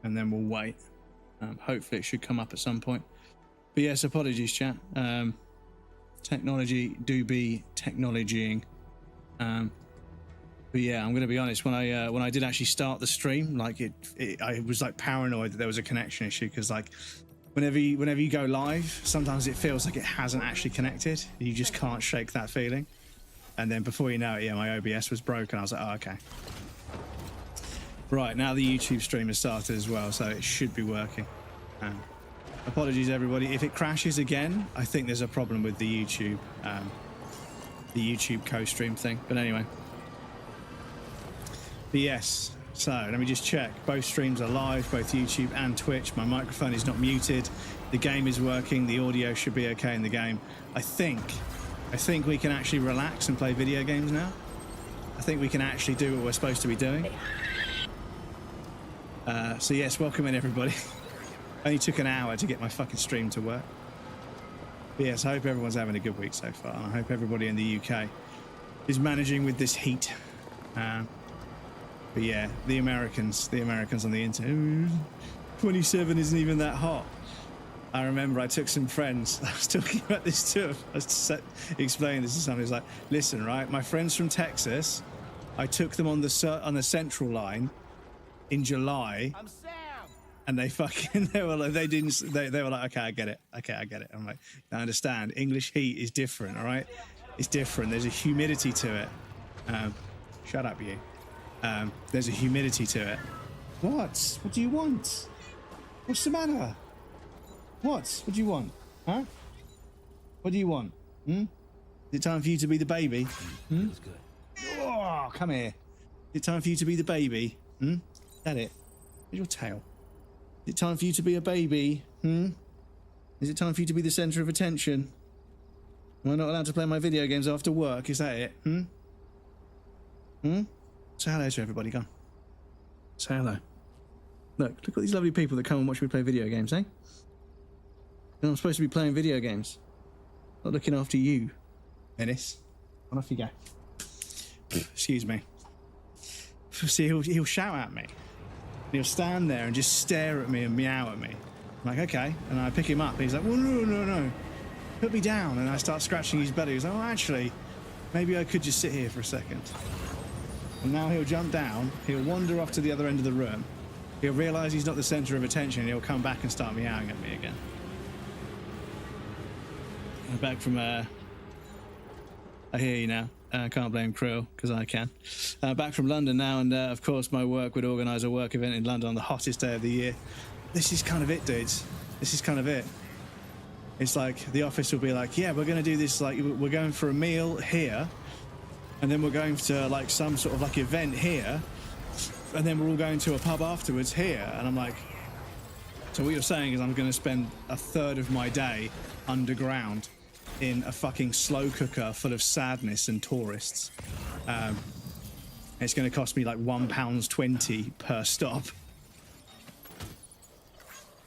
and then we'll wait. Hopefully it should come up at some point. But yes, apologies, chat. Technology do be technologying. But yeah, I'm going to be honest. When I did actually start the stream, like I was like paranoid that there was a connection issue, because like whenever you go live, sometimes it feels like it hasn't actually connected. You just can't shake that feeling. And then before you know it, yeah, my OBS was broken. I was like, oh, okay. Right, now the YouTube stream has started as well, so it should be working. Apologies, everybody. If it crashes again, I think there's a problem with the YouTube co-stream thing. But anyway. But yes, so let me just check. Both streams are live, both YouTube and Twitch. My microphone is not muted. The game is working. The audio should be okay in the game. I think we can actually relax and play video games now. I think we can actually do what we're supposed to be doing. So yes, welcome in, everybody. Only took an hour to get my fucking stream to work. But yes, I hope everyone's having a good week so far. And I hope everybody in the UK is managing with this heat. But yeah, the Americans on the internet, 27 isn't even that hot. I remember I took some friends, I was talking about this too, I was explaining this to somebody. It's like, listen, right, my friends from Texas, I took them on the Central line in July, and they were like, they were like, okay, I get it. I'm like, I understand, English heat is different, all right? It's different, there's a humidity to it. Shut up, you. There's a humidity to it. What do you want? What's the matter? What do you want? Huh? What do you want? Is it time for you to be the baby? Feels good. Oh, come here. Is it time for you to be the baby? Is that it? Where's your tail? Is it time for you to be a baby? Is it time for you to be the centre of attention? Am I not allowed to play my video games after work? Is that it? Say hello to everybody, go on. Say hello. Look at these lovely people that come and watch me play video games, eh? And I'm supposed to be playing video games, not looking after you, Ennis. On off you go. Excuse me. See, he'll shout at me. He'll stand there and just stare at me and meow at me. I'm like, okay. And I pick him up. And he's like, well, no. Put me down. And I start scratching his belly. He's like, oh, actually, maybe I could just sit here for a second. And now he'll jump down. He'll wander off to the other end of the room. He'll realise he's not the centre of attention. And he'll come back and start meowing at me again. I'm back from, I hear you now. I can't blame Krill, because I can. Back from London now, and of course my work would organise a work event in London on the hottest day of the year. This is kind of it, dudes. This is kind of it. It's like the office will be like, yeah, we're going to do this, like, we're going for a meal here, and then we're going to, like, some sort of, like, event here, and then we're all going to a pub afterwards here. And I'm like, so what you're saying is I'm going to spend a third of my day underground in a fucking slow cooker full of sadness and tourists. It's going to cost me like £1.20 per stop.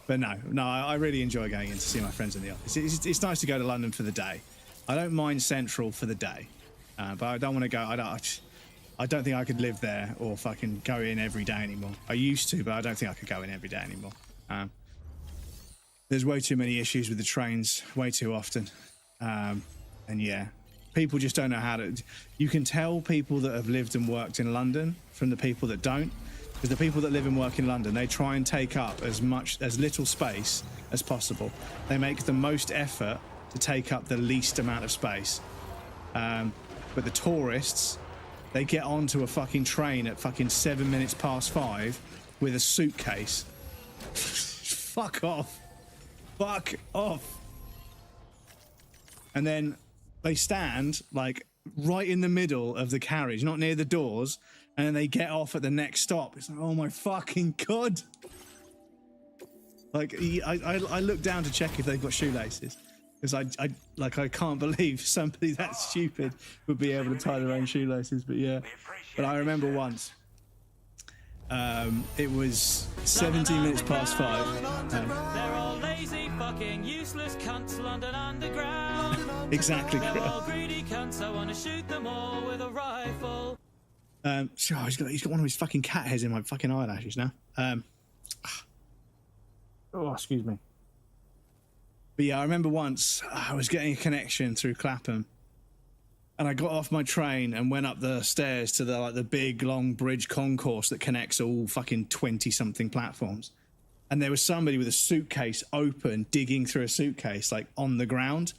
But no, I really enjoy going in to see my friends in the office. It's nice to go to London for the day. I don't mind Central for the day, but I don't want to go. I don't think I could live there or fucking go in every day anymore. I used to, but I don't think I could go in every day anymore. There's way too many issues with the trains, way too often. And yeah, people just don't know how to. You can tell people that have lived and worked in London from the people that don't, because the people that live and work in London, they try and take up as little space as possible. They make the most effort to take up the least amount of space. But the tourists, they get onto a fucking train at fucking 7 minutes past 5 with a suitcase. Fuck off. Fuck off. And then they stand, like, right in the middle of the carriage, not near the doors, and then they get off at the next stop. It's like, oh my fucking God. Like, I look down to check if they've got shoelaces, because I can't believe somebody that stupid would be able to tie their own shoelaces. But yeah, but I remember once, it was 17 minutes past 5. They're all lazy, fucking useless cunts, London Underground. Exactly. They're all greedy cunts, I want to shoot them all with a rifle. So he's got one of his fucking cat hairs in my fucking eyelashes now. Oh, excuse me. But yeah, I remember once I was getting a connection through Clapham, and I got off my train and went up the stairs to the big long bridge concourse that connects all fucking 20-something platforms. And there was somebody with a suitcase open, digging through a suitcase, like on the ground.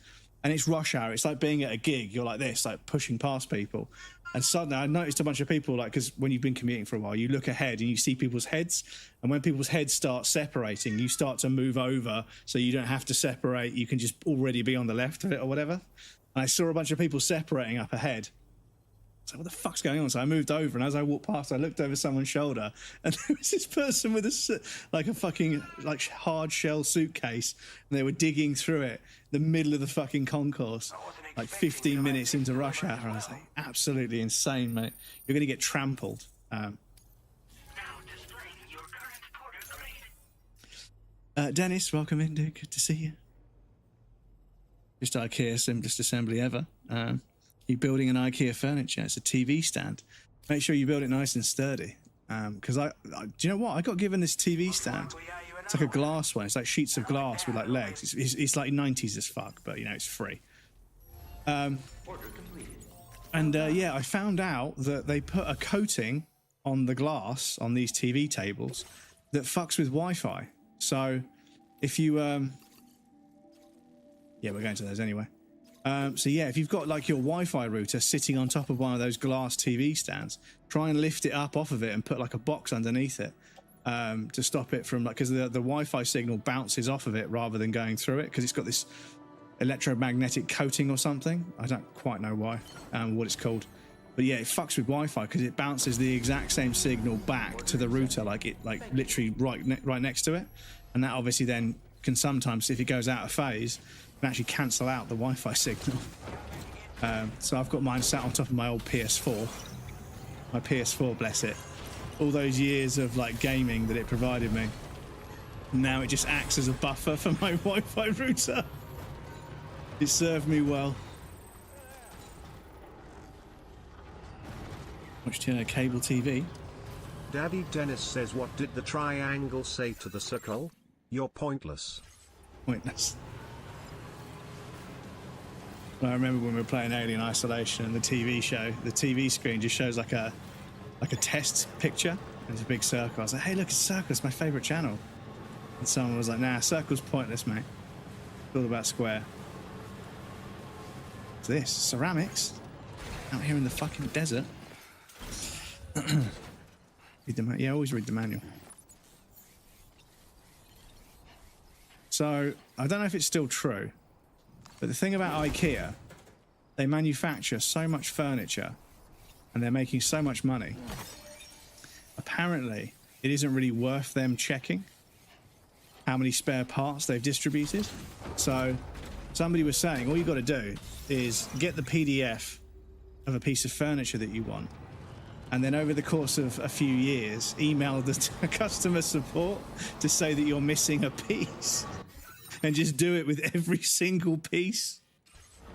And it's rush hour. It's like being at a gig. You're like this, like pushing past people. And suddenly I noticed a bunch of people, like, because when you've been commuting for a while, you look ahead and you see people's heads. And when people's heads start separating, you start to move over so you don't have to separate. You can just already be on the left of it or whatever. And I saw a bunch of people separating up ahead. So what the fuck's going on? So I moved over, and as I walked past, I looked over someone's shoulder, and there was this person with a fucking hard shell suitcase, and they were digging through it, the middle of the fucking concourse, like 15 minutes into rush hour. I was like, absolutely insane, mate. You're going to get trampled. Dennis, welcome in, dude. Good to see you. Just IKEA, simplest assembly ever. You're building an IKEA furniture. It's a TV stand. Make sure you build it nice and sturdy. Because do you know what? I got given this TV stand. It's like a glass one. It's like sheets of glass with like legs. It's like 90s as fuck, but you know, it's free. Yeah, I found out that they put a coating on the glass on these TV tables that fucks with Wi-Fi. So if you, yeah, we're going to those anyway. So yeah, if you've got like your Wi-Fi router sitting on top of one of those glass TV stands, try and lift it up off of it and put like a box underneath it to stop it from, like, because the Wi-Fi signal bounces off of it rather than going through it, because it's got this electromagnetic coating or something. I don't quite know why, what it's called. But yeah, it fucks with Wi-Fi because it bounces the exact same signal back to the router, like literally right next to it. And that obviously then can sometimes, if it goes out of phase, can actually cancel out the Wi-Fi signal. So I've got mine sat on top of my old PS4. My PS4, bless it. All those years of like gaming that it provided me. Now it just acts as a buffer for my Wi-Fi router. It served me well. Watched cable TV. Daddy Dennis says, what did the triangle say to the circle? You're pointless. Pointless. I remember when we were playing Alien Isolation and the TV show, the TV screen just shows like a test picture. There's a big circle. I was like, hey, look, it's a circle. It's my favorite channel. And someone was like, nah, circle's pointless, mate. It's all about square. What's this? Ceramics? Out here in the fucking desert. Yeah, always read the manual. So, I don't know if it's still true, but the thing about IKEA, they manufacture so much furniture and they're making so much money. Apparently, it isn't really worth them checking how many spare parts they've distributed. So, somebody was saying, all you got to do is get the PDF of a piece of furniture that you want, and then over the course of a few years, email the customer support to say that you're missing a piece. And just do it with every single piece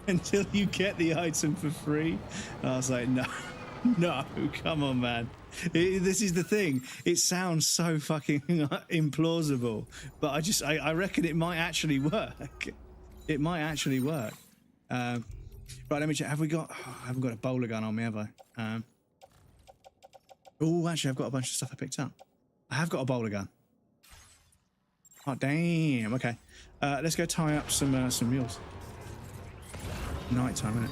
until you get the item for free. And I was like, no, come on, man. This is the thing. It sounds so fucking implausible, but I reckon it might actually work. It might actually work. Right, let me check. Have we got... Oh, I haven't got a bowler gun on me, have I? Oh, actually, I've got a bunch of stuff I picked up. I have got a bowler gun. Oh, damn. Okay. Let's go tie up some mules. Night time, isn't it?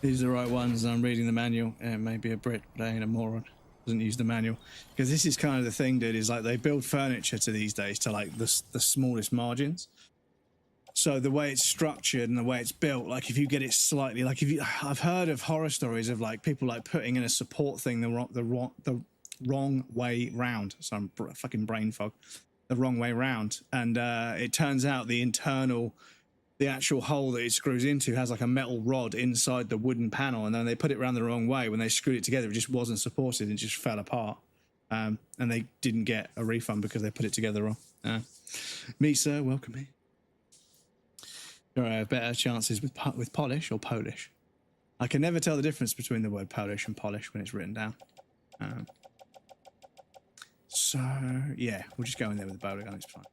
These are the right ones. I'm reading the manual. It may be a Brit, but I ain't a moron. Doesn't use the manual. Because this is kind of the thing, dude, is like they build furniture to these days to like the smallest margins. So the way it's structured and the way it's built, like if you get it slightly, like I've heard of horror stories of like people like putting in a support thing the wrong way round. So I'm fucking brain fog. The wrong way round, and it turns out the actual hole that it screws into has like a metal rod inside the wooden panel, and then they put it around the wrong way. When they screwed it together, it just wasn't supported and just fell apart. And they didn't get a refund because they put it together wrong. Me, sir, welcome me. Sure, I have better chances with polish or Polish. I can never tell the difference between the word Polish and polish when it's written down. So yeah, we'll just go in there with the bow gun. It's fine.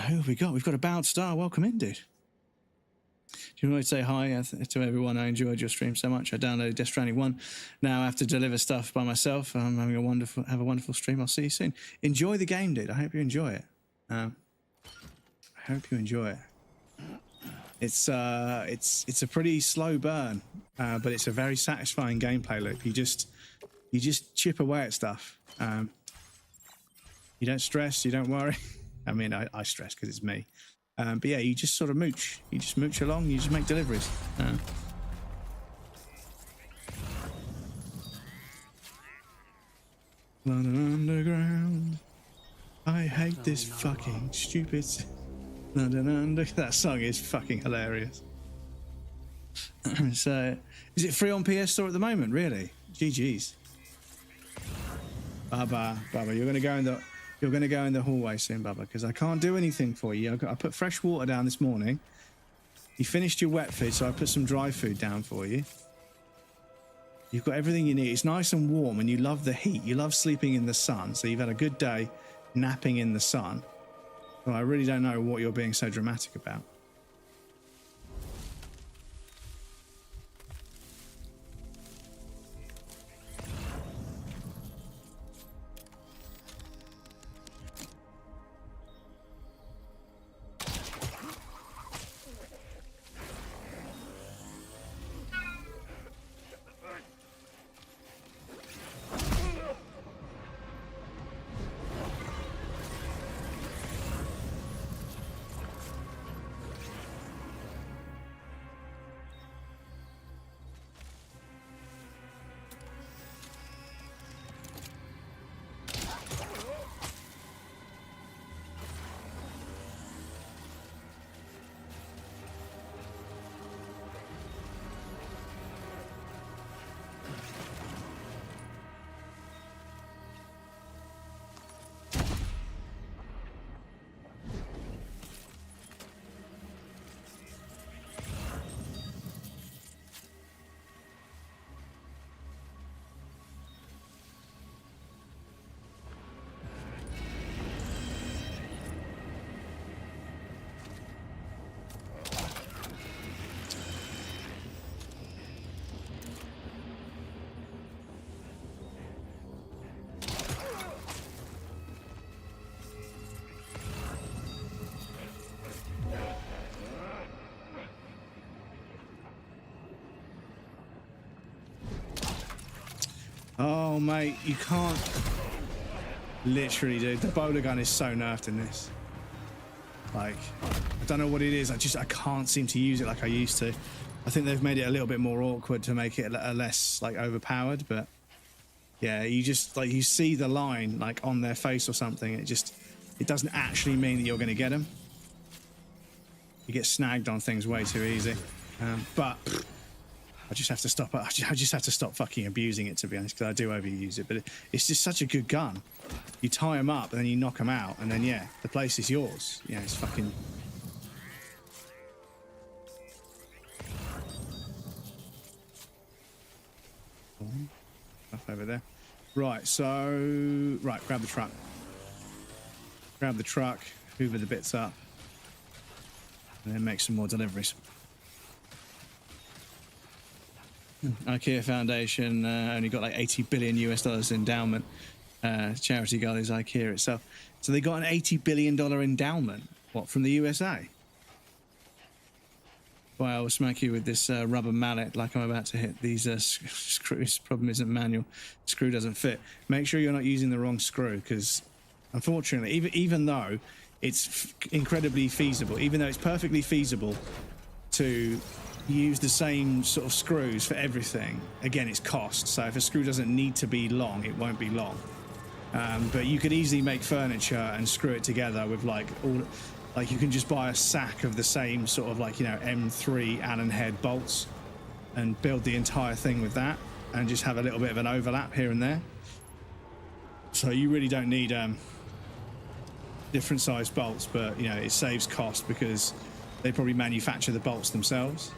Who have we got? We've got a Bowed Star. Welcome in, dude. Do you want to say hi to everyone? I enjoyed your stream so much. I downloaded Death Stranding 1. Now I have to deliver stuff by myself. I'm having a wonderful stream. I'll see you soon. Enjoy the game, dude. I hope you enjoy it. I hope you enjoy it. It's a pretty slow burn, but it's a very satisfying gameplay loop. You just chip away at stuff. You don't stress. You don't worry. I mean, I stress because it's me. But yeah, you just sort of mooch. You just mooch along. You just make deliveries. London Underground. I hate this fucking stupid London Underground. That song is fucking hilarious. So, is it free on PS Store at the moment? Really? GG's. Baba, you're gonna go in the hallway soon, Baba, because I can't do anything for you. I put fresh water down this morning. You finished your wet food, so I put some dry food down for you. You've got everything you need. It's nice and warm, and you love the heat. You love sleeping in the sun, so you've had a good day napping in the sun. Well, I really don't know what you're being so dramatic about. Oh, mate, you can't... Literally, dude, the bowler gun is so nerfed in this. Like, I don't know what it is. I can't seem to use it like I used to. I think they've made it a little bit more awkward to make it less, like, overpowered, but... Yeah, you just, like, you see the line, like, on their face or something. It doesn't actually mean that you're going to get them. You get snagged on things way too easy. But... I just have to stop. I just have to stop fucking abusing it, to be honest, because I do overuse it. But it's just such a good gun. You tie them up and then you knock them out, and then yeah, the place is yours. Yeah, it's fucking. Stuff over there. Right. So grab the truck. Grab the truck. Hoover the bits up, and then make some more deliveries. IKEA Foundation only got like $80 billion endowment. Charity goal is IKEA itself. So they got an $80 billion endowment. What, from the USA? Well, I will smack you with this rubber mallet like I'm about to hit these screws. Problem isn't manual. Screw doesn't fit. Make sure you're not using the wrong screw, because unfortunately, even though it's incredibly feasible, even though it's perfectly feasible to use the same sort of screws for everything, again, it's cost. So if a screw doesn't need to be long, it won't be long. But you could easily make furniture and screw it together with like you can just buy a sack of the same sort of like, you know, M3 Allen head bolts and build the entire thing with that, and just have a little bit of an overlap here and there. So you really don't need different size bolts, but you know, it saves cost because they probably manufacture the bolts themselves.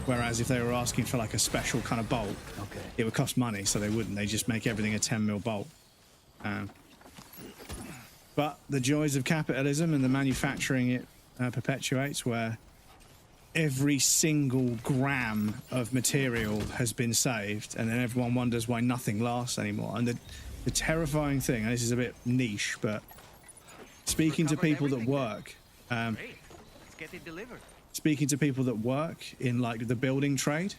Whereas if they were asking for like a special kind of bolt, Okay. it would cost money, so they wouldn't. They just make everything a 10mm bolt. But the joys of capitalism and the manufacturing it perpetuates, where every single gram of material has been saved, and then everyone wonders why nothing lasts anymore. And the terrifying thing, and this is a bit niche, but speaking to people that work, Great. Let's get it delivered. speaking to people that work in like the building trade,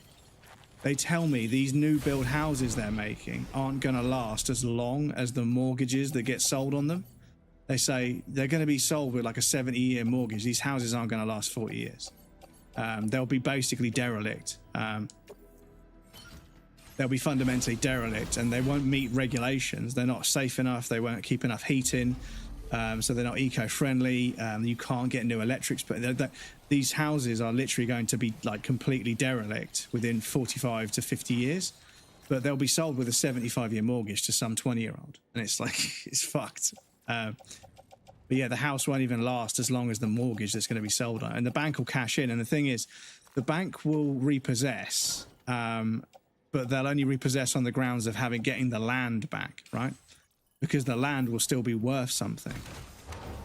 they tell me these new build houses they're making aren't going to last as long as the mortgages that get sold on them. They say they're going to be sold with like a 70-year mortgage. These houses aren't going to last 40 years. They'll be basically derelict. They'll be fundamentally derelict, and they won't meet regulations. They're not safe enough. They won't keep enough heat in. So they're not eco-friendly. You can't get new electrics. But these houses are literally going to be like completely derelict within 45 to 50 years. But they'll be sold with a 75-year mortgage to some 20-year-old. And it's like, it's fucked. But yeah, the house won't even last as long as the mortgage that's going to be sold on. And the bank will cash in. And the thing is, the bank will repossess, but they'll only repossess on the grounds of getting the land back, right? Because the land will still be worth something.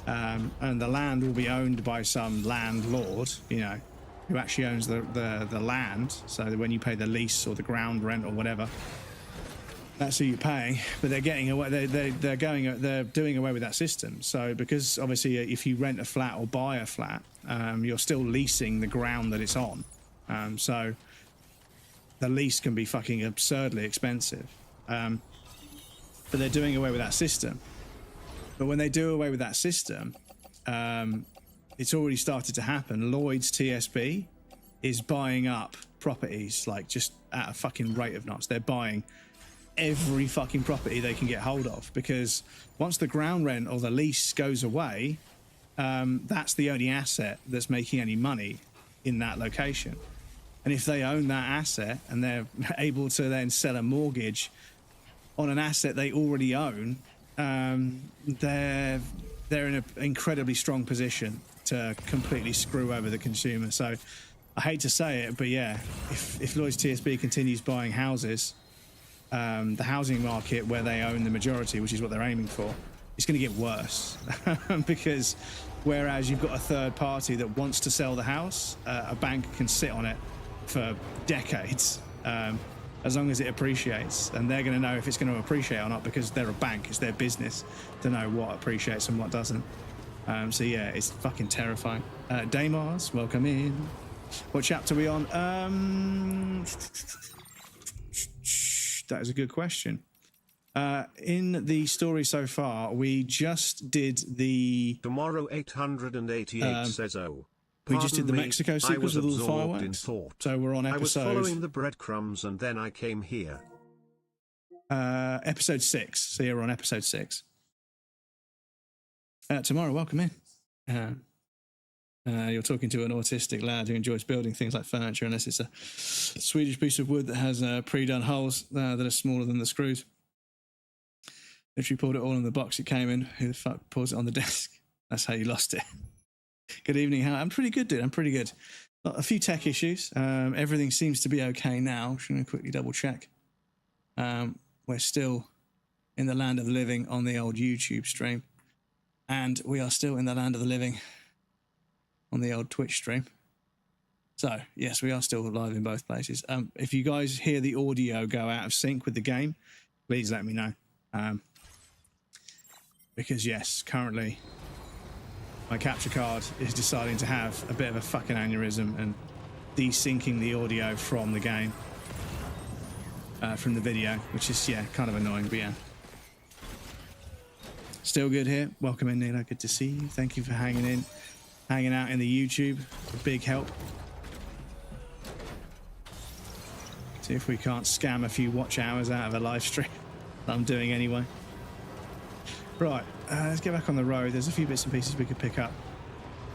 And the land will be owned by some landlord, you know, who actually owns the land. So that when you pay the lease or the ground rent or whatever, that's who you're paying. But they're getting away. They're doing away with that system. So because obviously, if you rent a flat or buy a flat, you're still leasing the ground that it's on. So the lease can be fucking absurdly expensive. But they're doing away with that system. But when they do away with that system, it's already started to happen. Lloyd's TSB is buying up properties like just at a fucking rate of knots. They're buying every fucking property they can get hold of, because once the ground rent or the lease goes away, that's the only asset that's making any money in that location. And if they own that asset and they're able to then sell a mortgage on an asset they already own, they're in an incredibly strong position to completely screw over the consumer. So I hate to say it, but yeah, if Lloyd's TSB continues buying houses, the housing market where they own the majority, which is what they're aiming for, it's going to get worse. Because whereas you've got a third party that wants to sell the house, a bank can sit on it for decades, as long as it appreciates, and they're going to know if it's going to appreciate or not, because they're a bank. It's their business to know what appreciates and what doesn't. So yeah, it's fucking terrifying. Damars, welcome in. What chapter are we on? That is a good question. In the story so far, we just did the... Tomorrow 888 says, oh. We just did the me, Mexico sequence with all the fireworks. in thought. So we're on I was episode... following the breadcrumbs and then I came here. episode 6. So yeah, we're on episode 6. Tomorrow, welcome in. You're talking to an autistic lad who enjoys building things like furniture, unless it's a Swedish piece of wood that has pre-done holes that are smaller than the screws. Literally poured it all in the box it came in. Who the fuck pours it on the desk? That's how you lost it. Good evening, Hal. I'm pretty good, dude. I'm pretty good. A few tech issues. Everything seems to be okay now. I'm just going to quickly double check. We're still in the land of the living on the old YouTube stream. And we are still in the land of the living on the old Twitch stream. So, yes, we are still live in both places. If you guys hear the audio go out of sync with the game, please let me know. Because, yes, currently my capture card is deciding to have a bit of a fucking aneurysm and desyncing the audio from the game, from the video, which is, yeah, kind of annoying, but yeah. Still good here. Welcome in, Nilo. Good to see you. Thank you for hanging out in the YouTube. A big help. See if we can't scam a few watch hours out of a live stream that I'm doing anyway. Right, let's get back on the road. There's a few bits and pieces we could pick up.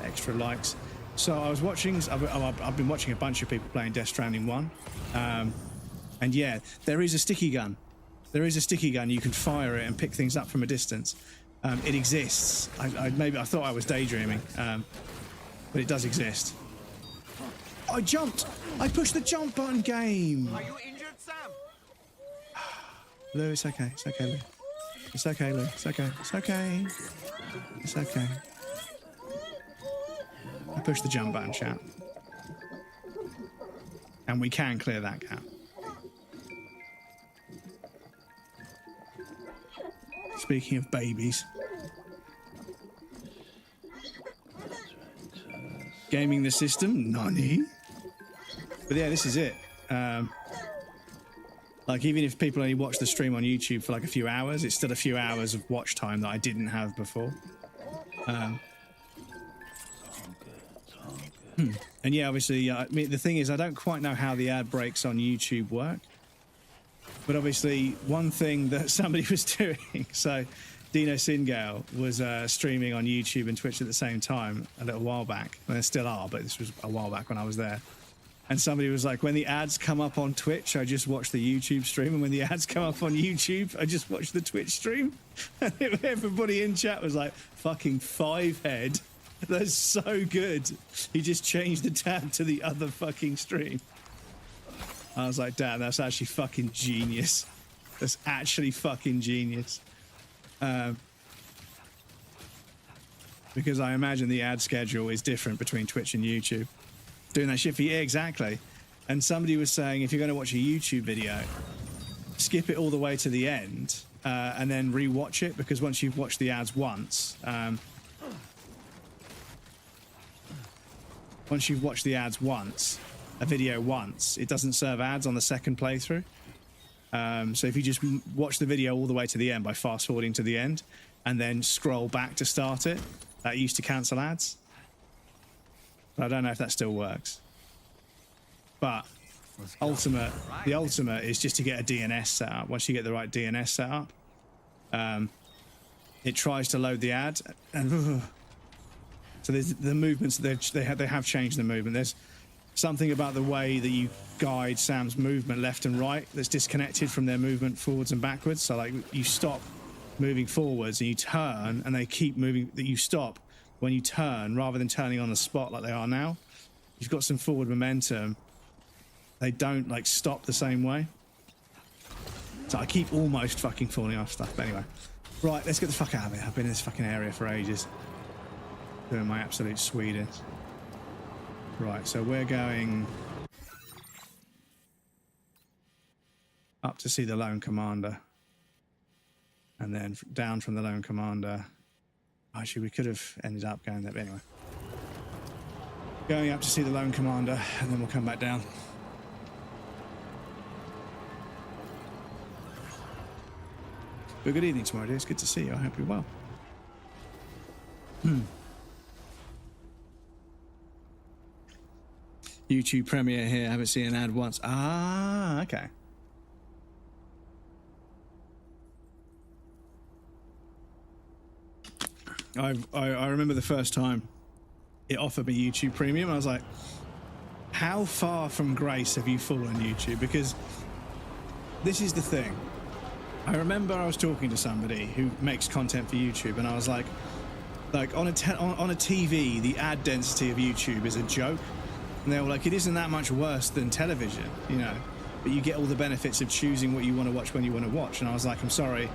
Extra likes. So I was watching, I've been watching a bunch of people playing Death Stranding 1. And yeah, there is a sticky gun. There is a sticky gun. You can fire it and pick things up from a distance. It exists. I thought I was daydreaming, but it does exist. I jumped. I pushed the jump button, game. Are you injured, Sam? Lou, it's okay. It's okay, Lou. It's okay, Lou. It's okay. It's okay. It's okay. I pushed the jump button, chat. And we can clear that gap. Speaking of babies. Gaming the system? Nani? But yeah, this is it. Like, even if people only watch the stream on YouTube for like a few hours, it's still a few hours of watch time that I didn't have before. And yeah, obviously, I mean, the thing is, I don't quite know how the ad breaks on YouTube work. But obviously, one thing that somebody was doing, so Dino Singale was streaming on YouTube and Twitch at the same time a little while back. And they still are, but this was a while back when I was there. And somebody was like, when the ads come up on Twitch, I just watch the YouTube stream. And when the ads come up on YouTube, I just watch the Twitch stream. And everybody in chat was like, fucking Fivehead. That's so good. He just changed the tab to the other fucking stream. I was like, damn, that's actually fucking genius. That's actually fucking genius. Because I imagine the ad schedule is different between Twitch and YouTube. Doing that shit for you, exactly. And somebody was saying, if you're going to watch a YouTube video, skip it all the way to the end and then re-watch it, because once you've watched the ads once, a video once, it doesn't serve ads on the second playthrough. So if you just watch the video all the way to the end by fast forwarding to the end and then scroll back to start it, that used to cancel ads. But I don't know if that still works. But the ultimate is just to get a DNS set up. Once you get the right DNS set up, it tries to load the ad, and so there's the movements. They have changed the movement. There's something about the way that you guide Sam's movement left and right that's disconnected from their movement forwards and backwards. So like you stop moving forwards and you turn, and they keep moving. That you stop when you turn rather than turning on the spot like they are now. You've got some forward momentum. They don't like stop the same way. So I keep almost fucking falling off stuff. But anyway, right, let's get the fuck out of it. I've been in this fucking area for ages, doing my absolute sweetest. Right, so we're going up to see the Lone Commander, and then down from the Lone Commander. Actually, we could have ended up going there, but anyway. Going up to see the Lone Commander, and then we'll come back down. But good evening tomorrow, dear. It's good to see you. I hope you're well. YouTube premiere here. I haven't seen an ad once. Ah, okay. I remember the first time it offered me YouTube Premium. I was like, how far from grace have you fallen, YouTube? Because this is the thing. I remember I was talking to somebody who makes content for YouTube, and I was like on a TV, the ad density of YouTube is a joke. And they were like, it isn't that much worse than television, you know, but you get all the benefits of choosing what you want to watch when you want to watch. And I was like, I'm sorry,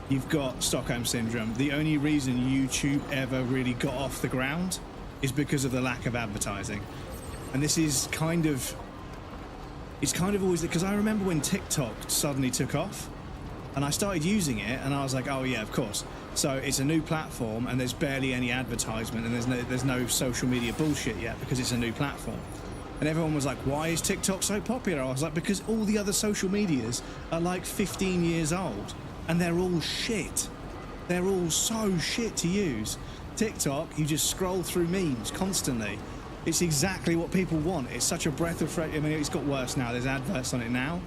you've got Stockholm Syndrome. The only reason YouTube ever really got off the ground is because of the lack of advertising. And this is kind of, it's kind of always, because I remember when TikTok suddenly took off and I started using it and I was like, oh yeah, of course. So it's a new platform and there's barely any advertisement and there's no social media bullshit yet because it's a new platform. And everyone was like, why is TikTok so popular? I was like, because all the other social medias are like 15 years old and they're all shit. They're all so shit to use. TikTok, you just scroll through memes constantly. It's exactly what people want. It's such a breath of fresh. I mean, it's got worse now. There's adverts on it now.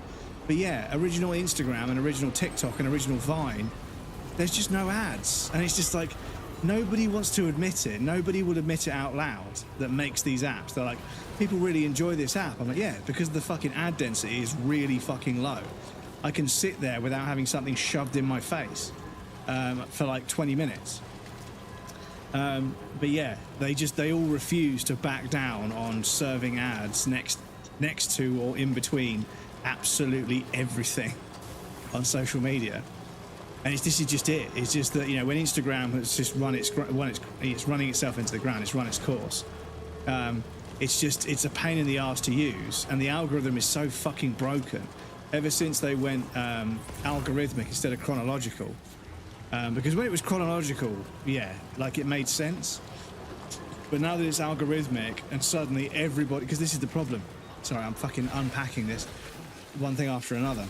But yeah, original Instagram and original TikTok and original Vine, there's just no ads. And it's just like, nobody wants to admit it. Nobody would admit it out loud that makes these apps. They're like, people really enjoy this app. I'm like, yeah, because the fucking ad density is really fucking low. I can sit there without having something shoved in my face for like 20 minutes. But yeah, they all refuse to back down on serving ads next to or in between absolutely everything on social media. And this is just it. It's just that, you know, when Instagram has just it's running itself into the ground, it's run its course. It's a pain in the ass to use, and the algorithm is so fucking broken. Ever since they went algorithmic instead of chronological, because when it was chronological, yeah, like it made sense. But now that it's algorithmic, and suddenly everybody, because this is the problem. Sorry, I'm fucking unpacking this, one thing after another.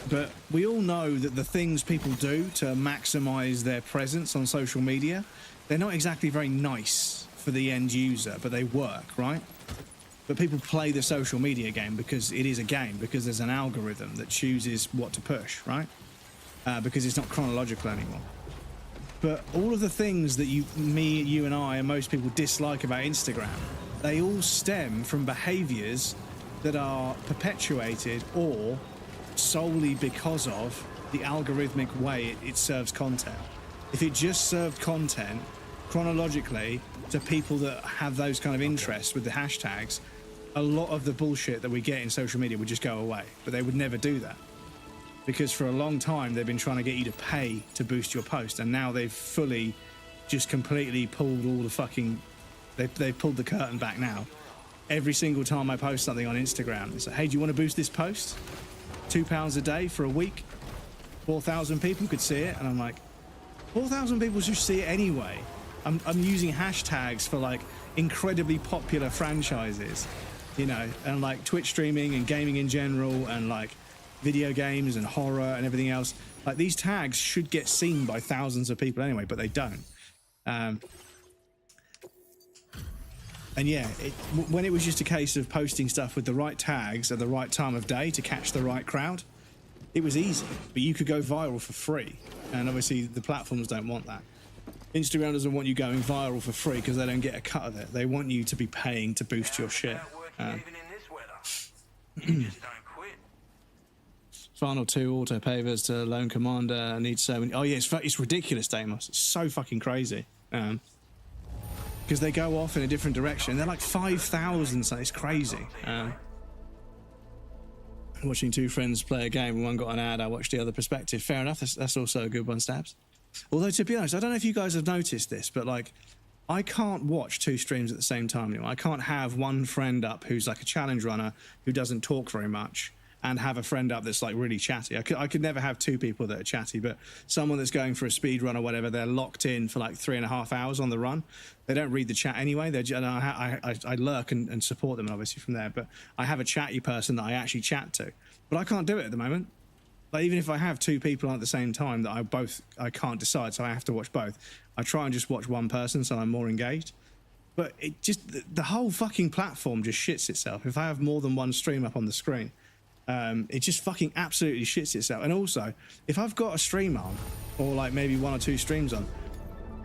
But we all know that the things people do to maximize their presence on social media, they're not exactly very nice for the end user, but they work, right? But people play the social media game because it is a game, because there's an algorithm that chooses what to push, right? Because it's not chronological anymore. But all of the things that you and I and most people dislike about Instagram, they all stem from behaviors that are perpetuated or solely because of the algorithmic way it serves content. If it just served content chronologically to people that have those kind of interests with the hashtags, a lot of the bullshit that we get in social media would just go away. But they would never do that, because for a long time they've been trying to get you to pay to boost your post, and now they've fully just completely pulled all the fucking they've pulled the curtain back now. Every single time I post something on Instagram, it's like, hey, do you want to boost this post? £2 a day for a week, 4,000 people could see it, and I'm like, 4,000 people should see it anyway. I'm using hashtags for like incredibly popular franchises, you know, and like Twitch streaming and gaming in general, and like video games and horror and everything else. Like, these tags should get seen by thousands of people anyway, but they don't. And yeah, when it was just a case of posting stuff with the right tags at the right time of day to catch the right crowd, it was easy. But you could go viral for free, and obviously the platforms don't want that. Instagram doesn't want you going viral for free because they don't get a cut of it. They want you to be paying to boost your shit. Final 2 auto pavers to Lone Commander needs so many. Oh yeah, it's ridiculous, Deimos. It's so fucking crazy. Because they go off in a different direction. They're like 5,000, so it's crazy. Watching two friends play a game, one got an ad, I watched the other perspective. Fair enough, that's also a good one, Stabs. Although, to be honest, I don't know if you guys have noticed this, but like, I can't watch 2 streams at the same time anymore. I can't have one friend up who's like a challenge runner who doesn't talk very much, and have a friend up that's like really chatty. I could never have 2 people that are chatty, but someone that's going for a speed run or whatever, they're locked in for like 3.5 hours on the run. They don't read the chat anyway. I lurk and support them, obviously, from there, but I have a chatty person that I actually chat to. But I can't do it at the moment. Like, even if I have 2 people at the same time that I can't decide, so I have to watch both. I try and just watch one person so I'm more engaged. But it just, the whole fucking platform just shits itself. If I have more than one stream up on the screen, it just fucking absolutely shits itself. And also, if I've got a stream on, or like maybe 1 or 2 streams on,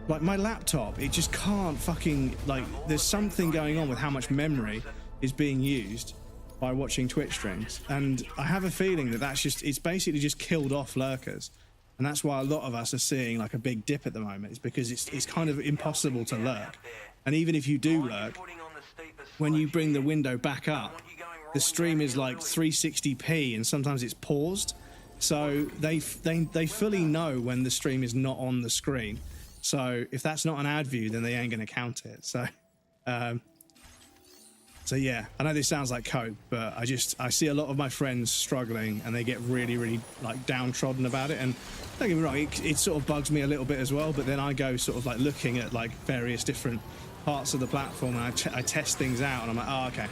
like my laptop, it just can't fucking, like, there's something going on with how much memory is being used by watching Twitch streams. And I have a feeling that it's basically just killed off lurkers. And that's why a lot of us are seeing like a big dip at the moment. It's because it's kind of impossible to lurk. And even if you do lurk, when you bring the window back up, the stream is like 360p, and sometimes it's paused. So they fully know when the stream is not on the screen. So if that's not an ad view, then they ain't going to count it. So yeah, I know this sounds like cope, but I see a lot of my friends struggling, and they get really, really like downtrodden about it. And don't get me wrong, it sort of bugs me a little bit as well. But then I go sort of like looking at like various different parts of the platform, and I test things out, and I'm like, oh, okay.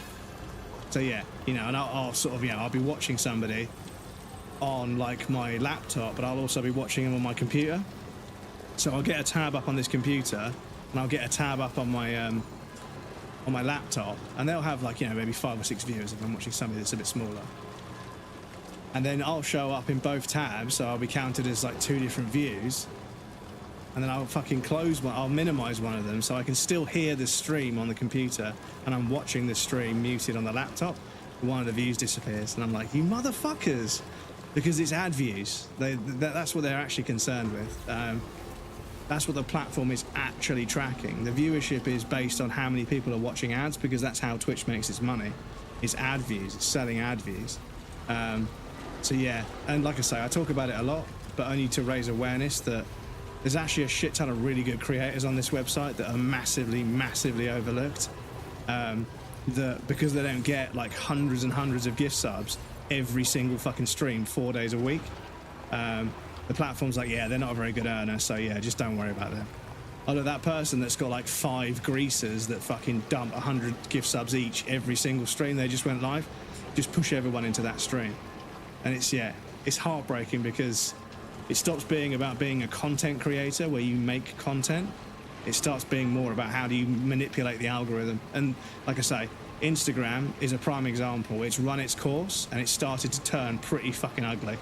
So yeah, you know, and I'll sort of, you know, I'll be watching somebody on like my laptop, but I'll also be watching them on my computer. So I'll get a tab up on this computer, and I'll get a tab up on my laptop, and they'll have like, you know, maybe 5 or 6 viewers if I'm watching somebody that's a bit smaller. And then I'll show up in both tabs, so I'll be counted as like 2 different views. And then I'll fucking I'll minimize one of them so I can still hear the stream on the computer, and I'm watching the stream muted on the laptop. One of the views disappears, and I'm like, you motherfuckers, because it's ad views. That's what they're actually concerned with. That's what the platform is actually tracking. The viewership is based on how many people are watching ads, because that's how Twitch makes its money. It's ad views, it's selling ad views. So yeah, and like I say, I talk about it a lot, but only to raise awareness that there's actually a shit ton of really good creators on this website that are massively, massively overlooked. Because they don't get like hundreds and hundreds of gift subs every single fucking stream 4 days a week. The platform's like, yeah, they're not a very good earner, so yeah, just don't worry about them. Although that person that's got like 5 greasers that fucking dump 100 gift subs each every single stream they just went live, just push everyone into that stream. And it's heartbreaking, because it stops being about being a content creator where you make content. It starts being more about how do you manipulate the algorithm. And like I say, Instagram is a prime example. It's run its course and it started to turn pretty fucking ugly.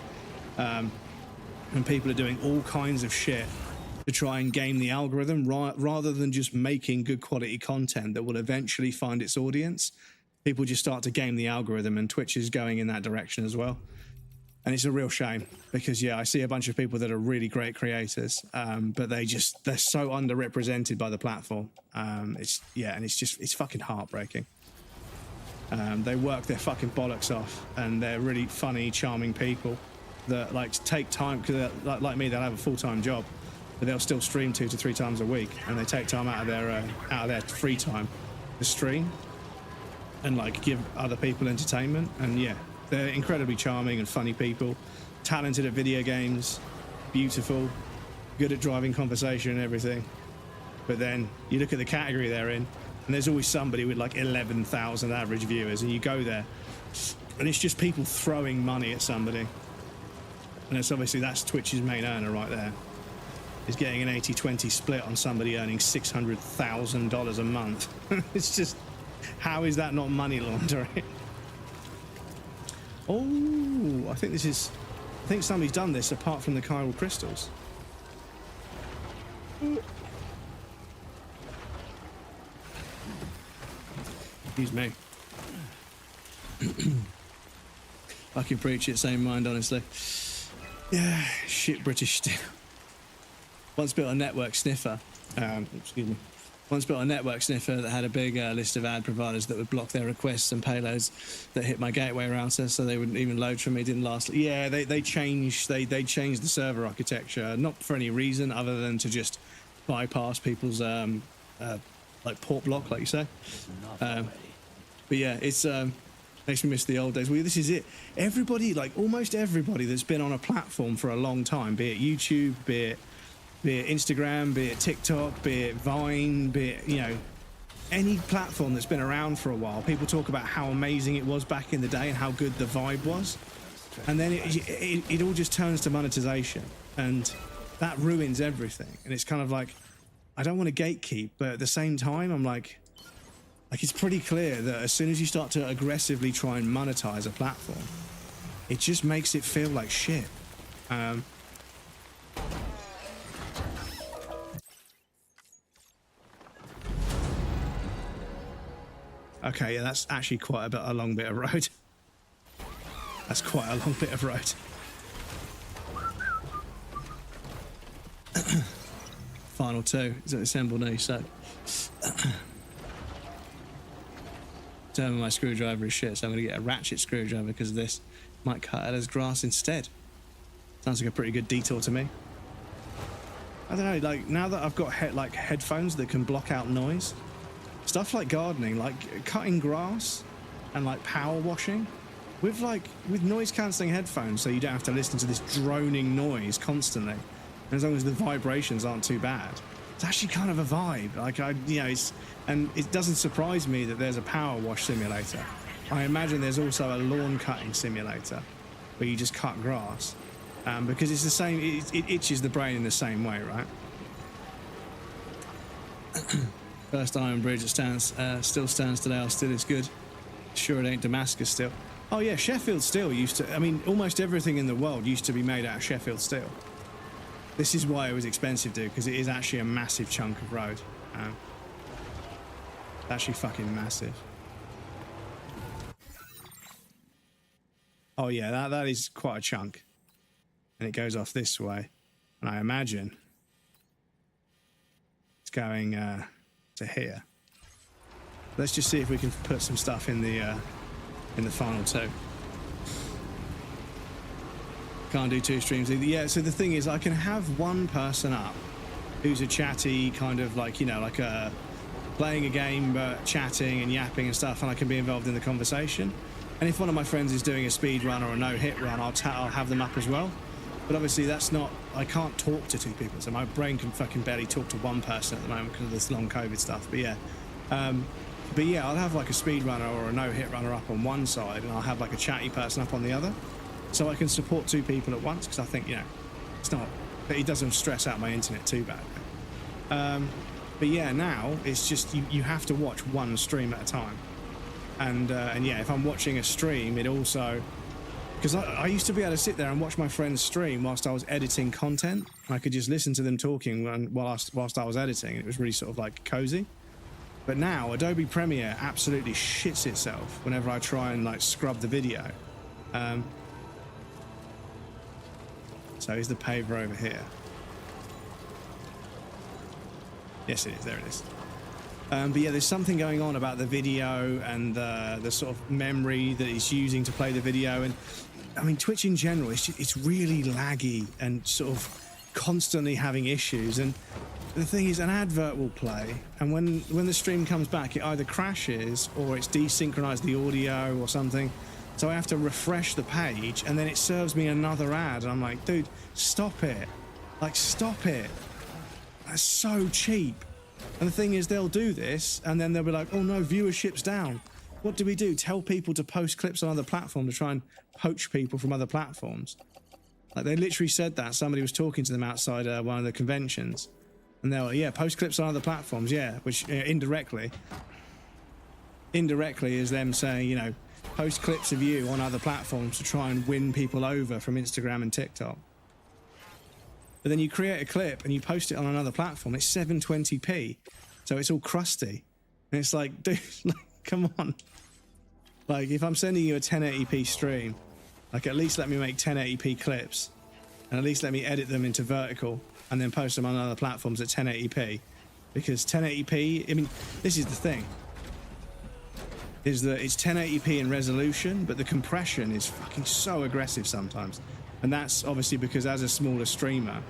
And people are doing all kinds of shit to try and game the algorithm rather than just making good quality content that will eventually find its audience. People just start to game the algorithm, and Twitch is going in that direction as well. And it's a real shame, because I see a bunch of people that are really great creators, but they're so underrepresented by the platform. It's fucking heartbreaking. They work their fucking bollocks off, and they're really funny, charming people that like take time, because like me, they'll have a full-time job, but they'll still stream 2 to 3 times a week, and they take time out of their free time to stream and like give other people entertainment. And yeah, they're incredibly charming and funny people, talented at video games, beautiful, good at driving conversation and everything. But then you look at the category they're in, and there's always somebody with like 11,000 average viewers, and you go there and it's just people throwing money at somebody. And it's obviously, that's Twitch's main earner right there, is getting an 80-20 split on somebody earning $600,000 a month. It's just, how is that not money laundering? Oh, I think somebody's done this apart from the chiral crystals. Excuse me. I can preach it, same mind, honestly. Yeah, shit British Steel. Once built a network sniffer. Excuse me. Once built a network sniffer that had a big list of ad providers that would block their requests and payloads that hit my gateway router, so they wouldn't even load from me. Didn't last. Yeah, they changed the server architecture, not for any reason other than to just bypass people's like port block, like you say. But yeah, it's makes me miss the old days. Well, this is it. Everybody, like almost everybody that's been on a platform for a long time, be it YouTube, be it Instagram, be it TikTok, be it Vine, be it, any platform that's been around for a while, people talk about how amazing it was back in the day and how good the vibe was. And then it all just turns to monetization, and that ruins everything. And it's kind of like, I don't want to gatekeep, but at the same time, I'm like it's pretty clear that as soon as you start to aggressively try and monetize a platform, it just makes it feel like shit. Okay, yeah, that's actually quite a long bit of road. That's quite a long bit of road. Final 2 is assembled now, so determine my screwdriver is shit, so I'm going to get a ratchet screwdriver because of this. Might cut it as grass instead. Sounds like a pretty good detour to me. I don't know, like now that I've got headphones that can block out noise, stuff like gardening, like cutting grass and like power washing with noise cancelling headphones, so you don't have to listen to this droning noise constantly, as long as the vibrations aren't too bad. It's actually kind of a vibe. And it doesn't surprise me that there's a power wash simulator. I imagine there's also a lawn cutting simulator where you just cut grass, because it's the same. It itches the brain in the same way, right? First iron bridge that still stands today. Our steel is good. Sure, it ain't Damascus steel. Oh yeah, Sheffield steel used to. I mean, almost everything in the world used to be made out of Sheffield steel. This is why it was expensive, dude, because it is actually a massive chunk of road. Actually fucking massive. Oh yeah, that is quite a chunk. And it goes off this way. And I imagine It's going to here. Let's just see if we can put some stuff in the final two. Can't do 2 streams either. Yeah, so the thing is, I can have one person up who's a chatty kind of like, you know, like a playing a game but chatting and yapping and stuff, and I can be involved in the conversation. And if one of my friends is doing a speed run or a no-hit run, I'll have them up as well. But obviously that's not, I can't talk to 2 people, so my brain can fucking barely talk to one person at the moment because of this long COVID stuff. But yeah, I'll have like a speed runner or a no-hit runner up on one side, and I'll have like a chatty person up on the other, so I can support 2 people at once, because I think, you know, it's not, it doesn't stress out my internet too bad. But yeah, now it's just you have to watch one stream at a time, and yeah, if I'm watching a stream, it also, because I used to be able to sit there and watch my friends stream whilst I was editing content, and I could just listen to them talking whilst I was editing, and it was really sort of like cozy. But now Adobe Premiere absolutely shits itself whenever I try and like scrub the video. So is the paver over here? Yes, it is. There it is. But yeah, there's something going on about the video and the sort of memory that it's using to play the video. And I mean, Twitch in general, it's really laggy and sort of constantly having issues. And the thing is, an advert will play, and when the stream comes back, it either crashes or it's desynchronized the audio or something. So I have to refresh the page, and then it serves me another ad. And I'm like, dude, stop it. Like, stop it. That's so cheap. And the thing is, they'll do this, and then they'll be like, oh no, viewership's down. What do we do? Tell people to post clips on other platforms to try and poach people from other platforms. Like, they literally said that. Somebody was talking to them outside one of the conventions. And they were, yeah, post clips on other platforms, yeah. Which, indirectly is them saying, you know, post clips of you on other platforms to try and win people over from Instagram and TikTok. But then you create a clip and you post it on another platform. It's 720p, so it's all crusty. And it's like, dude, like, come on. Like, if I'm sending you a 1080p stream, like, at least let me make 1080p clips, and at least let me edit them into vertical and then post them on other platforms at 1080p. Because 1080p, I mean, this is the thing, is that it's 1080p in resolution, but the compression is fucking so aggressive sometimes. And that's obviously because as a smaller streamer,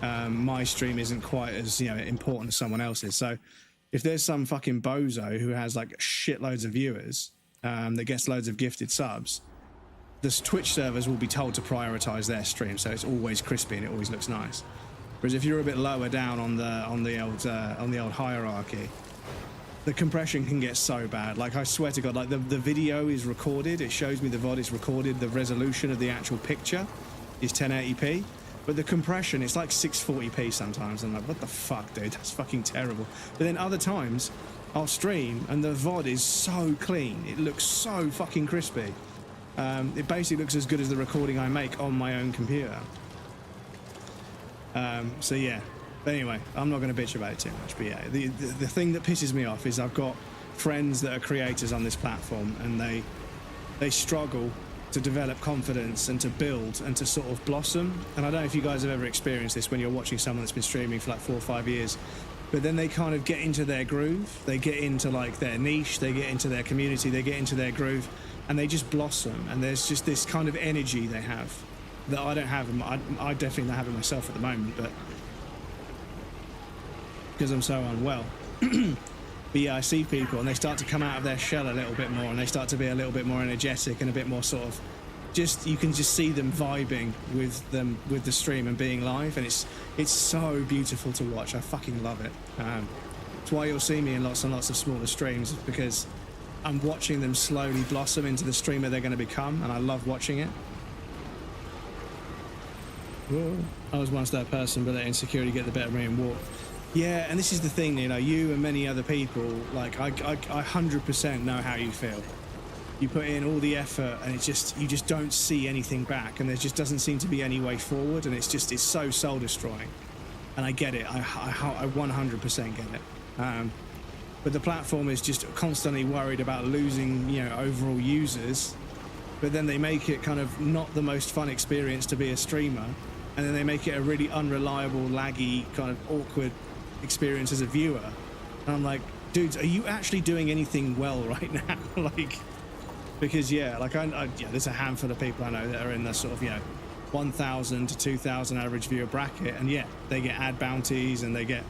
my stream isn't quite as, you know, important as someone else's. So if there's some fucking bozo who has like shitloads of viewers, that gets loads of gifted subs, the Twitch servers will be told to prioritize their stream, so it's always crispy and it always looks nice. Whereas if you're a bit lower down on the old hierarchy, the compression can get so bad. Like, I swear to God, like the video is recorded, it shows me the VOD is recorded, the resolution of the actual picture is 1080p, but the compression, it's like 640p sometimes. I'm like, what the fuck, dude? That's fucking terrible. But then other times, I'll stream and the VOD is so clean, it looks so fucking crispy. It basically looks as good as the recording I make on my own computer. So yeah. But anyway, I'm not going to bitch about it too much. But yeah, the thing that pisses me off is I've got friends that are creators on this platform, and they struggle to develop confidence and to build and to sort of blossom. And I don't know if you guys have ever experienced this when you're watching someone that's been streaming for like 4 or 5 years, but then they kind of get into their groove, they get into like their niche, they get into their community, they get into their groove, and they just blossom. And there's just this kind of energy they have that I don't have. I definitely don't have it myself at the moment, but because I'm so unwell. But yeah, I see people and they start to come out of their shell a little bit more, and they start to be a little bit more energetic and a bit more sort of just, you can just see them vibing with the stream and being live, and it's so beautiful to watch. I fucking love it. It's why you'll see me in lots and lots of smaller streams, because I'm watching them slowly blossom into the streamer they're going to become, and I love watching it. Whoa. I was once that person, but that insecurity get the better of me and walk. Yeah, and this is the thing, you know, you and many other people, like, I 100% know how you feel. You put in all the effort and you just don't see anything back, and there just doesn't seem to be any way forward, and it's so soul destroying. And I get it, I 100% get it. But the platform is just constantly worried about losing, you know, overall users, but then they make it kind of not the most fun experience to be a streamer, and then they make it a really unreliable, laggy, kind of awkward experience as a viewer. And I'm like, dudes, are you actually doing anything well right now? Like, because yeah, like yeah, there's a handful of people I know that are in the sort of, you know, 1,000 to 2,000 average viewer bracket, and yeah, they get ad bounties and they get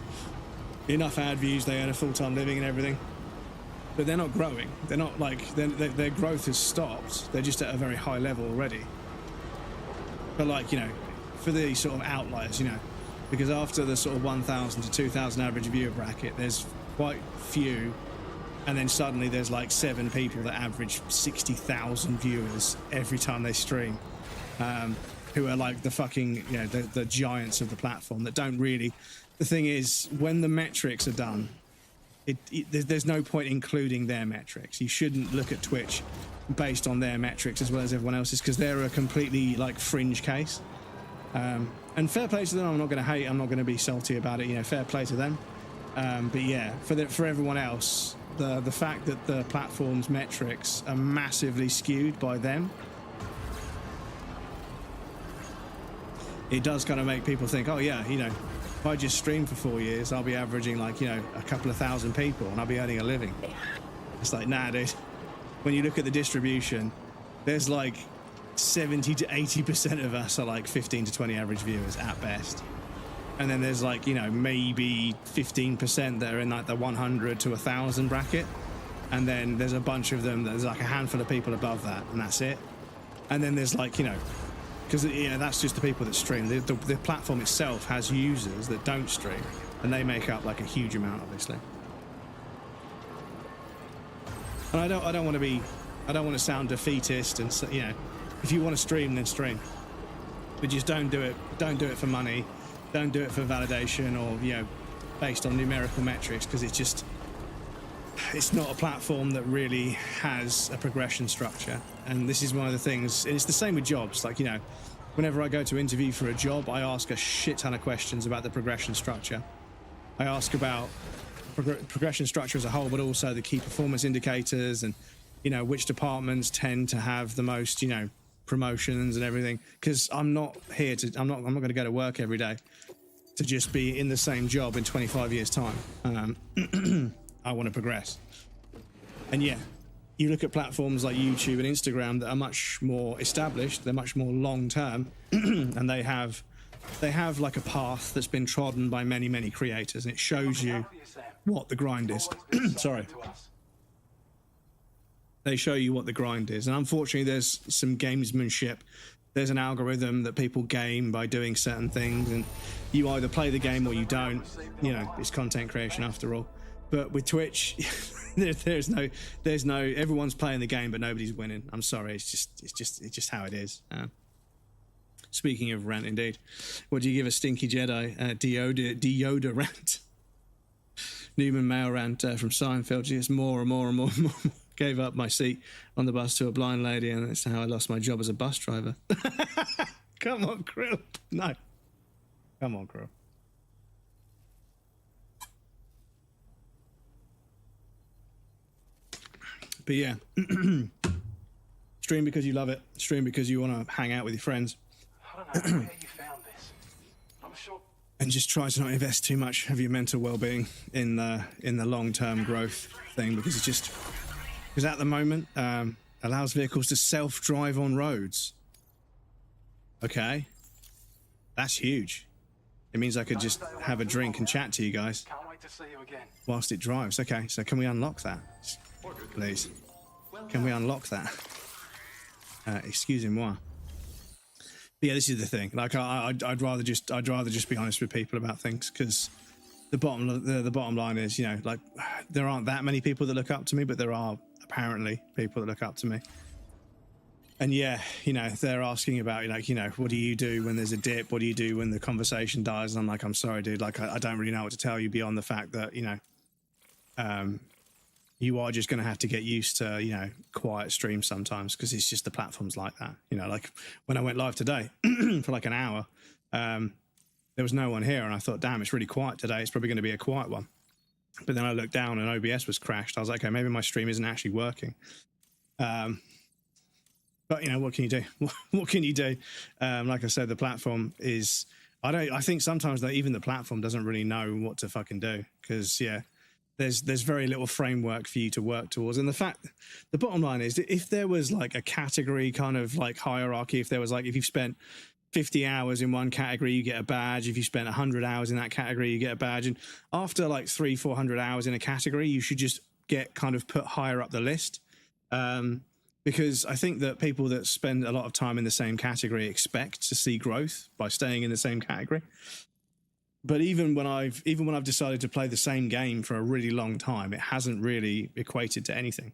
enough ad views, they earn a full-time living and everything, but they're not growing. They're not like, their growth has stopped. They're just at a very high level already. But like, you know, for the sort of outliers, you know, because after the sort of 1,000 to 2,000 average viewer bracket, there's quite few, and then suddenly there's like 7 people that average 60,000 viewers every time they stream, who are like the fucking, you know, the giants of the platform that don't really. The thing is, when the metrics are done, there's no point including their metrics. You shouldn't look at Twitch based on their metrics as well as everyone else's, because they're a completely like fringe case. And fair play to them. I'm not going to hate. I'm not going to be salty about it. You know, fair play to them. But yeah, for everyone else, the fact that the platform's metrics are massively skewed by them, it does kind of make people think, oh yeah, you know, if I just stream for 4 years, I'll be averaging like, you know, a couple of thousand people and I'll be earning a living. It's like, nah, dude. When you look at the distribution, there's like 70 to 80% of us are like 15 to 20 average viewers at best. And then there's like, you know, maybe 15% that are in like the 100 to 1,000 bracket. And then there's a bunch of them, there's like a handful of people above that, and that's it. And then there's like, you know, because, you know, that's just the people that stream. The platform itself has users that don't stream, and they make up like a huge amount, obviously. And I don't want to sound defeatist and say, you know, if you want to stream, then stream, but just don't do it for money, don't do it for validation, or, you know, based on numerical metrics, because it's not a platform that really has a progression structure. And this is one of the things, and it's the same with jobs. Like, you know, whenever I go to interview for a job, I ask a shit ton of questions about the progression structure. I ask about progression structure as a whole, but also the key performance indicators, and, you know, which departments tend to have the most, you know, promotions and everything. Because I'm not going to go to work every day to just be in the same job in 25 years time. I want to progress. And yeah, you look at platforms like YouTube and Instagram that are much more established, they're much more long term, and they have like a path that's been trodden by many, many creators, and it shows you what the grind is. Sorry. They show you what the grind is. And unfortunately, there's some gamesmanship. There's an algorithm that people game by doing certain things, and you either play the game or you don't. You know, it's content creation after all. But with Twitch, there's no, everyone's playing the game, but nobody's winning. I'm sorry, it's just how it is. Speaking of rant, indeed, what do you give a Stinky Jedi deodorant? Newman Mail rant from Seinfeld. Just more and more and more and more. Gave up my seat on the bus to a blind lady, and that's how I lost my job as a bus driver. Come on, Krill. No. Come on, Krill. But yeah, stream because you love it. Stream because you want to hang out with your friends. I don't know where you found this. I'm sure. And just try to not invest too much of your mental well-being in the long-term growth thing, because it's just because at the moment allows vehicles to self-drive on roads. Okay, that's huge. It means I could just have a drink and chat to you guys Can't wait to see you again. whilst it drives. Okay, so can we unlock that, please? Can we unlock that? Excusez-moi. But yeah, this is the thing. Like, I'd rather just be honest with people about things, because the bottom line is, you know, like, there aren't that many people that look up to me, but there are apparently people that look up to me. And yeah, you know, they're asking about, like, you know, what do you do when there's a dip? What do you do when the conversation dies? And I'm like, I'm sorry, dude. Like, I don't really know what to tell you beyond the fact that, you know, you are just going to have to get used to, you know, quiet streams sometimes, because it's just the platform's like that. You know, like when I went live today for like an hour, there was no one here, and I thought, damn, it's really quiet today. It's probably going to be a quiet one. But then I looked down and OBS was crashed. I was like, okay, maybe my stream isn't actually working. But, you know, what can you do? What can you do? Like I said, the platform is I think sometimes that even the platform doesn't really know what to fucking do, because there's very little framework for you to work towards. And the bottom line is that if there was like a category kind of like hierarchy, if there was like, if you've spent 50 hours in one category, you get a badge. If you spent 100 hours in that category, you get a badge. And after like 300-400 hours in a category, you should just get kind of put higher up the list. Because I think that people that spend a lot of time in the same category expect to see growth by staying in the same category. But even when I've decided to play the same game for a really long time, it hasn't really equated to anything.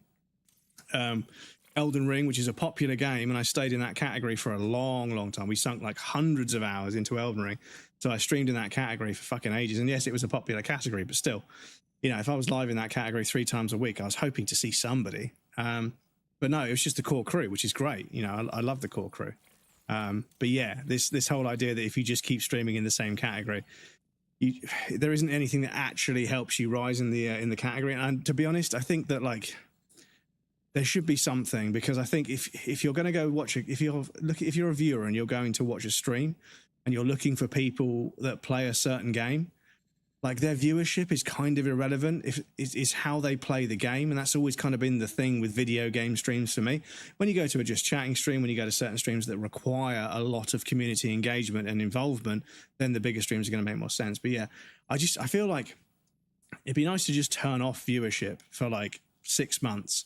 Elden Ring, which is a popular game, and I stayed in that category for a long, long time. We sunk like hundreds of hours into Elden Ring. So I streamed in that category for fucking ages. And yes, it was a popular category, but still, you know, if I was live in that category 3 times a week, I was hoping to see somebody. But no, it was just the core crew, which is great. You know, I love the core crew. But yeah, this whole idea that if you just keep streaming in the same category, there isn't anything that actually helps you rise in the category. And to be honest, I think that like there should be something, because I think if you're going to go watch if you're a viewer and you're going to watch a stream and you're looking for people that play a certain game, like their viewership is kind of irrelevant. Is how they play the game, and that's always kind of been the thing with video game streams for me. When you go to a just chatting stream, when you go to certain streams that require a lot of community engagement and involvement, then the bigger streams are going to make more sense. But yeah, I feel like it'd be nice to just turn off viewership for like 6 months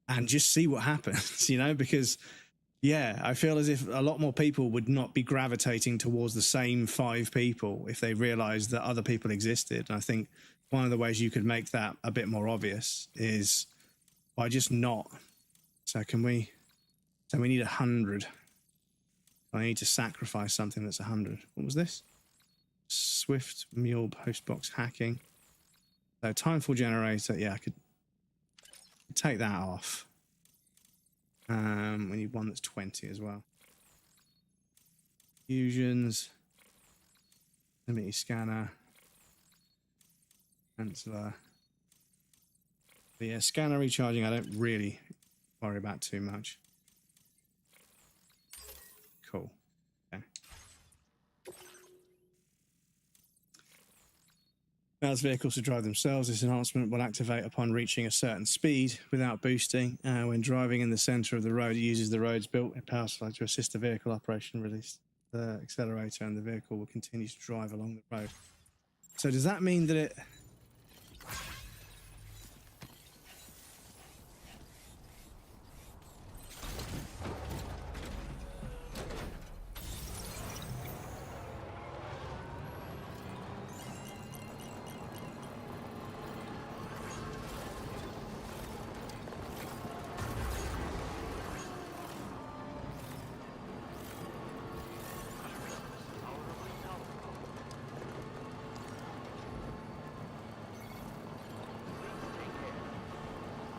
and just see what happens, you know, because yeah, I feel as if a lot more people would not be gravitating towards the same 5 people if they realized that other people existed. And I think one of the ways you could make that a bit more obvious is by just not. So we need 100. I need to sacrifice something that's 100. What was this? Swift Mule Postbox hacking. So timefall generator. Yeah, I could take that off. We need one that's 20 as well. Fusions. Limity scanner. Canceller. But yeah, scanner recharging I don't really worry about too much. Cool. Okay. Allows vehicles to drive themselves. This enhancement will activate upon reaching a certain speed without boosting. When driving in the center of the road, it uses the road's built-in power supply to assist the vehicle operation. Release the accelerator and the vehicle will continue to drive along the road. So does that mean that it...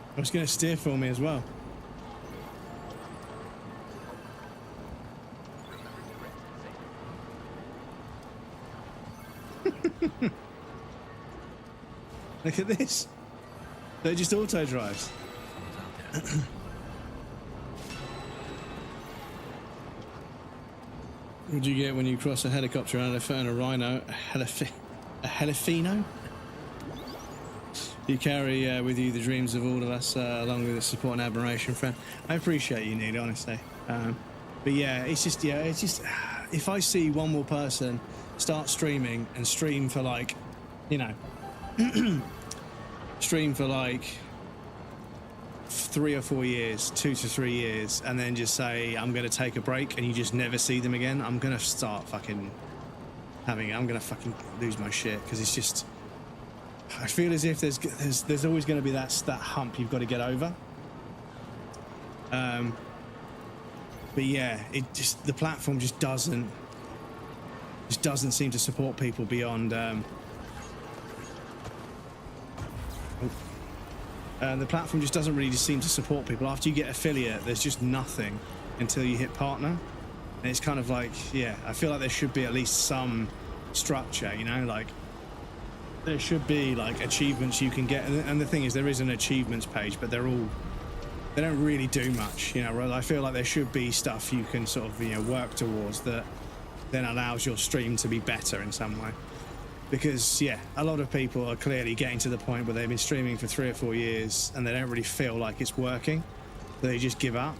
I was going to steer for me as well. Look at this. They just auto drives. What do you get when you cross a helicopter and a rhino? A helifino? You carry with you the dreams of all of us, along with the support and admiration, friend. I appreciate you, Neil, honestly. But yeah, it's just, if I see one more person start streaming and stream for like, you know, stream for like 3 or 4 years, 2 to 3 years, and then just say, I'm going to take a break, and you just never see them again, I'm going to start fucking I'm going to fucking lose my shit, because it's just... I feel as if there's always going to be that hump you've got to get over. But yeah, the platform just doesn't seem to support people beyond. The platform just doesn't really seem to support people. After you get affiliate, there's just nothing until you hit partner, and it's kind of like, yeah, I feel like there should be at least some structure, you know, like. There should be like achievements you can get, and the thing is, there is an achievements page, but they don't really do much, you know. I feel like there should be stuff you can sort of, you know, work towards that then allows your stream to be better in some way. Because yeah, a lot of people are clearly getting to the point where they've been streaming for 3 or 4 years and they don't really feel like it's working. They just give up.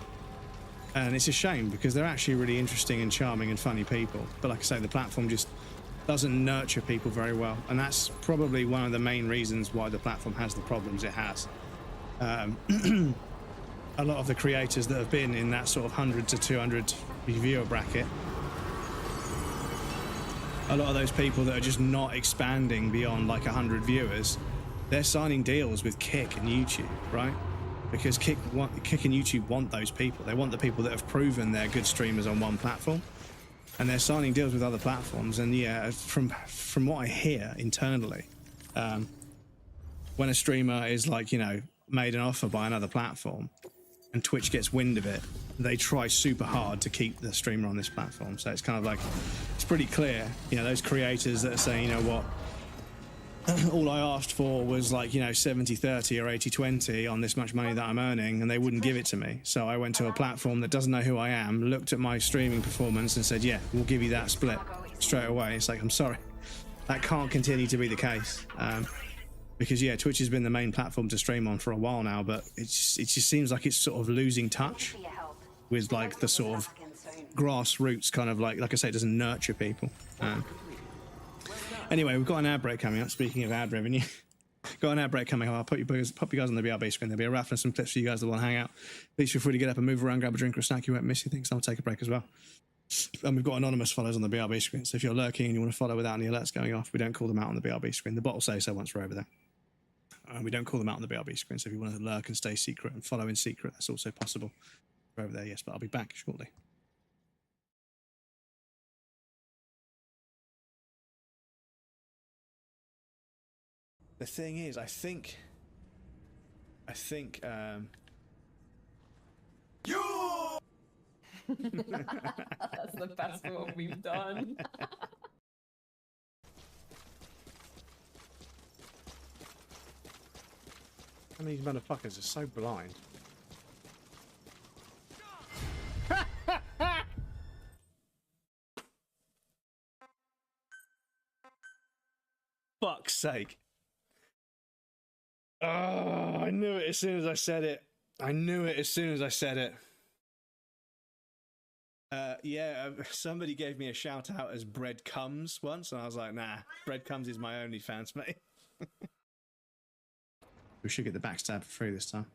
And it's a shame because they're actually really interesting and charming and funny people. But like I say, the platform just doesn't nurture people very well. And that's probably one of the main reasons why the platform has the problems it has. A lot of the creators that have been in that sort of 100 to 200 viewer bracket, a lot of those people that are just not expanding beyond like 100 viewers, they're signing deals with Kick and YouTube, right? Because Kick and YouTube want those people. They want the people that have proven they're good streamers on one platform, and they're signing deals with other platforms. And yeah, from what I hear internally, when a streamer is like, you know, made an offer by another platform and Twitch gets wind of it, they try super hard to keep the streamer on this platform. So it's kind of like, it's pretty clear, you know, those creators that are saying, you know what, all I asked for was like, you know, 70-30 or 80-20 on this much money that I'm earning, and they wouldn't give it to me. So I went to a platform that doesn't know who I am, looked at my streaming performance and said, yeah, we'll give you that split straight away. It's like, I'm sorry, that can't continue to be the case. Because yeah, Twitch has been the main platform to stream on for a while now, but it just seems like it's sort of losing touch with like the sort of grassroots kind of like I say, it doesn't nurture people. Anyway, we've got an ad break coming up. Speaking of ad revenue, got an ad break coming up. I'll pop you guys on the BRB screen. There'll be a raffle and some clips for you guys that want to hang out. Please feel free to get up and move around, grab a drink or a snack. You won't miss anything, so I'll take a break as well. And we've got anonymous follows on the BRB screen, so if you're lurking and you want to follow without any alerts going off, we don't call them out on the BRB screen. The bot will say so once we're over there. We don't call them out on the BRB screen, so if you want to lurk and stay secret and follow in secret, that's also possible. We're over there, yes, but I'll be back shortly. The thing is, I think You! That's the best one we've done. And these motherfuckers are so blind. Fuck's sake. Oh, I knew it as soon as I said it. I knew it as soon as I said it. Yeah, somebody gave me a shout out as Breadcrumbs once, and I was like, nah, Breadcrumbs is my OnlyFans, mate. We should get the backstab for free this time.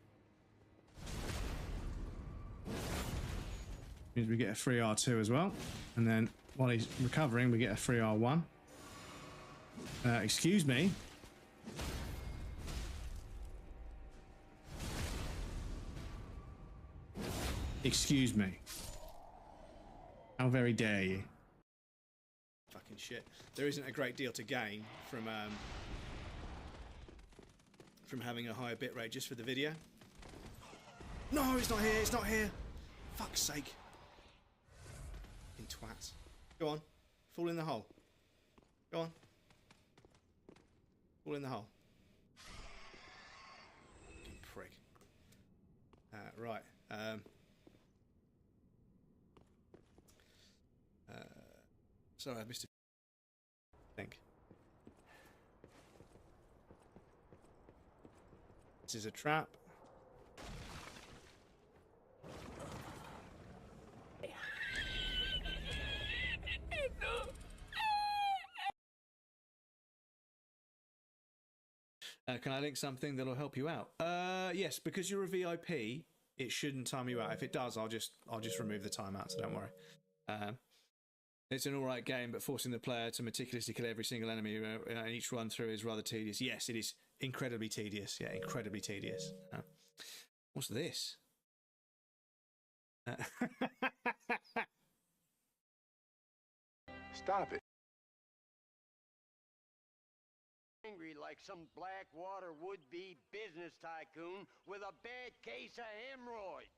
Means we get a free R2 as well, and then while he's recovering, we get a free R1. Excuse me. Excuse me. How very dare you? Fucking shit. There isn't a great deal to gain from having a higher bitrate just for the video. No, it's not here, it's not here. Fuck's sake. Fucking twats. Go on. Fall in the hole. Go on. Fall in the hole. Fucking prick. Right. Sorry, I missed a think. This is a trap. Can I link something that'll help you out? Yes, because you're a VIP, it shouldn't time you out. If it does, I'll just remove the timeout, so don't worry. It's an alright game, but forcing the player to meticulously kill every single enemy in each run through is rather tedious. Yes, it is incredibly tedious. Yeah, incredibly tedious. What's this? Stop it. Angry like some Blackwater would-be business tycoon with a bad case of hemorrhoids.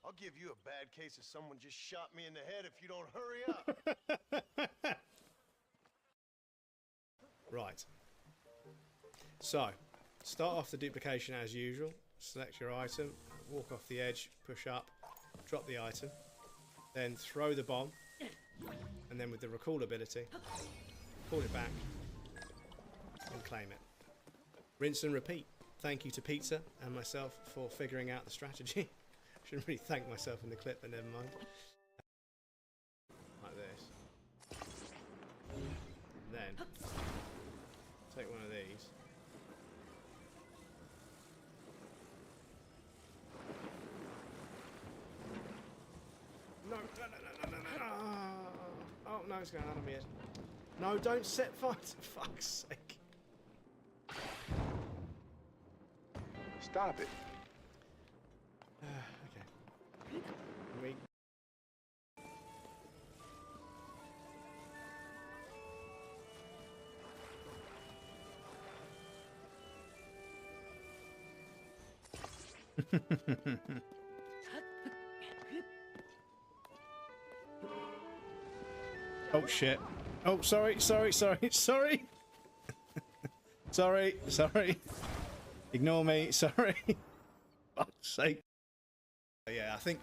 I'll give you a bad case of someone just shot me in the head if you don't hurry up. Right. So, start off the duplication as usual. Select your item, walk off the edge, push up, drop the item, then throw the bomb, and then with the recall ability, call it back and claim it. Rinse and repeat. Thank you to Pizza and myself for figuring out the strategy. I shouldn't really thank myself in the clip, but never mind. Like this. And then take one of these. No, no, no, no, no, no, no. Oh, no, it's going on my head. No, don't set fire to fuck's sake. Stop it. Okay. We... Oh shit. Oh, sorry. Sorry. Ignore me. Sorry. Fuck's sake. Yeah, I think...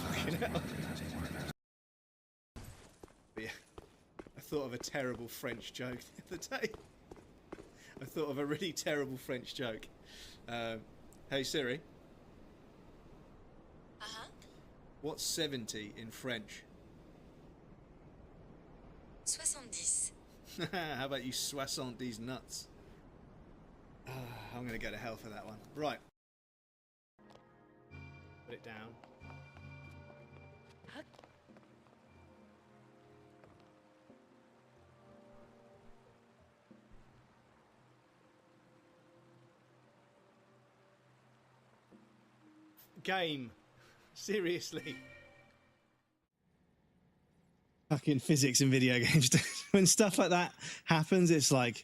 Fucking hell. But yeah, I thought of a terrible French joke the other day. I thought of a really terrible French joke. Hey Siri. Uh-huh. What's 70 in French? 70. How about you 70 nuts? I'm gonna go to hell for that one. Right. Put it down. Game. Seriously. Fucking physics in video games. When stuff like that happens, it's like,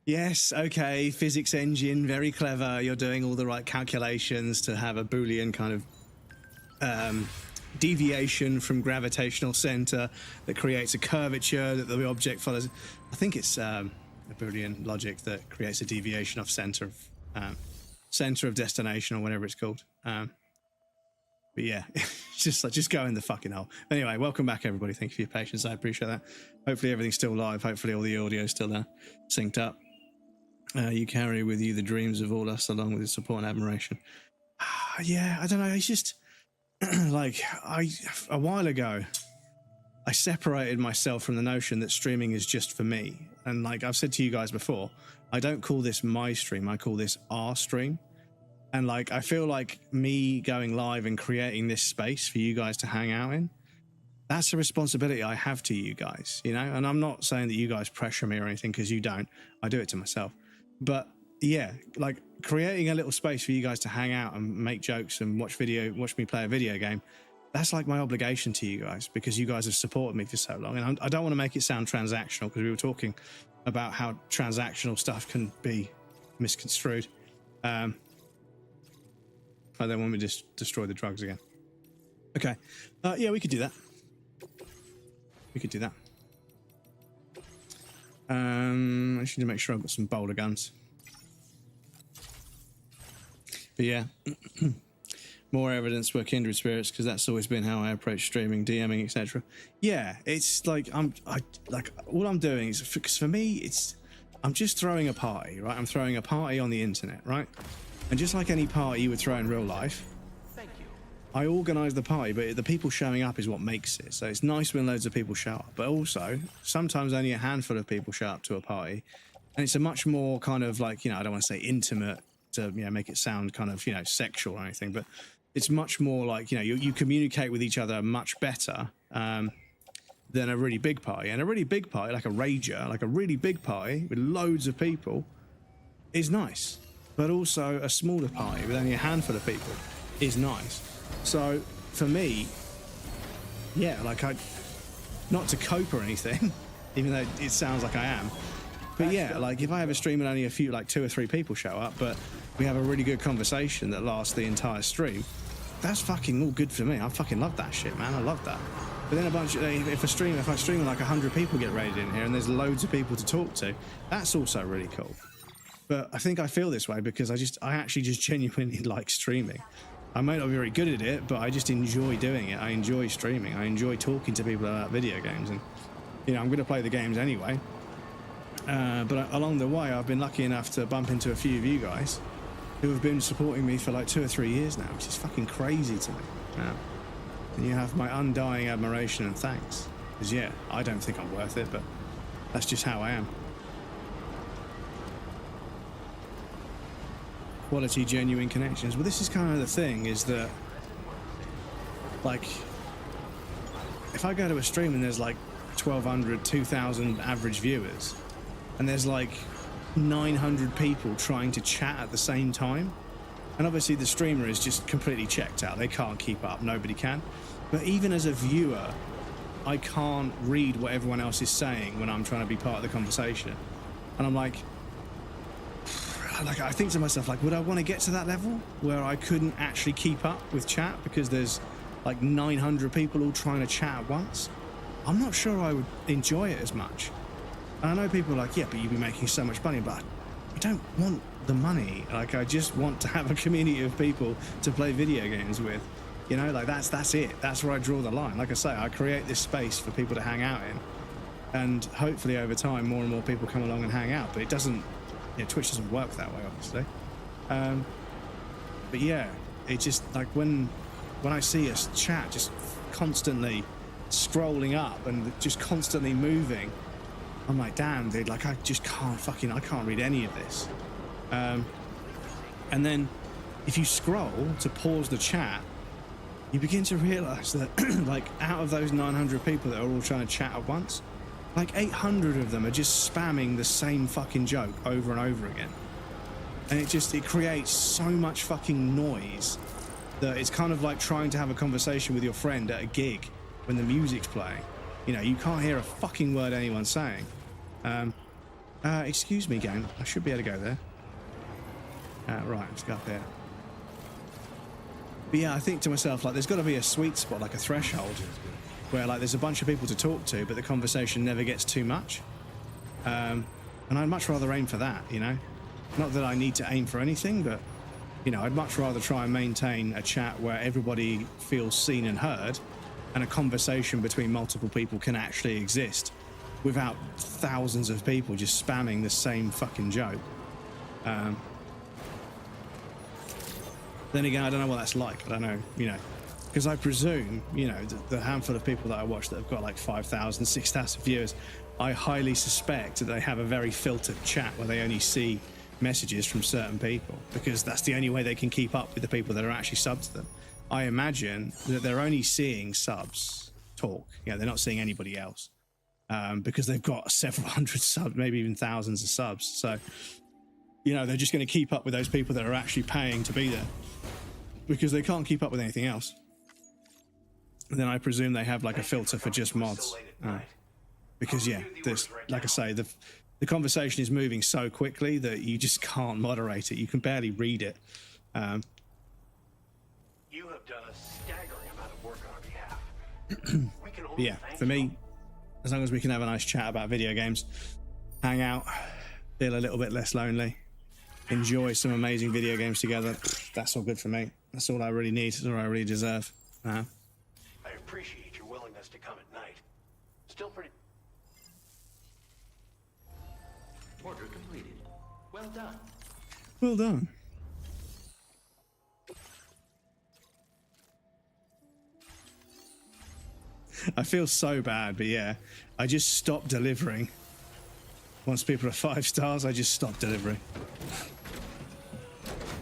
yes, okay, physics engine, very clever. You're doing all the right calculations to have a Boolean kind of deviation from gravitational center that creates a curvature that the object follows. I think it's a Boolean logic that creates a deviation of center of destination or whatever it's called. But yeah, just go in the fucking hole. Anyway, welcome back, everybody. Thank you for your patience. I appreciate that. Hopefully everything's still live. Hopefully all the audio is still synced up. You carry with you the dreams of all us, along with the support and admiration. Yeah, I don't know. It's just like a while ago, I separated myself from the notion that streaming is just for me. And like I've said to you guys before, I don't call this my stream. I call this our stream. And like, I feel like me going live and creating this space for you guys to hang out in, that's a responsibility I have to you guys, you know? And I'm not saying that you guys pressure me or anything, because you don't. I do it to myself. But yeah, like creating a little space for you guys to hang out and make jokes and watch me play a video game, that's like my obligation to you guys, because you guys have supported me for so long. And I don't want to make it sound transactional, because we were talking about how transactional stuff can be misconstrued. Oh, then when we just destroy the drugs again. Okay. Yeah, we could do that. We could do that. I just need to make sure I've got some boulder guns. But yeah. More evidence we're kindred spirits, because that's always been how I approach streaming, DMing, etc. Yeah, it's like all I'm doing is, because for me I'm just throwing a party, right? I'm throwing a party on the internet, right? And just like any party you would throw in real life, I organise the party, but the people showing up is what makes it. So it's nice when loads of people show up, but also sometimes only a handful of people show up to a party, and it's a much more kind of like, you know, I don't want to say intimate to, you know, make it sound kind of, you know, sexual or anything, but it's much more like, you know, you communicate with each other much better than a really big party. And a really big party, like a rager, like a really big party with loads of people, is nice. But also a smaller party with only a handful of people is nice. So for me, yeah, like not to cope or anything, even though it sounds like I am, but yeah, like if I have a stream and only a few, like 2 or 3 people show up, but we have a really good conversation that lasts the entire stream, that's fucking all good for me. I fucking love that shit, man. I love that. But then if I stream like 100 people get raided in here and there's loads of people to talk to, that's also really cool. But I think I feel this way because I actually just genuinely like streaming. I might not be very good at it, but I just enjoy doing it. I enjoy streaming. I enjoy talking to people about video games, and you know, I'm going to play the games anyway. But along the way, I've been lucky enough to bump into a few of you guys who have been supporting me for like 2 or 3 years now, which is fucking crazy to me. And you have my undying admiration and thanks. Because yeah, I don't think I'm worth it, but that's just how I am. Quality, genuine connections. Well, this is kind of the thing, is that like if I go to a stream and there's like 1,200, 2,000 average viewers, and there's like 900 people trying to chat at the same time, and obviously the streamer is just completely checked out. They can't keep up. Nobody can. But even as a viewer, I can't read what everyone else is saying when I'm trying to be part of the conversation. And I'm like I think to myself, like, would I want to get to that level where I couldn't actually keep up with chat because there's like 900 people all trying to chat at once? I'm not sure I would enjoy it as much. And I know people are like, yeah, but you'd be making so much money, but I don't want the money. Like, I just want to have a community of people to play video games with. You know, like that's it. That's where I draw the line. Like I say, I create this space for people to hang out in. And hopefully over time, more and more people come along and hang out. But it doesn't, you know, Twitch doesn't work that way, obviously. But yeah, it just, like, when I see us chat just constantly scrolling up and just constantly moving, I'm like, damn, dude, like, I just can't I can't read any of this. And then if you scroll to pause the chat, you begin to realize that like out of those 900 people that are all trying to chat at once, like 800 of them are just spamming the same fucking joke over and over again. And it creates so much fucking noise that it's kind of like trying to have a conversation with your friend at a gig when the music's playing. You know, you can't hear a fucking word anyone's saying. Excuse me, gang. I should be able to go there. Right, let's go up here. But yeah, I think to myself, like, there's got to be a sweet spot, like a threshold, where like there's a bunch of people to talk to, but the conversation never gets too much. And I'd much rather aim for that, you know? Not that I need to aim for anything, but, you know, I'd much rather try and maintain a chat where everybody feels seen and heard, and a conversation between multiple people can actually exist without thousands of people just spamming the same fucking joke. Then again, I don't know what that's like. I don't know, you know, because I presume, you know, the handful of people that I watch that have got like 5,000, 6,000 viewers, I highly suspect that they have a very filtered chat where they only see messages from certain people, because that's the only way they can keep up with the people that are actually subbed to them. I imagine that they're only seeing subs talk. You know, they're not seeing anybody else, because they've got several hundred subs, maybe even thousands of subs. So, you know, they're just going to keep up with those people that are actually paying to be there, because they can't keep up with anything else. And then I presume they have like a filter for just mods. Because yeah, there's, like I say, the conversation is moving so quickly that you just can't moderate it. You can barely read it. You have done a staggering amount of work on our behalf. We can only yeah, for me, as long as we can have a nice chat about video games, hang out, feel a little bit less lonely, enjoy some amazing video games together, that's all good for me. That's all I really need. That's all I really deserve. I appreciate your willingness to come at night. Still pretty... Order completed. Well done. Well done. I feel so bad, but yeah, I just stopped delivering. Once people are 5 stars, I just stopped delivering.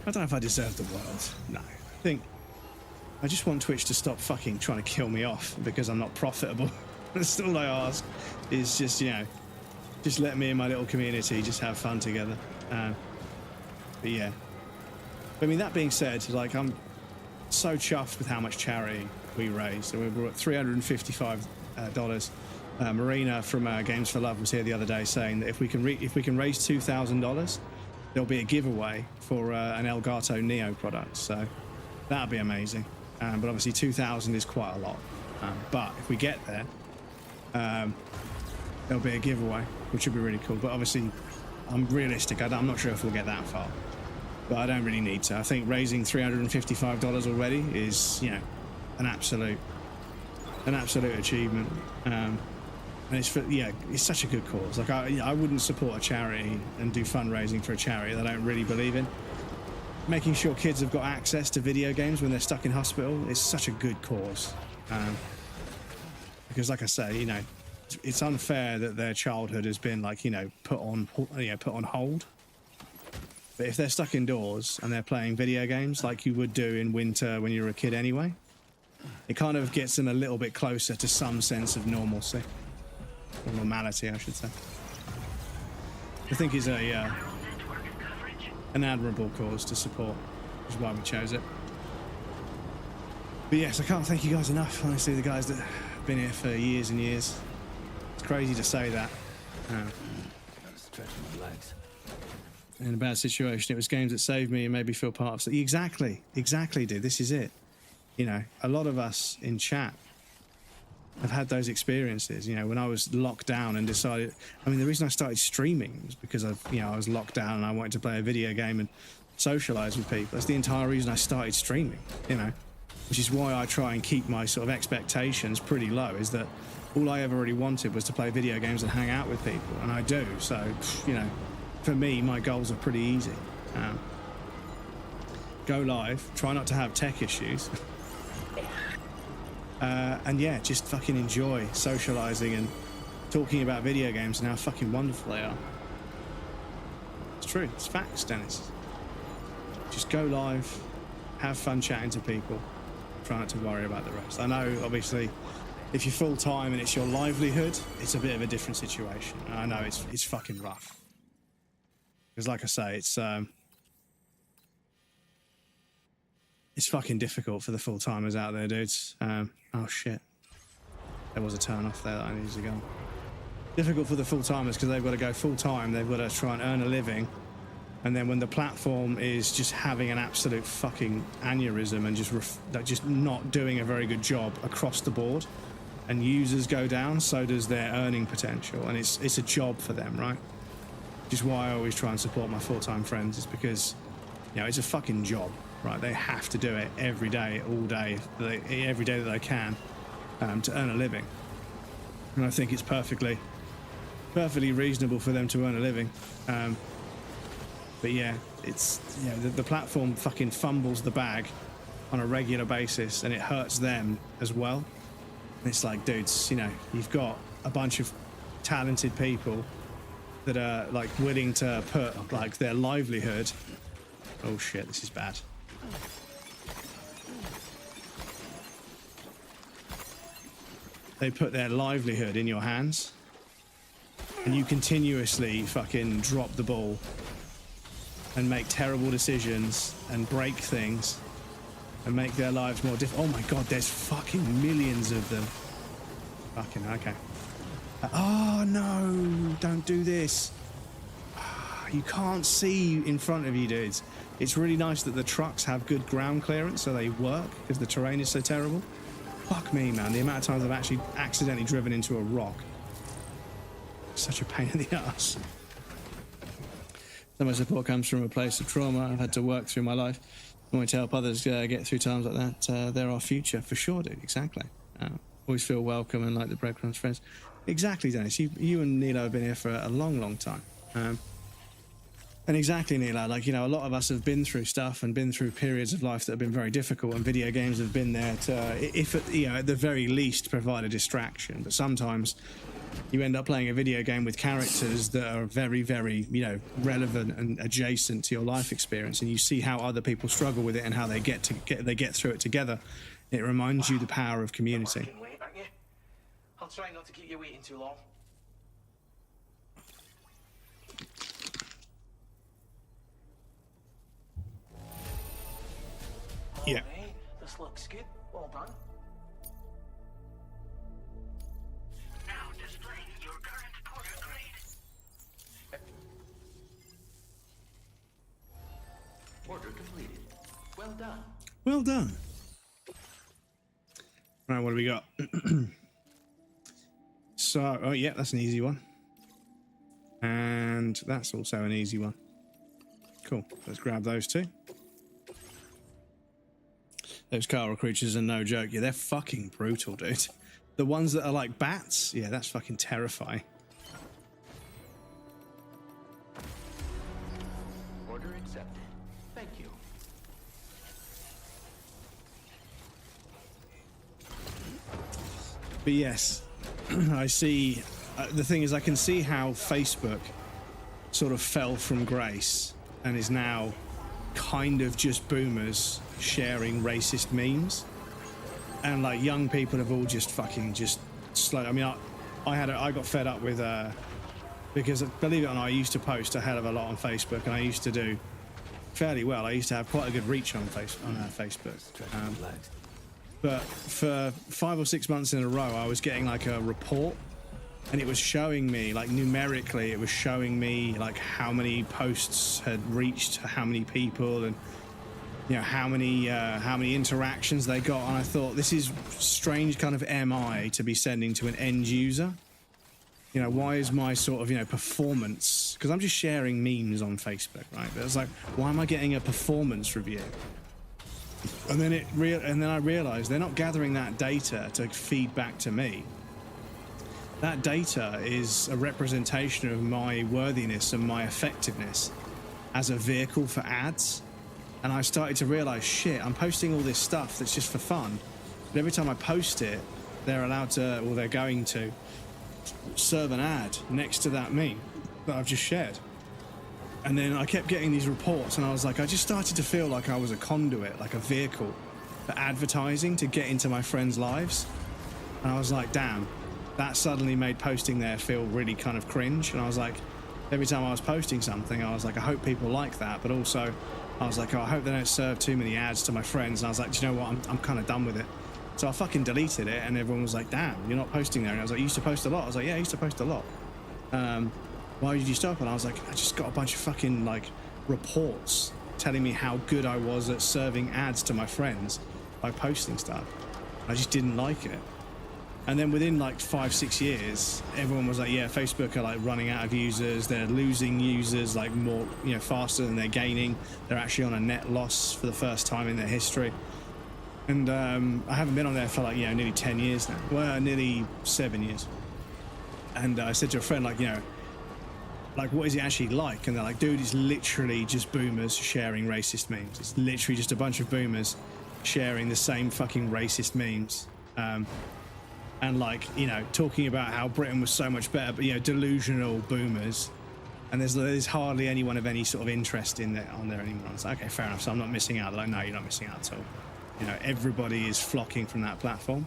I don't know if I deserve the world. No, I think I just want Twitch to stop fucking trying to kill me off because I'm not profitable. That's all I ask, is just, you know, just let me and my little community just have fun together. But yeah, I mean, that being said, like, I'm so chuffed with how much charity we raised. So we were at $355. Marina from Games for Love was here the other day saying that if we can raise $2,000, there'll be a giveaway for an Elgato Neo product. So that'd be amazing. But obviously 2,000 is quite a lot. But if we get there, there'll be a giveaway, which would be really cool. But obviously, I'm realistic. I'm not sure if we'll get that far, but I don't really need to. I think raising $355 already is, you know, an absolute achievement. And it's for, yeah, it's such a good cause. Like I wouldn't support a charity and do fundraising for a charity that I don't really believe in. Making sure kids have got access to video games when they're stuck in hospital is such a good cause. Because, like I say, you know, it's unfair that their childhood has been, like, you know, put on hold. But if they're stuck indoors and they're playing video games like you would do in winter when you were a kid anyway, it kind of gets them a little bit closer to some sense of normalcy, or normality, I should say. I think is an admirable cause to support, which is why we chose it. But yes, I can't thank you guys enough. Honestly, the guys that have been here for years and years. It's crazy to say that. In a bad situation, it was games that saved me and made me feel part of something. Exactly, dude. This is it. You know, a lot of us in chat have had those experiences. You know, when I was locked down and decided, I mean, the reason I started streaming was because I was locked down and I wanted to play a video game and socialize with people. That's the entire reason I started streaming, you know, which is why I try and keep my sort of expectations pretty low, is that all I ever really wanted was to play video games and hang out with people, and I do. So, you know, for me, my goals are pretty easy. Go live, try not to have tech issues. And yeah, just fucking enjoy socializing and talking about video games and how fucking wonderful they are. It's true, it's facts, Dennis. Just go live, have fun chatting to people, try not to worry about the rest. I know, obviously, if you're full-time and it's your livelihood, it's a bit of a different situation. I know it's fucking rough. Because like I say, it's fucking difficult for the full-timers out there, dudes. Oh shit. There was a turn off there that I needed to go. Difficult for the full-timers because they've got to go full-time, they've got to try and earn a living. And then when the platform is just having an absolute fucking aneurysm and just not doing a very good job across the board, and users go down, so does their earning potential. And it's a job for them, right? Which is why I always try and support my full-time friends, is because, you know, it's a fucking job. Right, they have to do it every day, all day, every day that they can, to earn a living. And I think it's perfectly reasonable for them to earn a living. But yeah, it's, you know, the platform fucking fumbles the bag on a regular basis, and it hurts them as well. And it's like, dudes, you know, you've got a bunch of talented people that are like willing to put like their livelihood. Oh shit, this is bad. They put their livelihood in your hands, and you continuously fucking drop the ball and make terrible decisions and break things and make their lives more difficult. Oh my god, there's fucking millions of them. Fucking okay. Oh no, don't do this. You can't see in front of you, dudes. It's really nice that the trucks have good ground clearance, so they work, because the terrain is so terrible. Fuck me, man. The amount of times I've actually accidentally driven into a rock. Such a pain in the ass. So my support comes from a place of trauma I've had to work through my life. I want to help others get through times like that. They're our future, for sure, dude. Exactly. Always feel welcome and like the breadcrumbs friends. Exactly, Dennis. You and Nilo have been here for a long, long time. And exactly, Nilo, like, you know, a lot of us have been through stuff and been through periods of life that have been very difficult, and video games have been there to, if you know, at the very least, provide a distraction. But sometimes you end up playing a video game with characters that are very, very, you know, relevant and adjacent to your life experience, and you see how other people struggle with it and how they get through it together. It reminds you the power of community. Wait, aren't you? I'll try not to keep you waiting too long. Yeah. Alright, this looks good. Well done. Now displaying your current porter grade. Order completed. Well done. Well done. Right, what do we got? So, oh yeah, that's an easy one. And and that's also an easy one. Cool. Let's grab those two. Those Carl creatures are no joke. Yeah, they're fucking brutal, dude. The ones that are like bats, yeah, that's fucking terrifying. Order accepted. Thank you. But yes, I see. The thing is, I can see how Facebook sort of fell from grace and is now kind of just boomers sharing racist memes, and like young people have all just fucking just slow. I mean, I got fed up with because believe it or not, I used to post a hell of a lot on Facebook, and I used to do fairly well. I used to have quite a good reach on Facebook. But for 5 or 6 months in a row, I was getting like a report, and it was showing me, like numerically, it was showing me like how many posts had reached how many people, and you know how many interactions they got. And I thought, this is strange kind of MI to be sending to an end user. You know, why is my sort of, you know, performance, because I'm just sharing memes on Facebook, right? But it's like, why am I getting a performance review? And then I realized they're not gathering that data to feed back to me. That data is a representation of my worthiness and my effectiveness as a vehicle for ads. And I started to realize, shit, I'm posting all this stuff that's just for fun. But every time I post it, they're allowed to, or they're going to, serve an ad next to that meme that I've just shared. And then I kept getting these reports, and I was like, I just started to feel like I was a conduit, like a vehicle for advertising to get into my friends' lives. And I was like, damn, that suddenly made posting there feel really kind of cringe. And I was like, every time I was posting something, I was like, I hope people like that. But also, I was like, oh, I hope they don't serve too many ads to my friends. And I was like, do you know what? I'm kind of done with it. So I fucking deleted it, and everyone was like, damn, you're not posting there. And I was like, you used to post a lot. I was like, yeah, I used to post a lot. Why did you stop? And I was like, I just got a bunch of fucking like reports telling me how good I was at serving ads to my friends by posting stuff. I just didn't like it. And then within like 5-6 years, everyone was like, yeah, Facebook are like running out of users. They're losing users like more, you know, faster than they're gaining. They're actually on a net loss for the first time in their history. And I haven't been on there for like, you know, nearly 10 years now. Well, nearly 7 years. And I said to a friend, like, you know, like, what is it actually like? And they're like, dude, it's literally just boomers sharing racist memes. It's literally just a bunch of boomers sharing the same fucking racist memes. And like, you know, talking about how Britain was so much better, but, you know, delusional boomers. And there's hardly anyone of any sort of interest in there on there anymore. I was like, okay, fair enough. So I'm not missing out. They're like, no, you're not missing out at all. You know, everybody is flocking from that platform.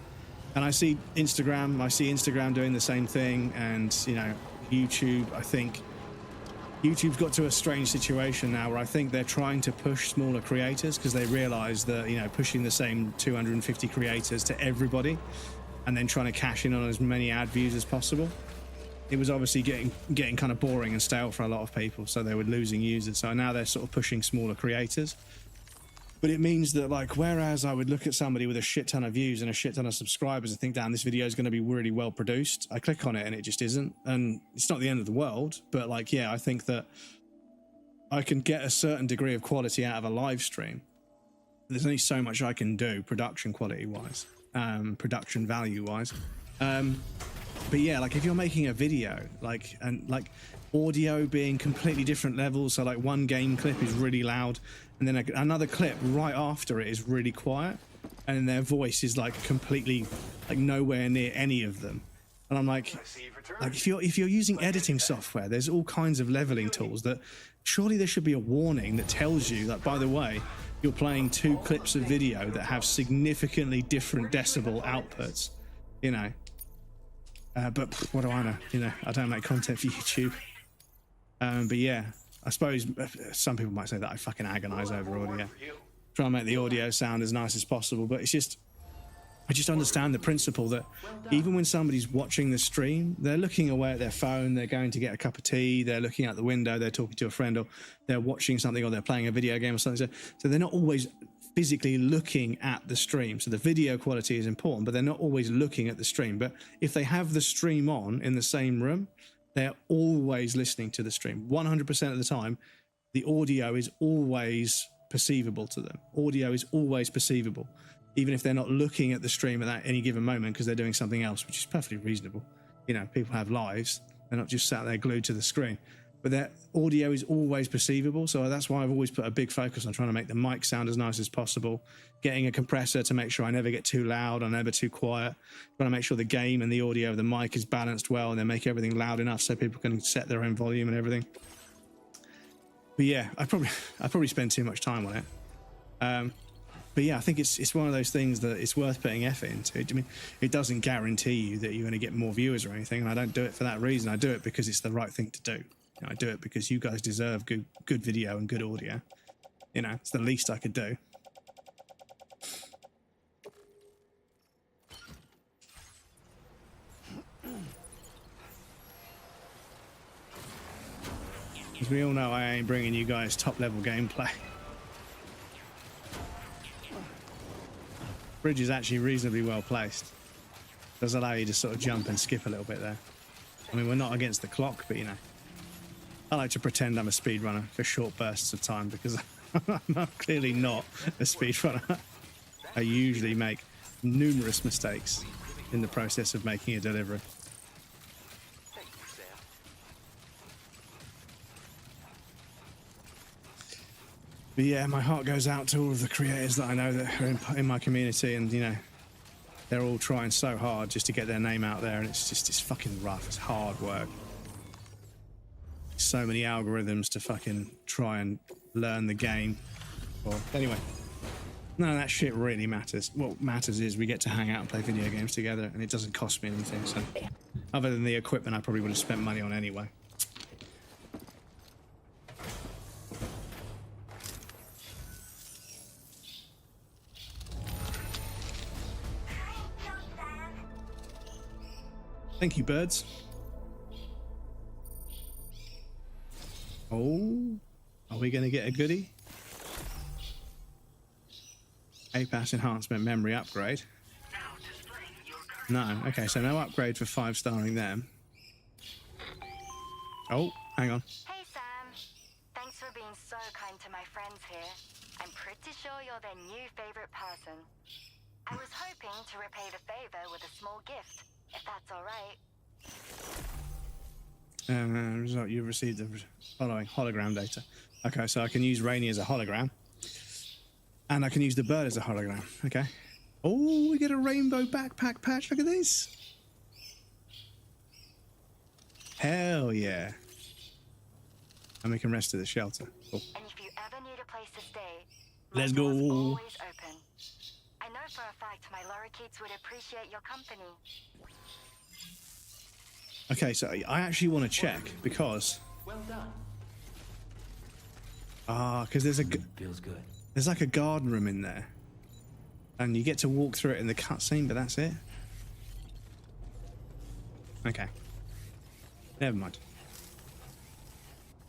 And I see Instagram doing the same thing. And, you know, YouTube, I think YouTube's got to a strange situation now where I think they're trying to push smaller creators because they realize that, you know, pushing the same 250 creators to everybody and then trying to cash in on as many ad views as possible, it was obviously getting kind of boring and stale for a lot of people, so they were losing users. So now they're sort of pushing smaller creators. But it means that, like, whereas I would look at somebody with a shit ton of views and a shit ton of subscribers and think, damn, this video is going to be really well produced, I click on it and it just isn't. And it's not the end of the world, but, like, yeah, I think that I can get a certain degree of quality out of a live stream. There's only so much I can do production quality wise, production value wise. But yeah, like, if you're making a video, like, and like audio being completely different levels, so like one game clip is really loud and then another clip right after it is really quiet, and then their voice is like completely like nowhere near any of them. And I'm like if you're using editing software, there's all kinds of leveling tools that surely there should be a warning that tells you that, by the way, you're playing 2 clips of video that have significantly different decibel outputs, you know. But what do I know? You know, I don't make content for YouTube. But yeah, I suppose some people might say that I fucking agonize over audio. Try and make the audio sound as nice as possible, but it's just, I just understand the principle that even when somebody's watching the stream, they're looking away at their phone, they're going to get a cup of tea, they're looking out the window, they're talking to a friend, or they're watching something, or they're playing a video game or something. So they're not always physically looking at the stream. So the video quality is important, but they're not always looking at the stream. But if they have the stream on in the same room, They're always listening to the stream. 100% of the time, the audio is always perceivable to them. Audio is always perceivable, even if they're not looking at the stream at any given moment because they're doing something else, which is perfectly reasonable. You know, people have lives. They're not just sat there glued to the screen. But their audio is always perceivable, so that's why I've always put a big focus on trying to make the mic sound as nice as possible, getting a compressor to make sure I never get too loud or never too quiet, trying to make sure the game and the audio of the mic is balanced well, and then make everything loud enough so people can set their own volume and everything. But yeah, I probably spend too much time on it. But yeah, I think it's one of those things that it's worth putting effort into. I mean, it doesn't guarantee you that you're going to get more viewers or anything, and I don't do it for that reason. I do it because it's the right thing to do. You know, I do it because you guys deserve good video and good audio. You know, it's the least I could do. As we all know, I ain't bringing you guys top-level gameplay. Bridge is actually reasonably well placed. Does allow you to sort of jump and skip a little bit there. I mean, we're not against the clock, but you know, I like to pretend I'm a speedrunner for short bursts of time because I'm clearly not a speedrunner. I usually make numerous mistakes in the process of making a delivery. But yeah, my heart goes out to all of the creators that I know that are in my community, and you know, they're all trying so hard just to get their name out there, and it's fucking rough. It's hard work. So many algorithms to fucking try and learn the game. Well, anyway, none of that shit really matters. What matters is we get to hang out and play video games together, and it doesn't cost me anything. So, other than the equipment, I probably would have spent money on anyway. Thank you, birds. Oh, are we going to get a goodie? APAS enhancement memory upgrade. No, okay, so no upgrade for 5-starring them. Oh, hang on. Hey Sam, thanks for being so kind to my friends here. I'm pretty sure you're their new favorite person. I was hoping to repay the favor with a small gift, if that's all right. Result, you've received the following hologram data. Okay, so I can use Rainy as a hologram. And I can use the bird as a hologram. Okay. Oh, we get a rainbow backpack patch. Look at this. Hell yeah. And we can rest at the shelter. Cool. And if you ever need a place to stay, Let's my go. door's always open. I know for a fact my lorikeets would appreciate your company. Okay, so I actually want to check because... Well done. because there's Feels good. there's like a garden room in there. And you get to walk through it in the cutscene, but that's it. Okay. Never mind.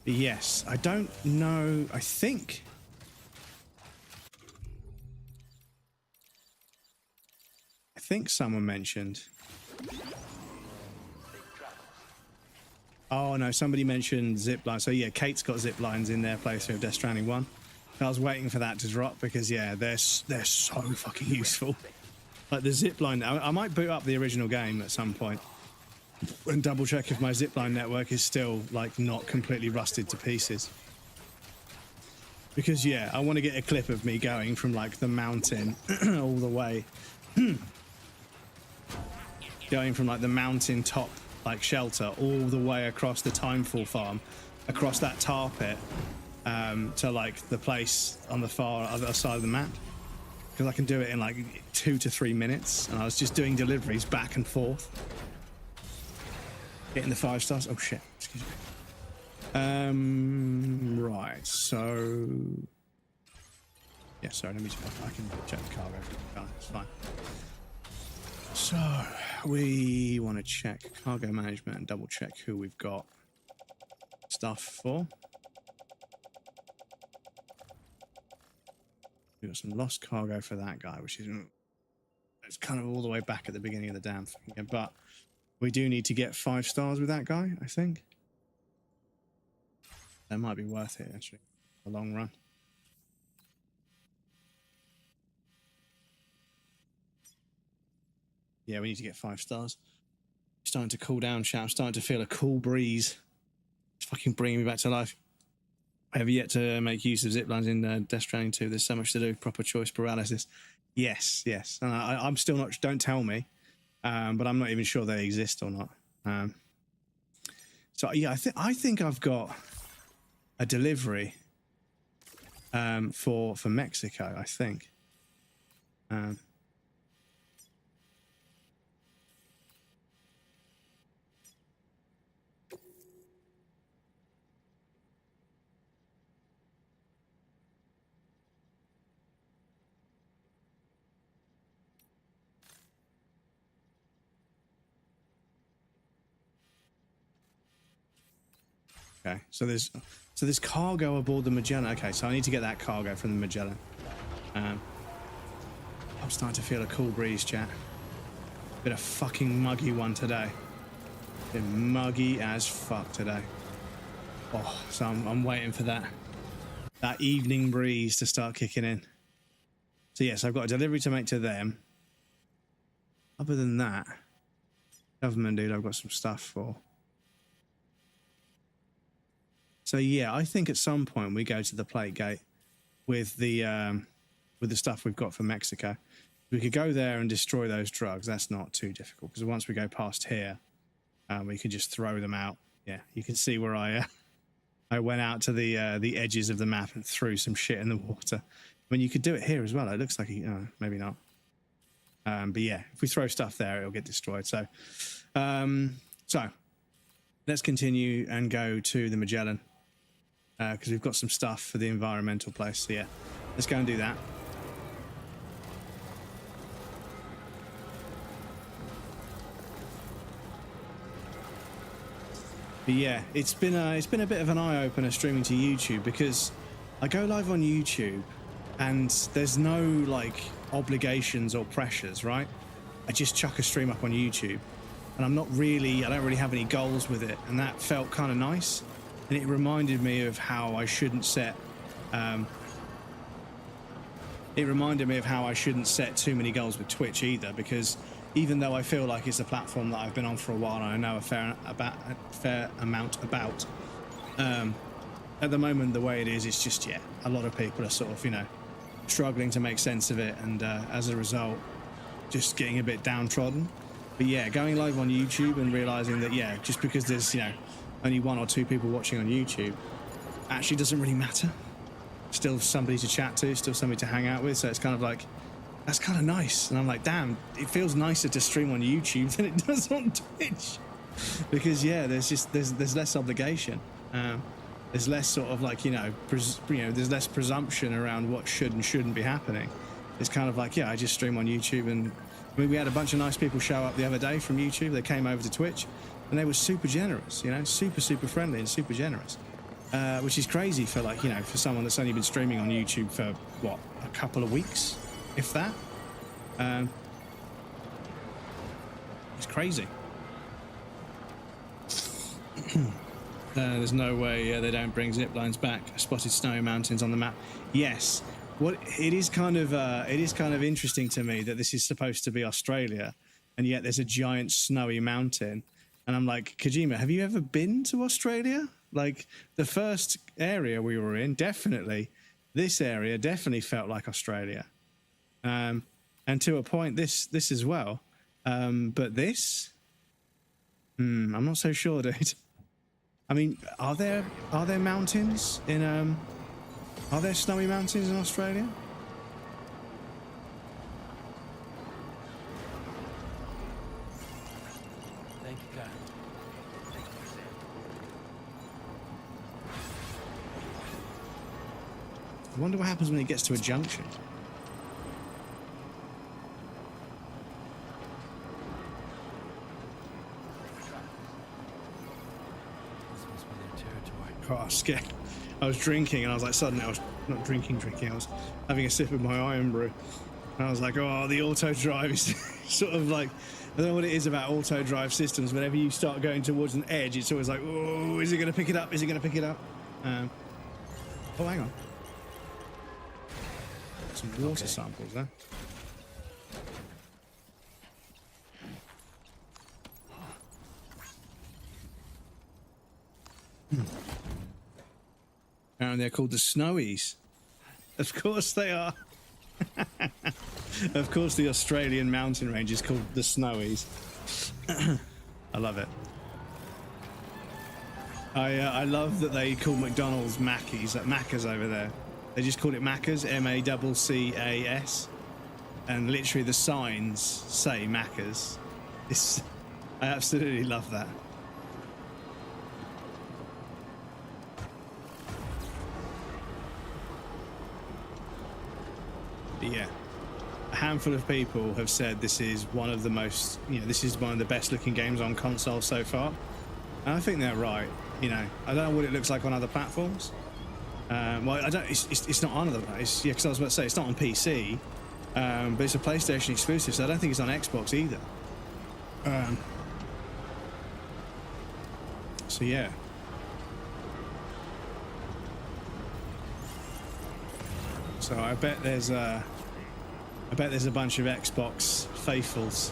Yes, I don't know. I think someone mentioned. Oh no, somebody mentioned zip lines. So yeah, Kate's got zip lines in their playthrough of Death Stranding 1. I was waiting for that to drop because yeah, they're so fucking useful. Like the zip line. I might boot up the original game at some point and double check if my zipline network is still like not completely rusted to pieces. Because yeah, I want to get a clip of me going from like the mountain all the way, going from like the mountain top like shelter all the way across the Timefall farm, across that tar pit, to like the place on the far other side of the map. Because I can do it in like 2 to 3 minutes, and I was just doing deliveries back and forth. Getting the 5 stars. Oh shit, excuse me. Right, so yeah, sorry, let me just, I can check the cargo. Oh, it's fine. So we want to check cargo management and double check who we've got stuff for. We've got some lost cargo for that guy, which is, it's kind of all the way back at the beginning of the damn thing, but We do need to get 5 stars with that guy, I think. That might be worth it, actually, a long run. Yeah, we need to get 5 stars. Starting to cool down, chat. I'm starting to feel a cool breeze. It's fucking bringing me back to life. I have yet to make use of zip lines in Death Stranding 2. There's so much to do. Proper choice paralysis. Yes, yes. And I'm still not... Don't tell me. But I'm not even sure they exist or not. So, yeah, I think I've got a delivery for Mexico, I think. Okay, so there's cargo aboard the Magellan. Okay, so I need to get that cargo from the Magellan. I'm starting to feel a cool breeze, chat. Bit of fucking muggy one today. Been muggy as fuck today. Oh, so I'm waiting for that evening breeze to start kicking in. So yes, I've got a delivery to make to them. Other than that, government dude, I've got some stuff for. So yeah, I think at some point we go to the plate gate with the stuff we've got for Mexico. We could go there and destroy those drugs. That's not too difficult because once we go past here, we can just throw them out. Yeah, you can see where I went out to the edges of the map and threw some shit in the water. I mean, you could do it here as well. It looks like maybe not. But yeah, if we throw stuff there, it'll get destroyed. So let's continue and go to the Magellan. Because we've got some stuff for the environmental place. So yeah, let's go and do that. But yeah, it's been a bit of an eye-opener streaming to YouTube because I go live on YouTube and there's no like obligations or pressures, right? I just chuck a stream up on YouTube and I don't really have any goals with it, and that felt kind of nice. And it reminded me of how I shouldn't set too many goals with Twitch either, because even though I feel like it's a platform that I've been on for a while and I know a fair amount about, at the moment the way it is, it's just, yeah, a lot of people are sort of, struggling to make sense of it, and as a result, just getting a bit downtrodden. But yeah, going live on YouTube and realizing that, yeah, just because there's, only 1 or 2 people watching on YouTube actually doesn't really matter. Still somebody to chat to, still somebody to hang out with, so it's kind of like, that's kind of nice. And I'm like, damn, it feels nicer to stream on YouTube than it does on Twitch, because yeah, there's less obligation, there's less sort of like there's less presumption around what should and shouldn't be happening. It's kind of like, yeah, I just stream on YouTube, and I mean, we had a bunch of nice people show up the other day from YouTube. They came over to Twitch and they were super generous, super friendly and super generous, which is crazy for for someone that's only been streaming on YouTube for what, a couple of weeks, if that. It's crazy. There's no way they don't bring zip lines back. I spotted snowy mountains on the map. Yes. It is kind of interesting to me that this is supposed to be Australia, and yet there's a giant snowy mountain. And I'm like, Kojima, have you ever been to Australia? Like, the first area we were in, this area definitely felt like Australia. And to a point, this as well. But this, I'm not so sure, dude. I mean, are there mountains in, are there snowy mountains in Australia? Thank you, God. I wonder what happens when it gets to a junction. Oh, I was scared. I was drinking and I was like, suddenly I was not drinking. I was having a sip of my iron brew. And I was like, oh, the auto drive is sort of like I don't know what it is about auto drive systems. Whenever you start going towards an edge, it's always like, oh, is it going to pick it up? Is it going to pick it up? Oh, hang on. Some water samples there. And they're called the Snowies. Of course they are. Of course the Australian mountain range is called the Snowies. I love it. I love that they call McDonald's Mackies, like Macca's over there. They just call it Macca's, M-A-C-C-A-S. And literally the signs say Macca's. I absolutely love that. But yeah, a handful of people have said this is one of the most, this is one of the best looking games on console so far. And I think they're right. I don't know what it looks like on other platforms. Well, I don't. It's not on other. Because I was about to say it's not on PC, but it's a PlayStation exclusive, so I don't think it's on Xbox either. So yeah. So I bet there's a bunch of Xbox faithfuls,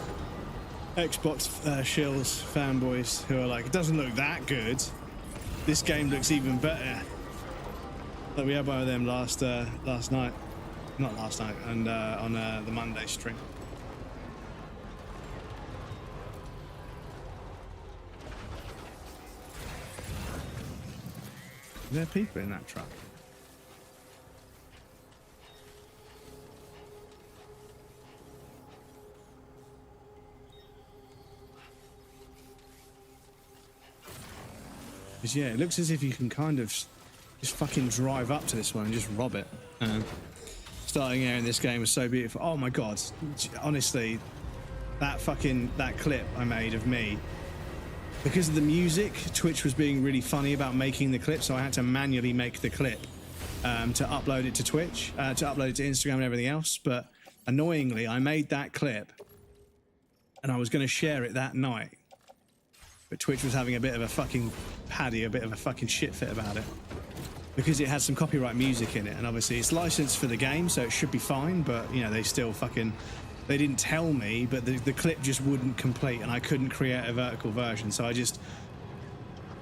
Xbox shills, fanboys who are like, it doesn't look that good. This game looks even better. Like we had one of them last night, not last night, and on the Monday stream. There are people in that truck. Yeah, it looks as if you can kind of just fucking drive up to this one and just rob it. Starting out in this game was so beautiful. Oh my god, honestly, that clip I made of me, because of the music, Twitch was being really funny about making the clip, so I had to manually make the clip to upload it to Twitch, to upload it to Instagram and everything else. But annoyingly, I made that clip and I was going to share it that night. But Twitch was having a bit of a fucking a bit of a fucking shit fit about it. Because it had some copyright music in it, and obviously it's licensed for the game, so it should be fine, but, they still they didn't tell me, but the clip just wouldn't complete, and I couldn't create a vertical version, so I just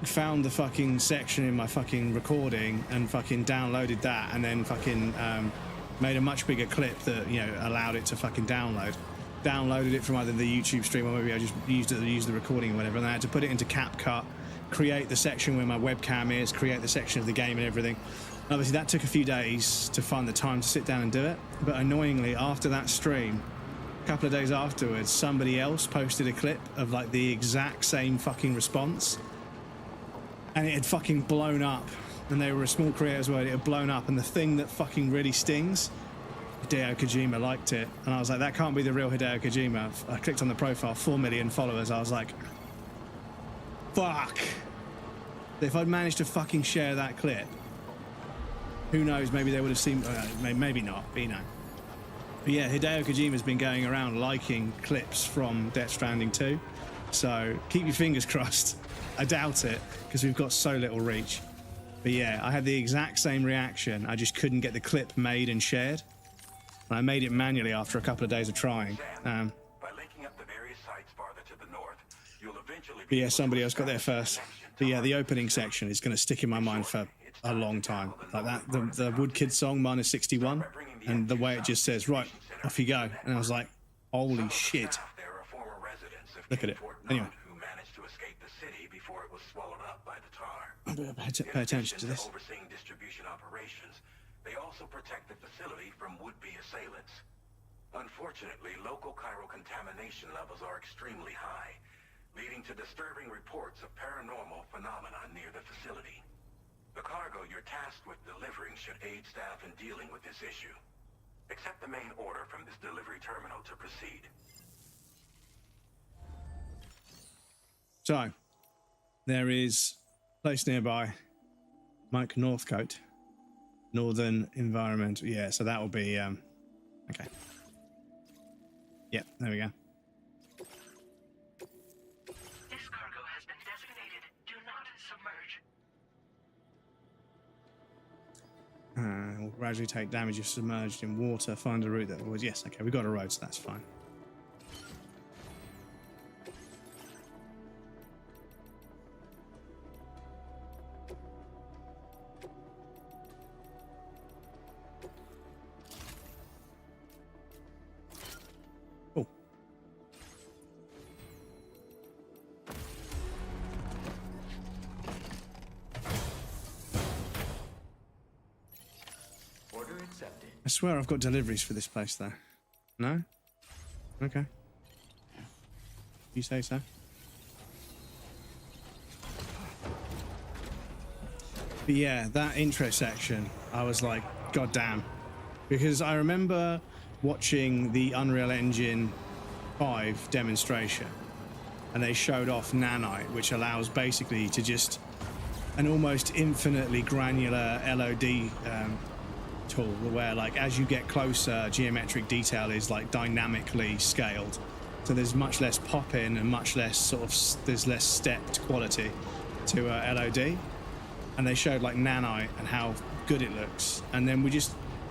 found the fucking section in my fucking recording and fucking downloaded that, and then fucking made a much bigger clip that, allowed it to fucking downloaded it from either the YouTube stream or maybe I just used the recording or whatever, and I had to put it into CapCut, create the section where my webcam is, create the section of the game and everything. And obviously that took a few days to find the time to sit down and do it, but annoyingly after that stream, a couple of days afterwards, somebody else posted a clip of like the exact same fucking response, and it had fucking blown up, and they were a small creator as well. It had blown up, and the thing that fucking really stings, Hideo Kojima liked it, and I was like, that can't be the real Hideo Kojima. I clicked on the profile, 4 million followers. I was like, fuck. If I'd managed to fucking share that clip, who knows, maybe they would have seen, maybe not, but But yeah, Hideo Kojima's been going around liking clips from Death Stranding 2, so keep your fingers crossed. I doubt it, because we've got so little reach. But yeah, I had the exact same reaction, I just couldn't get the clip made and shared. I made it manually after a couple of days of trying. But yeah, somebody else got there first. But yeah, the opening section is going to stick in my mind for a long time. Like that, the Woodkid song, Minus 61, and the way it just says, right, off you go. And I was like, holy shit. Look at it. Anyway. Pay attention to this. They also protect the facility from would-be assailants. Unfortunately, local chiral contamination levels are extremely high, leading to disturbing reports of paranormal phenomena near the facility. The cargo you're tasked with delivering should aid staff in dealing with this issue. Accept the main order from this delivery terminal to proceed. So, there is a place nearby, Mike Northcote. Northern Environment, yeah, so that will be okay. Yeah, there we go. Will gradually take damage if submerged in water. Find a route that avoids. Yes, okay, we got a road, so that's fine. Oh. Order accepted. I swear I've got deliveries for this place, though. No? Okay. You say so? But yeah, that intro section, I was like, God damn. Because I remember watching the Unreal Engine 5 demonstration, and they showed off Nanite, which allows basically to just an almost infinitely granular LOD tool, where like as you get closer, geometric detail is like dynamically scaled. So there's much less pop in and much less sort of, there's less stepped quality to LOD. And they showed like Nanite and how good it looks. And then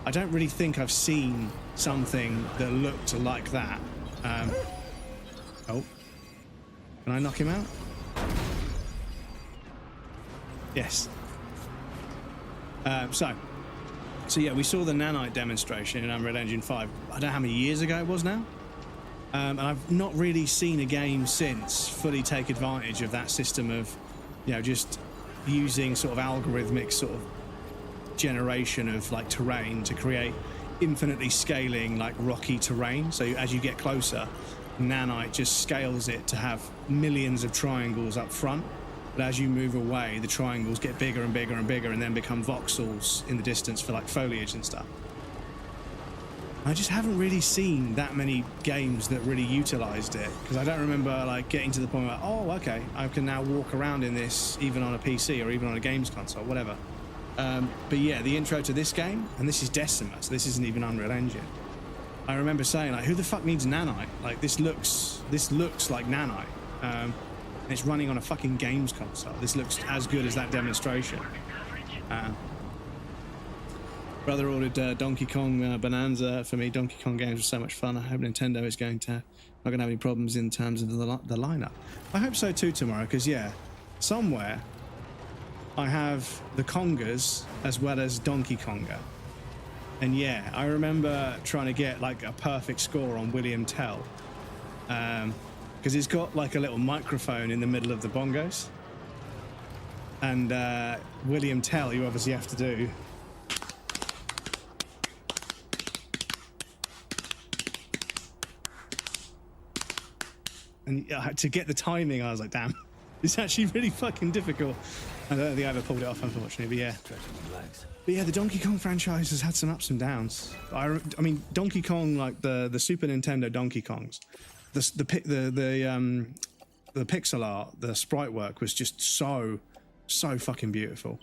I don't really think I've seen something that looked like that. Oh, can I knock him out? Yes. So yeah, we saw the Nanite demonstration in Unreal Engine 5. I don't know how many years ago it was now. And I've not really seen a game since fully take advantage of that system of, you know, just using sort of algorithmic sort of generation of like terrain to create infinitely scaling like rocky terrain. So as you get closer, Nanite just scales it to have millions of triangles up front. But as you move away, the triangles get bigger and bigger and bigger and then become voxels in the distance for like foliage and stuff. I just haven't really seen that many games that really utilized it, because I don't remember like getting to the point where, oh, okay, I can now walk around in this even on a PC or even on a games console, whatever. But yeah, the intro to this game, and this is Decima, so this isn't even Unreal Engine. I remember saying like, who the fuck needs Nanite? Like this looks like Nanite. And it's running on a fucking games console. This looks as good as that demonstration. Brother ordered Donkey Kong Bonanza for me. Donkey Kong games were so much fun. I hope Nintendo is not going to have any problems in terms of the lineup. I hope so too tomorrow, because yeah, somewhere I have the Kongas as well as Donkey Konga. And yeah, I remember trying to get like a perfect score on William Tell, because he's got like a little microphone in the middle of the bongos. And William Tell, you obviously have to do and to get the timing, I was like, damn, it's actually really fucking difficult. I don't think I ever pulled it off, unfortunately, but yeah. But yeah, the Donkey Kong franchise has had some ups and downs. I mean, Donkey Kong, like the Super Nintendo Donkey Kongs, the pixel art, the sprite work was just so fucking beautiful.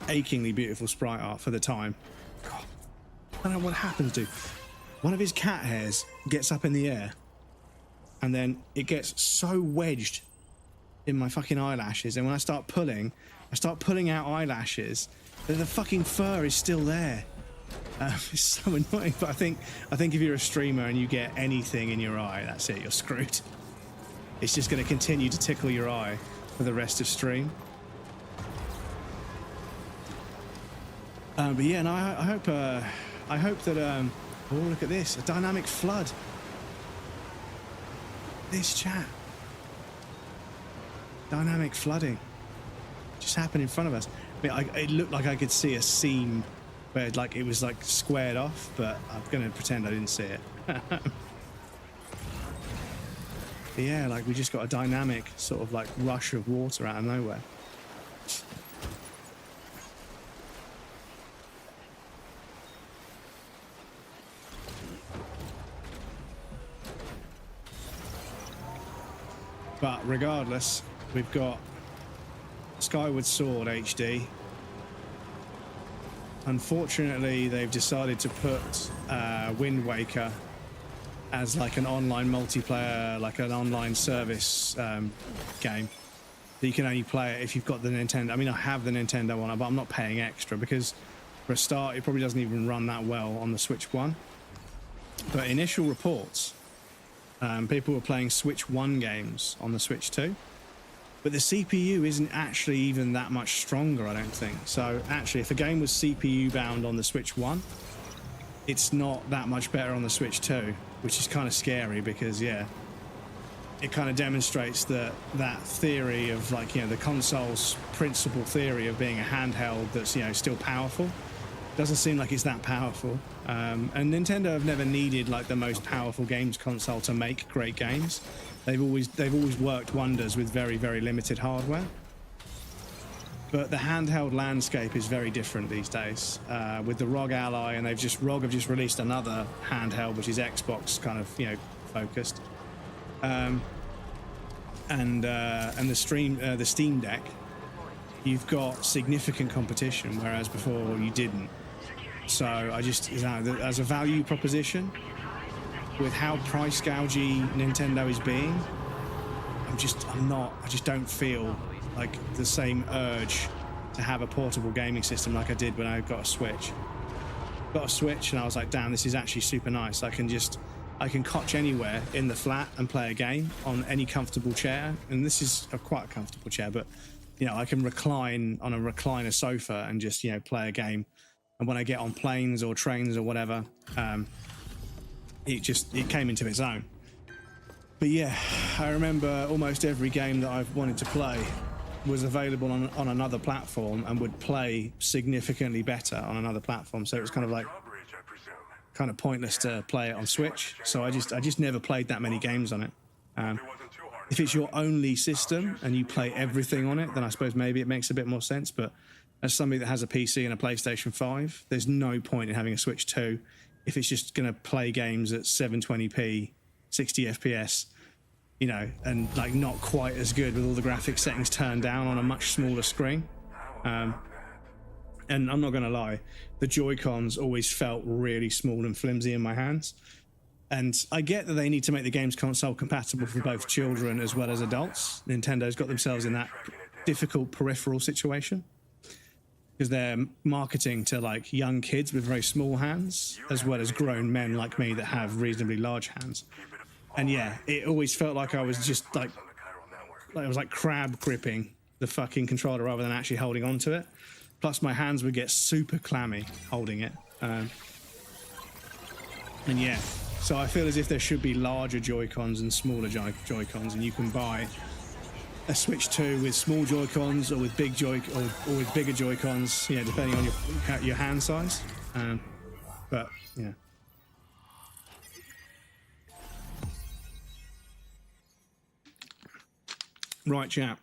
Achingly beautiful sprite art for the time. God, I don't know what happens to. One of his cat hairs gets up in the air, and then it gets so wedged in my fucking eyelashes, and when I start pulling out eyelashes, the fucking fur is still there. It's so annoying, but I think if you're a streamer and you get anything in your eye, that's it, you're screwed. It's just going to continue to tickle your eye for the rest of stream. But yeah, and I hope that oh, look at this, a dynamic flood. This chat. Dynamic flooding. Just happened in front of us. I mean, it looked like I could see a seam where like it was like squared off, but I'm going to pretend I didn't see it. But yeah, like we just got a dynamic sort of like rush of water out of nowhere. But regardless, we've got Skyward Sword HD. Unfortunately, they've decided to put Wind Waker as like an online multiplayer, like an online service game. that you can only play it if you've got the Nintendo. I mean, I have the Nintendo one, but I'm not paying extra because for a start, it probably doesn't even run that well on the Switch 1. But initial reports, people were playing Switch 1 games on the Switch 2. But the CPU isn't actually even that much stronger, I don't think. So actually, if a game was CPU bound on the Switch 1, it's not that much better on the Switch 2, which is kind of scary because, yeah, it kind of demonstrates that theory of, like, you know, the console's principal theory of being a handheld that's, you know, still powerful. Doesn't seem like it's that powerful. And Nintendo have never needed, like, the most powerful games console to make great games. They've always worked wonders with very, very limited hardware. But the handheld landscape is very different these days. With the ROG Ally, and ROG have just released another handheld, which is Xbox kind of, you know, focused. And the Steam Deck, you've got significant competition, whereas before you didn't. So I just, you know, as a value proposition, with how price gougy Nintendo is being, I just don't feel like the same urge to have a portable gaming system like I did when I got a Switch. Got a Switch and I was like, damn, this is actually super nice. I can cotch anywhere in the flat and play a game on any comfortable chair. And this is quite a comfortable chair, but, you know, I can recline on a recliner sofa and just, you know, play a game. And when I get on planes or trains or whatever, it came into its own. But yeah, I remember almost every game that I've wanted to play was available on another platform and would play significantly better on another platform. So it was kind of like pointless to play it on Switch. So I just never played that many games on it. If it's your only system and you play everything on it, then I suppose maybe it makes a bit more sense. But as somebody that has a PC and a PlayStation 5, there's no point in having a Switch 2 if it's just going to play games at 720p, 60 FPS, you know, and like not quite as good with all the graphics settings turned down on a much smaller screen. And I'm not going to lie, the Joy-Cons always felt really small and flimsy in my hands. And I get that they need to make the games console compatible for both children as well as adults. Nintendo's got themselves in that difficult peripheral situation, because they're marketing to like young kids with very small hands, as well as grown men like me that have reasonably large hands. And yeah, it always felt like I was just like I was like crab gripping the fucking controller rather than actually holding on to it. Plus my hands would get super clammy holding it. And yeah, so I feel as if there should be larger Joy-Cons and smaller Joy-Cons, and you can buy a Switch 2 with small Joy-Cons or with big or with bigger Joy-Cons, you know, depending on your hand size. But yeah. Right, chap.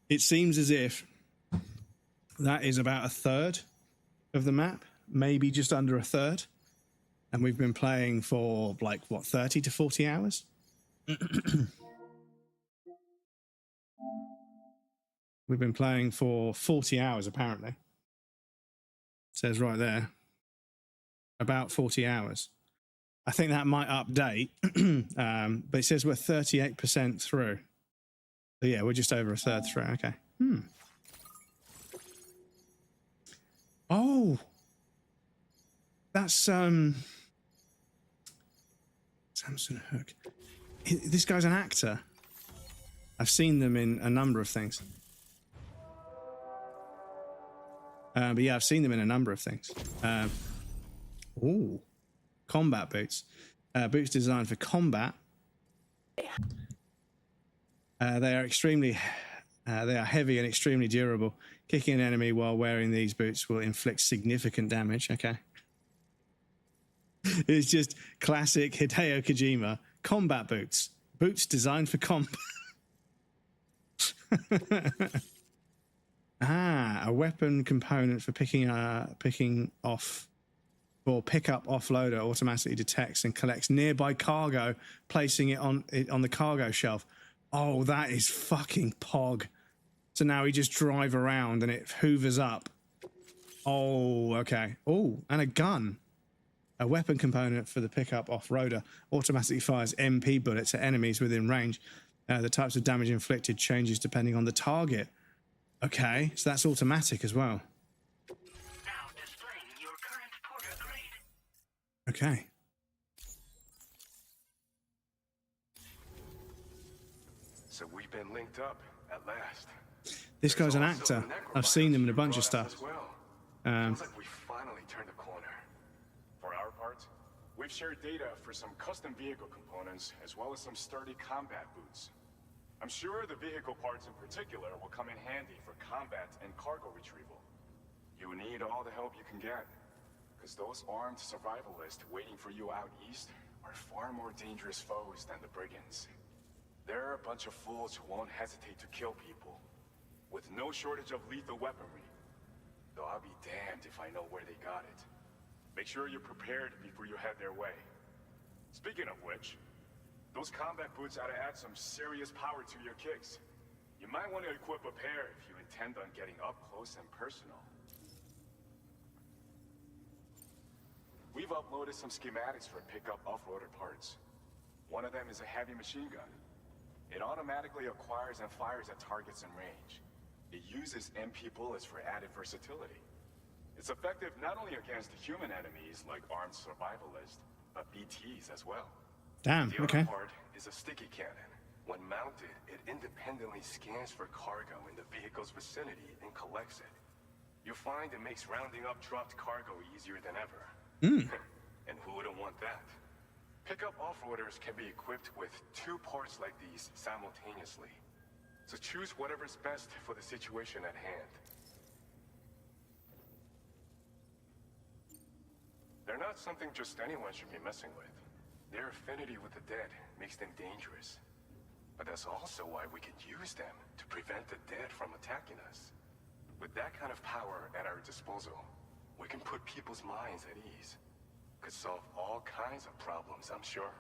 It seems as if that is about a third of the map, maybe just under a third. And we've been playing for like, what, 30 to 40 hours? We've been playing for 40 hours, apparently. It says right there. About 40 hours. I think that might update, but it says we're 38% through. So yeah, we're just over a third through. Okay. Oh, that's Samson Hook. This guy's an actor. I've seen them in a number of things. But yeah, I've seen them in a number of things. Ooh, combat boots. Boots designed for combat. They are heavy and extremely durable. Kicking an enemy while wearing these boots will inflict significant damage. Okay. It's just classic Hideo Kojima. Combat boots. Boots designed for combat. A weapon component for picking off, or pickup offloader automatically detects and collects nearby cargo, placing it on the cargo shelf. Oh, that is fucking pog. So now we just drive around and it hoovers up. Oh, okay. Oh, and a gun. A weapon component for the pickup off-roader automatically fires MP bullets at enemies within range. The types of damage inflicted changes depending on the target. Okay, so that's automatic as well. Now displaying your current porter grade. Okay. So we've been linked up at last. This guy's an actor. I've seen him in a bunch of stuff. Feels like we finally turned a corner. For our part, we've shared data for some custom vehicle components as well as some sturdy combat boots. I'm sure the vehicle parts in particular will come in handy for combat and cargo retrieval. You need all the help you can get, because those armed survivalists waiting for you out east are far more dangerous foes than the brigands. They're a bunch of fools who won't hesitate to kill people, with no shortage of lethal weaponry. Though I'll be damned if I know where they got it. Make sure you're prepared before you head their way. Speaking of which, those combat boots ought to add some serious power to your kicks. You might want to equip a pair if you intend on getting up close and personal. We've uploaded some schematics for pickup off-roader parts. One of them is a heavy machine gun. It automatically acquires and fires at targets in range. It uses MP bullets for added versatility. It's effective not only against human enemies like armed survivalists, but BTs as well. Damn, the okay. other part is a sticky cannon. When mounted, it independently scans for cargo in the vehicle's vicinity and collects it. You'll find it makes rounding up dropped cargo easier than ever. And who wouldn't want that? Pickup off-roaders can be equipped with 2 parts like these simultaneously. So choose whatever's best for the situation at hand. They're not something just anyone should be messing with. Their affinity with the dead makes them dangerous. But that's also why we can use them to prevent the dead from attacking us. With that kind of power at our disposal, we can put people's minds at ease. Could solve all kinds of problems, I'm sure.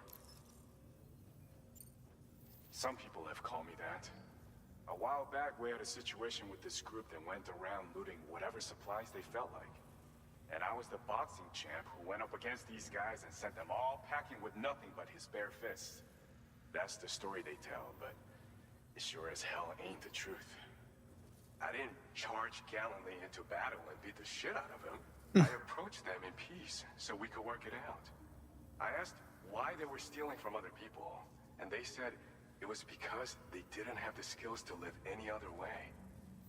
Some people have called me that. A while back, we had a situation with this group that went around looting whatever supplies they felt like. And I was the boxing champ who went up against these guys and sent them all packing with nothing but his bare fists. That's the story they tell, but it sure as hell ain't the truth. I didn't charge gallantly into battle and beat the shit out of him. I approached them in peace so we could work it out. I asked why they were stealing from other people, and they said it was because they didn't have the skills to live any other way.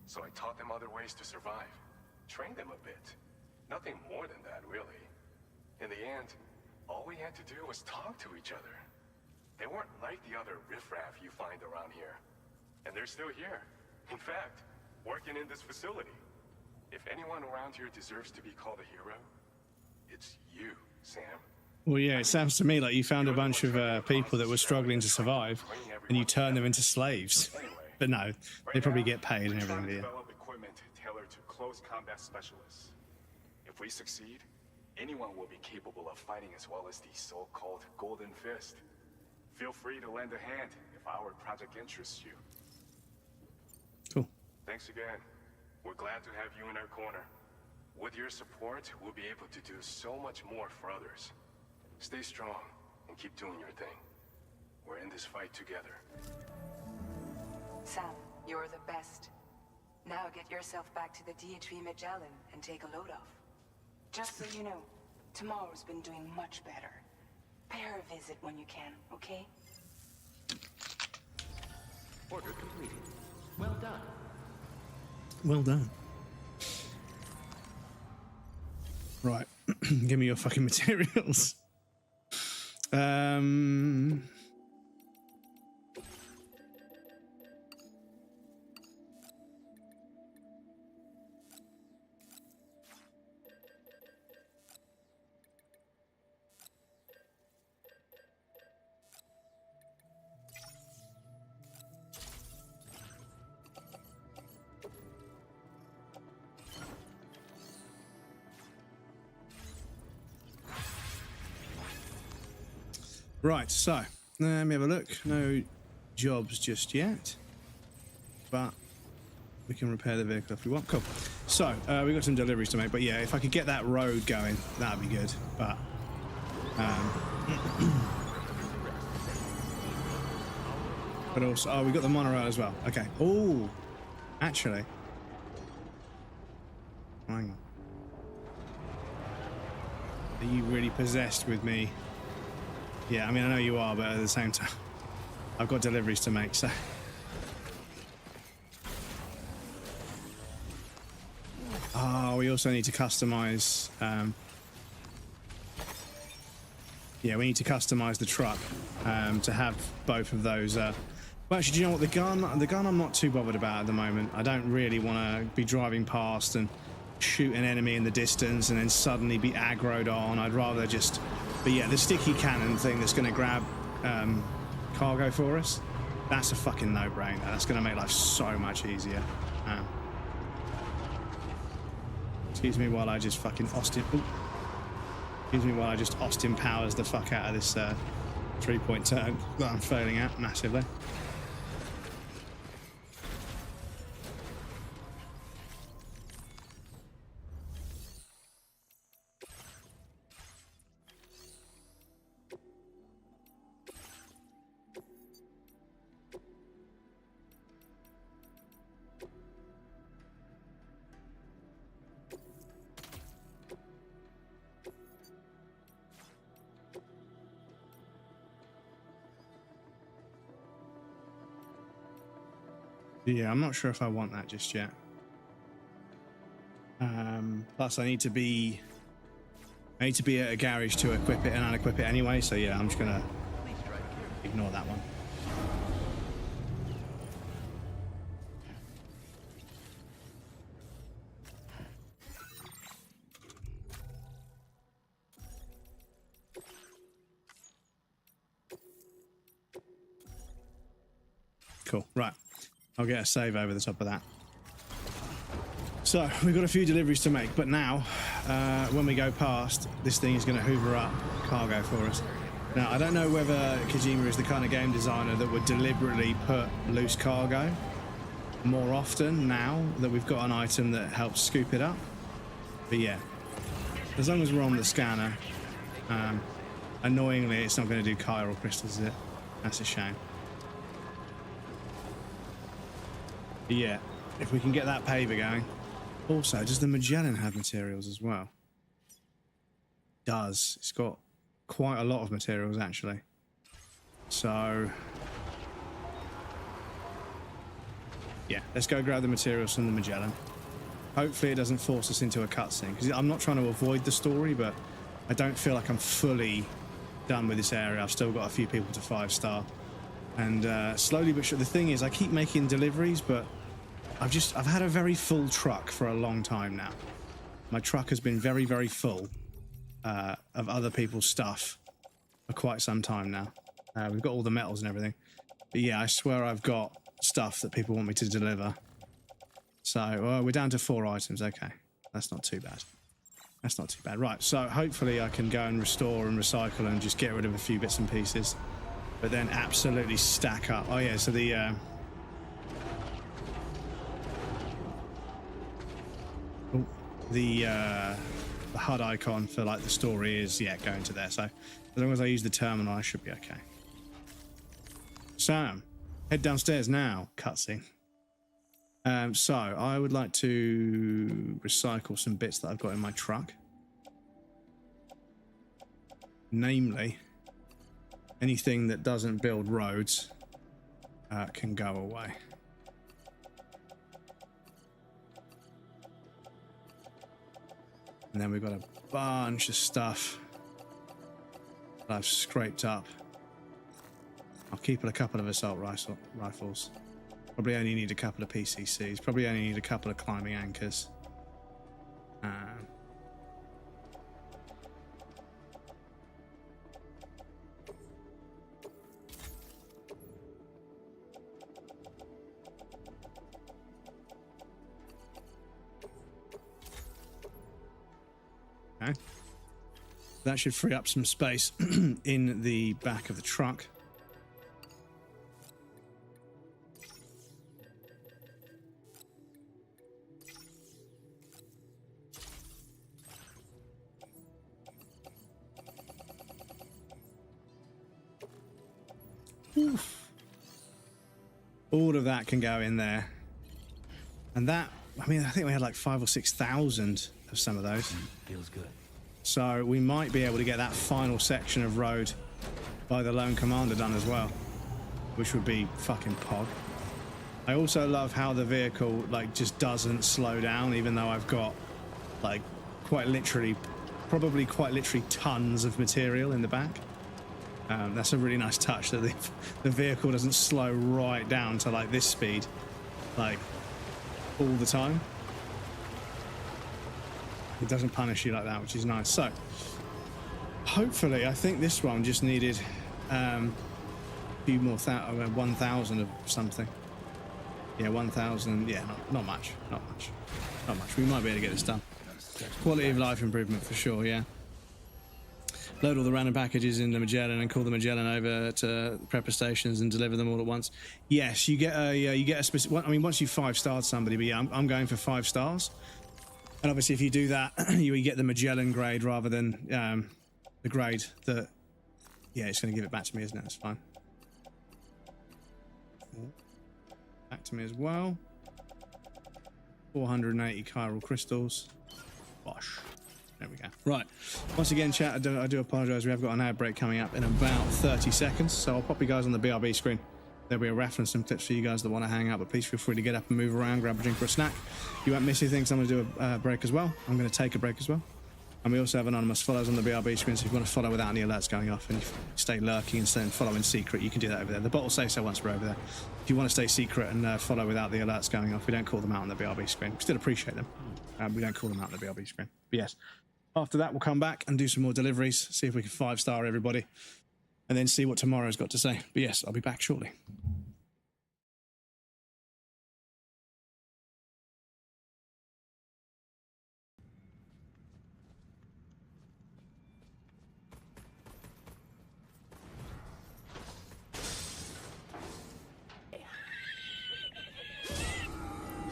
So I taught them other ways to survive, trained them a bit. Nothing more than that, really. In the end, all we had to do was talk to each other. They weren't like the other riffraff you find around here. And they're still here. In fact, working in this facility. If anyone around here deserves to be called a hero, it's you, Sam. Well, yeah, it sounds to me like you found a bunch of people that were struggling to survive, and you turned them into slaves. But no, they probably get paid and everything. Yeah. Develop equipment tailored to close combat specialists. If we succeed, anyone will be capable of fighting as well as the so-called Golden Fist. Feel free to lend a hand if our project interests you. Cool. Thanks again. We're glad to have you in our corner. With your support, we'll be able to do so much more for others. Stay strong and keep doing your thing. We're in this fight together. Sam, you're the best. Now get yourself back to the DHV Magellan and take a load off. Just so you know, tomorrow's been doing much better. Pay her a visit when you can, okay? Order completed. Well done. Well done. Right. Give me your fucking materials. Right, so let me have a look. No jobs just yet, but we can repair the vehicle if we want. Cool. So we've got some deliveries to make, but yeah, if I could get that road going, that'd be good. But But also, oh, we got the monorail as well. Okay. Oh, actually, hang on. Are you really possessed with me? Yeah, I mean, I know you are, but at the same time, I've got deliveries to make, so. Oh, we also need to customize. Yeah, we need to customize the truck to have both of those. Well, actually, do you know what? The gun I'm not too bothered about at the moment. I don't really want to be driving past and shoot an enemy in the distance and then suddenly be aggroed on. I'd rather just... But yeah, the sticky cannon thing that's going to grab cargo for us, that's a fucking no-brainer. That's going to make life so much easier. Excuse me while I just fucking Austin... Ooh. Excuse me while I just Austin powers the fuck out of this 3-point turn that I'm failing at massively. Yeah, I'm not sure if I want that just yet. Plus, I need to be at a garage to equip it and unequip it anyway. So yeah, I'm just gonna ignore that one. Cool. Right. I'll get a save over the top of that. So we've got a few deliveries to make, but now when we go past, this thing is going to hoover up cargo for us. Now, I don't know whether Kojima is the kind of game designer that would deliberately put loose cargo more often now that we've got an item that helps scoop it up. But yeah, as long as we're on the scanner, annoyingly, it's not going to do chiral crystals, is it? That's a shame. But yeah, if we can get that paver going. Also, does the Magellan have materials as well? It does. It's got quite a lot of materials, actually. So... yeah, let's go grab the materials from the Magellan. Hopefully it doesn't force us into a cutscene, because I'm not trying to avoid the story, but I don't feel like I'm fully done with this area. I've still got a few people to 5-star. And slowly but surely, the thing is, I keep making deliveries, but I've had a very full truck for a long time now. My truck has been very, very full of other people's stuff for quite some time now. We've got all the metals and everything. But yeah, I swear I've got stuff that people want me to deliver. So we're down to 4 items. Okay, that's not too bad. That's not too bad. Right, so hopefully I can go and restore and recycle and just get rid of a few bits and pieces. But then absolutely stack up. Oh yeah, so the HUD icon for like the story is going to there. So as long as I use the terminal, I should be okay. Sam, head downstairs now. Cutscene. So I would like to recycle some bits that I've got in my truck. Namely, anything that doesn't build roads can go away. And then we've got a bunch of stuff that I've scraped up. I'll keep a couple of assault rifles. Probably only need a couple of PCCs. Probably only need a couple of climbing anchors. Okay. That should free up some space in the back of the truck. Oof. All of that can go in there. And that, I mean, I think we had like 5,000 or 6,000 of some of those. Feels good. So we might be able to get that final section of road by the Lone Commander done as well, which would be fucking pog. I also love how the vehicle like just doesn't slow down, even though I've got like probably quite literally tons of material in the back. That's a really nice touch that the vehicle doesn't slow right down to like this speed, like all the time. It doesn't punish you like that, which is nice. So hopefully, I think this one just needed a few more 1,000 of something. Yeah, 1,000. Yeah, not much. We might be able to get this done. Quality of life improvement for sure. Yeah. Load all the random packages in the Magellan and call the Magellan over to prepper stations and deliver them all at once. Yes, you get a specific. I mean, once you 5-starred somebody, but yeah, I'm going for 5 stars. And obviously, if you do that, you get the Magellan grade rather than the grade that. Yeah, it's going to give it back to me, isn't it? That's fine. Back to me as well. 480 chiral crystals. Bosh. There we go. Right. Once again, chat, I do apologise. We have got an ad break coming up in about 30 seconds. So I'll pop you guys on the BRB screen. There'll be a reference, some tips for you guys that want to hang out. But please feel free to get up and move around, grab a drink or a snack. You won't miss anything, so I'm going to do a break as well. I'm going to take a break as well. And we also have anonymous follows on the BRB screen, so if you want to follow without any alerts going off and stay lurking and follow in secret, you can do that over there. The bot will say so once we're over there. If you want to stay secret and follow without the alerts going off, we don't call them out on the BRB screen. We still appreciate them. We don't call them out on the BRB screen. But yes, after that, we'll come back and do some more deliveries, see if we can 5-star everybody, and then see what tomorrow's got to say. But yes, I'll be back shortly.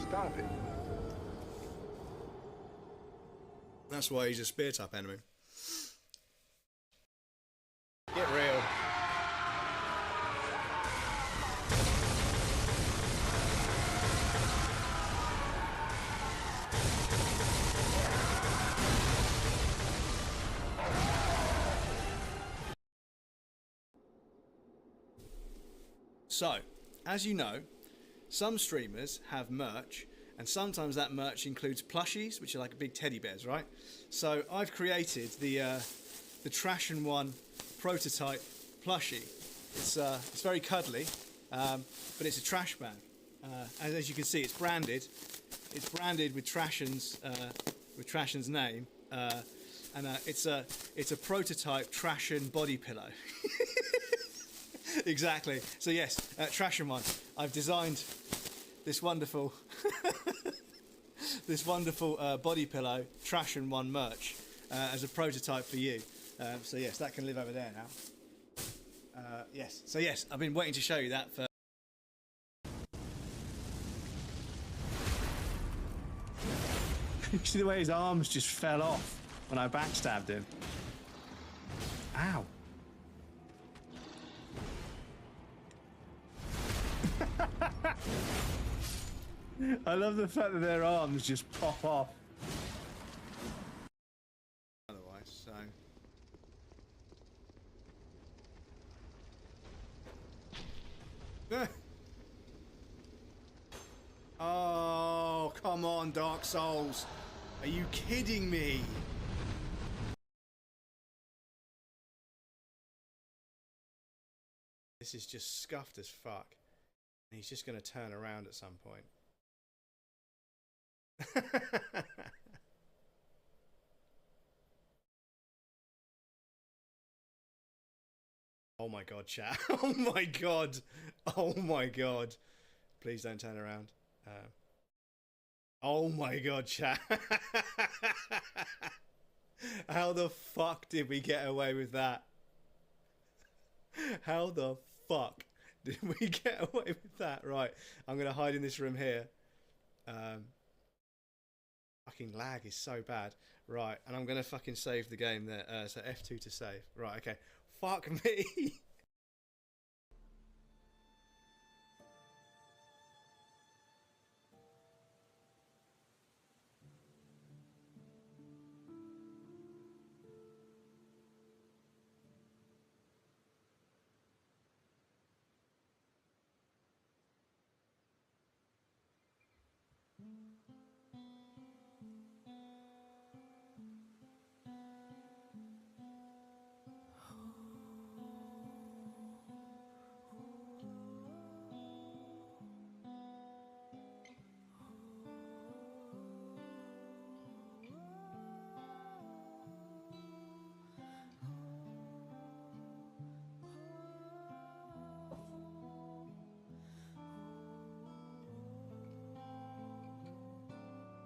Stop it. That's why he's a spear type enemy. Get real. So, as you know, some streamers have merch, and sometimes that merch includes plushies, which are like big teddy bears, right? So I've created the Trash and One prototype plushie. It's very cuddly, but it's a trash bag. And as you can see, it's branded. It's branded with Trashan's name, and it's a prototype Trashan body pillow. Exactly. So yes, Trash and One. I've designed this wonderful body pillow, Trash and One merch, as a prototype for you. So yes, that can live over there now. Yes. So yes, I've been waiting to show you that for. You see the way his arms just fell off when I backstabbed him. Ow. I love the fact that their arms just pop off. Otherwise, so. Oh, come on, Dark Souls. Are you kidding me? This is just scuffed as fuck. And he's just going to turn around at some point. Oh my god, chat. Oh my god. Oh my god. Please don't turn around. Oh my god, chat. How the fuck did we get away with that? How the fuck did we get away with that? Right, I'm going to hide in this room here. Fucking lag is so bad. Right, and I'm going to fucking save the game there. So F2 to save. Right, okay. Fuck me.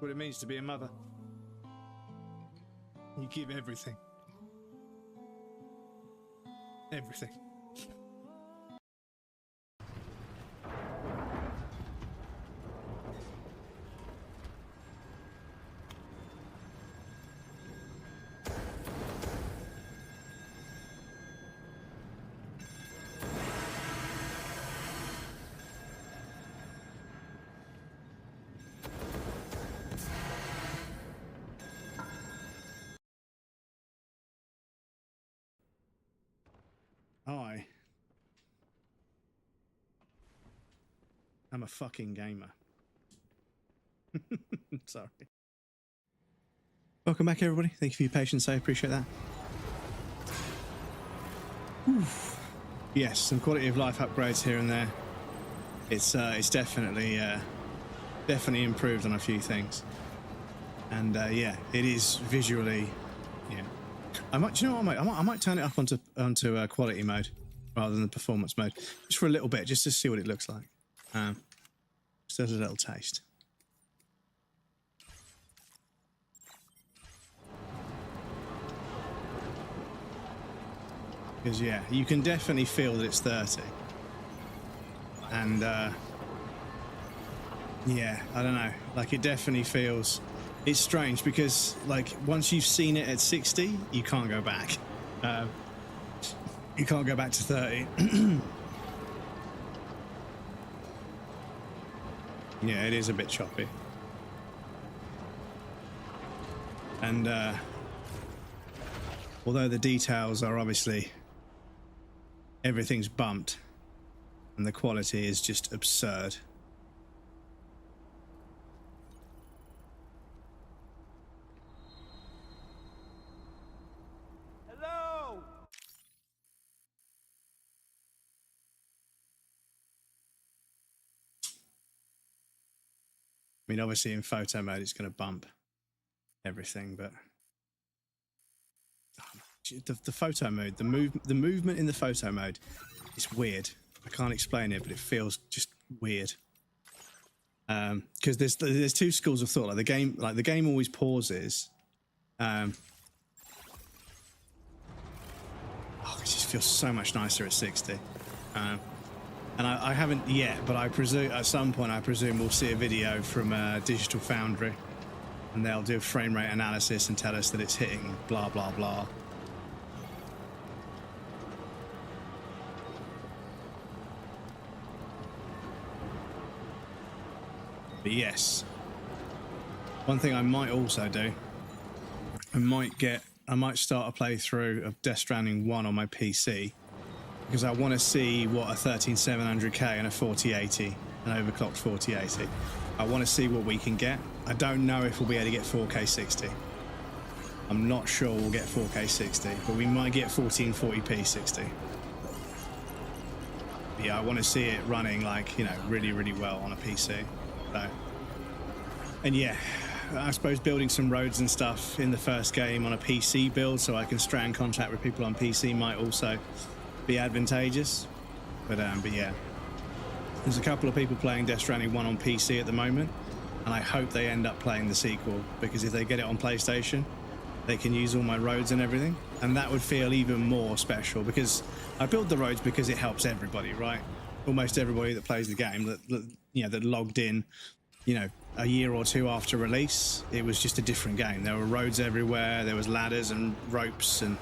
What it means to be a mother. You give everything. Everything. I'm a fucking gamer. Sorry. Welcome back, everybody. Thank you for your patience. I appreciate that. Oof. Yes, some quality of life upgrades here and there. It's definitely improved on a few things. And yeah, it is visually. Yeah, I might. Do you know what? I might turn it up onto quality mode rather than the performance mode, just for a little bit, just to see what it looks like. Just as a little taste. Because yeah, you can definitely feel that it's 30. And yeah, I don't know. Like, it definitely feels. It's strange because, like, once you've seen it at 60, you can't go back. You can't go back to 30. Yeah, it is a bit choppy. And although the details are obviously, everything's bumped and the quality is just absurd. Hello! I mean, obviously in photo mode it's going to bump everything, but the photo mode, the movement in the photo mode is weird. I can't explain it, but it feels just weird. Because there's two schools of thought. Like the game always pauses. Oh, it just feels so much nicer at 60. And I haven't yet, but I presume at some point we'll see a video from Digital Foundry, and they'll do a frame rate analysis and tell us that it's hitting blah blah blah. But yes, one thing I might also do, I might start a playthrough of Death Stranding 1 on my PC, because I want to see what a 13700K and a 4080, an overclocked 4080. I want to see what we can get. I don't know if we'll be able to get 4K 60. I'm not sure we'll get 4K 60, but we might get 1440p 60. But yeah, I want to see it running, like, you know, really, really well on a PC. So, and yeah, I suppose building some roads and stuff in the first game on a PC build so I can strand contact with people on PC might also be advantageous. But yeah, there's a couple of people playing Death Stranding 1 on PC at the moment, and I hope they end up playing the sequel, because if they get it on PlayStation, they can use all my roads and everything, and that would feel even more special, because I build the roads because it helps everybody, right? Almost everybody that plays the game, that logged in, you know, a year or two after release, it was just a different game. There were roads everywhere, there was ladders and ropes and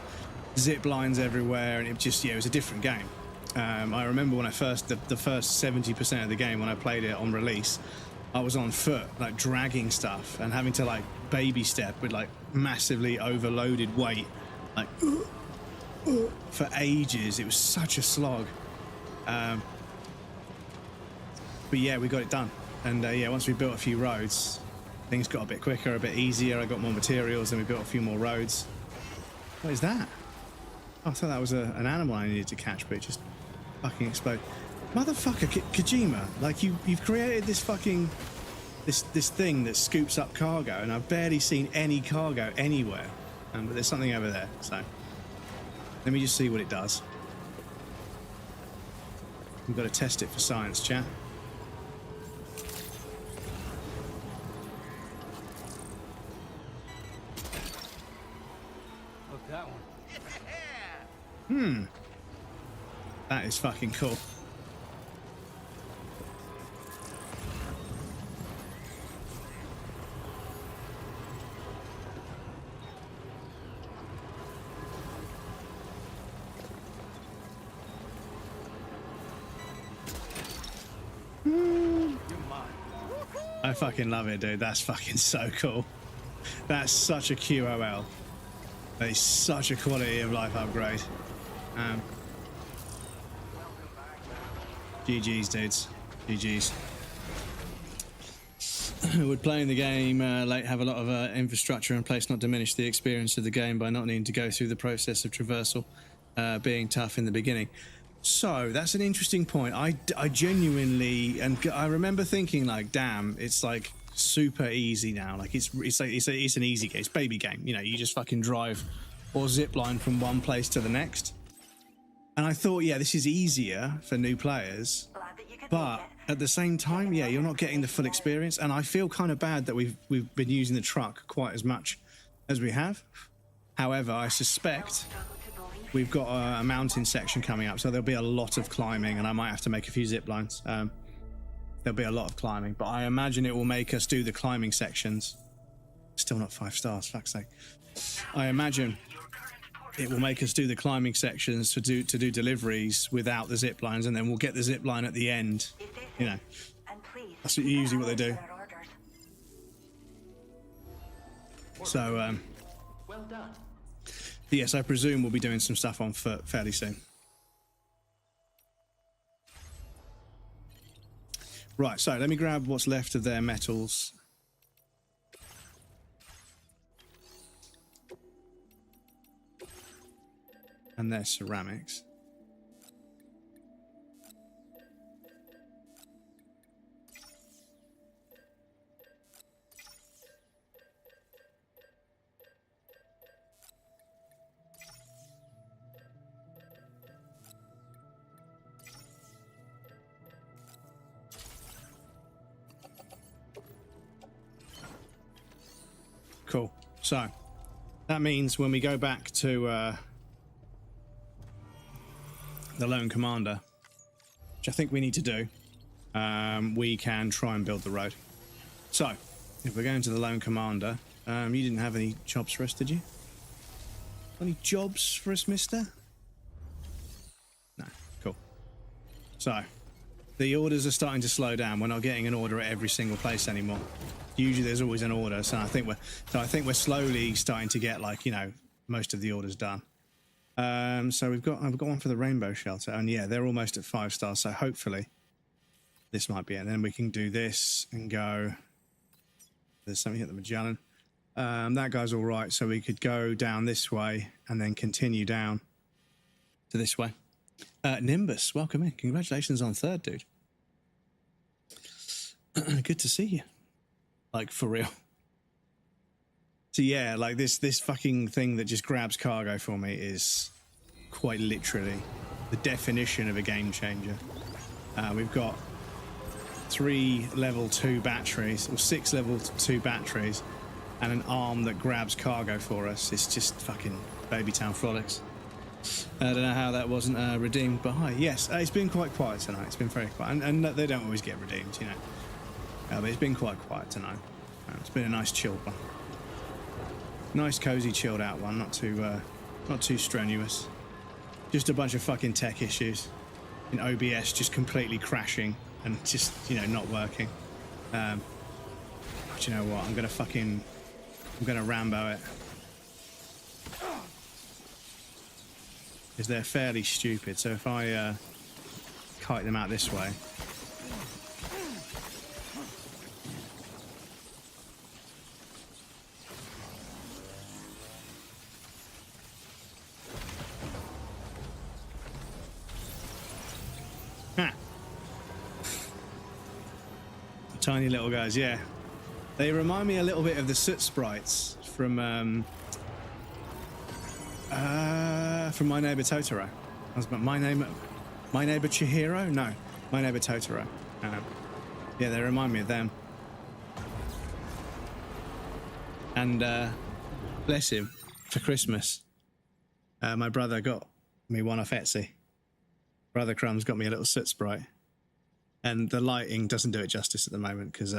zip lines everywhere, and it just, yeah, it was a different game. I remember when the first 70% of the game, when I played it on release, I was on foot, like dragging stuff and having to like baby step with like massively overloaded weight, like for ages. It was such a slog. But yeah, we got it done. And yeah, once we built a few roads, things got a bit quicker, a bit easier. I got more materials, and we built a few more roads. What is that? Oh, I thought that was an animal I needed to catch, but it just fucking exploded. Motherfucker, Kojima, like you've created this fucking this thing that scoops up cargo, and I've barely seen any cargo anywhere. But there's something over there, so let me just see what it does. We've got to test it for science, chat. that one. That is fucking cool. I fucking love it, dude. That's fucking so cool. That's such a QOL. That is such a quality of life upgrade. GG's, dudes. GG's. Would playing the game late have a lot of infrastructure in place not diminish the experience of the game by not needing to go through the process of traversal being tough in the beginning? So that's an interesting point. I genuinely, and I remember thinking like, damn, it's like super easy now. Like it's an easy game. It's a baby game. You know, you just fucking drive or zip line from one place to the next. And I thought, yeah, this is easier for new players, but at the same time, yeah, you're not getting the full experience. And I feel kind of bad that we've been using the truck quite as much as we have. However, I suspect we've got a mountain section coming up, so there'll be a lot of climbing, and I might have to make a few zip lines. There'll be a lot of climbing, but I imagine it will make us do the climbing sections. Still not 5 stars, fuck's sake. I imagine it will make us do the climbing sections to do deliveries without the zip lines, and then we'll get the zip line at the end. You know, that's usually what they do. So, Well done. yes, I presume we'll be doing some stuff on foot fairly soon. Right, so let me grab what's left of their metals. And their ceramics. Cool. So that means when we go back to the Lone Commander, which I think we need to do, we can try and build the road. So if we're going to the Lone Commander, you didn't have any jobs for us, did you? Any jobs for us, mister? No. Cool. So the orders are starting to slow down. We're not getting an order at every single place anymore. Usually there's always an order, so I think we're slowly starting to get, like, you know, most of the orders done. So I've got one for the Rainbow Shelter, and yeah, they're almost at 5 stars, so hopefully this might be it. And then we can do this and go. There's something at the Magellan. That guy's all right, so we could go down this way and then continue down to this way. Nimbus, welcome in. Congratulations on 3rd, dude. Good to see you. Like, for real. So yeah, like this fucking thing that just grabs cargo for me is quite literally the definition of a game changer. We've got 3 level 2 batteries, or 6 level 2 batteries, and an arm that grabs cargo for us. It's just fucking Baby Town frolics. I don't know how that wasn't redeemed, but hi. Yes, it's been quite quiet tonight. It's been very quiet, and they don't always get redeemed, you know. But it's been quite quiet tonight. It's been a nice chilled one. Nice, cozy, chilled out one. Not too strenuous. Just a bunch of fucking tech issues. In OBS just completely crashing and just, you know, not working. But you know what? I'm gonna Rambo it. Because they're fairly stupid. So if I kite them out this way. Tiny little guys, yeah. They remind me a little bit of the soot sprites from My Neighbor Totoro. My Neighbor Chihiro? No, My Neighbor Totoro. Yeah, they remind me of them. And bless him, for Christmas, My brother got me one off Etsy. Brother Crumbs got me a little soot sprite, and the lighting doesn't do it justice at the moment because.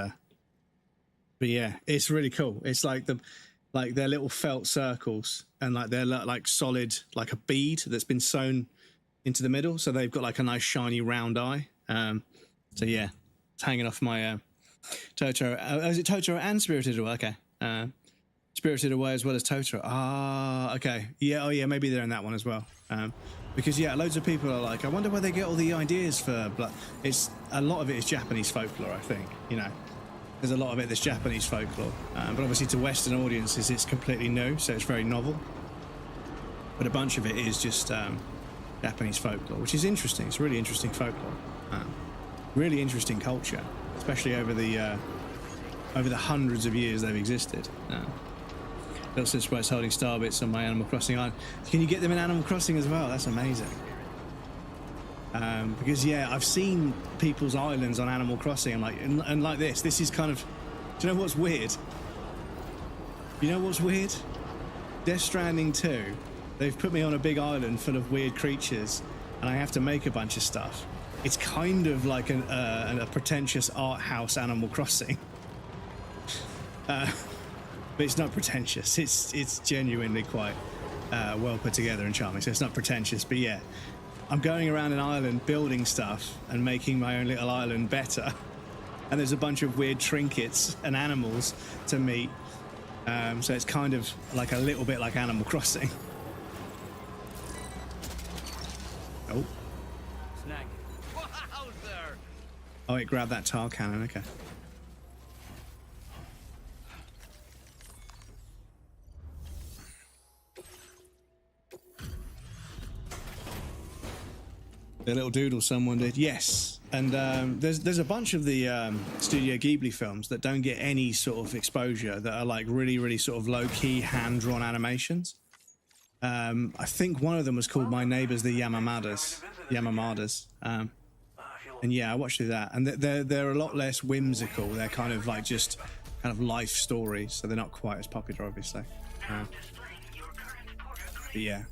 But yeah, it's really cool. It's like they're little felt circles, and like they're like solid, like a bead that's been sewn into the middle. So they've got like a nice shiny round eye. So yeah, it's hanging off my Totoro. Is it Totoro and Spirited Away? Okay. Spirited Away as well as Totoro. Ah, okay. Yeah, oh yeah, maybe they're in that one as well. Because yeah, loads of people are like, I wonder where they get all the ideas for. It's a lot of it is Japanese folklore, I think. You know, there's a lot of it that's Japanese folklore, but obviously to Western audiences, it's completely new, so it's very novel. But a bunch of it is just Japanese folklore, which is interesting. It's really interesting folklore, really interesting culture, especially over the hundreds of years they've existed. Little Sister Sprites holding star bits on my Animal Crossing island. Can you get them in Animal Crossing as well? That's amazing. Because yeah, I've seen people's islands on Animal Crossing. I'm like, and like this is kind of. Do you know what's weird? You know what's weird? Death Stranding 2. They've put me on a big island full of weird creatures, and I have to make a bunch of stuff. It's kind of like a pretentious art house Animal Crossing. But it's not pretentious. It's genuinely quite well put together and charming. So it's not pretentious, but yeah, I'm going around an island building stuff and making my own little island better. And there's a bunch of weird trinkets and animals to meet. So it's kind of like a little bit like Animal Crossing. Oh. Snag. Wowzer! Oh, it grabbed that tar cannon. Okay. The little doodle someone did, yes. And there's a bunch of the Studio Ghibli films that don't get any sort of exposure, that are like really sort of low-key hand-drawn animations. I think one of them was called My Neighbors the Yamamadas. And yeah, I watched through that, and they're a lot less whimsical. They're kind of like just kind of life stories, so they're not quite as popular, obviously. But yeah.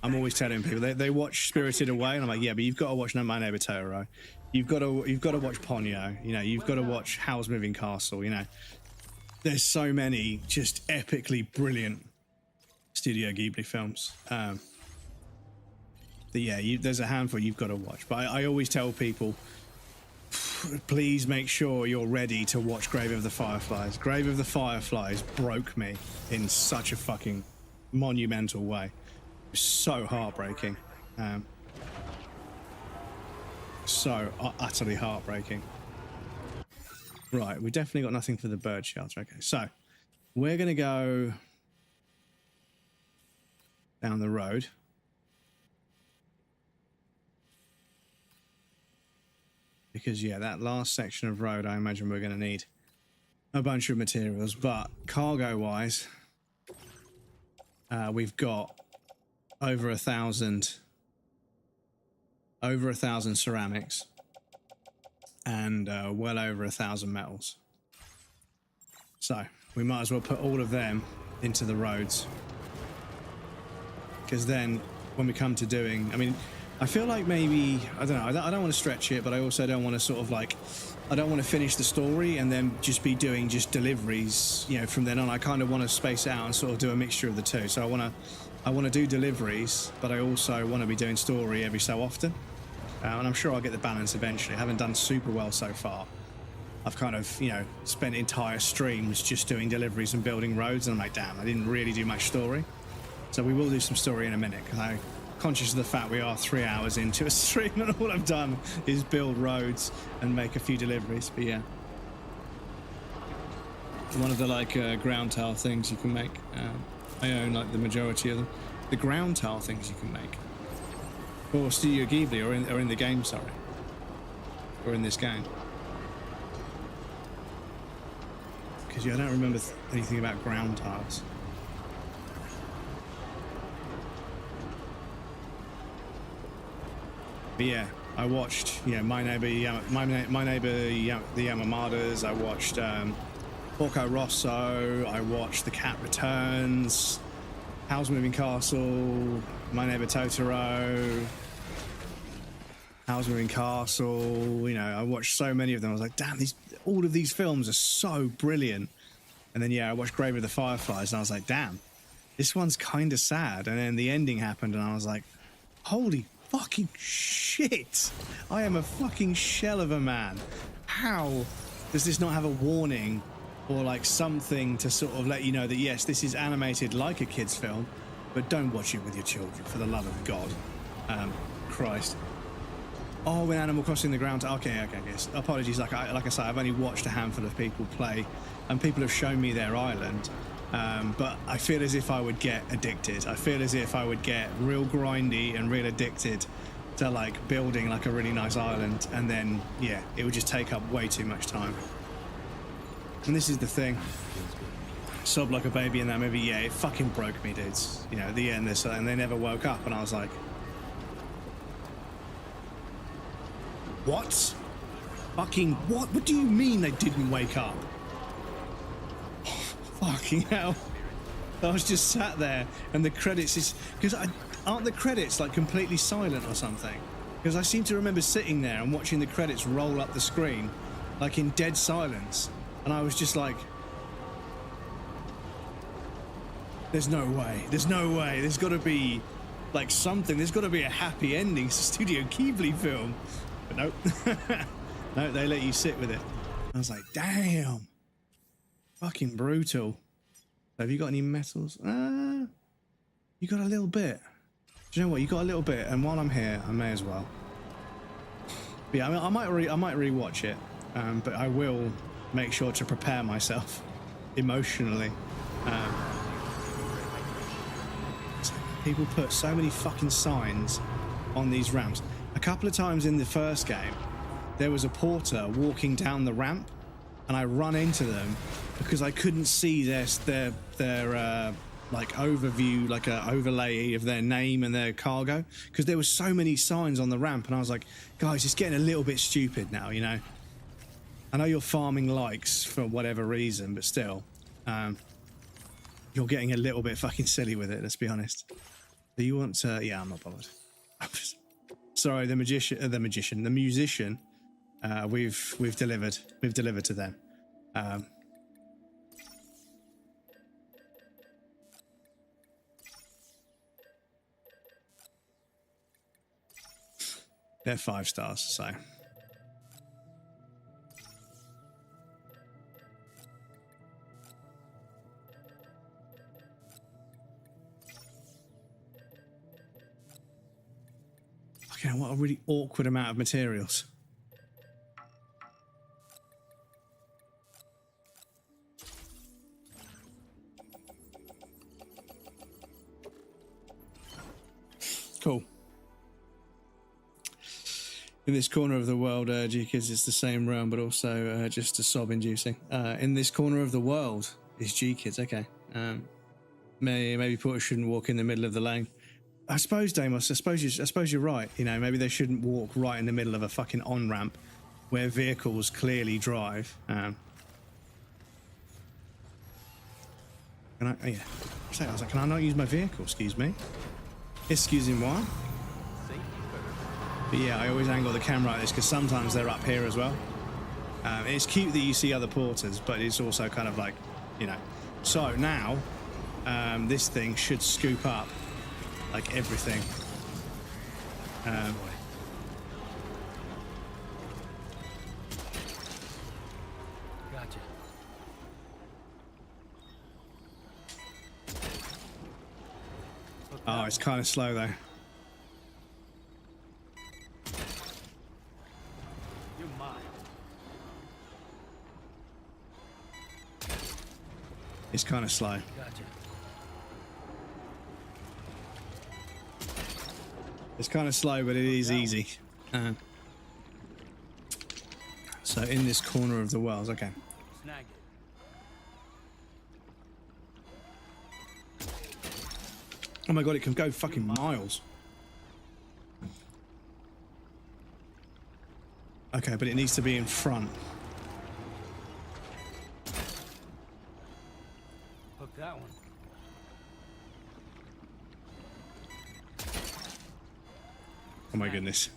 I'm always telling people they watch Spirited Away, and I'm like, yeah, but you've got to watch My Neighbor Totoro. You've got to watch Ponyo. You know, you've got to watch Howl's Moving Castle. You know, there's so many just epically brilliant Studio Ghibli films. That yeah, there's a handful you've got to watch. But I always tell people, please make sure you're ready to watch Grave of the Fireflies. Grave of the Fireflies broke me in such a fucking monumental way. So heartbreaking, so utterly heartbreaking. Right, we definitely got nothing for the bird shelter. Okay, so we're gonna go down the road. Because yeah, that last section of road, I imagine we're gonna need a bunch of materials, but cargo wise, we've got over 1,000 ceramics and well over 1,000 metals. So we might as well put all of them into the roads, because then when we come to doing, I mean, I feel like maybe, I don't know, I don't want to stretch it, but I also don't want to sort of like, I don't want to finish the story and then just be doing just deliveries, you know, from then on. I kind of want to space out and sort of do a mixture of the two. So I want to do deliveries, but I also want to be doing story every so often. And I'm sure I'll get the balance eventually. I haven't done super well so far. I've kind of, you know, spent entire streams just doing deliveries and building roads, and I'm like, damn, I didn't really do much story. So we will do some story in a minute, because I'm conscious of the fact we are 3 hours into a stream and all I've done is build roads and make a few deliveries. But yeah, one of the like ground tile things you can make. I own like the majority of them. The ground tile things you can make. Or Studio Ghibli, or in the game, sorry. Or in this game. Because yeah, I don't remember anything about ground tiles. But yeah, I watched, you know, My Neighbor the Yamamadas. I watched Porco Rosso. I watched The Cat Returns. Howl's Moving Castle, My Neighbor Totoro, Howl's Moving Castle. You know, I watched so many of them. I was like, damn, all of these films are so brilliant. And then yeah, I watched Grave of the Fireflies, and I was like, damn, this one's kind of sad. And then the ending happened, and I was like, holy fucking shit! I am a fucking shell of a man. How does this not have a warning or like something to sort of let you know that yes, this is animated like a kid's film, but don't watch it with your children, for the love of God. Christ. Oh, when Animal Crossing the ground. Okay, yes. Apologies. Like I say, I've only watched a handful of people play, and people have shown me their island. But I feel as if I would get addicted. I feel as if I would get real grindy and real addicted to like building like a really nice island, and then yeah, it would just take up way too much time. And this is the thing. Sobbed like a baby in that movie. Yeah, it fucking broke me, dudes. You know, at the end, and they never woke up, and I was like, what? Fucking what? What do you mean they didn't wake up? Fucking hell. I was just sat there, and the credits is... Because aren't the credits like completely silent or something? Because I seem to remember sitting there and watching the credits roll up the screen, like in dead silence. And I was just like... There's no way. There's no way. There's got to be like something. There's got to be a happy ending. It's a Studio Ghibli film. But nope. No, they let you sit with it. I was like, damn. Fucking brutal. Have you got any metals? You got a little bit. Do you know what? You got a little bit, and while I'm here, I may as well. But yeah, I might rewatch it, but I will make sure to prepare myself emotionally. People put so many fucking signs on these ramps. A couple of times in the first game, there was a porter walking down the ramp, and I run into them because I couldn't see their like overview, like a overlay of their name and their cargo, because there were so many signs on the ramp, and I was like, guys, it's getting a little bit stupid now, you know. I know you're farming likes for whatever reason, but still, you're getting a little bit fucking silly with it. Let's be honest. Do you want to? Yeah, I'm not bothered. Sorry, the musician. We've delivered. We've delivered to them. They're 5 stars, so. Okay, what a really awkward amount of materials. Cool. In this corner of the world, G-Kids is the same realm, but also just a sob-inducing. In this corner of the world is G-Kids. Okay. Maybe Porter shouldn't walk in the middle of the lane. I suppose, Deimos, I suppose you're right. You know, maybe they shouldn't walk right in the middle of a fucking on-ramp where vehicles clearly drive. Can I? Yeah. I was like, can I not use my vehicle? Excuse me. Excuse me, what? But yeah, I always angle the camera like this because sometimes they're up here as well. It's cute that you see other porters, but it's also kind of like, you know. So now, this thing should scoop up like everything. Gotcha. Oh, it's kind of slow though. You're mine. It's kind of slow. Gotcha. It's kind of slow, but it is easy. So in this corner of the world, okay. Snag it. Oh my god, it can go fucking miles. Okay, but it needs to be in front. Hook that one. Oh my goodness.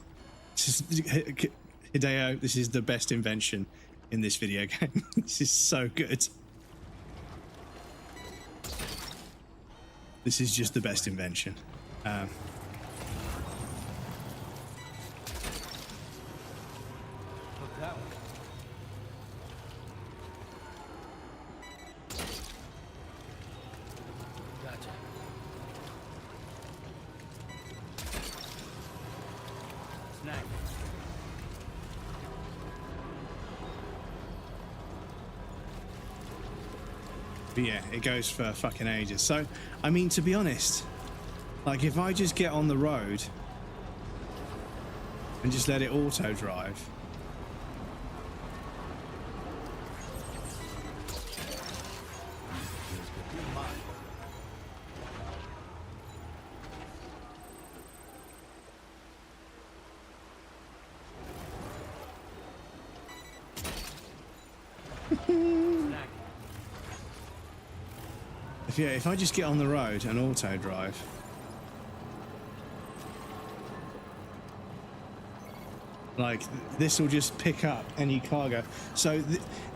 Hideo, this is the best invention in this video game. This is so good. This is just the best invention. Look that way. Gotcha. Snag. But yeah, it goes for fucking ages. So, I mean, to be honest, like if I just get on the road and just let it auto drive. If I just get on the road and auto drive, like this will just pick up any cargo. So,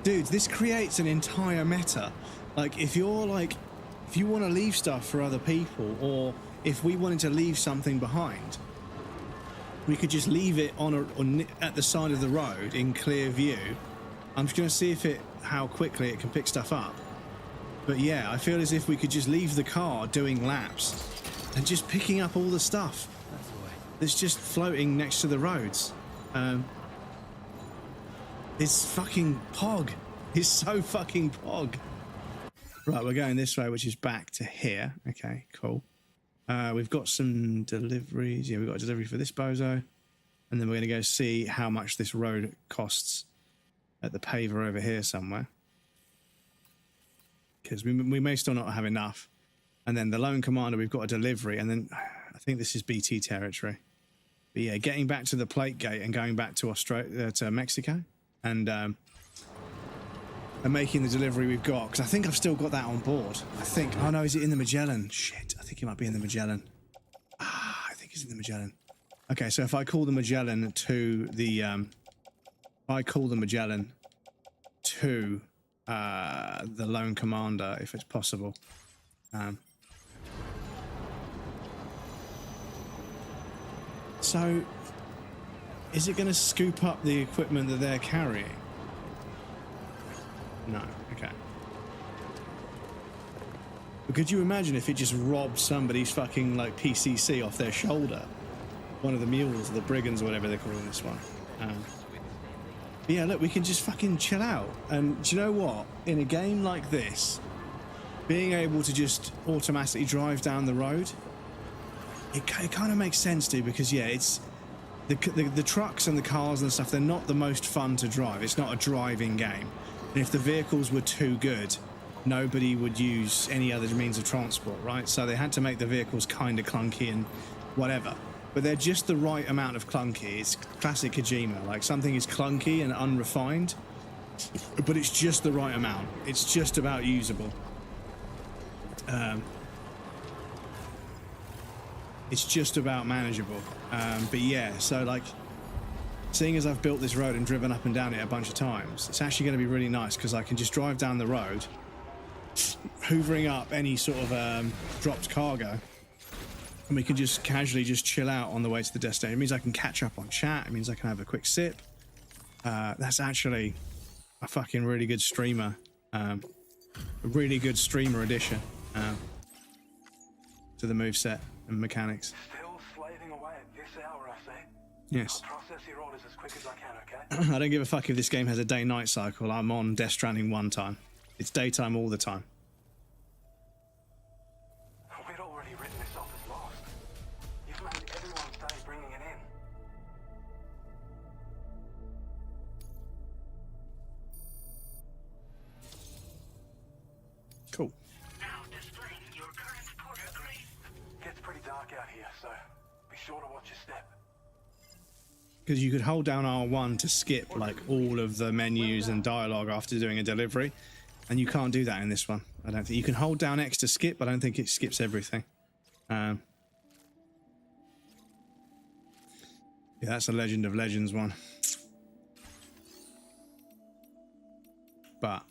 dude, this creates an entire meta. Like, if you want to leave stuff for other people, or if we wanted to leave something behind, we could just leave it on at the side of the road in clear view. I'm just going to see how quickly it can pick stuff up. But yeah, I feel as if we could just leave the car doing laps and just picking up all the stuff that's just floating next to the roads. It's fucking pog. It's so fucking pog. Right, we're going this way, which is back to here. Okay, cool. We've got some deliveries. Yeah, we've got a delivery for this bozo. And then we're going to go see how much this road costs at the paver over here somewhere. Because we may still not have enough. And then the Lone Commander, we've got a delivery. And then I think this is BT territory. But yeah, getting back to the plate gate and going back to to Mexico. And making the delivery we've got. Because I think I've still got that on board. I think. Oh no, is it in the Magellan? Shit, I think it might be in the Magellan. I think it's in the Magellan. Okay, so if I call the Magellan to the... I call the Magellan to... the Lone Commander, if it's possible. So, is it going to scoop up the equipment that they're carrying? No, okay. But could you imagine if it just robbed somebody's fucking, like, PCC off their shoulder? One of the mules, or the brigands, or whatever they're calling this one. But yeah, look, we can just fucking chill out. And do you know what? In a game like this, being able to just automatically drive down the road, it kind of makes sense, dude, because, yeah, it's... The trucks and the cars and stuff, they're not the most fun to drive. It's not a driving game. And if the vehicles were too good, nobody would use any other means of transport, right? So they had to make the vehicles kind of clunky and whatever. But they're just the right amount of clunky. It's classic Kojima. Like, something is clunky and unrefined, but it's just the right amount. It's just about usable. It's just about manageable. But yeah, so like, seeing as I've built this road and driven up and down it a bunch of times, it's actually going to be really nice because I can just drive down the road, hoovering up any sort of dropped cargo, and we can just casually just chill out on the way to the destination. It means I can catch up on chat. It means I can have a quick sip. That's actually a fucking really good streamer, a really good streamer addition to the moveset and mechanics. Still slaving away at this hour, I say. Yes. I'll process your orders as quick as I can, okay? I don't give a fuck if this game has a day-night cycle. I'm on Death Stranding one time. It's daytime all the time. We'd already written this off as lost. You've made everyone's day bringing it in. Cool. Now displaying your current porter grade. Gets pretty dark out here, so be sure to watch your step. Because you could hold down R1 to skip like all of the menus and dialogue after doing a delivery, and you can't do that in this one. I don't think you can hold down X to skip, but I don't think it skips everything. Yeah, that's a Legend of Legends one. But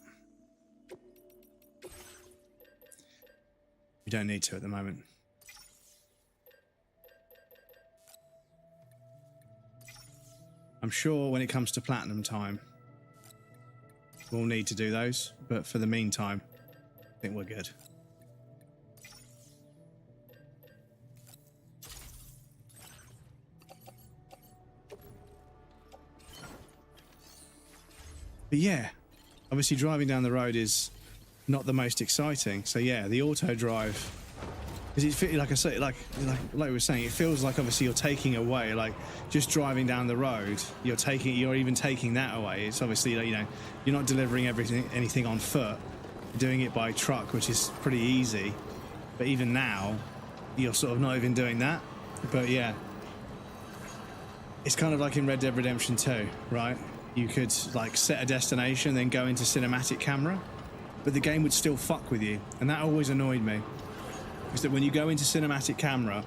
we don't need to at the moment. I'm sure when it comes to platinum time, we'll need to do those, but for the meantime, I think we're good. But yeah, obviously driving down the road is not the most exciting. So yeah, the auto drive, because it, like I say, like we were saying, it feels like obviously you're taking away, like just driving down the road, you're even taking that away. It's obviously, you know, you're not delivering anything on foot, you're doing it by truck, which is pretty easy. But even now, you're sort of not even doing that. But yeah, it's kind of like in Red Dead Redemption 2, right? You could like set a destination, then go into cinematic camera, but the game would still fuck with you. And that always annoyed me. Is that when you go into cinematic camera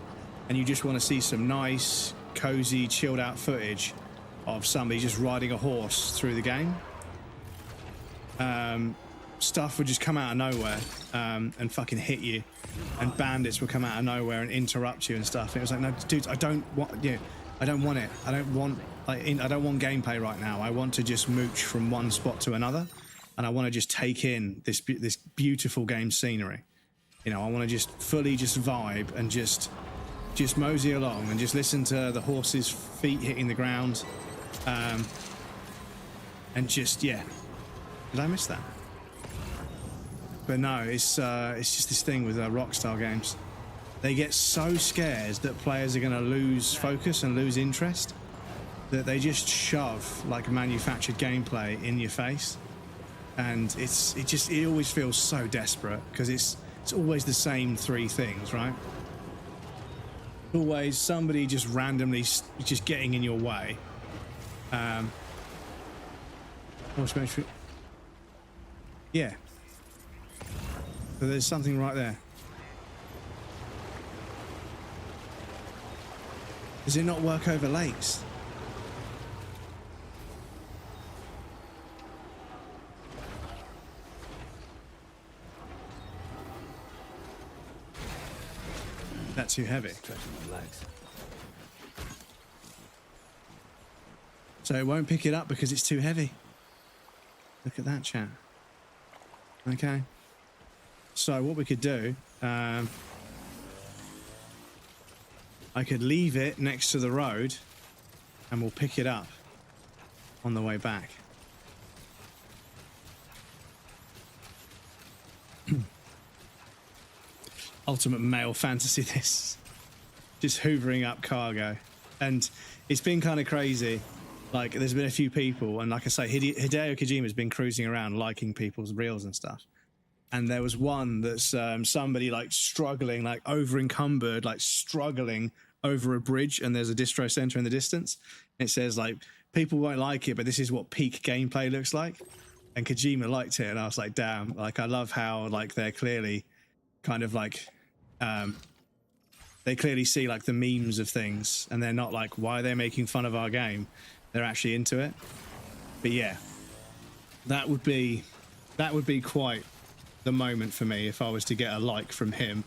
and you just want to see some nice, cozy, chilled out footage of somebody just riding a horse through the game, stuff would just come out of nowhere and fucking hit you, and bandits would come out of nowhere and interrupt you and stuff. And it was like, no, dude, I don't want it. I don't want I don't want gameplay right now. I want to just mooch from one spot to another, and I want to just take in this beautiful game scenery. You know, I want to just fully just vibe and just mosey along and just listen to the horse's feet hitting the ground, and just, yeah. Did I miss that? But no, it's just this thing with Rockstar games. They get so scared that players are going to lose focus and lose interest that they just shove like manufactured gameplay in your face, and it always feels so desperate because it's always the same three things, right? Always somebody just randomly just getting in your way. Yeah. So there's something right there. Does it not work over lakes? That's too heavy. So it won't pick it up because it's too heavy. Look at that, chat. Okay. So what we could do, I could leave it next to the road and we'll pick it up on the way back. Ultimate male fantasy, this. Just hoovering up cargo. And it's been kind of crazy. Like, there's been a few people, and like I say, Hideo Kojima's been cruising around liking people's reels and stuff. And there was one that's somebody like struggling, like over encumbered, like struggling over a bridge, and there's a distro center in the distance. It says like, people won't like it, but this is what peak gameplay looks like. And Kojima liked it, and I was like, damn, like I love how like they're clearly kind of like, they clearly see like the memes of things, and they're not like, why are they making fun of our game? They're actually into it. But yeah, that would be quite the moment for me if I was to get a like from him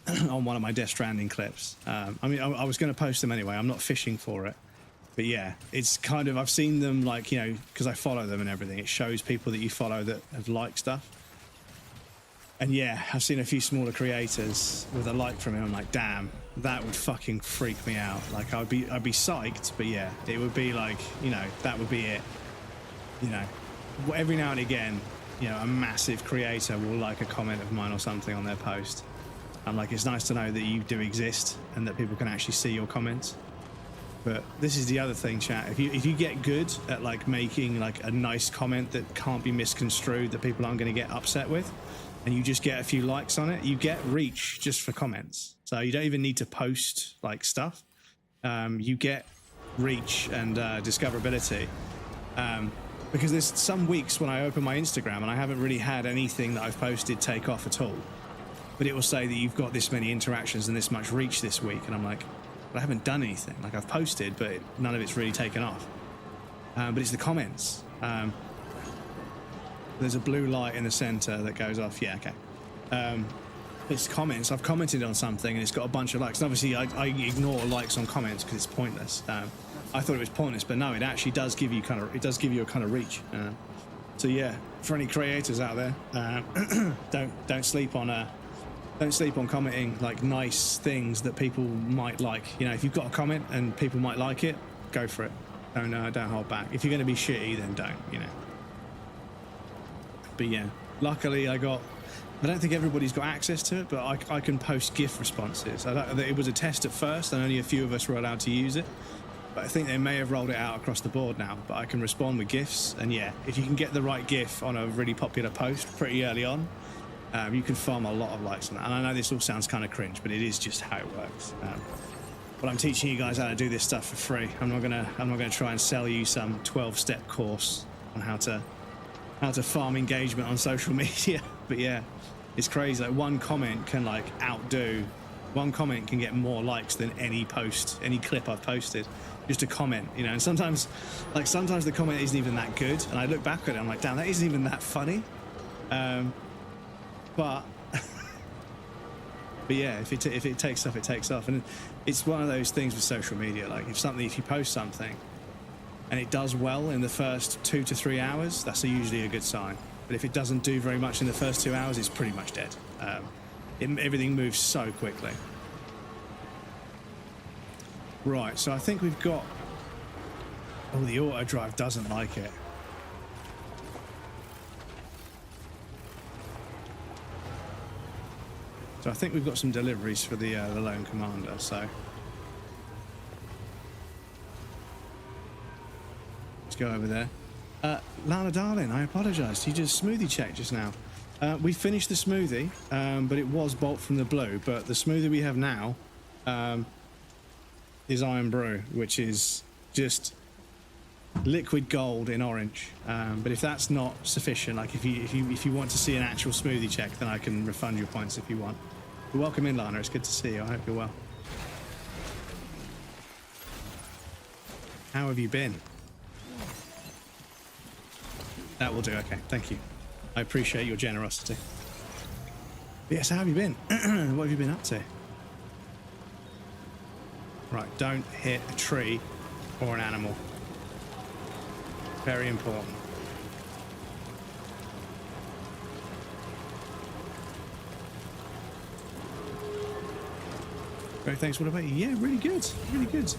on one of my Death Stranding clips. I mean, I was going to post them anyway. I'm not fishing for it. But yeah, it's kind of, I've seen them like, you know, because I follow them and everything. It shows people that you follow that have liked stuff. And yeah, I've seen a few smaller creators with a like from him. I'm like, damn, that would fucking freak me out. Like, I'd be psyched, but yeah, it would be like, you know, that would be it. You know, every now and again, you know, a massive creator will like a comment of mine or something on their post. I'm like, it's nice to know that you do exist and that people can actually see your comments. But this is the other thing, chat. If you get good at like making like a nice comment that can't be misconstrued, that people aren't going to get upset with, and you just get a few likes on it, you get reach just for comments. So you don't even need to post like stuff. You get reach and discoverability. Because there's some weeks when I open my Instagram and I haven't really had anything that I've posted take off at all. But it will say that you've got this many interactions and this much reach this week. And I'm like, but I haven't done anything. Like I've posted, but none of it's really taken off. But it's the comments. There's a blue light in the center that goes off. Yeah, okay. It's comments. I've commented on something and it's got a bunch of likes. And obviously, I ignore likes on comments because it's pointless. I thought it was pointless, but no, it actually does give you a kind of reach. So yeah, for any creators out there, don't sleep on commenting like nice things that people might like. You know, if you've got a comment and people might like it, go for it. Don't hold back. If you're going to be shitty, then don't. You know. But yeah, luckily I don't think everybody's got access to it, but I can post GIF responses. It was a test at first, and only a few of us were allowed to use it. But I think they may have rolled it out across the board now. But I can respond with GIFs, and yeah, if you can get the right GIF on a really popular post pretty early on, you can farm a lot of likes on that. And I know this all sounds kind of cringe, but it is just how it works. But I'm teaching you guys how to do this stuff for free. I'm not gonna try and sell you some 12-step course on how to farm engagement on social media. But yeah, it's crazy. Like one comment can get more likes than any clip I've posted. Just a comment, you know. And sometimes the comment isn't even that good, and I look back at it, I'm like, damn, that isn't even that funny. But yeah, if it takes off, it takes off. And it's one of those things with social media. Like if you post something and it does well in the first 2 to 3 hours, that's usually a good sign. But if it doesn't do very much in the first 2 hours, it's pretty much dead. Everything moves so quickly. Right, so I think we've got... Oh, the auto drive doesn't like it. So I think we've got some deliveries for the Lone Commander, so... Let's go over there. Lana darling, I apologise. You just smoothie checked just now. We finished the smoothie, but it was Bolt from the Blue. But the smoothie we have now is Iron Brew, which is just liquid gold in orange. But if that's not sufficient, like if you want to see an actual smoothie check, then I can refund your points if you want. But welcome in, Lana. It's good to see you. I hope you're well. How have you been? That will do. Okay, thank you. I appreciate your generosity. But yes, how have you been? What have you been up to? Right, don't hit a tree or an animal. Very important. Great, thanks. What about you? Yeah, really good. Really good.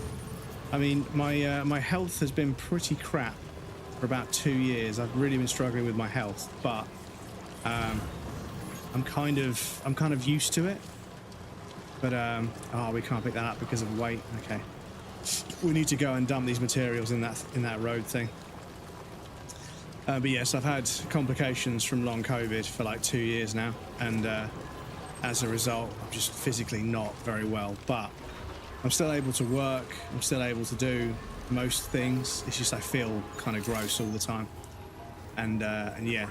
I mean, my health has been pretty crap for about 2 years. I've really been struggling with my health, but I'm kind of used to it. But oh, we can't pick that up because of weight. Okay, we need to go and dump these materials in that road thing. But yes, I've had complications from long COVID for like 2 years now, and as a result, I'm just physically not very well. But I'm still able to work. I'm still able to do most things. It's just I feel kind of gross all the time. And yeah,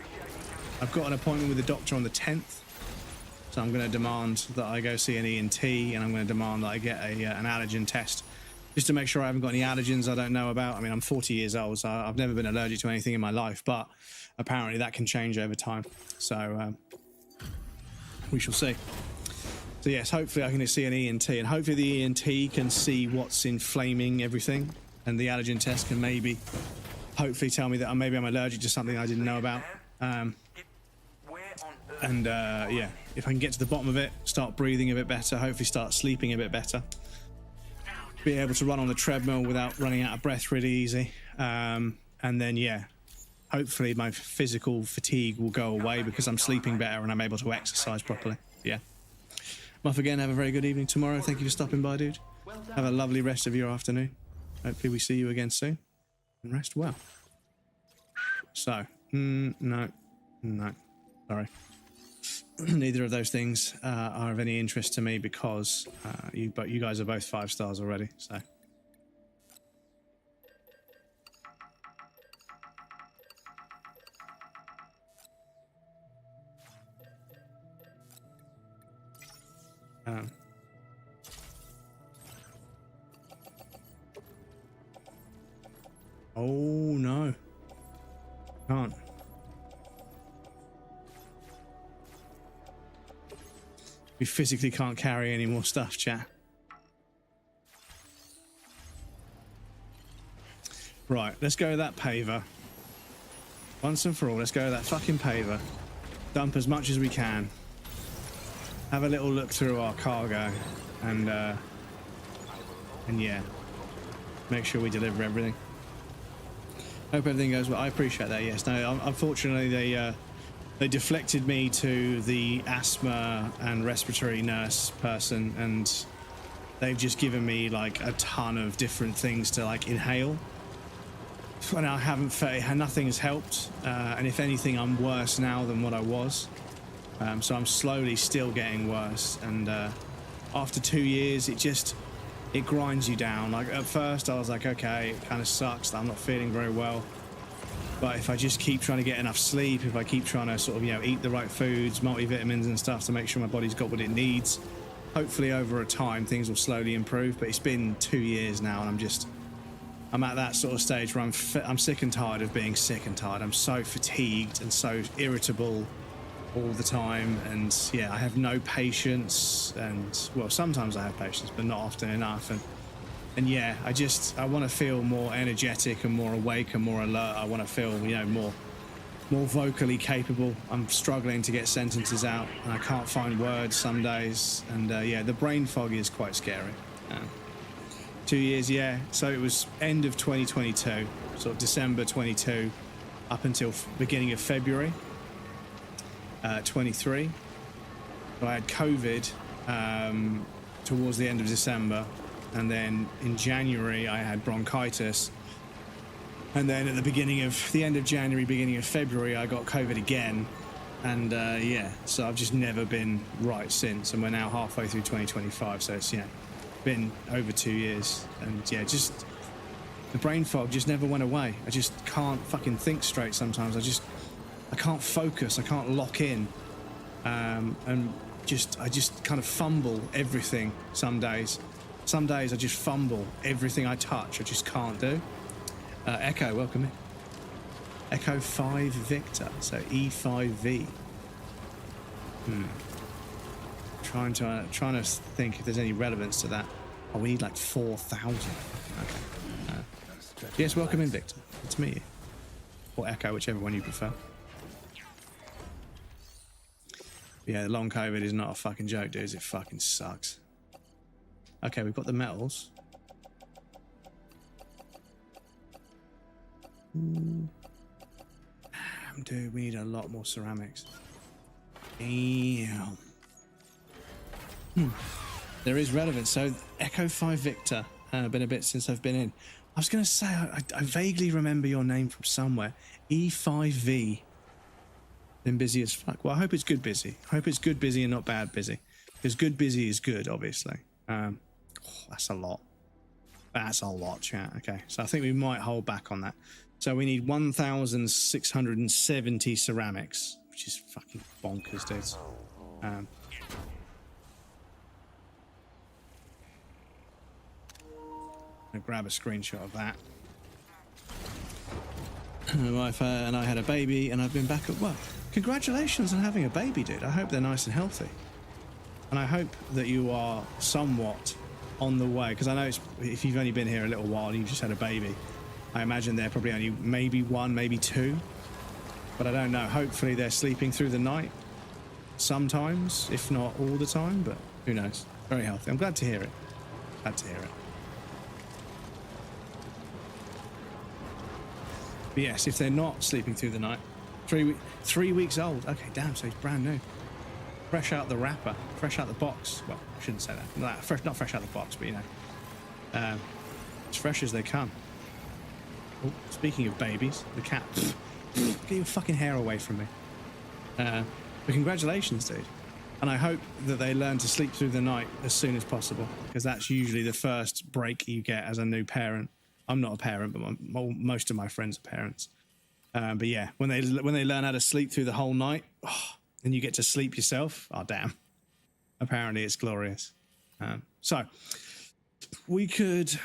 I've got an appointment with the doctor on the 10th, so I'm going to demand that I go see an ENT, and I'm going to demand that I get an allergen test just to make sure I haven't got any allergens I don't know about. I mean, I'm 40 years old, so I've never been allergic to anything in my life, but apparently that can change over time. So we shall see. So yes, hopefully I can see an ENT, and hopefully the ENT can see what's inflaming everything, and the allergen test can maybe, hopefully tell me that maybe I'm allergic to something I didn't know about. Yeah, if I can get to the bottom of it, start breathing a bit better, hopefully start sleeping a bit better, be able to run on the treadmill without running out of breath really easy, and then yeah, hopefully my physical fatigue will go away because I'm sleeping better and I'm able to exercise properly. Yeah. Muff again, have a very good evening tomorrow. Thank you for stopping by, dude. Have a lovely rest of your afternoon. Hopefully we see you again soon. And rest well. So, no. Sorry. Neither of those things are of any interest to me because you guys are both 5 stars already, so. Oh no. Can't. We physically can't carry any more stuff, chat. Right, let's go with that paver. Once and for all, let's go with that fucking paver. Dump as much as we can. Have a little look through our cargo and yeah, make sure we deliver everything. Hope everything goes well. I appreciate that. Yes. No. Unfortunately, they deflected me to the asthma and respiratory nurse person, and they've just given me like a ton of different things to like inhale. And I haven't. Nothing has helped. And if anything, I'm worse now than what I was. So I'm slowly still getting worse. And after 2 years, it grinds you down. Like at first I was like, okay, it kind of sucks that I'm not feeling very well, but if I just keep trying to get enough sleep, if I keep trying to sort of, you know, eat the right foods, multivitamins and stuff to make sure my body's got what it needs, hopefully over a time things will slowly improve. But it's been 2 years now, and I'm at that sort of stage where I'm sick and tired of being sick and tired. I'm so fatigued and so irritable all the time, and yeah, I have no patience. And well, sometimes I have patience, but not often enough. And yeah, I want to feel more energetic and more awake and more alert. I want to feel, you know, more vocally capable. I'm struggling to get sentences out, and I can't find words some days. And yeah, the brain fog is quite scary. 2 years, yeah. So it was end of 2022, sort of December 22, up until beginning of February 23. So I had COVID towards the end of December, and then in January I had bronchitis, and then at the end of January, beginning of February, I got COVID again. And yeah, so I've just never been right since, and we're now halfway through 2025, so it's, you know, been over 2 years. And yeah, just the brain fog just never went away. I just can't fucking think straight sometimes. I can't focus, I can't lock in, and I just kind of fumble everything some days. Some days I just fumble everything I touch. I just can't do. Echo, welcome in. Echo 5 Victor, so E5V. Trying to think if there's any relevance to that. Oh, we need like 4,000. Okay. Yes, welcome in, Victor. It's me. Or Echo, whichever one you prefer. Yeah, the long COVID is not a fucking joke, dudes. It fucking sucks. Okay, we've got the metals. Damn, dude, we need a lot more ceramics. Damn. There is relevance. So, Echo 5 Victor. Been a bit since I've been in. I was going to say, I vaguely remember your name from somewhere. E5V. Been busy as fuck. Well, I hope it's good busy. I hope it's good busy and not bad busy. Because good busy is good, obviously. That's a lot. That's a lot, chat. Okay, so I think we might hold back on that. So we need 1,670 ceramics, which is fucking bonkers, dudes. I'll grab a screenshot of that. My wife and I had a baby, and I've been back at work. Congratulations on having a baby, dude. I hope they're nice and healthy. And I hope that you are somewhat on the way, because I know if you've only been here a little while and you've just had a baby, I imagine they're probably only maybe 1, maybe 2. But I don't know. Hopefully they're sleeping through the night sometimes, if not all the time, but who knows. Very healthy. I'm glad to hear it. Glad to hear it. But yes, if they're not sleeping through the night, 3 weeks old. Okay, damn, so he's brand new. Fresh out the wrapper, fresh out the box. Well, I shouldn't say that. Not fresh out the box, but you know, as fresh as they come. Oh, speaking of babies, the cat. Get your fucking hair away from me. But congratulations, dude. And I hope that they learn to sleep through the night as soon as possible, because that's usually the first break you get as a new parent. I'm not a parent, but most of my friends are parents. But yeah, when they learn how to sleep through the whole night, and you get to sleep yourself, oh damn. Apparently it's glorious. So we could,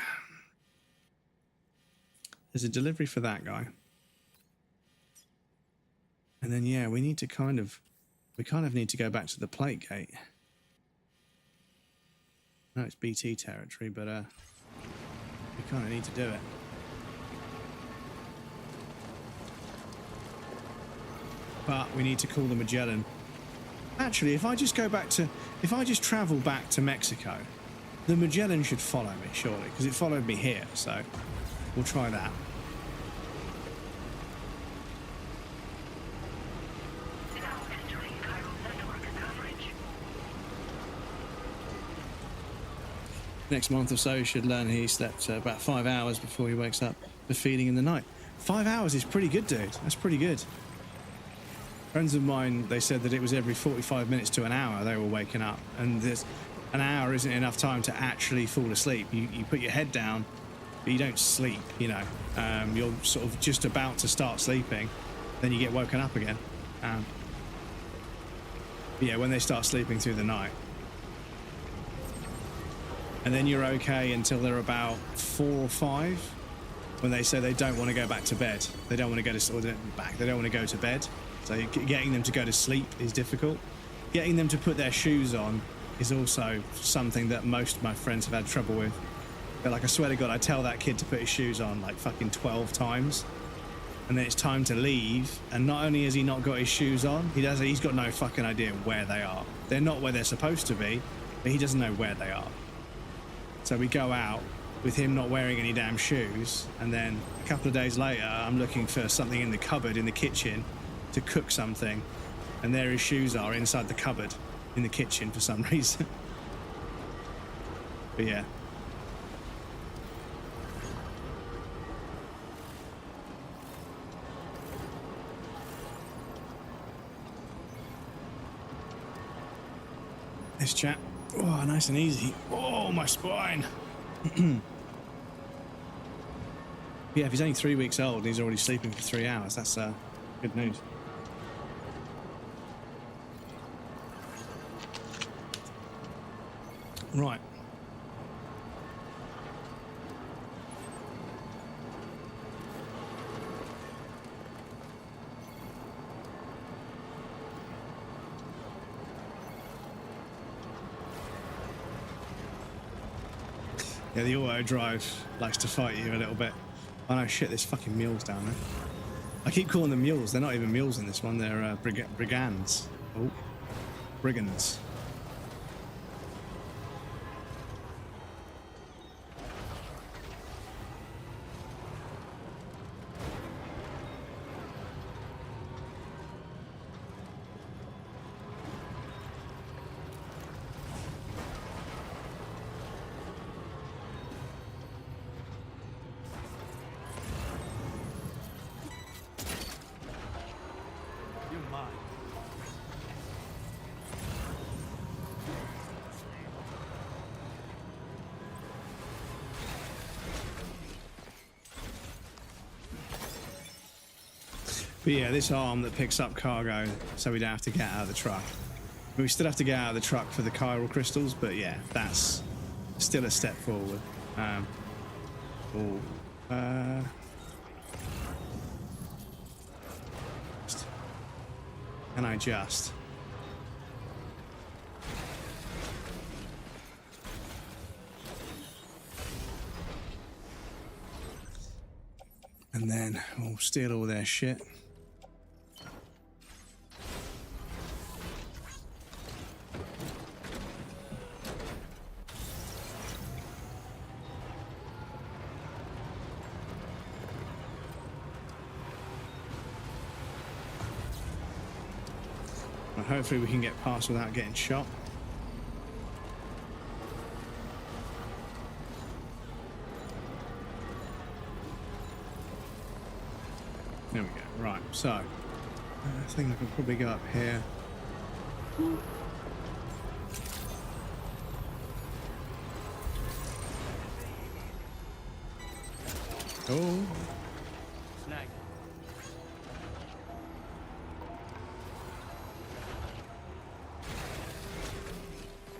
There's a delivery for that guy. And then, yeah, we need to kind of need to go back to the plate gate. No, it's BT territory, but we kind of need to do it. But we need to call the Magellan. Actually, if I just travel back to Mexico, the Magellan should follow me, surely, because it followed me here, so we'll try that. Next month or so, he should learn he slept about 5 hours before he wakes up for feeding in the night. 5 hours is pretty good, dude. That's pretty good. Friends of mine, they said that it was every 45 minutes to an hour they were waking up, and an hour isn't enough time to actually fall asleep. You put your head down, but you don't sleep, you know. You're sort of just about to start sleeping, then you get woken up again. But yeah, when they start sleeping through the night. And then you're okay until they're about 4 or 5, when they say they don't want to go back to bed. They don't want to go to, or they don't want to go to bed. So getting them to go to sleep is difficult. Getting them to put their shoes on is also something that most of my friends have had trouble with. They're like, I swear to God, I tell that kid to put his shoes on like fucking 12 times. And then it's time to leave. And not only has he not got his shoes on, he's got no fucking idea where they are. They're not where they're supposed to be, but he doesn't know where they are. So we go out with him not wearing any damn shoes. And then a couple of days later, I'm looking for something in the cupboard in the kitchen to cook something, and there his shoes are inside the cupboard in the kitchen for some reason. But yeah. This chap. Oh, nice and easy. Oh, my spine. Yeah, if he's only 3 weeks old and he's already sleeping for 3 hours, that's good news. Right. Yeah, the auto drive likes to fight you a little bit. Oh no, shit, there's fucking mules down there. I keep calling them mules. They're not even mules in this one. They're brigands. Oh, brigands. But yeah, this arm that picks up cargo, so we don't have to get out of the truck. But we still have to get out of the truck for the chiral crystals, but yeah, that's still a step forward. Can I just? And then we'll steal all their shit. Hopefully we can get past without getting shot. There we go. Right, so I think I can probably go up here. Oh. Snag.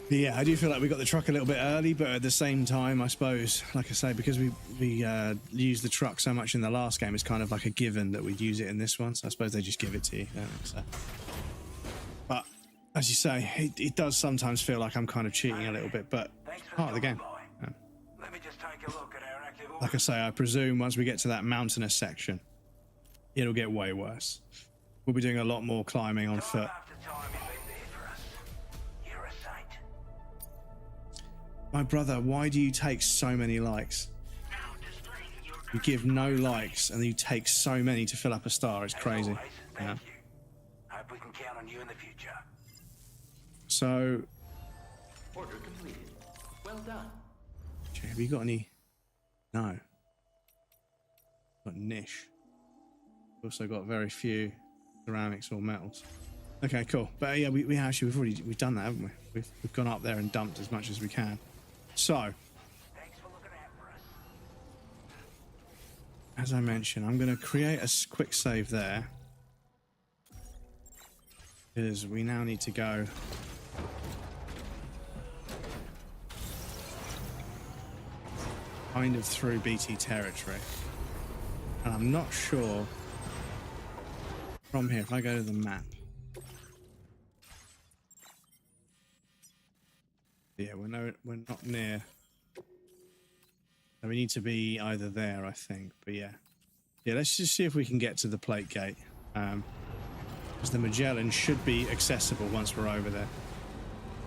Yeah, I do feel like we got the truck a little bit early, but at the same time, I suppose, like I say, because we used the truck so much in the last game, it's kind of like a given that we'd use it in this one. So I suppose they just give it to you, don't they? So. But as you say, it does sometimes feel like I'm kind of cheating a little bit, but it's part of the game. Yeah. Let me just take a look at our active order. Like I say, I presume once we get to that mountainous section, it'll get way worse. We'll be doing a lot more climbing on foot. My brother, why do you take so many likes? You give no likes and you take so many to fill up a star. It's crazy. Always, thank you. Hope we can count on you in the future. So, Order completed. Well done. have you got any? No. Got niche. Also got very few ceramics or metals. Okay, cool. But yeah, we've done that, haven't we? We've gone up there and dumped as much as we can. So, as I mentioned, I'm going to create a quick save there, because we now need to go kind of through BT territory, and I'm not sure from here. If I go to the map, yeah, we're not near. So we need to be either there, I think. But yeah, let's just see if we can get to the plate gate, because the Magellan should be accessible once we're over there.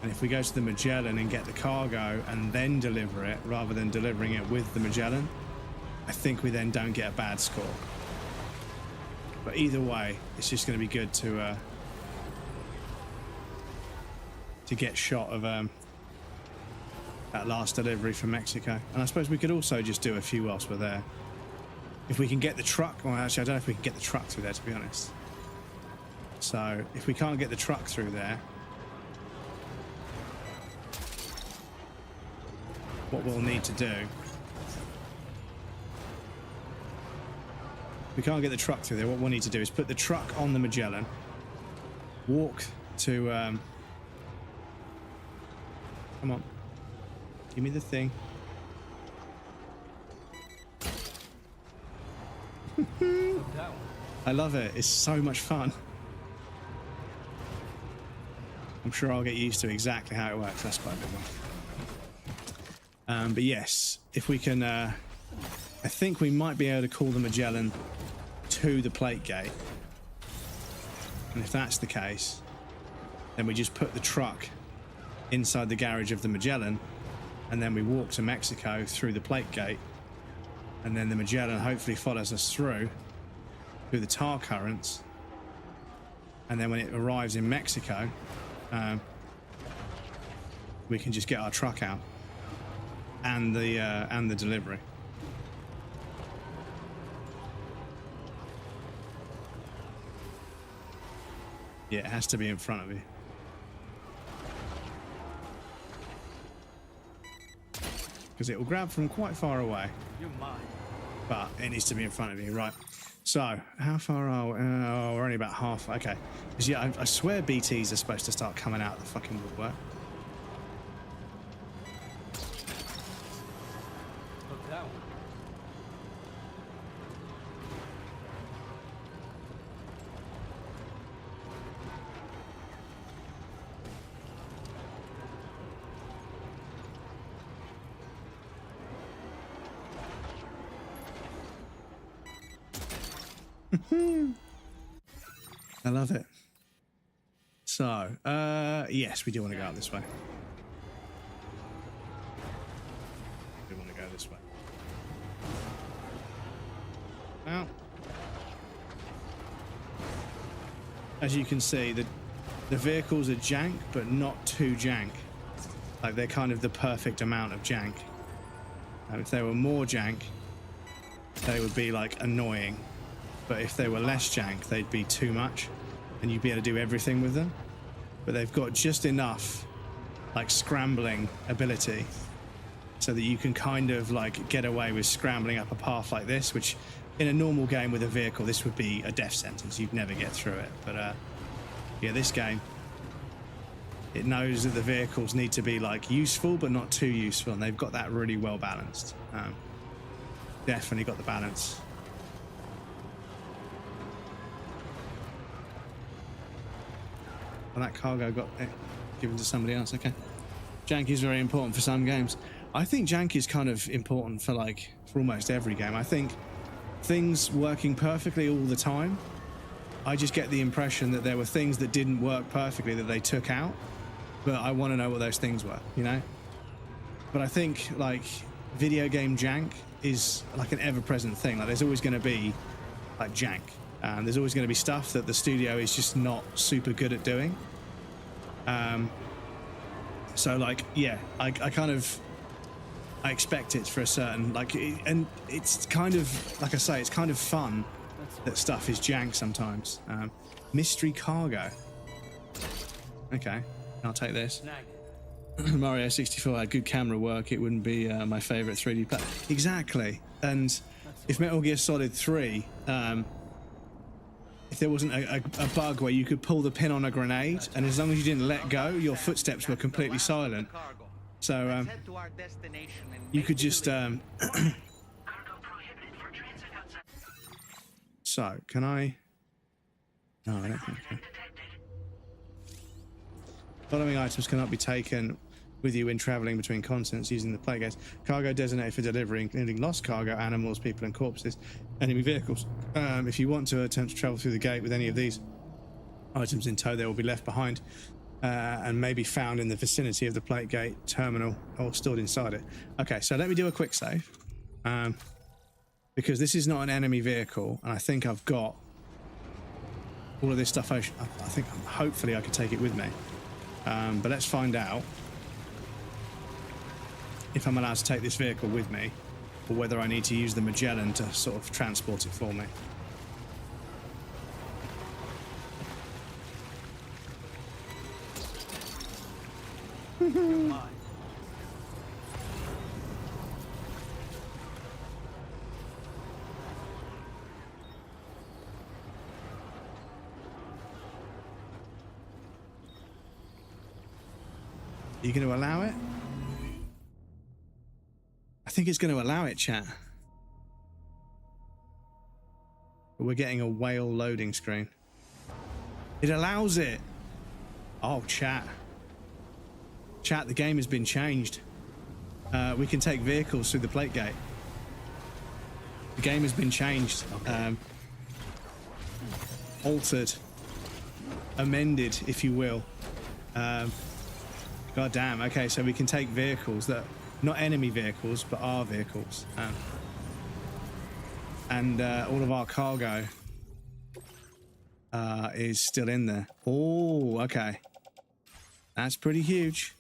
And if we go to the Magellan and get the cargo and then deliver it, rather than delivering it with the Magellan, I think we then don't get a bad score. But either way, it's just going to be good to get shot of that last delivery from Mexico. And I suppose we could also just do a few whilst we're there. If we can get the truck, well, actually, I don't know if we can get the truck through there, to be honest. So if we can't get the truck through there, what we'll need to do, if we can't get the truck through there, what we'll need to do is put the truck on the Magellan, walk to, come on, give me the thing. I love it. It's so much fun. I'm sure I'll get used to exactly how it works. That's quite a big one. But yes, if we can, I think we might be able to call the Magellan to the plate gate. And if that's the case, then we just put the truck inside the garage of the Magellan, and then we walk to Mexico through the plate gate, and then the Magellan hopefully follows us through the tar currents, and then when it arrives in Mexico, we can just get our truck out and the delivery. Yeah, it has to be in front of you. Because it will grab from quite far away. You're mine. But it needs to be in front of you, right? So, how far are we? Oh, we're only about half. Okay. Because yeah, I swear BTs are supposed to start coming out of the fucking woodwork. Look that one. I love it. So, yes, we do want to go out this way. We want to go this way. Now, as you can see, the vehicles are jank, but not too jank. Like, they're kind of the perfect amount of jank. And if they were more jank, they would be, like, annoying. But if they were less jank, they'd be too much, and you'd be able to do everything with them. But they've got just enough, like, scrambling ability so that you can kind of, like, get away with scrambling up a path like this, which in a normal game with a vehicle, this would be a death sentence. You'd never get through it. But, yeah, this game, it knows that the vehicles need to be like useful but not too useful, and they've got that really well balanced. Definitely got the balance. Well, that cargo got given to somebody else. Okay. Jank is very important for some games. I think jank is kind of important for almost every game. I think things working perfectly all the time, I just get the impression that there were things that didn't work perfectly that they took out, but I want to know what those things were, you know? But I think like video game jank is like an ever-present thing. Like there's always going to be like jank. There's always going to be stuff that the studio is just not super good at doing. So like, yeah, I expect it for a certain, and it's kind of, like I say, it's kind of fun that stuff is jank sometimes. Mystery cargo. Okay, I'll take this. Mario 64 had good camera work. It wouldn't be my favorite 3D play. Exactly. And if Metal Gear Solid 3, if there wasn't a bug where you could pull the pin on a grenade, and as long as you didn't let go, your footsteps were completely silent. So you could just so can I? No, I don't think so. Following items cannot be taken with you when traveling between continents using the play gates. Cargo designated for delivery, including lost cargo, animals, people and corpses, enemy vehicles. If you want to attempt to travel through the gate with any of these items in tow, they will be left behind and may be found in the vicinity of the plate gate terminal or stored inside it. Okay, so let me do a quick save. Because this is not an enemy vehicle, and I think I've got all of this stuff. I think hopefully I can take it with me. But let's find out if I'm allowed to take this vehicle with me, or whether I need to use the Magellan to sort of transport it for me. Are you going to allow it? I think it's going to allow it, chat. But we're getting a whale loading screen. It allows it. Oh, chat. Chat, the game has been changed. We can take vehicles through the plate gate. The game has been changed. Altered. Amended, if you will. God damn. Okay, so we can take vehicles that, not enemy vehicles, but our vehicles. And all of our cargo is still in there. Oh, okay. That's pretty huge.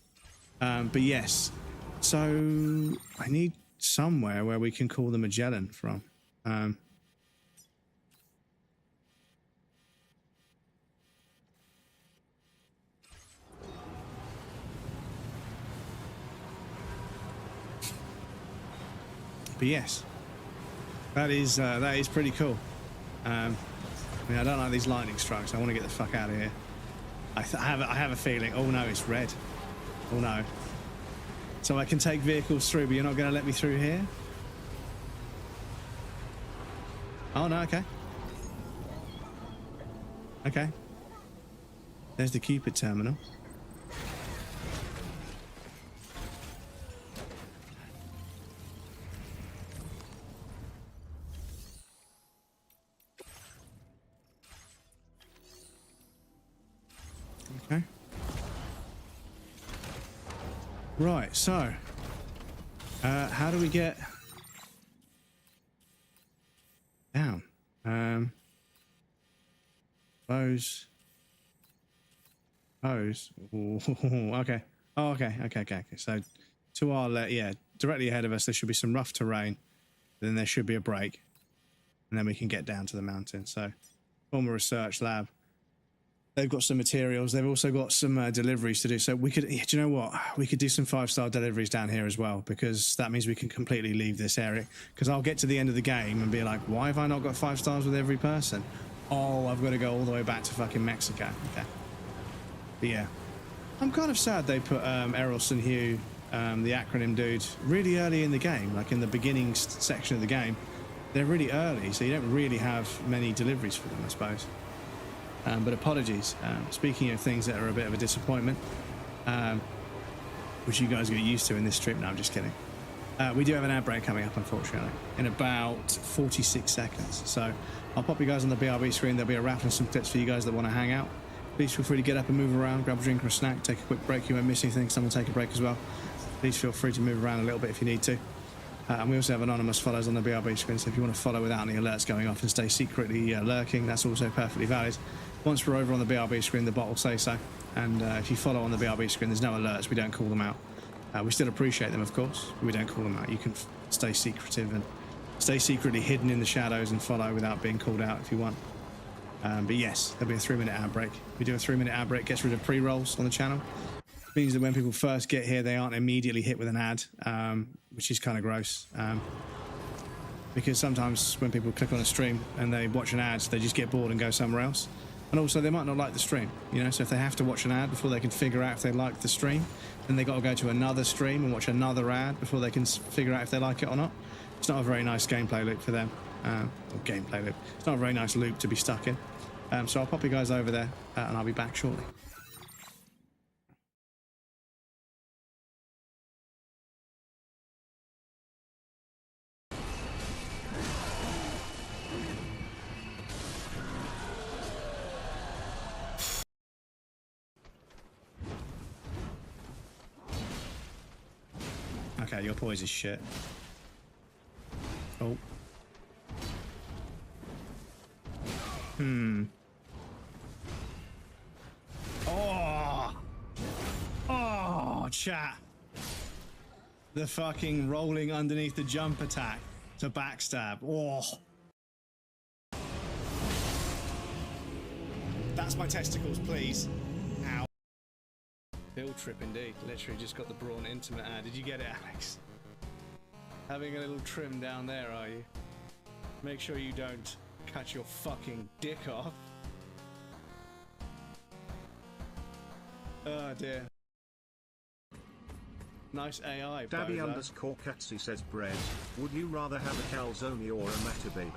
But yes, so I need somewhere where we can call the Magellan from. But yes, that is pretty cool. I mean, I don't like these lightning strikes. I want to get the fuck out of here. I have a feeling. Oh no, it's red. Oh no. So I can take vehicles through, but you're not going to let me through here? Oh no, okay. Okay. There's the Cupid terminal. Okay. Right, so how do we get down? Those. Ooh, okay. Oh, okay. So to our left, yeah, directly ahead of us, there should be some rough terrain. Then there should be a break, and then we can get down to the mountain. So, former research lab. They've got some materials. They've also got some deliveries to do. So we could, do you know what? We could do some 5-star deliveries down here as well, because that means we can completely leave this area. Because I'll get to the end of the game and be like, why have I not got 5 stars with every person? Oh, I've got to go all the way back to fucking Mexico. Okay. But yeah. I'm kind of sad they put Errolson Hugh, the acronym dude, really early in the game, like in the beginning section of the game. They're really early, so you don't really have many deliveries for them, I suppose. But apologies. Speaking of things that are a bit of a disappointment, which you guys get used to in this trip. No, I'm just kidding. We do have an ad break coming up, unfortunately, in about 46 seconds. So I'll pop you guys on the BRB screen. There'll be a raffle and some clips for you guys that want to hang out. Please feel free to get up and move around, grab a drink or a snack, take a quick break. You won't miss anything. Someone take a break as well. Please feel free to move around a little bit if you need to. And we also have anonymous follows on the BRB screen, so if you want to follow without any alerts going off and stay secretly lurking, that's also perfectly valid. Once we're over on the BRB screen, the bot will say so. And if you follow on the BRB screen, there's no alerts. We don't call them out. We still appreciate them, of course. But we don't call them out. You can stay secretive and stay secretly hidden in the shadows and follow without being called out if you want. But yes, there'll be a 3-minute ad break. We do a 3-minute ad break, gets rid of pre-rolls on the channel. It means that when people first get here, they aren't immediately hit with an ad, which is kind of gross. Because sometimes when people click on a stream and they watch an ad, they just get bored and go somewhere else. And also, they might not like the stream, you know, so if they have to watch an ad before they can figure out if they like the stream, then they got to go to another stream and watch another ad before they can figure out if they like it or not. It's not a very nice gameplay loop for them. Or gameplay loop. It's not a very nice loop to be stuck in. So I'll pop you guys over there, and I'll be back shortly. Okay, your poise is shit. Oh. Oh, chat. The fucking rolling underneath the jump attack to backstab. Oh. That's my testicles, please. Ow. Build trip indeed. Literally just got the Brawn Intimate ad. Did you get it, Alex? Having a little trim down there, are you? Make sure you don't cut your fucking dick off. Oh dear. Nice AI. Daddy underscore Katsy says bread. Would you rather have a calzone or a matter baby?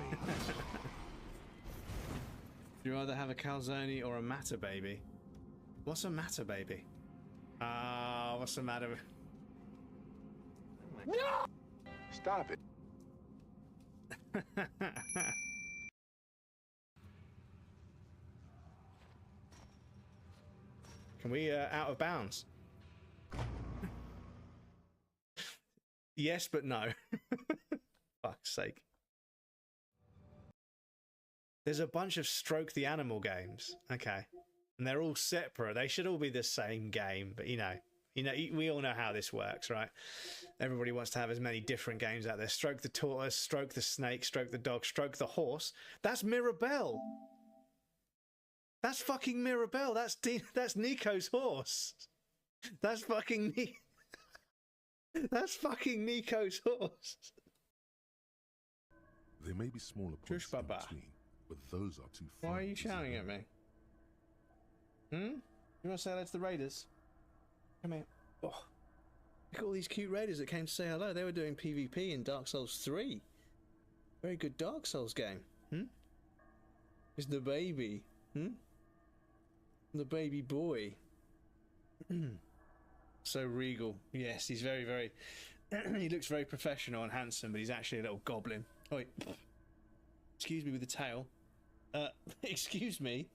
Would you rather have a calzone or a matter baby? What's a matter baby? What's the matter? No! Stop it. Can we out of bounds? Yes, but no. Fuck's sake. There's a bunch of Stroke the Animal games. Okay. And they're all separate. They should all be the same game, but you know, we all know how this works, right? Everybody wants to have as many different games out there. Stroke the tortoise, stroke the snake, stroke the dog, stroke the horse. That's Mirabelle. That's fucking Mirabelle. That's Nico's horse. That's fucking That's fucking Nico's horse. There may be smaller points in between, but those are too far. Why are you shouting at me? You want to say hello to the Raiders? Come here. Oh. Look at all these cute Raiders that came to say hello. They were doing PvP in Dark Souls 3. Very good Dark Souls game. It's the baby. The baby boy. So regal. Yes, he's very, very... he looks very professional and handsome, but he's actually a little goblin. Oh, wait. Excuse me with the tail. Excuse me.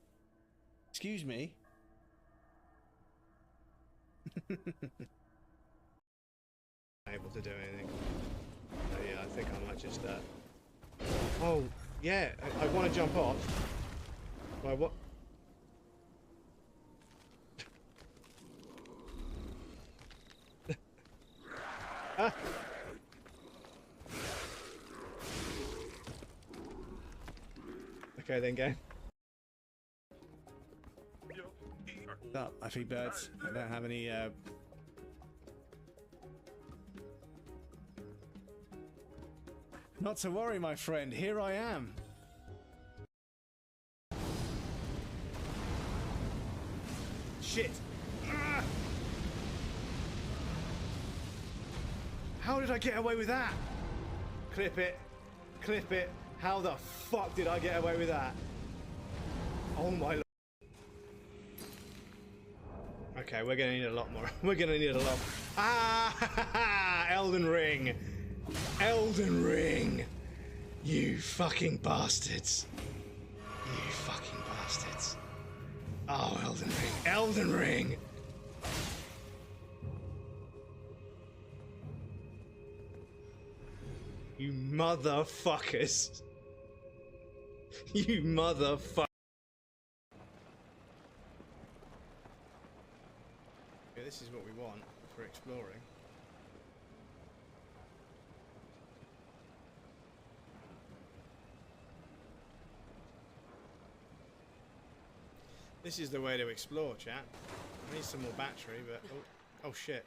Excuse me. Able to do anything. So yeah, I think I might just oh yeah, I want to jump off. Why what? Ah. Okay then, game. What's up, I feed birds. I don't have any Not to worry, my friend. Here I am. Shit. did I get away with that? Clip it. Clip it. How the fuck did I get away with that? Oh my lord. Okay, we're gonna need a lot more. We're gonna need a lot. Ah! Elden Ring! Elden Ring! You fucking bastards! You fucking bastards! Oh, Elden Ring! Elden Ring! You motherfuckers! You motherfuckers! Okay, this is what we want for exploring. This is the way to explore, chat. I need some more battery, but oh shit.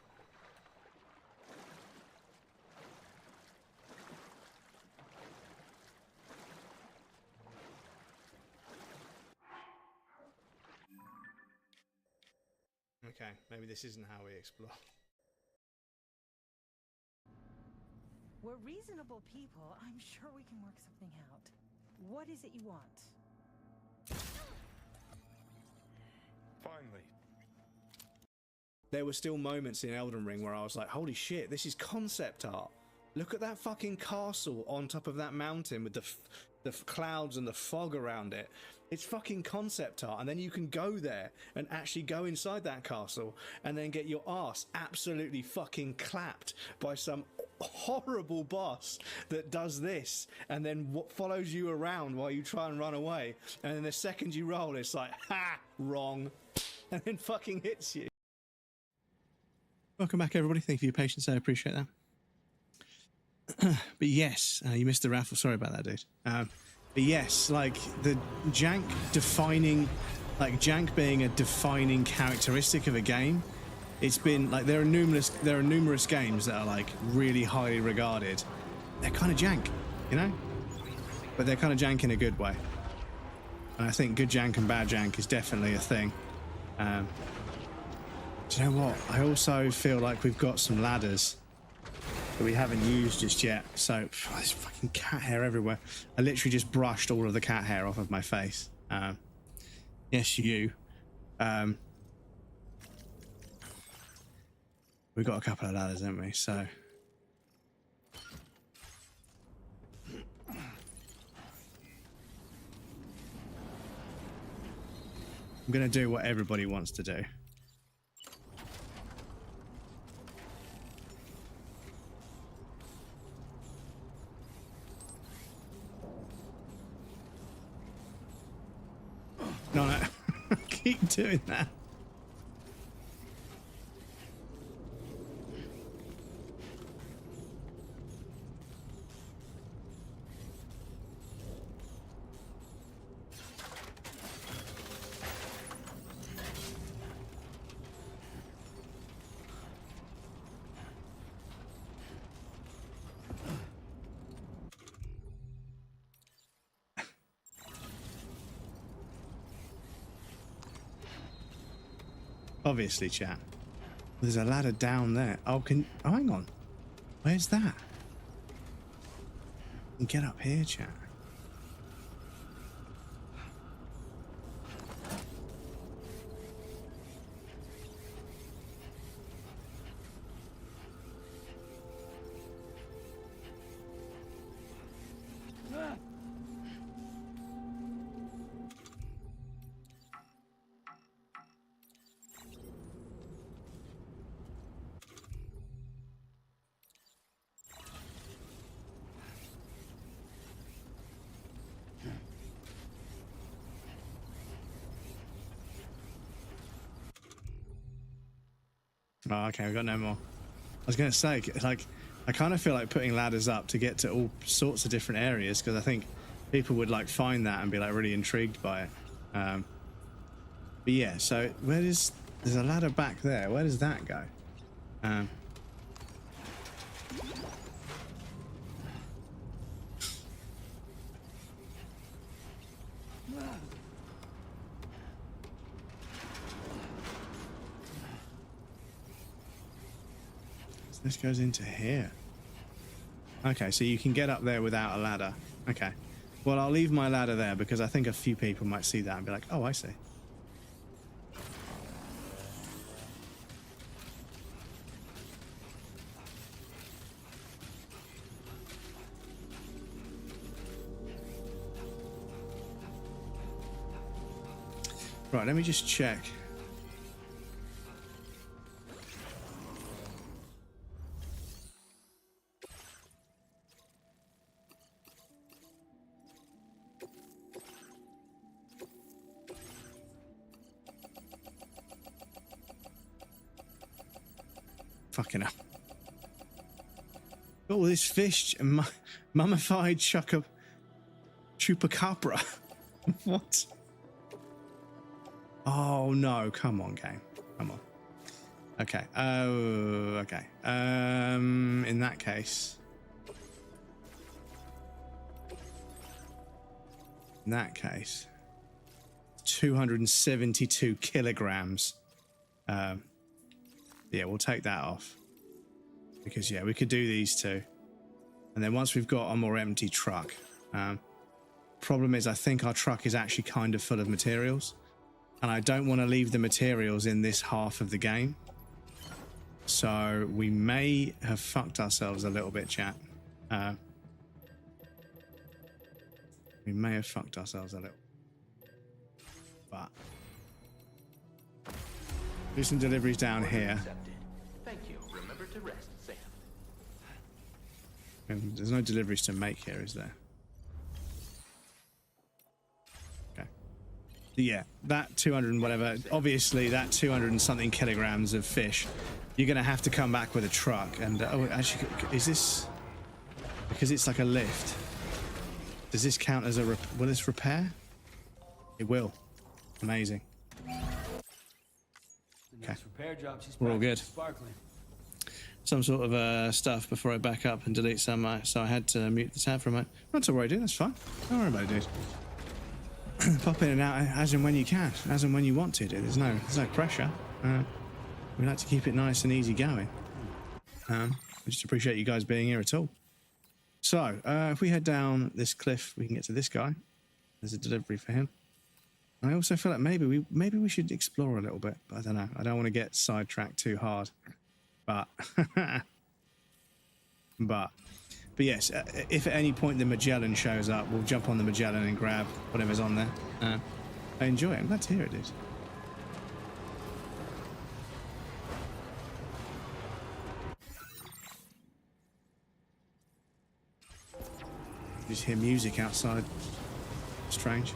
Okay, maybe this isn't how we explore. We're reasonable people. I'm sure we can work something out. What is it you want? Finally. There were still moments in Elden Ring where I was like, holy shit, this is concept art. Look at that fucking castle on top of that mountain with the clouds and the fog around it. It's fucking concept art, and then you can go there and actually go inside that castle and then get your ass absolutely fucking clapped by some horrible boss that does this and then follows you around while you try and run away, and then the second you roll it's like, ha, wrong, and then fucking hits you. Welcome back, everybody. Thank you for your patience. I appreciate that. But yes, you missed the raffle. Sorry about that, dude. But yes, like the jank defining, like jank being a defining characteristic of a game. It's been like there are numerous games that are like really highly regarded. They're kind of jank, you know, but they're kind of jank in a good way. And I think good jank and bad jank is definitely a thing. Do you know what? I also feel like we've got some ladders that we haven't used just yet. So there's fucking cat hair everywhere. I literally just brushed all of the cat hair off of my face. Yes, you. We've got a couple of ladders, haven't we? So I'm gonna do what everybody wants to do. No, keep doing that. Obviously, chat. There's a ladder down there. Oh, oh, hang on. Where's that? You can get up here, chat. Oh, okay, we've got no more. I was going to say, like, I kind of feel like putting ladders up to get to all sorts of different areas, because I think people would, like, find that and be, like, really intrigued by it. But yeah, so there's a ladder back there. Where does that go? This goes into here. Okay, so you can get up there without a ladder. Okay. Well, I'll leave my ladder there because I think a few people might see that and be like, oh, I see. Right, let me just check. Fucking hell. Oh, this fish, mummified chupacabra. What? Oh no, come on, game. Come on. Okay. Oh, okay. In that case. In that case. 272 kilograms. Yeah, we'll take that off. Because, yeah, we could do these two. And then once we've got a more empty truck. Problem is, I think our truck is actually kind of full of materials. And I don't want to leave the materials in this half of the game. So we may have fucked ourselves a little bit, chat. We may have fucked ourselves a little. But do some deliveries down here. Thank you. Remember to rest, Sam. And there's no deliveries to make here, is there? Okay. Yeah, that 200 and whatever. Obviously, that 200 and something kilograms of fish. You're going to have to come back with a truck. And oh, actually, is this because it's like a lift? Does this count as a will this repair? It will. Amazing. Okay. We're all good. Sparkling. Some sort of stuff before I back up and delete some, so I had to mute the tab for a moment. Not to worry, dude. That's fine. Don't worry about it, dude. Pop in and out as and when you can, as and when you want to, dude. There's no pressure. We like to keep it nice and easy going. I just appreciate you guys being here at all. So, if we head down this cliff, we can get to this guy. There's a delivery for him. I also feel like maybe we should explore a little bit, but I don't know. I don't want to get sidetracked too hard. But but yes, if at any point the Magellan shows up, we'll jump on the Magellan and grab whatever's on there. I enjoy it. I'm glad to hear it, dude. Just hear music outside. Strange.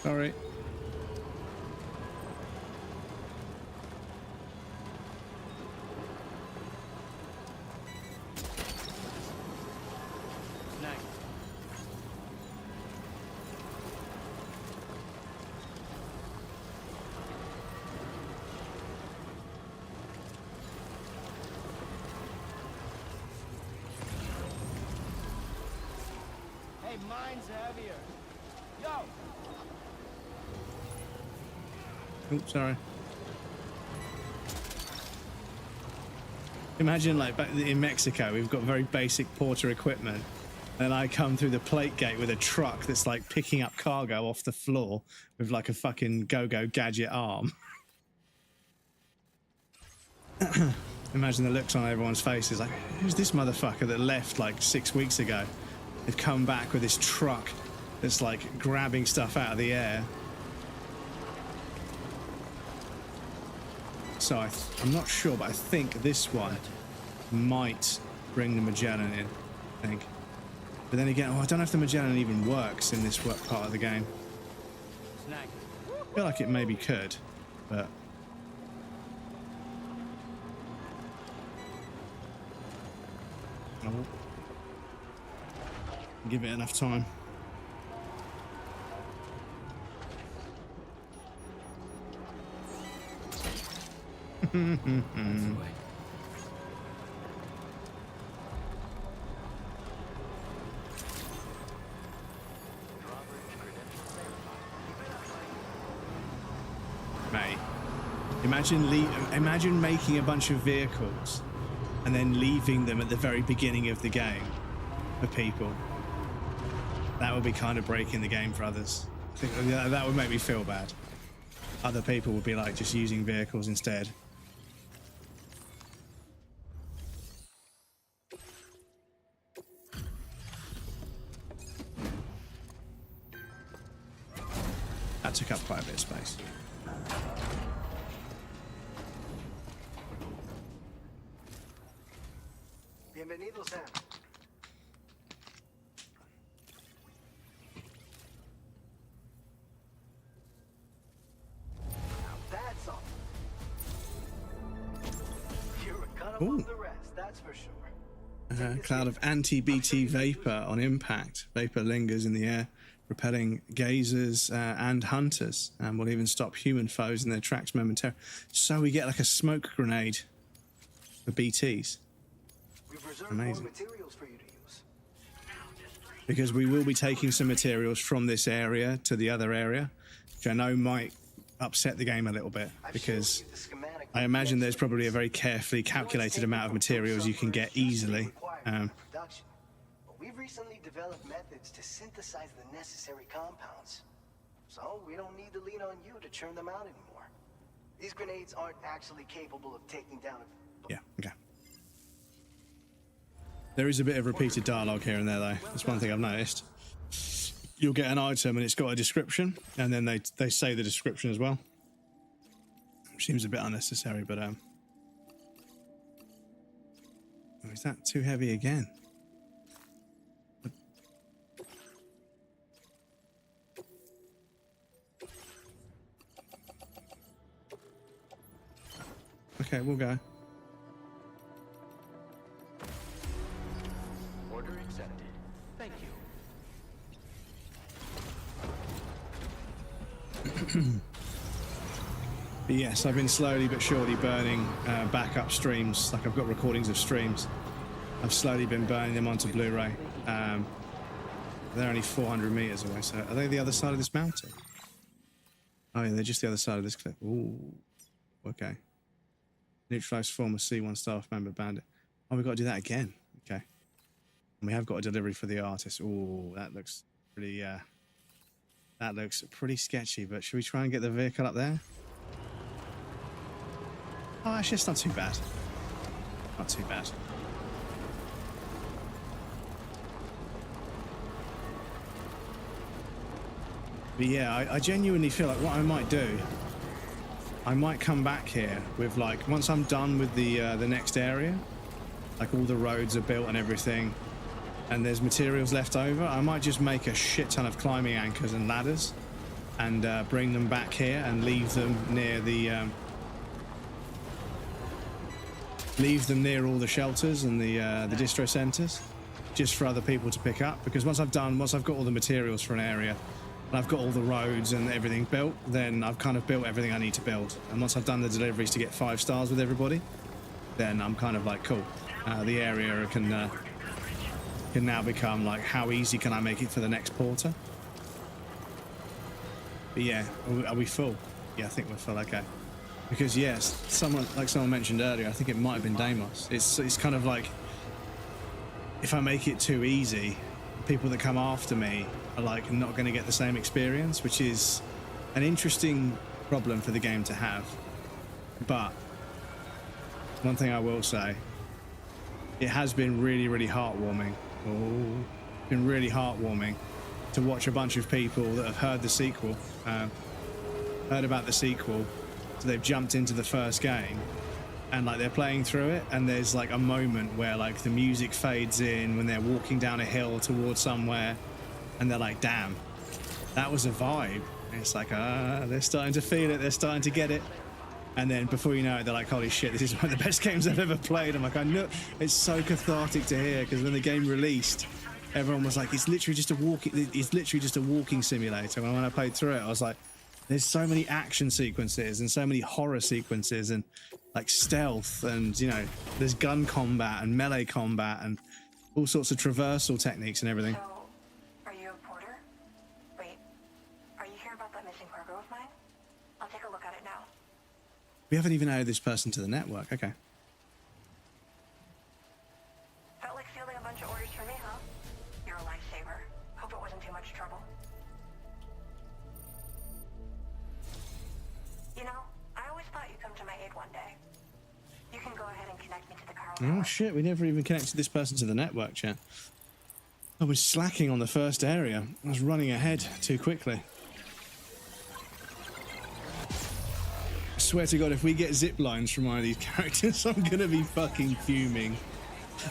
Sorry. Hey, mine's heavier. Yo! Oops, sorry. Imagine like back in Mexico, we've got very basic porter equipment, and I come through the plate gate with a truck that's like picking up cargo off the floor with like a fucking go-go gadget arm. Imagine the looks on everyone's faces, like, who's this motherfucker that left like 6 weeks ago? They've come back with this truck that's like grabbing stuff out of the air. So I'm not sure, but I think this one might bring the Magellan in, I think. But then again, I don't know if the Magellan even works in this part of the game. I feel like it maybe could, but... I'll give it enough time. Imagine making a bunch of vehicles and then leaving them at the very beginning of the game for people. That would be kind of breaking the game for others. I think that would make me feel bad. Other people would be like just using vehicles instead. That took up quite a bit of space. Bienvenido, Sam. Now that's all. You're a cut above the rest, that's for sure. Cloud of anti-BT vapor on impact. Vapor lingers in the air, repelling gazers and hunters, and will even stop human foes in their tracks momentarily. So we get like a smoke grenade for BTs. Amazing. Materials for you to use. Because we will be taking some materials from this area to the other area, which I know might upset the game a little bit, because I imagine there's probably a very carefully calculated amount of materials you can get easily. We've recently developed methods to synthesize the necessary compounds, so we don't need to lean on you to churn them out anymore. These grenades aren't actually capable of taking down a... Yeah, okay. There is a bit of repeated dialogue here and there, though. That's one thing I've noticed. You'll get an item and it's got a description, and then they say the description as well. Which seems a bit unnecessary, but oh, is that too heavy again? Okay, we'll go. Order accepted. Thank you. But yes, I've been slowly but surely burning backup streams. Like, I've got recordings of streams. I've slowly been burning them onto Blu-ray. They're only 400 meters away, so are they the other side of this mountain? Oh yeah, they're just the other side of this cliff. Ooh, okay. Neutralized former C1 staff member bandit. Oh, we've got to do that again. Okay. And we have got a delivery for the artist. Ooh, that looks pretty, that looks pretty sketchy, but should we try and get the vehicle up there? Oh, actually, it's not too bad. Not too bad. But yeah, I genuinely feel like what I might do, I might come back here with, like, once I'm done with the next area, like all the roads are built and everything, and there's materials left over, I might just make a shit ton of climbing anchors and ladders and bring them back here and leave them near the near all the shelters and the distro centers, just for other people to pick up. Because once I've got all the materials for an area and I've got all the roads and everything built, then I've kind of built everything I need to build. And once I've done the deliveries to get 5 stars with everybody, then I'm kind of like, cool. The area can now become like, how easy can I make it for the next porter? But yeah, are we full? Yeah, I think we're full. Okay. Because yes, someone mentioned earlier, I think it might have been Deimos. It's kind of like, if I make it too easy, people that come after me are like not going to get the same experience, which is an interesting problem for the game to have. But one thing I will say, it has been really, really heartwarming. Oh, been really heartwarming to watch a bunch of people that have heard the sequel, heard about the sequel, so they've jumped into the first game, and like they're playing through it, and there's like a moment where like the music fades in when they're walking down a hill towards somewhere, and they're like, damn, that was a vibe. And it's like, they're starting to feel it, they're starting to get it. And then before you know it, they're like, holy shit, this is one of the best games I've ever played. I'm like, I know. It's so cathartic to hear, because when the game released, everyone was like, it's literally just a walking simulator. And when I played through it, I was like, there's so many action sequences and so many horror sequences and like stealth, and you know, there's gun combat and melee combat and all sorts of traversal techniques and everything. So, are you a porter? Wait, are you here about that missing cargo of mine? I'll take a look at it now. We haven't even added this person to the network. Okay. Felt like fielding a bunch of orders for me, huh? You're a lifesaver. Hope it wasn't too much trouble. You know, I always thought you'd come to my aid one day. You can go ahead and connect me to the car. Oh shit, we never even connected this person to the network, chat. I was slacking on the first area. I was running ahead too quickly. I swear to God, if we get zip lines from one of these characters, I'm gonna be fucking fuming.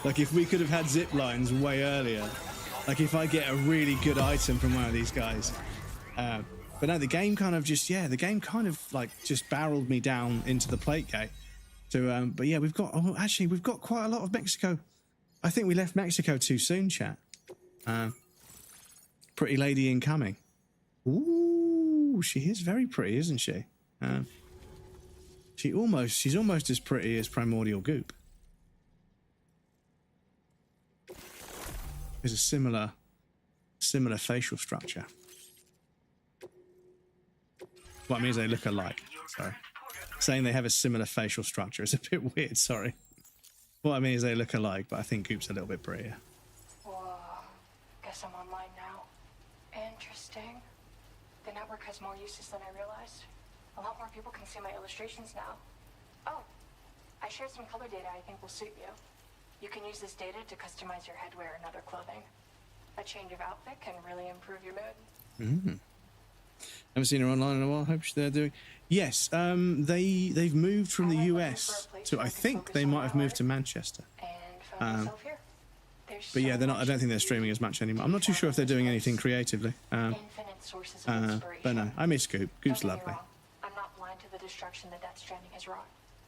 Like, if we could have had zip lines way earlier. Like, if I get a really good item from one of these guys. But no, the game kind of just, yeah, the game kind of like just barreled me down into the plate gate. So, but yeah, we've got, oh, actually, we've got quite a lot of Mexico. I think we left Mexico too soon, chat. Pretty lady incoming. Ooh, she is very pretty, isn't she? She's almost as pretty as Primordial Goop. There's a similar facial structure. What I mean is they look alike. Sorry. Saying they have a similar facial structure is a bit weird, sorry. What I mean is they look alike, but I think Goop's a little bit prettier. Whoa. Guess I'm online now. Interesting. The network has more uses than I realized. A lot more people can see my illustrations now. Oh, I shared some color data I think will suit you. You can use this data to customize your headwear and other clothing. A change of outfit can really improve your mood. Haven't seen her online in a while. Hope they're doing. Yes, they've moved from the US to, I think they might have moved to Manchester. But yeah, they're not. I don't think they're streaming as much anymore. I'm not too sure if they're doing anything creatively. But no, I miss Goop. Goop's lovely. I'm not blind to the destruction that Death Stranding has wrought.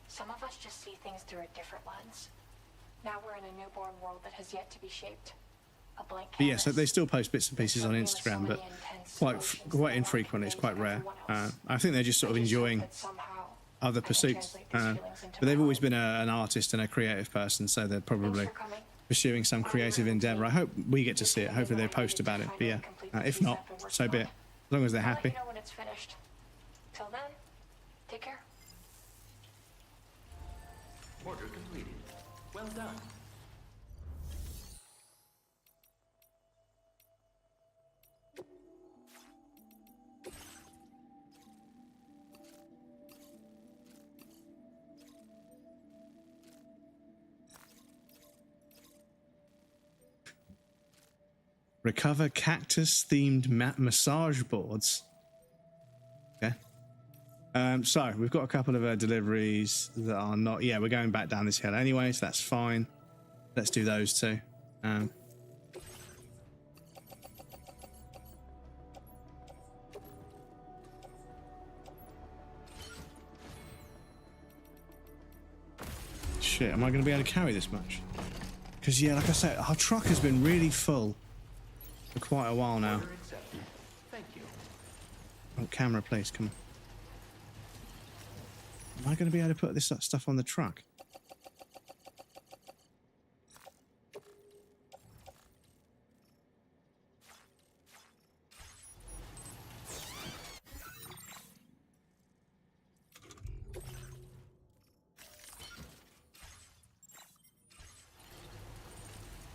Some of us just see things through a different lens. Now we're in a newborn world that has yet to be shaped. A blank canvas. But yes, they still post bits and pieces on Instagram, but quite infrequently. It's quite rare. I think they're just sort of enjoying other pursuits. But they've always been an artist and a creative person, so they're probably pursuing some creative endeavor. I hope we get to see it. Hopefully they post about it. But yeah, if not, so be it. As long as they're happy. When it's finished. Till then, take care. Order completed. Well done. Recover cactus-themed massage boards. Okay. So we've got a couple of deliveries that are not. Yeah, we're going back down this hill anyway, so that's fine. Let's do those two. Shit, am I going to be able to carry this much? Because yeah, like I said, our truck has been really full for quite a while now. Thank you. Oh, camera, please, come on. Am I going to be able to put this stuff on the truck?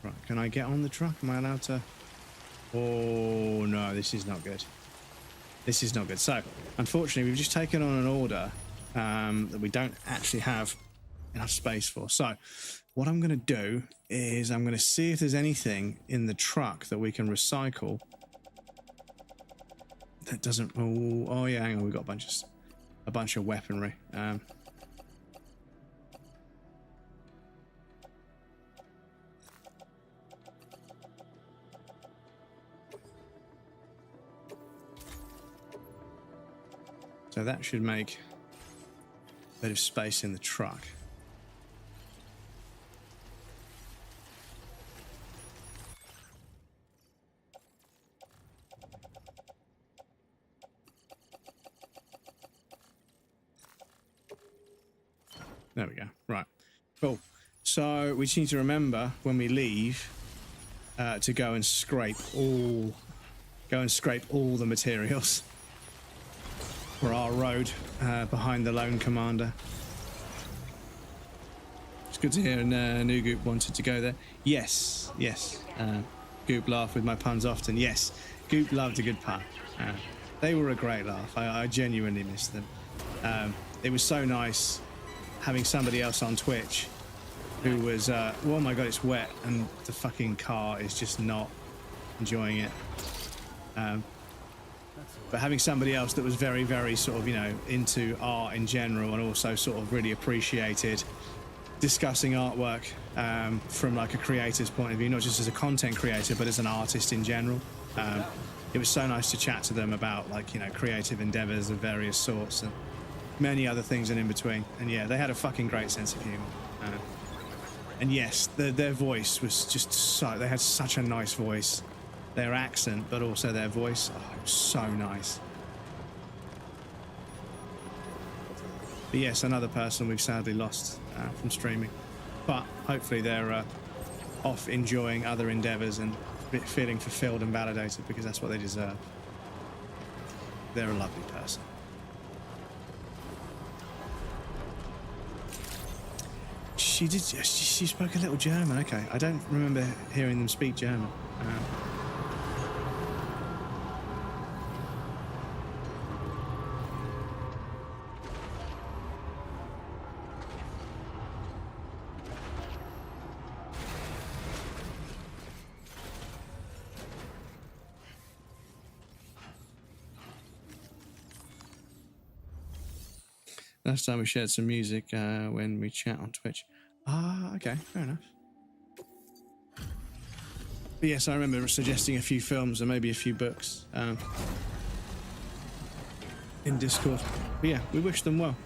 Right, can I get on the truck? Am I allowed to? Oh no, this is not good. This is not good. So, unfortunately, we've just taken on an order that we don't actually have enough space for. So, what I'm going to do is I'm going to see if there's anything in the truck that we can recycle. That doesn't. Oh yeah, hang on. We've got a bunch of weaponry. So that should make a bit of space in the truck. There we go. Right. Cool. So we just need to remember when we leave to go and scrape all the materials. for our road behind the Lone Commander. It's good to hear New Goop wanted to go there. Yes, yes. Goop laughed with my puns often. Yes, Goop loved a good pun. They were a great laugh. I genuinely missed them. It was so nice having somebody else on Twitch who was, oh my god, it's wet, and the fucking car is just not enjoying it. But having somebody else that was very, very sort of, you know, into art in general, and also sort of really appreciated discussing artwork from like a creator's point of view, not just as a content creator, but as an artist in general. It was so nice to chat to them about, like, you know, creative endeavors of various sorts and many other things and in between. And yeah, they had a fucking great sense of humor. And yes, their voice was just so, they had such a nice voice. Their accent, but also their voice, oh, it was so nice. But yes, another person we've sadly lost from streaming. But hopefully they're off enjoying other endeavors and feeling fulfilled and validated, because that's what they deserve. They're a lovely person. She did. She spoke a little German. Okay, I don't remember hearing them speak German. Last time we shared some music when we chat on Twitch. Ah, okay, fair enough. But yes, I remember suggesting a few films and maybe a few books in Discord. But yeah, we wish them well.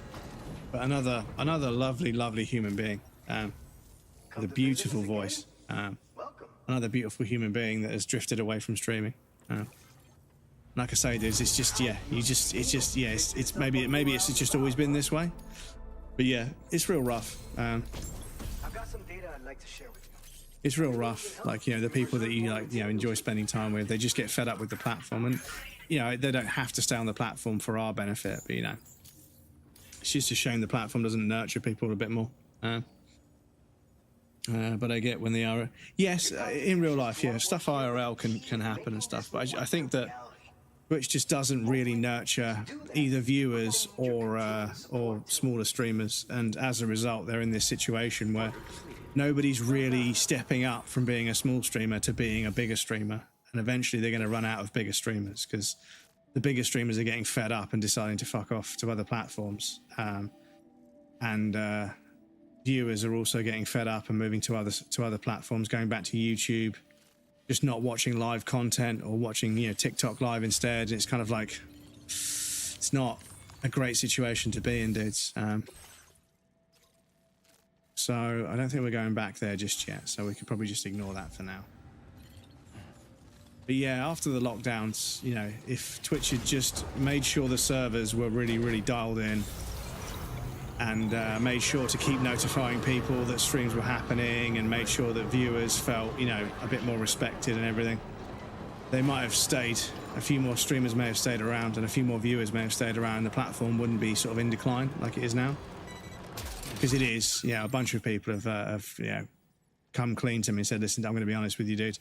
But another lovely, lovely human being with a beautiful voice. Another beautiful human being that has drifted away from streaming. Like I say, dudes, it's just, yeah, it's maybe it's just always been this way, but yeah, it's real rough. I've got some data I'd like to share with you. It's real rough. Like, you know, the people that you, like, you know, enjoy spending time with, they just get fed up with the platform, and you know, they don't have to stay on the platform for our benefit, but you know, it's just a shame the platform doesn't nurture people a bit more. But I get when they are, yes, in real life, yeah, stuff IRL can happen and stuff, but I think that Twitch just doesn't really nurture either viewers or smaller streamers, and as a result, they're in this situation where nobody's really stepping up from being a small streamer to being a bigger streamer, and eventually they're going to run out of bigger streamers because the bigger streamers are getting fed up and deciding to fuck off to other platforms, and viewers are also getting fed up and moving to other platforms, going back to YouTube. Just not watching live content or watching, you know, TikTok live instead. It's kind of like, it's not a great situation to be in, dudes. So I don't think we're going back there just yet. So we could probably just ignore that for now. But yeah, after the lockdowns, you know, if Twitch had just made sure the servers were really, really dialed in, and made sure to keep notifying people that streams were happening, and made sure that viewers felt, you know, a bit more respected and everything, they might have stayed. A few more streamers may have stayed around, and a few more viewers may have stayed around. The platform wouldn't be sort of in decline like it is now, because it is. Yeah, a bunch of people have you know, come clean to me and said, listen, I'm going to be honest with you, dude,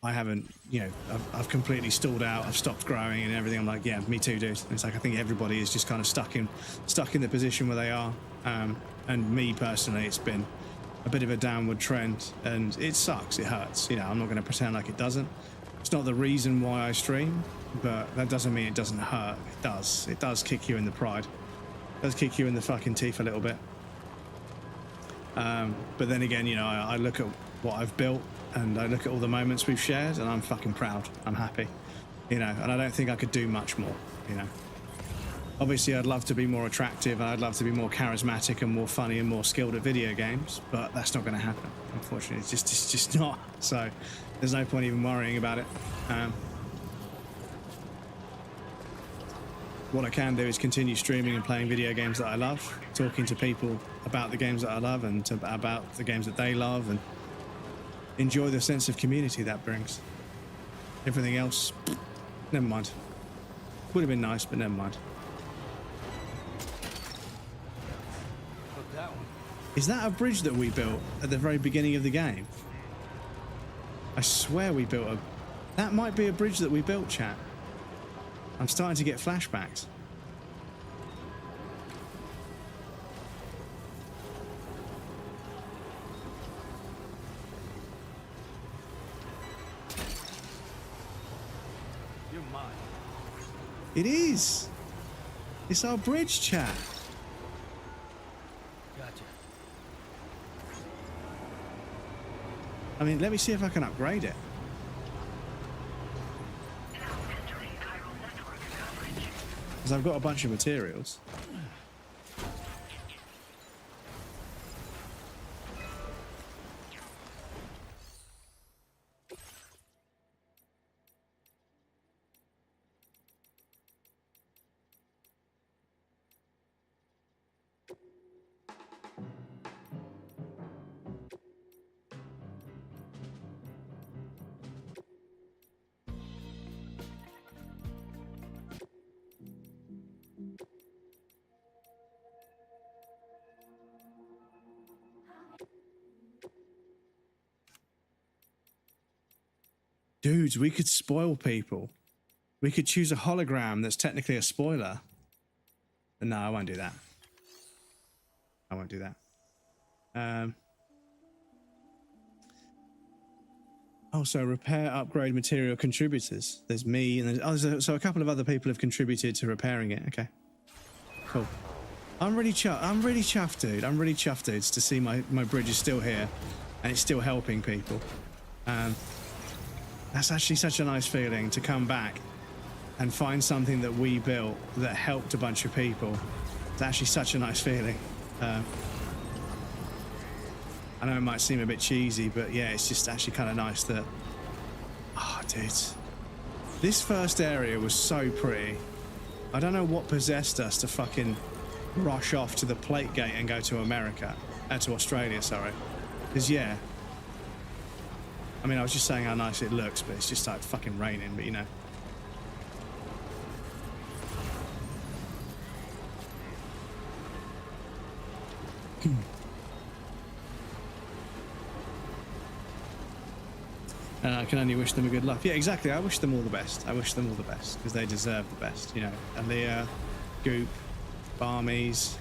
I haven't, you know, I've completely stalled out. I've stopped growing and everything. I'm like, yeah, me too, dude. And it's like, I think everybody is just kind of stuck in the position where they are. And me personally, it's been a bit of a downward trend, and it sucks. It hurts. You know, I'm not going to pretend like it doesn't. It's not the reason why I stream, but that doesn't mean it doesn't hurt. It does. It does kick you in the pride. It does kick you in the fucking teeth a little bit. But then again, you know, I look at what I've built, and I look at all the moments we've shared, and I'm fucking proud. I'm happy, you know, and I don't think I could do much more, you know. Obviously, I'd love to be more attractive, and I'd love to be more charismatic and more funny and more skilled at video games, but that's not going to happen, unfortunately. It's just not. So there's no point even worrying about it. What I can do is continue streaming and playing video games that I love, talking to people about the games that I love and about the games that they love, and enjoy the sense of community that brings. Everything else, never mind. Would have been nice, but never mind. Is that a bridge that we built at the very beginning of the game? I swear we built a... That might be a bridge that we built, chat. I'm starting to get flashbacks. You're mine. It is. It's our bridge, chat. Gotcha. I mean, let me see if I can upgrade it. Because I've got a bunch of materials. Dudes, we could spoil people. We could choose a hologram that's technically a spoiler. But no, I won't do that. I won't do that. Also, repair, upgrade, material contributors. There's me, and there's so a couple of other people have contributed to repairing it. Okay, cool. I'm really chuffed, dude. I'm really chuffed, dudes, to see my bridge is still here, and it's still helping people. That's actually such a nice feeling to come back and find something that we built that helped a bunch of people. It's actually such a nice feeling. I know it might seem a bit cheesy, but yeah, it's just actually kind of nice that... Oh, dude. This first area was so pretty. I don't know what possessed us to fucking rush off to the plate gate and go to America. To Australia, sorry. Because, yeah. I mean, I was just saying how nice it looks, but it's just started fucking raining, but you know. I can only wish them a good luck. Yeah, exactly. I wish them all the best. I wish them all the best because they deserve the best. You know, Aaliyah, Goop, Barmies,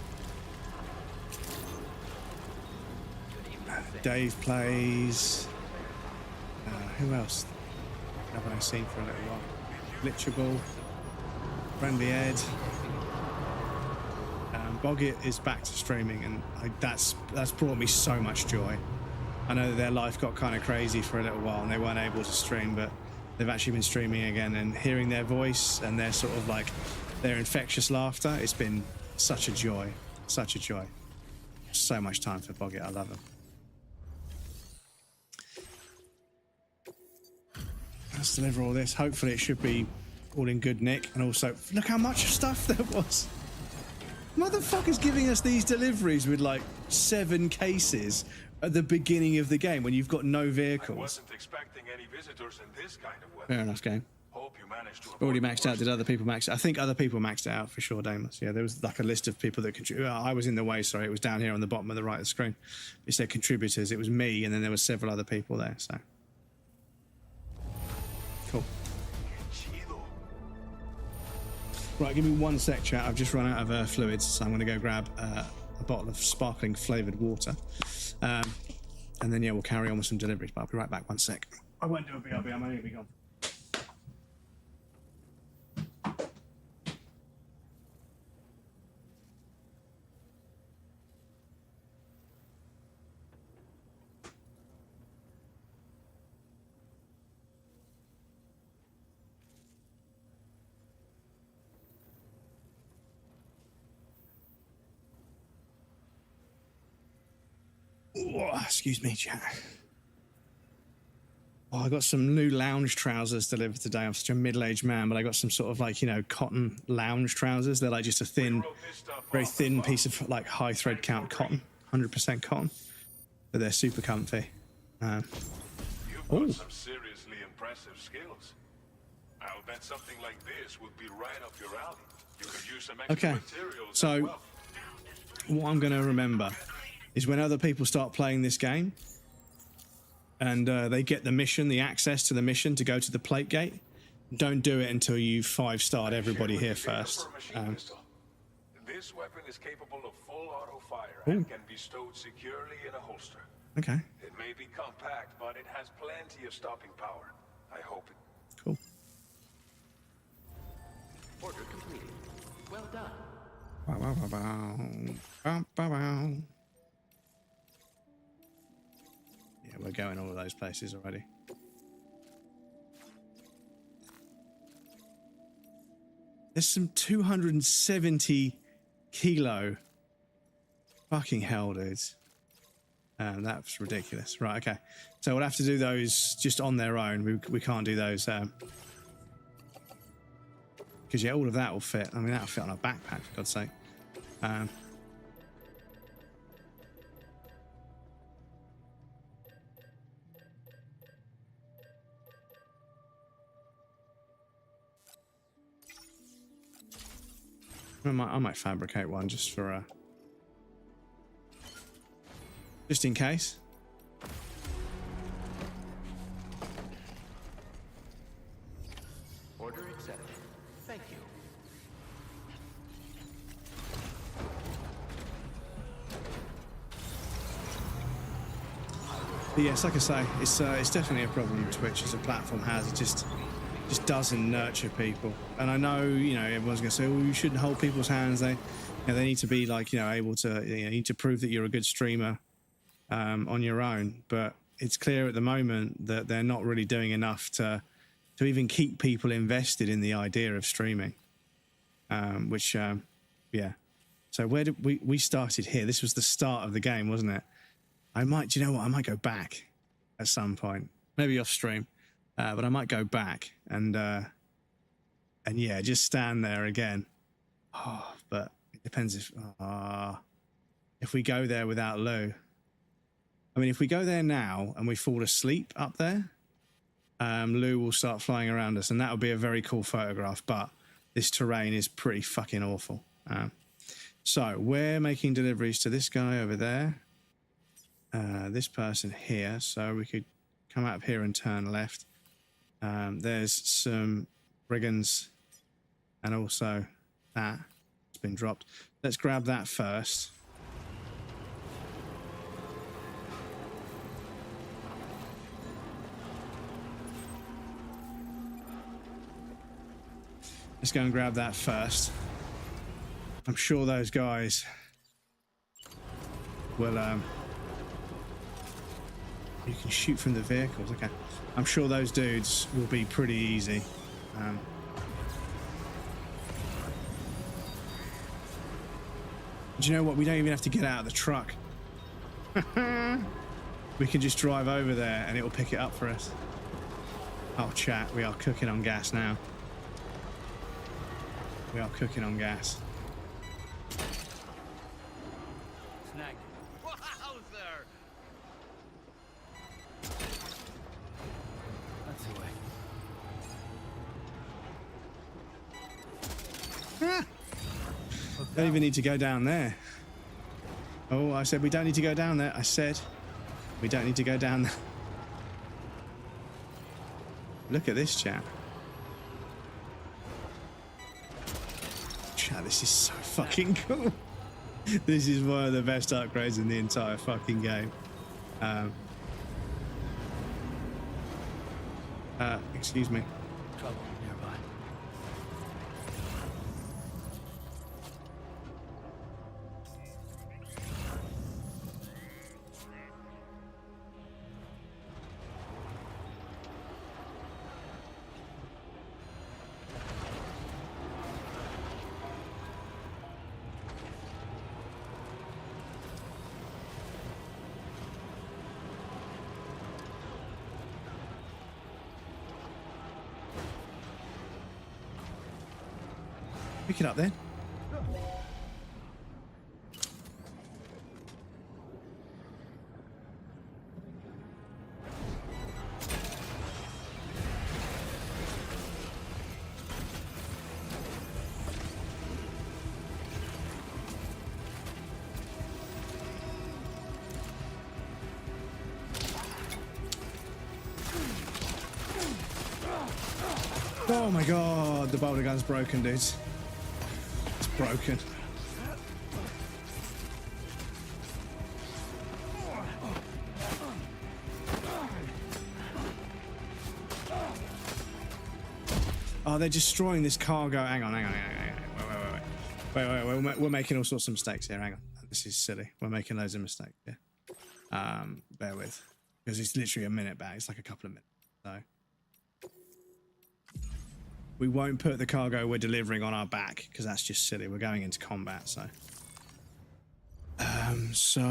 Dave plays. Who else haven't I seen for a little while? Glitchable, Friendly Ed. Boggett is back to streaming, and that's brought me so much joy. I know that their life got kind of crazy for a little while and they weren't able to stream, but they've actually been streaming again, and hearing their voice and their sort of like their infectious laughter, it's been such a joy. Such a joy. So much time for Boggett. I love him. Let's deliver all this. Hopefully it should be all in good nick. And also, look how much stuff there was. Motherfuckers giving us these deliveries with like 7 cases at the beginning of the game when you've got no vehicles. I wasn't expecting any visitors in this kind of weather. Fair enough, game. Hope you managed to Already maxed out. Did other people max? I think other people maxed it out for sure, Damus. Yeah, there was like a list of people that contributed. I was in the way, sorry. It was down here on the bottom of the right of the screen. It said contributors. It was me, and then there were several other people there, so. Cool. Right, give me 1 sec, chat. I've just run out of fluids, so I'm going to go grab a bottle of sparkling flavoured water. And then, yeah, we'll carry on with some deliveries, but I'll be right back. 1 sec. I won't do a BRB. I'm only going to be gone. Oh, excuse me, Jack. Oh, I got some new lounge trousers delivered today. I'm such a middle-aged man, but I got some sort of like, you know, cotton lounge trousers. They're like just a thin, very thin piece of like high thread count cotton, 100% cotton. But they're super comfy. You've got some seriously impressive skills. I'll bet something like this would be right up your alley. You could use some extra materials so as well. what I'm going to remember is when other people start playing this game and they get the mission, the access to the mission to go to the plate gate. Don't do it until you've 5-starred everybody here first. This weapon is capable of full auto fire and can be stowed securely in a holster. Okay. It may be compact, but it has plenty of stopping power. I hope it. Cool. Order completed. Well done. Bow, bow, bow, bow. Bow, bow, bow. Yeah, we're going all of those places already. There's some 270 kilo. Fucking hell, dudes. That's ridiculous. Right, okay. So we'll have to do those just on their own. We can't do those. Because, yeah, all of that will fit. I mean, that'll fit on a backpack, for God's sake. I might fabricate one just for just in case. Order accepted. Thank you. But yes, like I say, it's definitely a problem Twitch as a platform has. It just doesn't nurture people. And I know, you know, everyone's going to say, well, you shouldn't hold people's hands. They need to be like, you know, able to, you need to prove that you're a good streamer on your own. But it's clear at the moment that they're not really doing enough to even keep people invested in the idea of streaming. Yeah. So where did we started here? This was the start of the game, wasn't it? Do you know what? I might go back at some point, maybe off stream. But I might go back and yeah, just stand there again. Oh, but it depends if we go there without Lou. I mean, if we go there now and we fall asleep up there, Lou will start flying around us, and that would be a very cool photograph. But this terrain is pretty fucking awful. So we're making deliveries to this guy over there, this person here. So we could come up here and turn left. There's some brigands and also that. It's been dropped. Let's grab that first. Let's go and grab that first. I'm sure those guys will... You can shoot from the vehicles. Okay. I'm sure those dudes will be pretty easy. Do you know what? We don't even have to get out of the truck. We can just drive over there and it will pick it up for us. Oh, chat. We are cooking on gas now. We are cooking on gas. Snagged. Wowzer! That's the way. Don't even need to go down there. Oh, I said we don't need to go down there. I said we don't need to go down there. Look at this chat. Chat, this is so fucking cool. This is one of the best upgrades in the entire fucking game. Excuse me. Trouble nearby. Pick it up then. Oh my god, the boulder gun's broken, dudes. It's broken. Oh, they're destroying this cargo. Hang on. Wait. We're making all sorts of mistakes here. Hang on. This is silly. We're making loads of mistakes here. Bear with. Because it's literally a minute back. It's like a couple of minutes. So we won't put the cargo we're delivering on our back because that's just silly. We're going into combat, so. So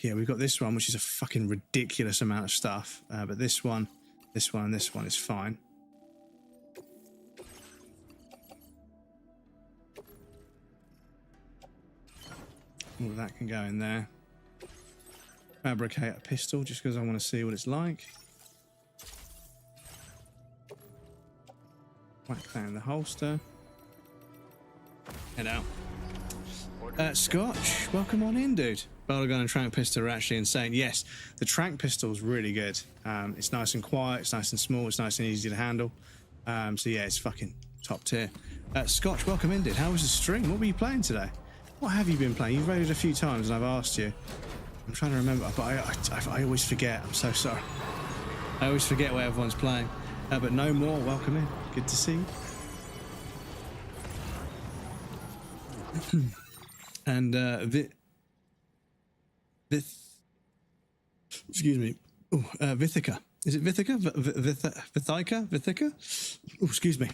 yeah, we've got this one, which is a fucking ridiculous amount of stuff. But this one, and this one is fine. All of that can go in there. Fabricate a pistol just because I want to see what it's like. Whack that in the holster. Head out. Scotch, welcome on in, dude. Boulder gun and trank pistol are actually insane. Yes, the trank pistol is really good. It's nice and quiet, it's nice and small, it's nice and easy to handle. So yeah, it's fucking top tier. Scotch, welcome in, dude. How was the stream? What were you playing today? What have you been playing? You've raided a few times and I've asked you. I'm trying to remember, but I always forget. I'm so sorry. I always forget where everyone's playing. But no more, welcome in. Good to see you. And excuse me. Oh, Vithica. Is it Vithica? Vithica? Oh, excuse me.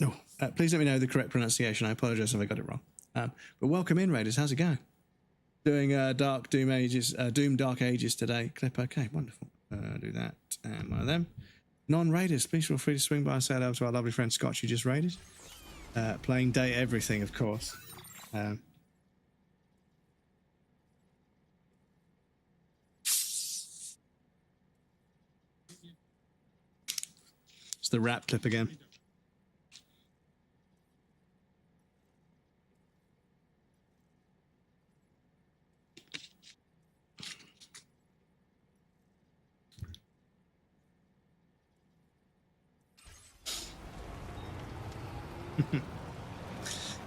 Oh, please let me know the correct pronunciation. I apologize if I got it wrong. But welcome in, Raiders. How's it going? Doing Doom Dark Ages today. Clip, okay, wonderful. Do that. And one of them. Non-Raiders, please feel free to swing by and say hello to our lovely friend Scott, who just raided. Playing Day Everything, of course. It's the rap clip again.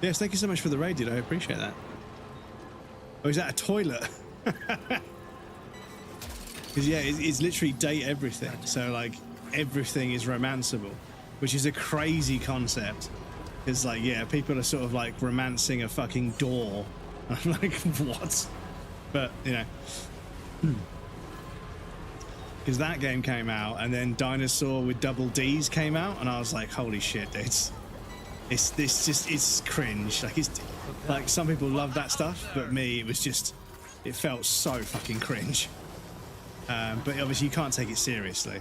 Yes, thank you so much for the raid, dude. I appreciate that. Oh, is that a toilet? Because yeah, it's literally date everything. So like everything is romanceable, which is a crazy concept. Because like yeah, people are sort of like romancing a fucking door. I'm like, what? But you know, because that game came out, and then Dinosaur with double D's came out, and I was like, holy shit, dude. It's cringe. Like it's like some people love that stuff, but me, it felt so fucking cringe. But obviously you can't take it seriously.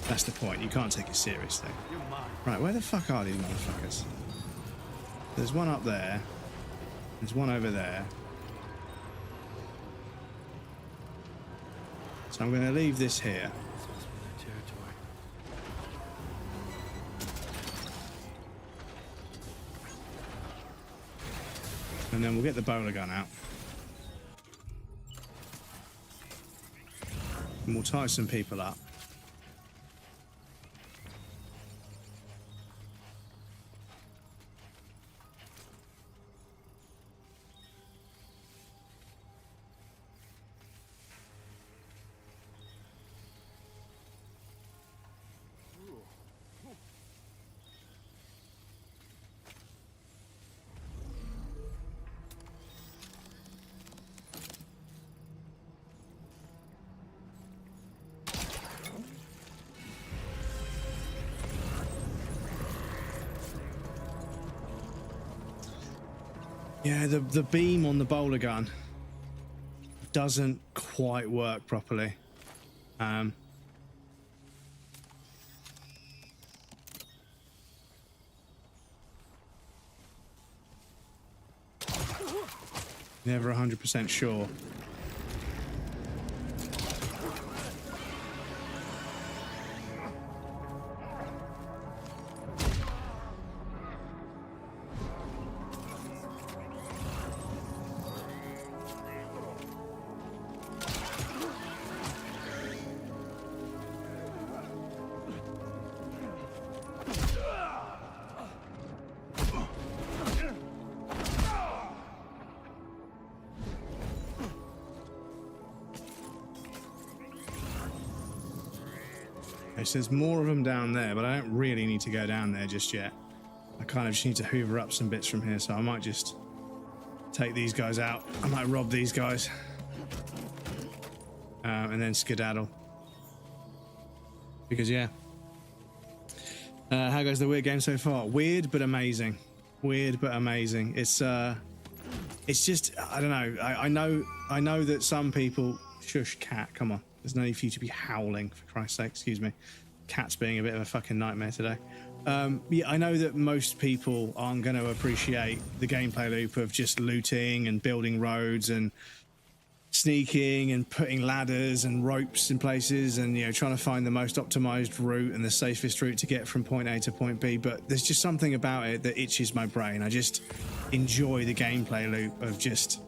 That's the point. You can't take it seriously. Right, where the fuck are these motherfuckers? There's one up there. There's one over there. So I'm going to leave this here. And then we'll get the bowler gun out. And we'll tie some people up. Yeah, the beam on the bowler gun doesn't quite work properly. Never 100% sure. Okay, so there's more of them down there, but I don't really need to go down there just yet. I kind of just need to hoover up some bits from here, so I might just take these guys out. I might rob these guys. And then skedaddle. Because, yeah. How goes the weird game so far? Weird, but amazing. Weird, but amazing. It's just, I don't know. I know that some people... Shush, cat, come on. There's no need for you to be howling, for Christ's sake. Excuse me. Cat's being a bit of a fucking nightmare today. Yeah, I know that most people aren't going to appreciate the gameplay loop of just looting and building roads and sneaking and putting ladders and ropes in places and, you know, trying to find the most optimized route and the safest route to get from point A to point B. But there's just something about it that itches my brain. I just enjoy the gameplay loop of just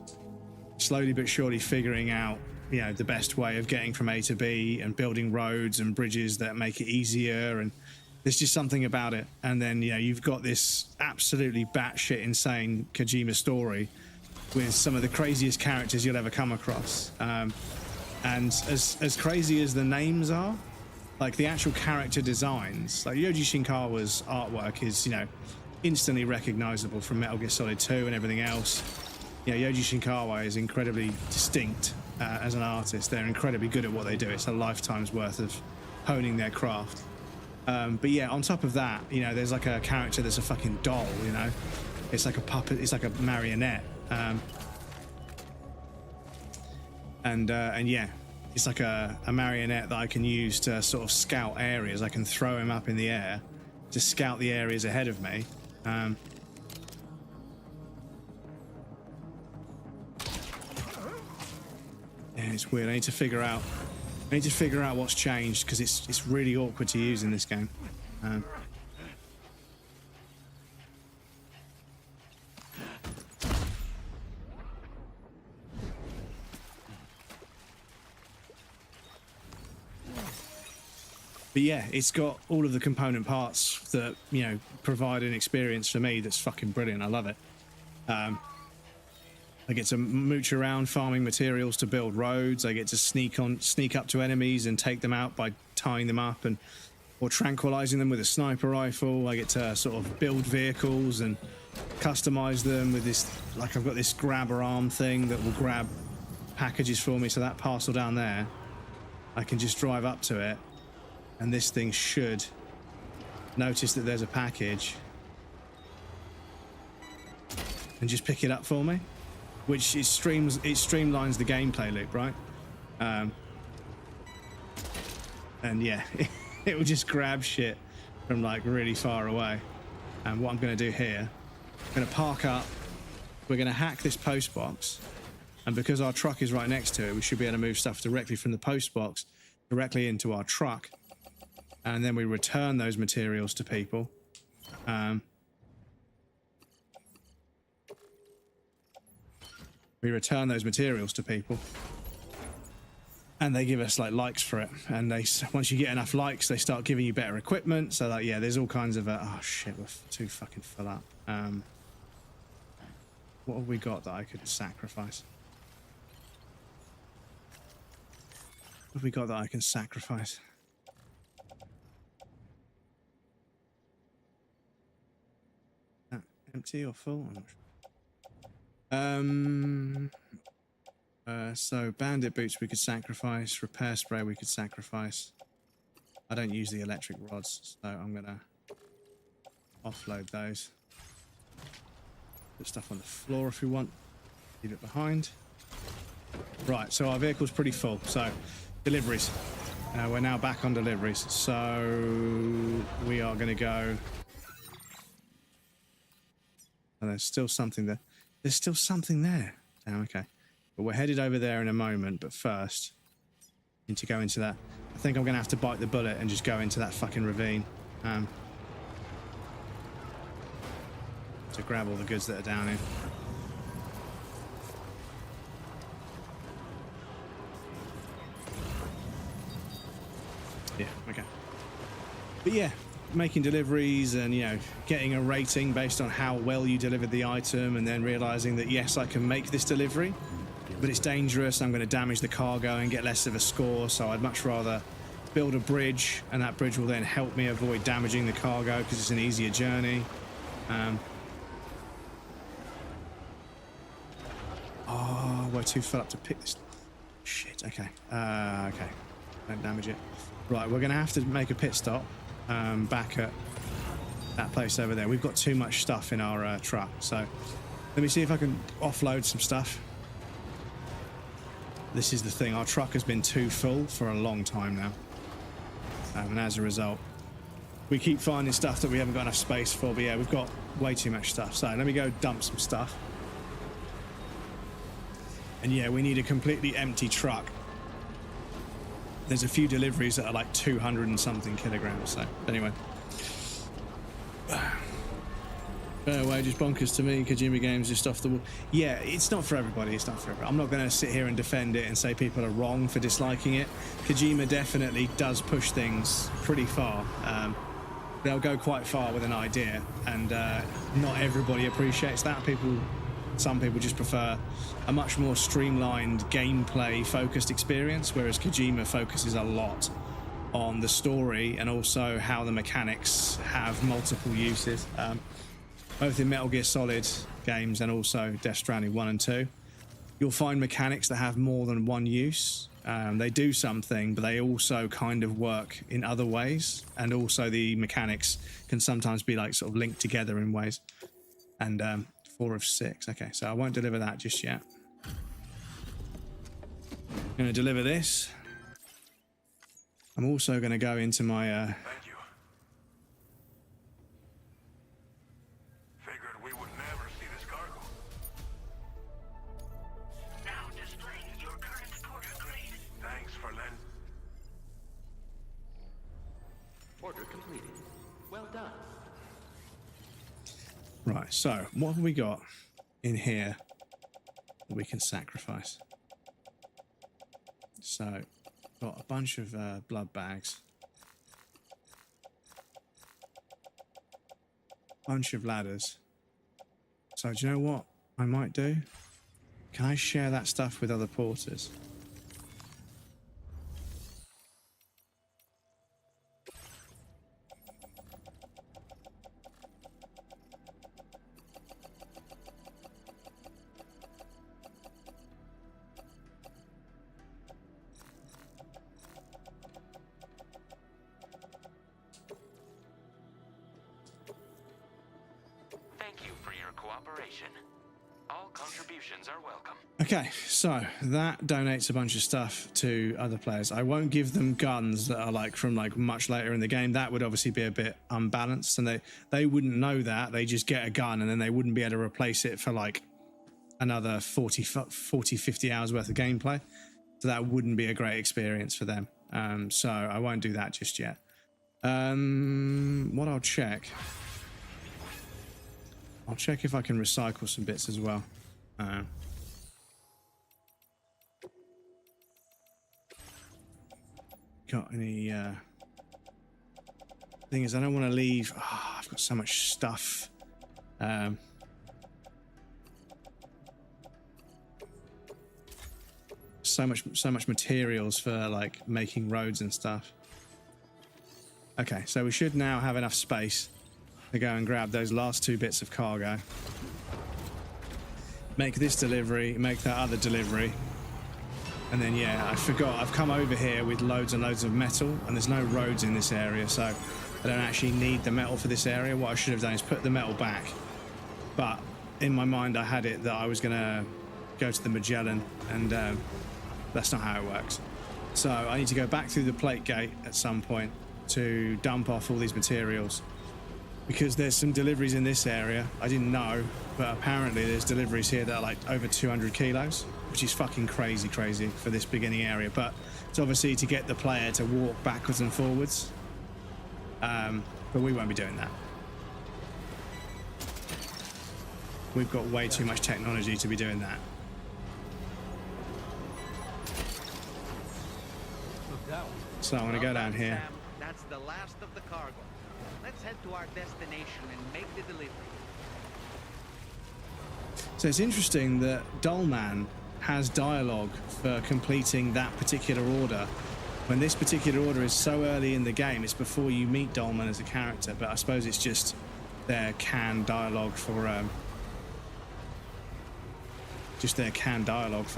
slowly but surely figuring out, you know, the best way of getting from A to B and building roads and bridges that make it easier. And there's just something about it. And then, you know, you've got this absolutely batshit insane Kojima story with some of the craziest characters you'll ever come across. And as crazy as the names are, like the actual character designs, like Yoji Shinkawa's artwork is, you know, instantly recognizable from Metal Gear Solid 2 and everything else. You know, Yoji Shinkawa is incredibly distinct as an artist. They're incredibly good at what they do. It's a lifetime's worth of honing their craft. But yeah, on top of that, you know, there's like a character that's a fucking doll, you know? It's like a puppet, it's like a marionette. And yeah, it's like a marionette that I can use to sort of scout areas. I can throw him up in the air to scout the areas ahead of me. Yeah, it's weird. I need to figure out what's changed because it's really awkward to use in this game. But yeah, it's got all of the component parts that, you know, provide an experience for me that's fucking brilliant. I love it. I get to mooch around farming materials to build roads. I get to sneak up to enemies and take them out by tying them up or tranquilizing them with a sniper rifle. I get to sort of build vehicles and customize them with this, like I've got this grabber arm thing that will grab packages for me. So that parcel down there, I can just drive up to it and this thing should notice that there's a package and just pick it up for me. Which it streamlines the gameplay loop, right? And yeah, it will just grab shit from like really far away. And what I'm going to do here, I'm going to park up. We're going to hack this post box, and because our truck is right next to it, we should be able to move stuff directly from the post box directly into our truck, and then we return those materials to people. We return those materials to people and they give us like likes for it. And once you get enough likes, they start giving you better equipment. So like, yeah, there's all kinds of, oh shit, we're too fucking full up. What have we got that I could sacrifice? What have we got that I can sacrifice? Empty or full? I'm not sure. So bandit boots we could sacrifice, repair spray we could sacrifice. I don't use the electric rods, so I'm gonna offload those. Put stuff on the floor if we want. Leave it behind. Right, so our vehicle's pretty full. So deliveries. We're now back on deliveries. So we are gonna go. Oh, there's still something there. There's still something there. Oh, okay. But we're headed over there in a moment, but first, need to go into that. I think I'm going to have to bite the bullet and just go into that fucking ravine. To grab all the goods that are down here. Yeah, okay. But yeah, making deliveries and, you know, getting a rating based on how well you delivered the item, and then realizing that yes, I can make this delivery, but it's dangerous, I'm going to damage the cargo and get less of a score, so I'd much rather build a bridge, and that bridge will then help me avoid damaging the cargo because it's an easier journey. Oh, we're too full up to pick this. Shit, okay. Okay. Don't damage it. Right, we're going to have to make a pit stop back at that place over there. We've got too much stuff in our truck, so let me see if I can offload some stuff. This is the thing. Our truck has been too full for a long time now. And as a result, we keep finding stuff that we haven't got enough space for. But yeah, we've got way too much stuff. So let me go dump some stuff. And yeah, we need a completely empty truck. There's a few deliveries that are like 200 and something kilograms. So anyway. Wages bonkers to me. Kojima games just off the wall. Yeah, it's not for everybody. It's not for everybody. I'm not going to sit here and defend it and say people are wrong for disliking it. Kojima definitely does push things pretty far. They'll go quite far with an idea, and not everybody appreciates that. Some people just prefer a much more streamlined gameplay focused experience, whereas Kojima focuses a lot on the story and also how the mechanics have multiple uses. Both in Metal Gear Solid games and also Death Stranding 1 and 2, you'll find mechanics that have more than one use. They do something, but they also kind of work in other ways, and also the mechanics can sometimes be like sort of linked together in ways. And 4 of 6. Okay, so I won't deliver that just yet. I'm going to deliver this. I'm also going to go into my... Thank you. Figured we would never see this cargo. Now displaying your current porter grade. Thanks for lending. Order completed. Well done. Right, so what have we got in here that we can sacrifice? So, got a bunch of blood bags, bunch of ladders. So, do you know what I might do? Can I share that stuff with other porters? All contributions are welcome. Okay, so that donates a bunch of stuff to other players. I won't give them guns that are like from like much later in the game. That would obviously be a bit unbalanced, and they wouldn't know that. They just get a gun and then they wouldn't be able to replace it for like another 40, 50 hours worth of gameplay. So that wouldn't be a great experience for them. So I won't do that just yet. What I'll check if I can recycle some bits as well. Got any thing is I don't want to leave. I've got so much stuff. So much materials for like making roads and stuff. Okay, so we should now have enough space to go and grab those last 2 bits of cargo. Make this delivery, make that other delivery. And then, yeah, I forgot, I've come over here with loads and loads of metal, and there's no roads in this area, so I don't actually need the metal for this area. What I should have done is put the metal back. But in my mind, I had it that I was going to go to the Magellan, and that's not how it works. So I need to go back through the plate gate at some point to dump off all these materials. Because there's some deliveries in this area. I didn't know, but apparently there's deliveries here that are like over 200 kilos, which is fucking crazy for this beginning area. But it's obviously to get the player to walk backwards and forwards. But we won't be doing that. We've got way too much technology to be doing that. So I'm gonna go down here. That's the last of the cargo. Let's head to our destination and make the delivery. So it's interesting that Dullman has dialogue for completing that particular order, when this particular order is so early in the game, it's before you meet Dolman as a character, but I suppose it's just their canned dialogue for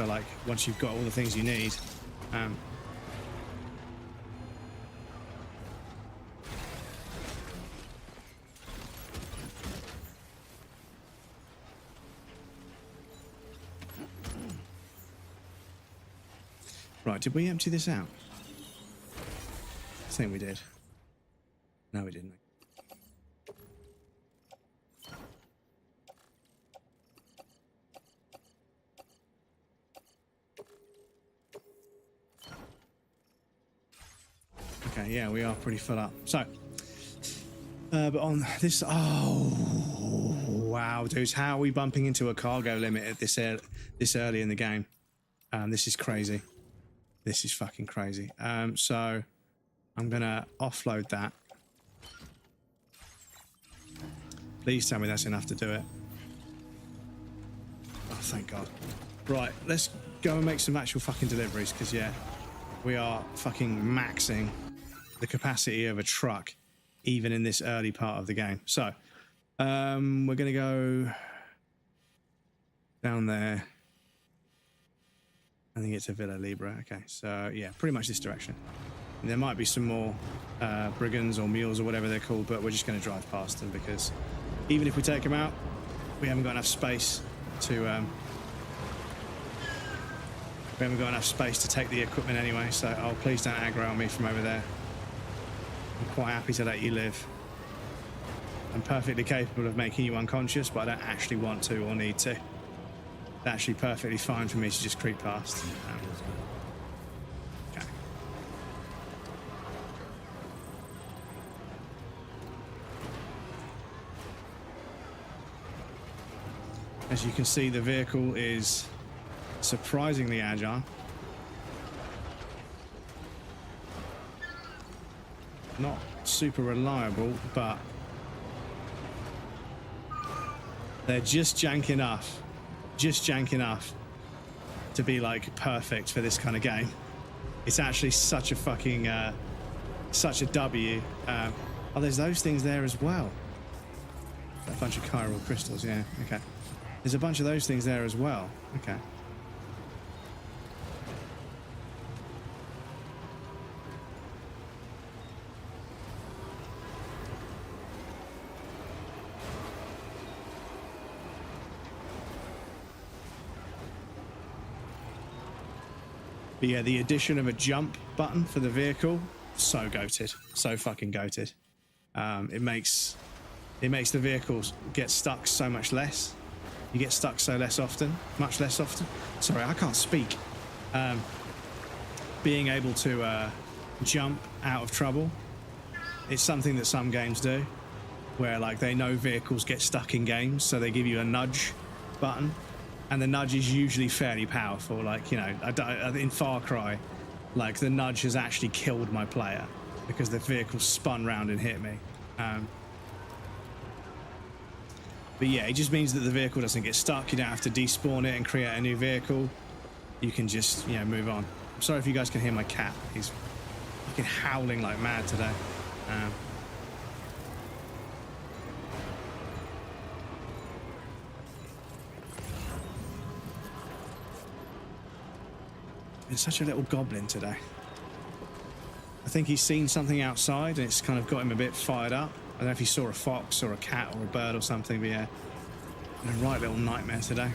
like once you've got all the things you need. Right, did we empty this out? I think we did. No, we didn't. Okay, yeah, we are pretty full up. So, but on this, oh wow, dudes, how are we bumping into a cargo limit at this early in the game? This is crazy. This is fucking crazy. So I'm gonna offload that. Please tell me that's enough to do it. Oh, thank God. Right, let's go and make some actual fucking deliveries, because yeah, we are fucking maxing the capacity of a truck even in this early part of the game. So we're gonna go down there. I think it's a Villa Libra. Okay, so yeah, pretty much this direction. And there might be some more brigands or mules or whatever they're called, but we're just going to drive past them because even if we take them out, we haven't got enough space to take the equipment anyway. So, oh, please don't aggro on me from over there. I'm quite happy to let you live. I'm perfectly capable of making you unconscious, but I don't actually want to or need to. It's actually perfectly fine for me to just creep past. Okay. As you can see, the vehicle is surprisingly agile. Not super reliable, but they're just jank enough to be like perfect for this kind of game. It's actually such a fucking such a W. Oh, there's those things there as well. A bunch of chiral crystals, yeah. Okay, there's a bunch of those things there as well. Okay. But yeah, the addition of a jump button for the vehicle, so goated, so fucking goated. It makes the vehicles get stuck so much less. You get stuck so much less often. Sorry, I can't speak. Being able to jump out of trouble, it's something that some games do, where like they know vehicles get stuck in games, so they give you a nudge button. And the nudge is usually fairly powerful. Like, you know, in Far Cry, like the nudge has actually killed my player because the vehicle spun round and hit me. But yeah, it just means that the vehicle doesn't get stuck. You don't have to despawn it and create a new vehicle. You can just, you know, move on. I'm sorry if you guys can hear my cat. He's fucking howling like mad today. It's such a little goblin today. I think he's seen something outside and it's kind of got him a bit fired up. I don't know if he saw a fox or a cat or a bird or something, but yeah, a right little nightmare today.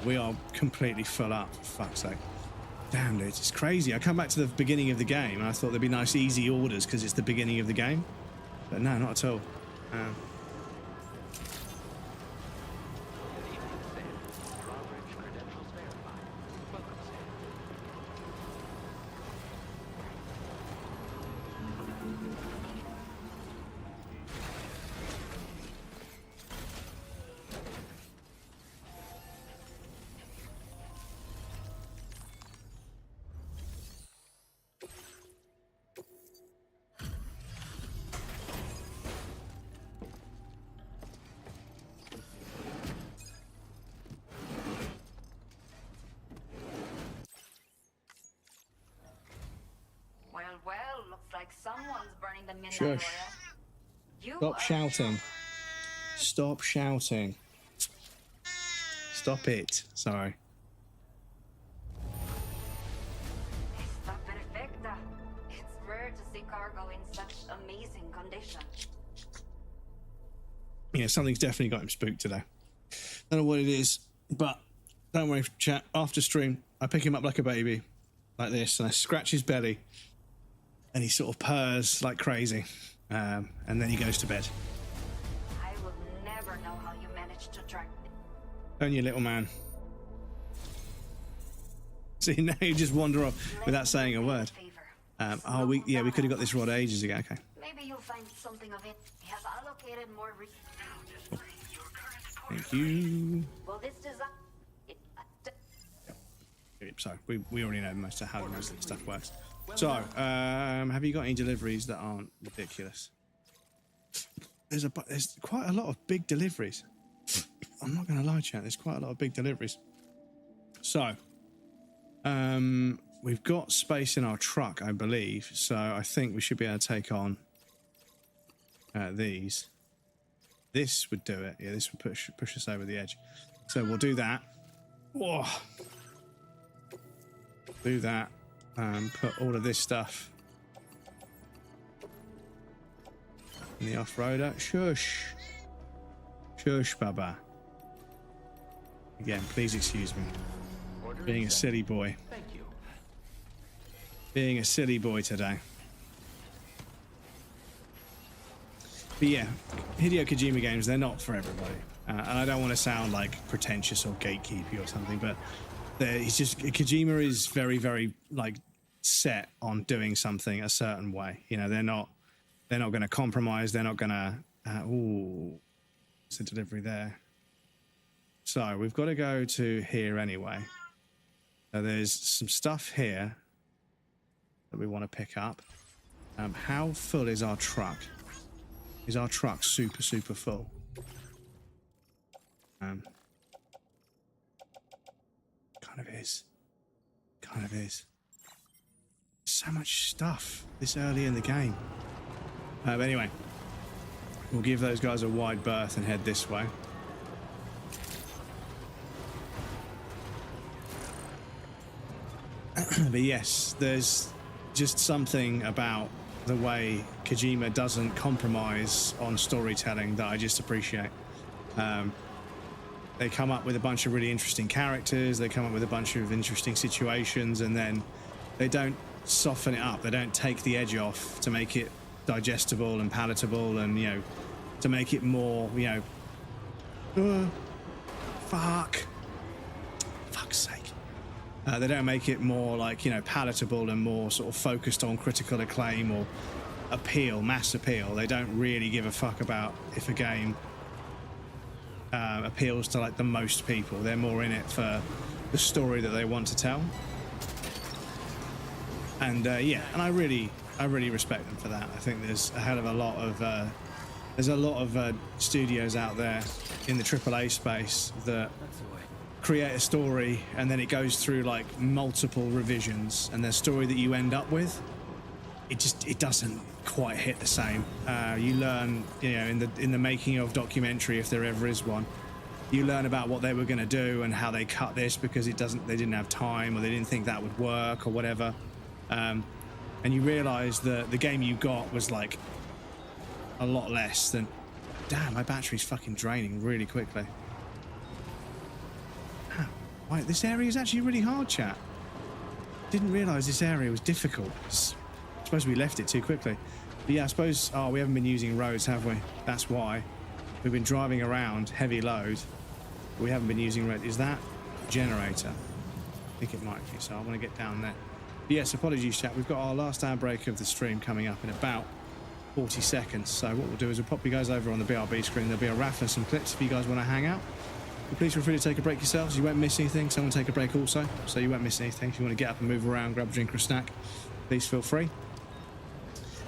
We are completely full up, for fuck's sake. Damn, dude, it's crazy. I come back to the beginning of the game and I thought there'd be nice, easy orders because it's the beginning of the game. But no, not at all. Shush. Stop shouting. Stop shouting. Stop it. Sorry. Está perfecta. It's rare to see cargo in such amazing condition. Yeah, something's definitely got him spooked today. Don't know what it is, but don't worry, chat. After stream, I pick him up like a baby, like this, and I scratch his belly, and he sort of purrs like crazy, and then he goes to bed. I will never know how you managed to track me. Don't you, little man? See, now you just wander off without saying a word. Oh, we could have got this rod ages ago. Okay. Maybe you'll find something of it. We have allocated more Thank you. Well, this design. So we already know most of how most of the stuff works. So, have you got any deliveries that aren't ridiculous? There's quite a lot of big deliveries. I'm not going to lie, chat. There's quite a lot of big deliveries. So, we've got space in our truck, I believe. So I think we should be able to take on these. This would do it. Yeah, this would push us over the edge. So we'll do that. Whoa. Do that. Put all of this stuff in the off-roader. Shush. Shush, Baba. Again, please excuse me. Being a silly boy. Thank you. Being a silly boy today. But yeah, Hideo Kojima games, they're not for everybody. And I don't want to sound like pretentious or gatekeepy or something, but he's just, Kojima is very, very like set on doing something a certain way. You know, they're not going to compromise. They're not going to, it's a delivery there. So we've got to go to here anyway. So there's some stuff here that we want to pick up. How full is our truck? Is our truck super, super full? Kind of is. Kind of is. So much stuff this early in the game. But anyway, we'll give those guys a wide berth and head this way. But yes, there's just something about the way Kojima doesn't compromise on storytelling that I just appreciate. They come up with a bunch of really interesting characters, they come up with a bunch of interesting situations, and then they don't soften it up. They don't take the edge off to make it digestible and palatable, and, you know, to make it more, you know, fuck's sake. They don't make it more, like, you know, palatable and more sort of focused on critical acclaim or appeal, mass appeal. They don't really give a fuck about if a game appeals to, like, the most people. They're more in it for the story that they want to tell. And yeah, and I really respect them for that. I think there's a hell of a lot of studios out there in the AAA space that create a story and then it goes through like multiple revisions, and the story that you end up with, it doesn't quite hit the same. You learn, you know, in the making of documentary, if there ever is one, you learn about what they were going to do and how they cut this because they didn't have time, or they didn't think that would work or whatever. And you realize that the game you got was like a lot less than. Damn, my battery's fucking draining really quickly. Wait, this area is actually really hard, chat. Didn't realize this area was difficult. I suppose we left it too quickly. But yeah, I suppose, we haven't been using roads, have we? That's why. We've been driving around, heavy load. But we haven't been using roads. Is that a generator? I think it might be, so I want to get down there. But yes, apologies, chat. We've got our last hour break of the stream coming up in about 40 seconds. So what we'll do is we'll pop you guys over on the BRB screen. There'll be a raffle and some clips if you guys want to hang out. But please feel free to take a break yourselves. You won't miss anything. Someone take a break also, so you won't miss anything. If you want to get up and move around, grab a drink or a snack, please feel free.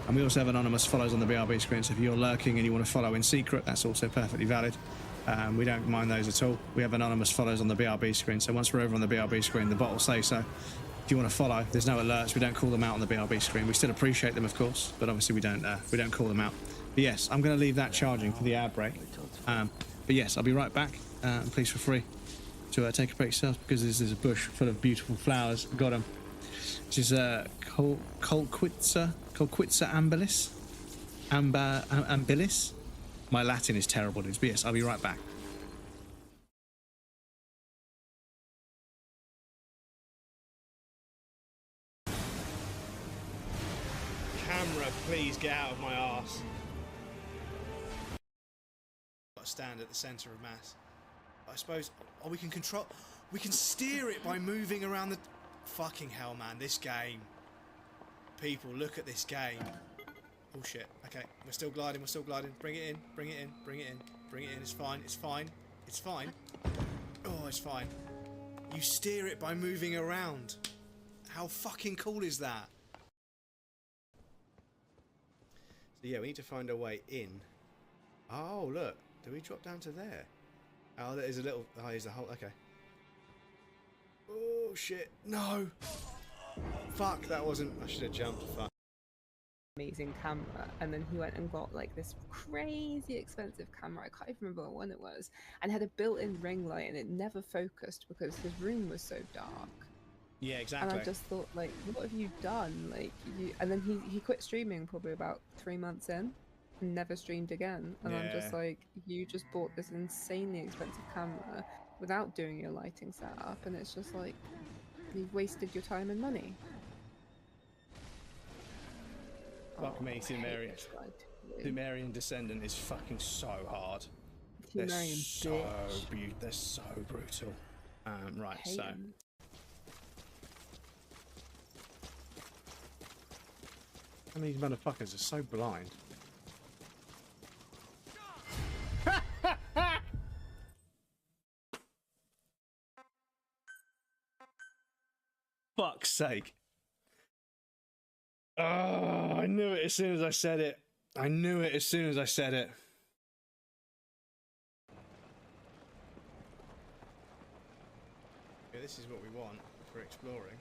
And we also have anonymous follows on the BRB screen, so if you're lurking and you want to follow in secret, that's also perfectly valid. We don't mind those at all. We have anonymous follows on the BRB screen, so once we're over on the BRB screen, the bot will say so. If you want to follow, there's no alerts. We don't call them out on the BRB screen. We still appreciate them, of course, but obviously we don't call them out. But yes, I'm going to leave that charging for the ad break. But yes, I'll be right back. And please feel free to take a break yourself, because there's a bush full of beautiful flowers. Got them. This is Colquitza ambilis. Ambilis. My Latin is terrible, dudes. But yes, I'll be right back. Camera, please get out of my arse. Got to stand at the centre of mass. I suppose. Oh, we can steer it by moving around the. Fucking hell, man! This game. People, look at this game. Oh shit. Okay, we're still gliding. We're still gliding. Bring it in. Bring it in. Bring it in. Bring it in. It's fine. It's fine. It's fine. Oh, it's fine. You steer it by moving around. How fucking cool is that? So yeah, we need to find a way in. Oh look, do we drop down to there? Oh, there's a little. Oh, there's a hole. Okay. Oh shit! No. Fuck, that wasn't. I should have jumped. Fuck. Amazing camera, and then he went and got like this crazy expensive camera. I can't even remember what one it was, and had a built-in ring light, and it never focused because his room was so dark. Yeah, exactly. And I just thought, like, what have you done? Like, and then he quit streaming probably about 3 months in, and never streamed again. And I'm just like, you just bought this insanely expensive camera without doing your lighting setup, and it's just like, you've wasted your time and money. Fuck me, Sumerian Descendant is fucking so hard. They're so brutal. Right, so. And these motherfuckers are so blind. Fuck's sake. Oh, I knew it as soon as I said it. I knew it as soon as I said it. Yeah, this is what we want for exploring.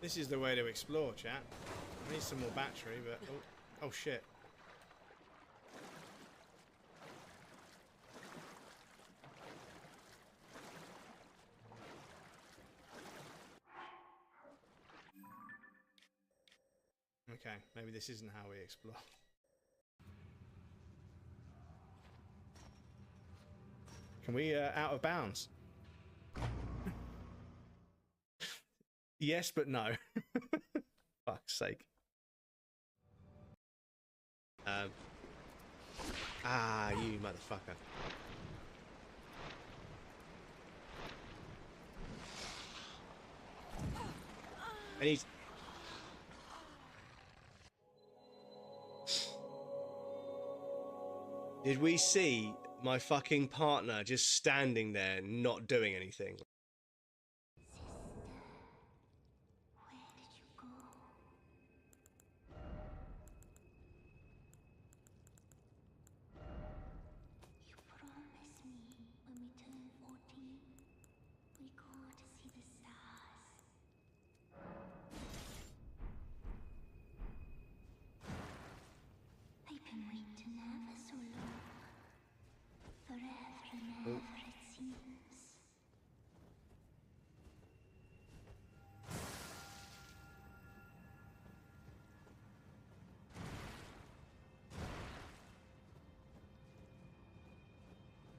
This is the way to explore, chat. I need some more battery, but oh shit. Okay, maybe this isn't how we explore. Can we out of bounds? Yes, but no. Fuck's sake. You motherfucker. I need. Did we see my fucking partner just standing there not doing anything?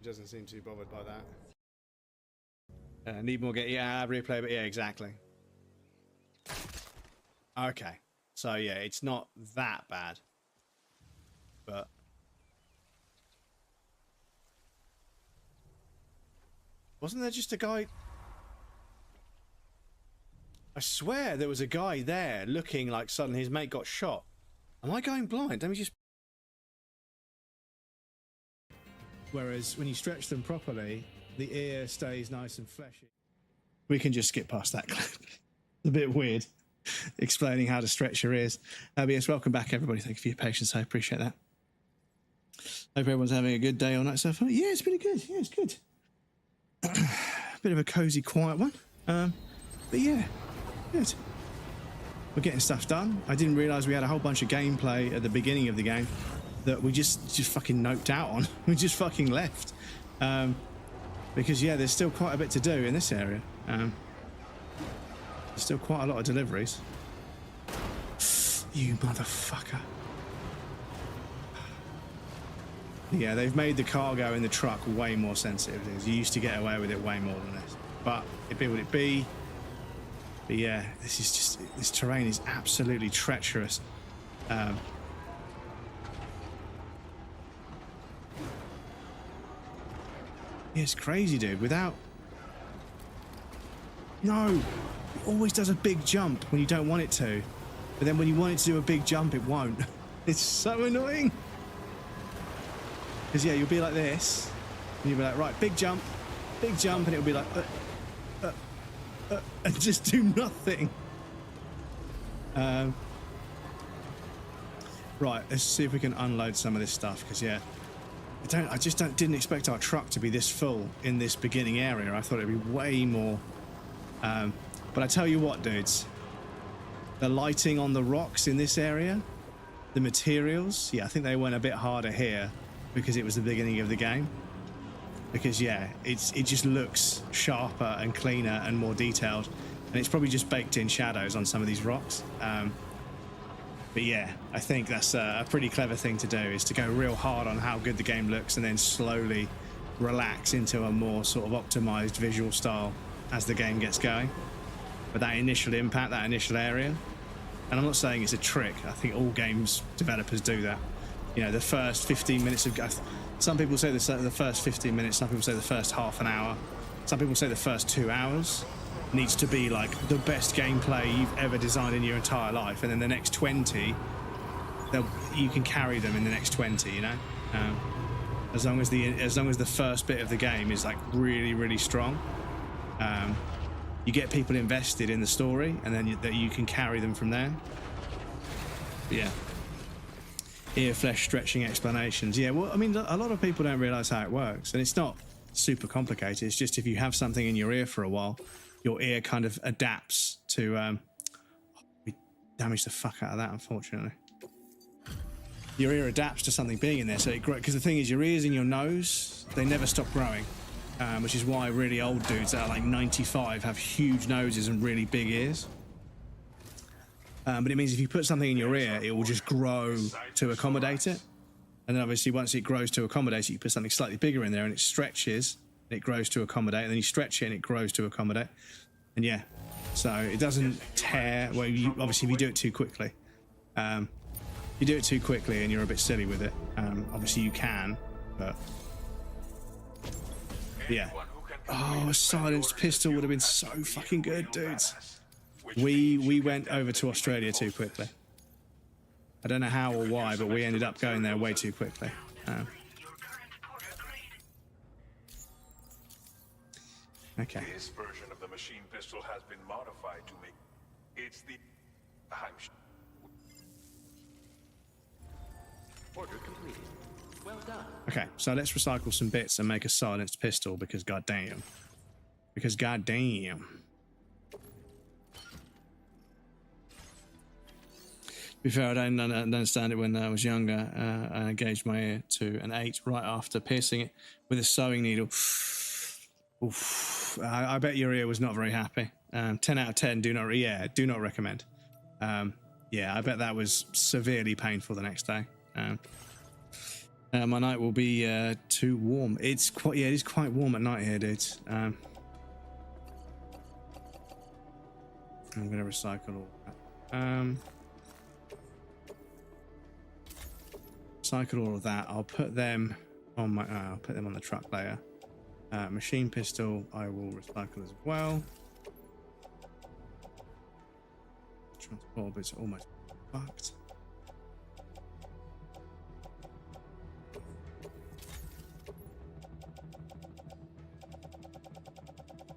Doesn't seem too bothered by that. Need more replay, but yeah, exactly. Okay, so yeah, it's not that bad, but wasn't there just a guy? I swear there was a guy there looking like suddenly his mate got shot. Am I going blind? Let me just. Whereas when you stretch them properly, the ear stays nice and fleshy. We can just skip past that clip. A bit weird, explaining how to stretch your ears. But yes, welcome back, everybody. Thank you for your patience. I appreciate that. Hope everyone's having a good day or night so far. Yeah, it's pretty good. Yeah, it's good. Bit of a cozy, quiet one. But yeah, good. We're getting stuff done. I didn't realise we had a whole bunch of gameplay at the beginning of the game that we just fucking noped out on. We just fucking left. Because yeah, there's still quite a bit to do in this area. There's still quite a lot of deliveries. You motherfucker. Yeah, they've made the cargo in the truck way more sensitive. You used to get away with it way more than this. But it be what it be. But yeah, this terrain is absolutely treacherous. Yeah, it's crazy, dude. No! It always does a big jump when you don't want it to. But then when you want it to do a big jump, it won't. It's so annoying. Because, yeah, you'll be like this. And you'll be like, right, big jump, and it'll be like, and just do nothing. Right, let's see if we can unload some of this stuff. Because, yeah. I just didn't expect our truck to be this full in this beginning area. I thought it'd be way more. But I tell you what, dudes, the lighting on the rocks in this area, the materials, yeah, I think they went a bit harder here because it was the beginning of the game. Because yeah, it just looks sharper and cleaner and more detailed, and it's probably just baked in shadows on some of these rocks. But yeah, I think that's a pretty clever thing to do, is to go real hard on how good the game looks and then slowly relax into a more sort of optimized visual style as the game gets going. But that initial impact, that initial area, and I'm not saying it's a trick, I think all games developers do that. You know, the first 15 minutes of... Some people say the first 15 minutes, some people say the first half an hour, some people say the first 2 hours needs to be like the best gameplay you've ever designed in your entire life, and then the next 20 you can carry them in the next 20, you know, as long as the first bit of the game is like really strong, you get people invested in the story, and then you can carry them from there. But yeah, ear flesh stretching explanations. Yeah, well, I mean, a lot of people don't realize how it works, and it's not super complicated. It's just if you have something in your ear for a while, your ear kind of adapts to... we damaged the fuck out of that, unfortunately. Your ear adapts to something being in there, so it grows. Because the thing is, your ears and your nose, they never stop growing, which is why really old dudes that are like 95 have huge noses and really big ears. But it means if you put something in your ear, it will just grow to accommodate it. And then obviously once it grows to accommodate it, you put something slightly bigger in there and it stretches, and it grows to accommodate, and then you stretch it and it grows to accommodate. And yeah, so it doesn't tear. Well, obviously if you do it too quickly, you do it too quickly and you're a bit silly with it. Obviously you can, but yeah. Oh, a silenced pistol would have been so fucking good, dudes. We went over to Australia too quickly. I don't know how or why, but we ended up going there way too quickly. Okay. This version of the machine pistol has been modified to make it's the Order completed. Well done. Okay, so let's recycle some bits and make a silenced pistol because goddamn. Because goddamn. To be fair, I didn't understand it when I was younger. I engaged my ear to an 8 right after piercing it with a sewing needle. Oof. I bet your ear was not very happy. 10 out of 10, do not recommend. Yeah, I bet that was severely painful the next day. My night will be too warm. It is quite warm at night here, dudes. I'm going to recycle all that. Recycle all of that. I'll put them on my. I'll put them on the truck layer. Machine pistol, I will recycle as well. Transport bit's almost fucked.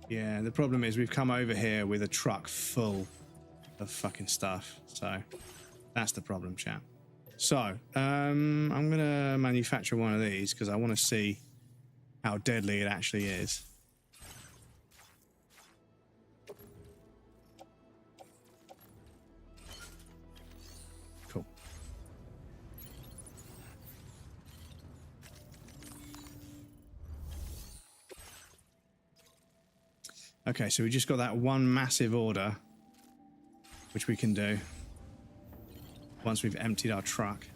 Yeah, the problem is we've come over here with a truck full of fucking stuff. So that's the problem, chat. So, I'm going to manufacture one of these because I want to see how deadly it actually is. Cool. Okay, so we just got that one massive order, which we can do once we've emptied our truck.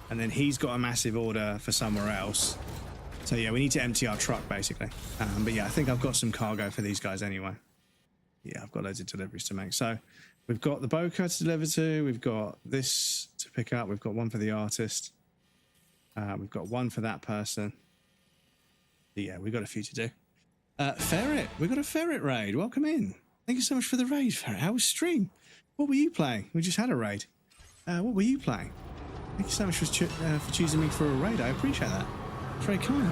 And then he's got a massive order for somewhere else. So yeah, we need to empty our truck basically. But yeah, I think I've got some cargo for these guys anyway. Yeah, I've got loads of deliveries to make. So we've got the Boca to deliver to. We've got this to pick up. We've got one for the artist. We've got one for that person. But yeah, we've got a few to do. Ferret, we've got a Ferret raid. Welcome in. Thank you so much for the raid, Ferret. How was stream? What were you playing? We just had a raid. What were you playing? Thank you so much for choosing me for a raid. I appreciate that. It's very kind.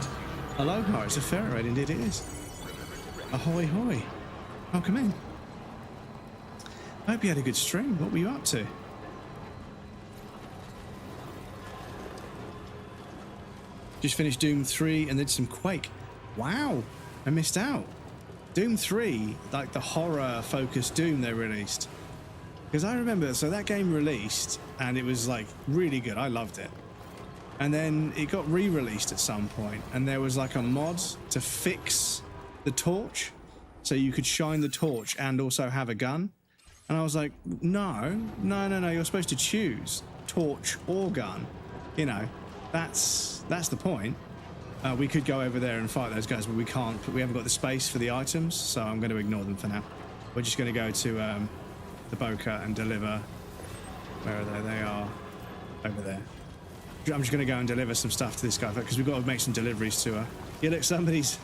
Aloha, it's a Ferret raid. Indeed it is. Ahoy, hoy. Welcome in. I hope you had a good stream. What were you up to? Just finished Doom 3 and then some Quake. Wow, I missed out. Doom 3, like the horror-focused Doom they released. Because I remember, so that game released and it was like really good. I loved it. And then it got re-released at some point and there was like a mod to fix the torch so you could shine the torch and also have a gun. And I was like, no, you're supposed to choose torch or gun. You know, that's the point. We could go over there and fight those guys, but we can't. We haven't got the space for the items, so I'm going to ignore them for now. We're just going to go to the Boca and deliver. Where are they? They are over there. I'm just going to go and deliver some stuff to this guy because we've got to make some deliveries to her. Yeah, look, somebody's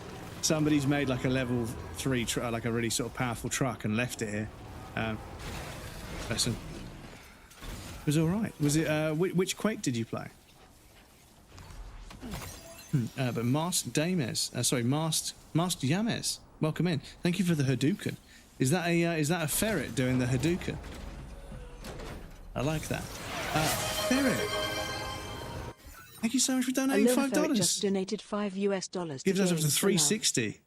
made like a level 3, like a really sort of powerful truck and left it here. Listen, it was all right. Was it? Which Quake did you play? But Masked Yames, welcome in. Thank you for the Hadouken. Is that a ferret doing the Hadouken? I like that. Ferret. Thank you so much for donating $5. Just donated $5 US. Gives us up to 360.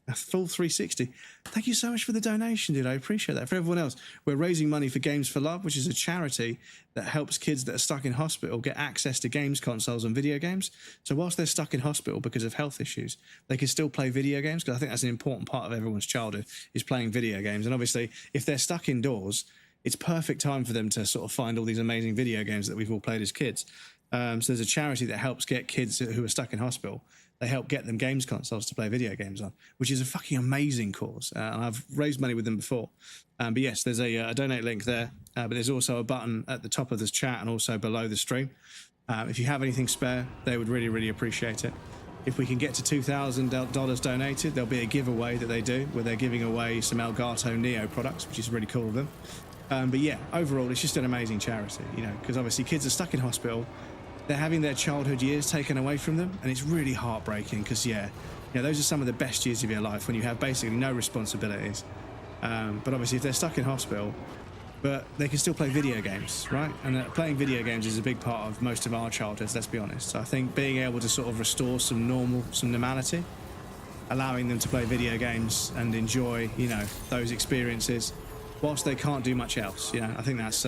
A full 360. Thank you so much for the donation, dude. I appreciate that. For everyone else, we're raising money for Games for Love, which is a charity that helps kids that are stuck in hospital get access to games consoles and video games. So whilst they're stuck in hospital because of health issues, they can still play video games, because I think that's an important part of everyone's childhood, is playing video games. And obviously, if they're stuck indoors, it's perfect time for them to sort of find all these amazing video games that we've all played as kids. So there's a charity that helps get kids who are stuck in hospital. They help get them games consoles to play video games on, which is a fucking amazing cause. And I've raised money with them before. But yes, there's a donate link there. But there's also a button at the top of this chat and also below the stream. If you have anything spare, they would really, really appreciate it. If we can get to $2,000 donated, there'll be a giveaway that they do where they're giving away some Elgato Neo products, which is really cool of them. But yeah, overall, it's just an amazing charity, you know, because obviously kids are stuck in hospital. They're having their childhood years taken away from them, and it's really heartbreaking because, yeah, you know, those are some of the best years of your life when you have basically no responsibilities. But obviously, if they're stuck in hospital, but they can still play video games, right? And playing video games is a big part of most of our childhoods, let's be honest. So I think being able to sort of restore some normality, allowing them to play video games and enjoy, you know, those experiences, whilst they can't do much else, you know, I think that's,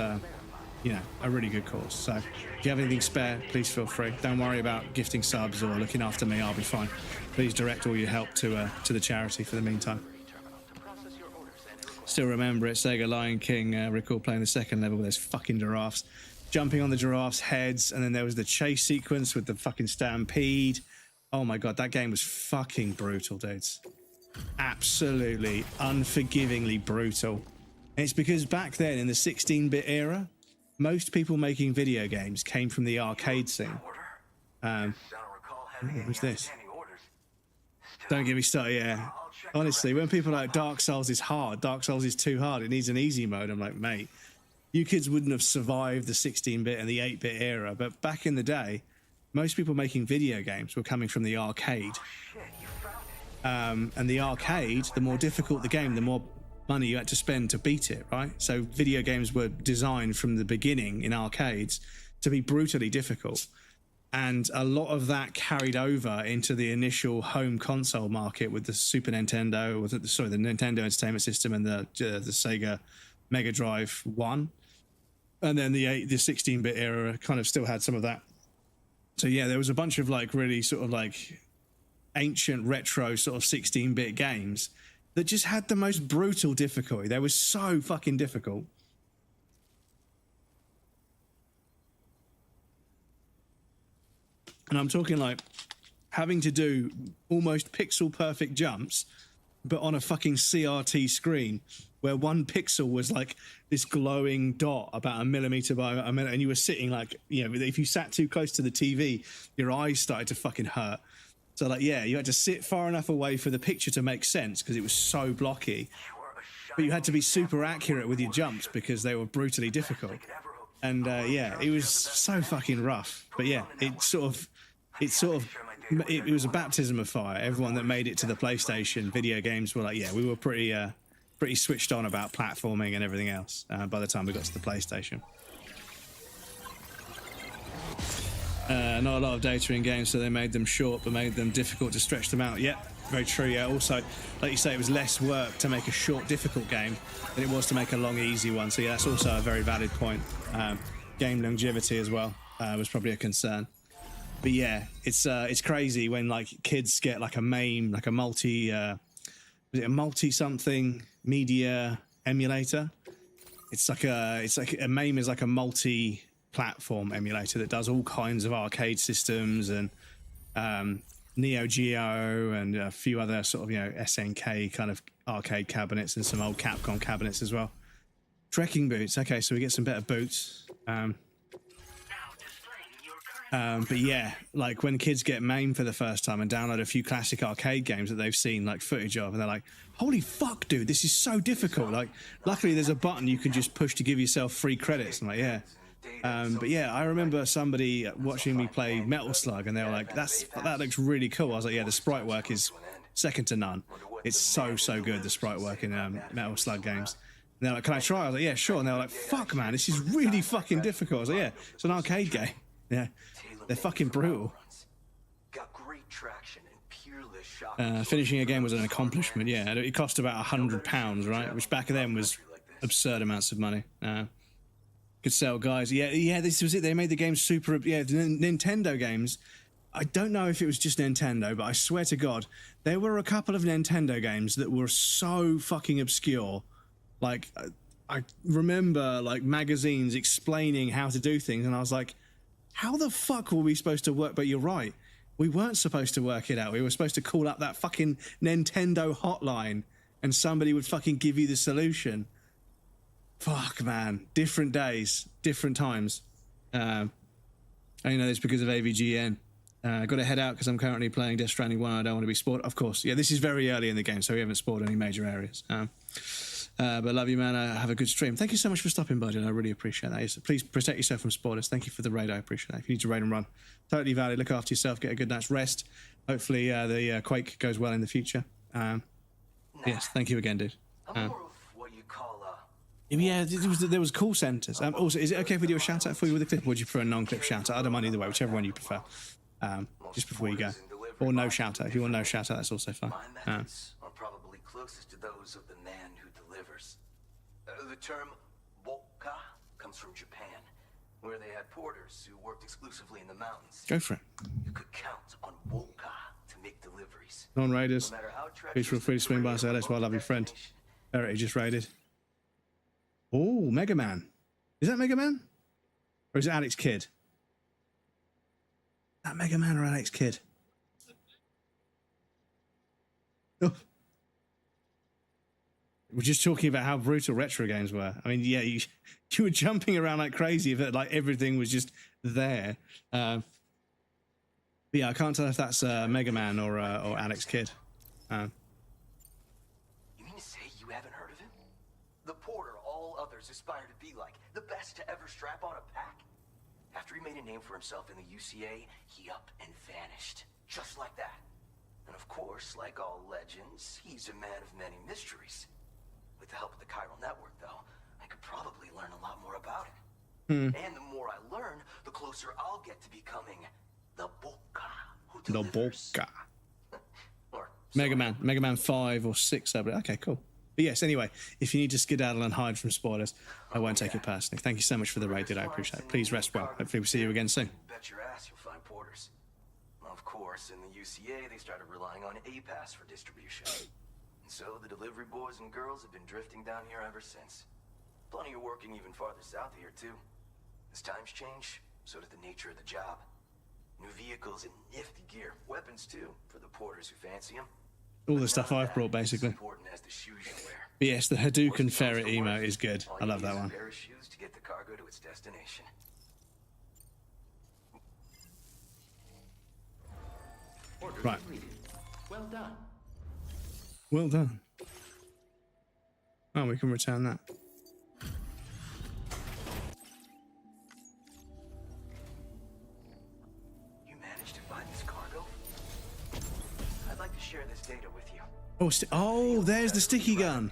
you know, a really good cause. So if you have anything spare, please feel free. Don't worry about gifting subs or looking after me. I'll be fine. Please direct all your help to the charity for the meantime. Still remember it, Sega Lion King. Recall playing the second level with those fucking giraffes, jumping on the giraffes' heads, and then there was the chase sequence with the fucking stampede. Oh my god, that game was fucking brutal, dudes. Absolutely, unforgivingly brutal. And it's because back then in the 16-bit era, most people making video games came from the arcade scene. What's this? Don't get me started, yeah. Honestly, when people are like, Dark Souls is hard, Dark Souls is too hard, it needs an easy mode, I'm like, mate, you kids wouldn't have survived the 16-bit and the 8-bit era. But back in the day, most people making video games were coming from the arcade. And the arcade, the more difficult the game, the more money you had to spend to beat it, right? So video games were designed from the beginning in arcades to be brutally difficult. And a lot of that carried over into the initial home console market with the Super Nintendo, the Nintendo Entertainment System and the Sega Mega Drive 1. And then the 16-bit era kind of still had some of that. So yeah, there was a bunch of like really sort of like ancient retro sort of 16-bit games that just had the most brutal difficulty. They were so fucking difficult. And I'm talking like having to do almost pixel perfect jumps, but on a fucking CRT screen where one pixel was like this glowing dot about a millimeter by a millimeter, and you were sitting like, you know, if you sat too close to the TV, your eyes started to fucking hurt. So like, yeah, you had to sit far enough away for the picture to make sense because it was so blocky. But you had to be super accurate with your jumps because they were brutally difficult. And yeah, it was so fucking rough. But yeah, it was a baptism of fire. Everyone that made it to the PlayStation video games were like, yeah, we were pretty switched on about platforming and everything else by the time we got to the PlayStation. Not a lot of data in games, so they made them short but made them difficult to stretch them out. Yeah, very true. Yeah, also, like you say, it was less work to make a short, difficult game than it was to make a long, easy one. So yeah, that's also a very valid point. Game longevity as well was probably a concern. But yeah, it's crazy when like kids get like a MAME, like a multi-something media emulator. It's like a MAME is like a multi-platform emulator that does all kinds of arcade systems and Neo Geo and a few other sort of, you know, SNK kind of arcade cabinets and some old Capcom cabinets as well. Trekking boots. Okay, so we get some better boots. But yeah, like when kids get MAME for the first time and download a few classic arcade games that they've seen like footage of, and they're like, holy fuck, dude, this is so difficult. Like, luckily there's a button you can just push to give yourself free credits. I'm like, yeah. But yeah, I remember somebody watching me play Metal Slug and they were like, that looks really cool. I was like, yeah, the sprite work is second to none. It's so good, the sprite work in Metal Slug games. And they're like, can I try? I was like, yeah, sure. And they were like, fuck, man, this is really fucking difficult. I was like, yeah, it's an arcade game. Yeah, they're fucking brutal. Finishing a game was an accomplishment. Yeah, it cost about £100, right? Which back then was absurd amounts of money. Could sell guys. Yeah, this was it. They made the game super. Yeah, the Nintendo games. I don't know if it was just Nintendo, but I swear to God, there were a couple of Nintendo games that were so fucking obscure. Like, I remember like magazines explaining how to do things, and I was like, how the fuck were we supposed to work? But you're right. We weren't supposed to work it out. We were supposed to call up that fucking Nintendo hotline and somebody would fucking give you the solution. Fuck, man. Different days, different times. I know this because of AVGN. Got to head out because I'm currently playing Death Stranding 1. I don't want to be spoiled. Of course. Yeah, this is very early in the game, so we haven't spoiled any major areas. But love you, man. Have a good stream. Thank you so much for stopping by, dude. I really appreciate that. Please protect yourself from spoilers. Thank you for the raid. I appreciate that. If you need to raid and run, totally valid. Look after yourself. Get a good night's rest. Hopefully the Quake goes well in the future. Yes, thank you again, dude. Yeah, there was call centers. Also, is it okay if we do a shout out for you with a clip, or would you prefer a non-clip shout out? I don't mind either way, whichever one you prefer. Just before you go, or no shout out. If you want no shout out, that's also fine. My methods are probably closest to those of the man who delivers. The term "woka" comes from Japan, where they had porters who worked exclusively in the mountains. Go for it. You could count on woka to make deliveries. Non-raiders, please feel free to swing by and say, that's why I love your friend. Heritage just raided. Oh, Mega Man. Is that Mega Man? Or is it Alex Kidd? Is that Mega Man or Alex Kidd? Oh. We're just talking about how brutal retro games were. I mean, yeah, you were jumping around like crazy, but like everything was just there. But yeah, I can't tell if that's Mega Man or Alex Kidd. You mean to say you haven't heard of him? The porter all others aspire to be like, the best to ever strap on a pack. After he made a name for himself in the UCA, he up and vanished. Just like that. And of course, like all legends, he's a man of many mysteries. With the help of the chiral network, though, I could probably learn a lot more about him. Hmm. And the more I learn, the closer I'll get to becoming the Boca who The delivers. Boca. Or Mega Man 5 or 6. Okay, cool. But yes, anyway, if you need to skedaddle and hide from spoilers, I won't take it personally. Thank you so much for the raid, dude. I appreciate it. Please rest well. Hopefully we'll see you again soon. Bet your ass you'll find porters. Of course, in the UCA, they started relying on A-Pass for distribution. And so the delivery boys and girls have been drifting down here ever since. Plenty are working even farther south here, too. As times change, so did the nature of the job. New vehicles and nifty gear. Weapons, too, for the porters who fancy them. All the stuff I've brought, basically. Important as the shoes you wear. But yes, the Hadouken ferret emote is good. I love that one. A pair of shoes to get the cargo to its destination. Order Right. completed. Well done. Well done. Oh, we can return that. You managed to find this cargo? I'd like to share this data with you. Oh, there's the sticky gun.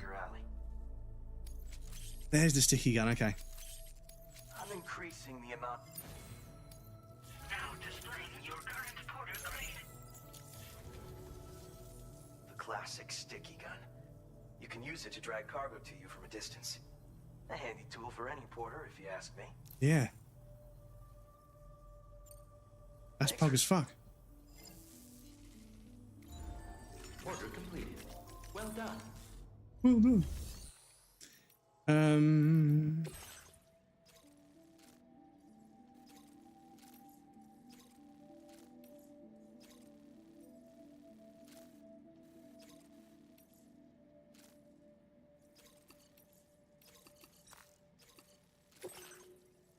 There's the sticky gun, okay. I'm increasing the amount. Now displaying your current porter grade. The classic sticky gun. You can use it to drag cargo to you from a distance. A handy tool for any porter, if you ask me. Yeah. That's pug as fuck. Order completed. Well done. Well done.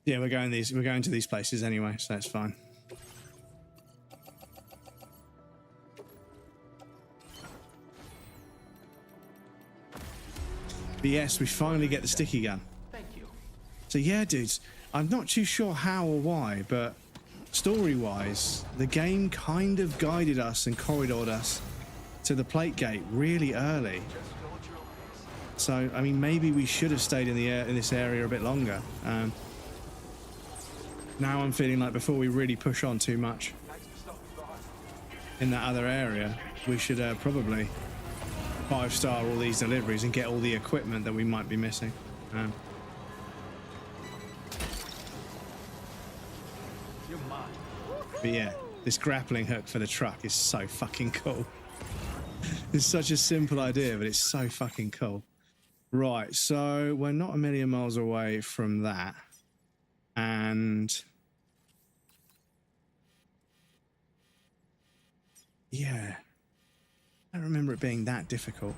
Yeah, we're going to these places anyway, so it's fine. But yes, we finally get the sticky gun. Thank you. So yeah, dudes, I'm not too sure how or why, but story-wise, the game kind of guided us and corridored us to the plate gate really early. So, I mean, maybe we should have stayed in this area a bit longer. Now I'm feeling like before we really push on too much in that other area, we should probably 5-star all these deliveries and get all the equipment that we might be missing. But yeah, this grappling hook for the truck is so fucking cool. It's such a simple idea, but it's so fucking cool. Right, so we're not a million miles away from that. And yeah, I don't remember it being that difficult.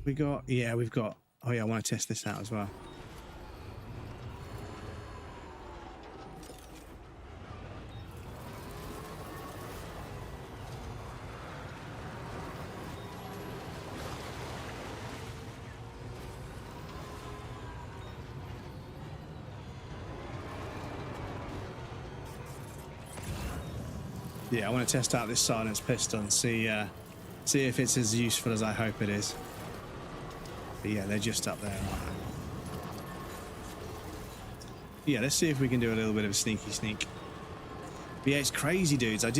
We've got, oh yeah, I want to test this out as well. Yeah, I want to test out this silenced pistol, see if it's as useful as I hope it is. But yeah, they're just up there, aren't they? Yeah, let's see if we can do a little bit of a sneaky sneak. But yeah, it's crazy, dudes. I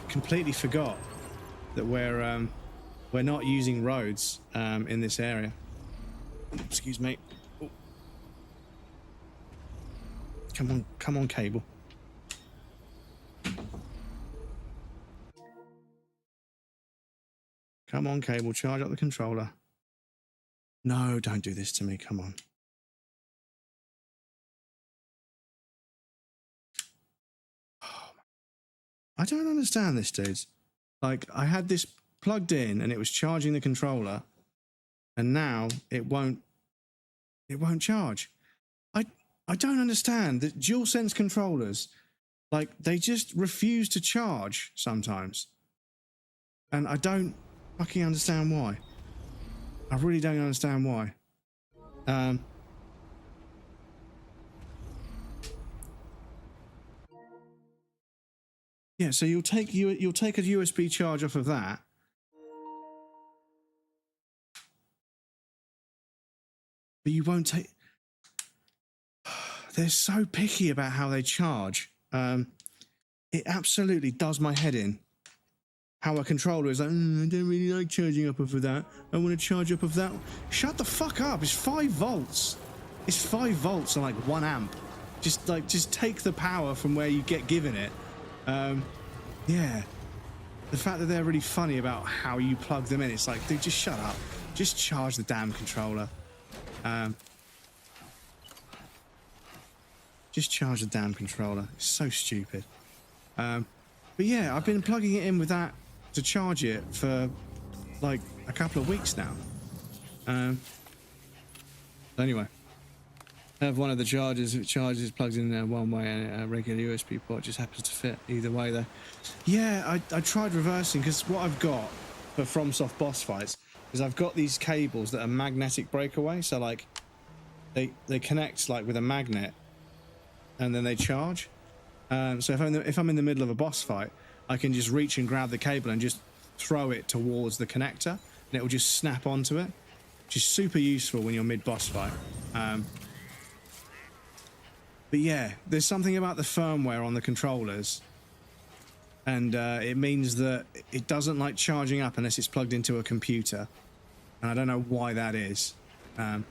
completely forgot that we're not using roads in this area. Excuse me. Oh. Come on, cable. Come on, cable, charge up the controller. No, don't do this to me, come on. I don't understand this, dudes. Like, I had this plugged in and it was charging the controller, and now it won't charge. I don't understand that DualSense controllers, like, they just refuse to charge sometimes. And I don't fucking understand why. I really don't understand why. Yeah, so you'll take a USB charge off of that. But you won't take they're so picky about how they charge. It absolutely does my head in. How a controller is like, I don't really like charging up off of that. I want to charge up of that. Shut the fuck up. It's 5 volts. It's 5 volts and like 1 amp. Just take the power from where you get given it. Yeah. The fact that they're really funny about how you plug them in, it's like, dude, just shut up. Just charge the damn controller. Just charge the damn controller. It's so stupid. But yeah, I've been plugging it in with that to charge it for like a couple of weeks now. Anyway, I have one of the chargers. It charges, plugs in there one way, and a regular USB port just happens to fit either way though. Yeah, I tried reversing, because what I've got for FromSoft boss fights is I've got these cables that are magnetic breakaway, so like they connect like with a magnet and then they charge. So if I'm in the middle of a boss fight, I can just reach and grab the cable and just throw it towards the connector, and it will just snap onto it, which is super useful when you're mid-boss fight. But yeah, there's something about the firmware on the controllers, and it means that it doesn't like charging up unless it's plugged into a computer, and I don't know why that is. Oh.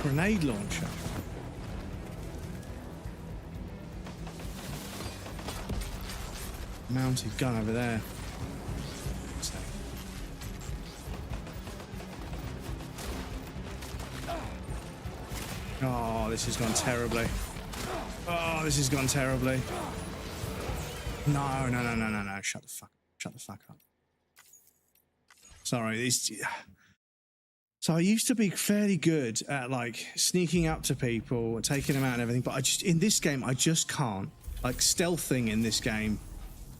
Grenade launcher. Mounted gun over there. Oh, this has gone terribly. Oh, this has gone terribly. No. Shut the fuck up. Sorry, so I used to be fairly good at like sneaking up to people, taking them out and everything, but in this game I just can't. Like stealthing in this game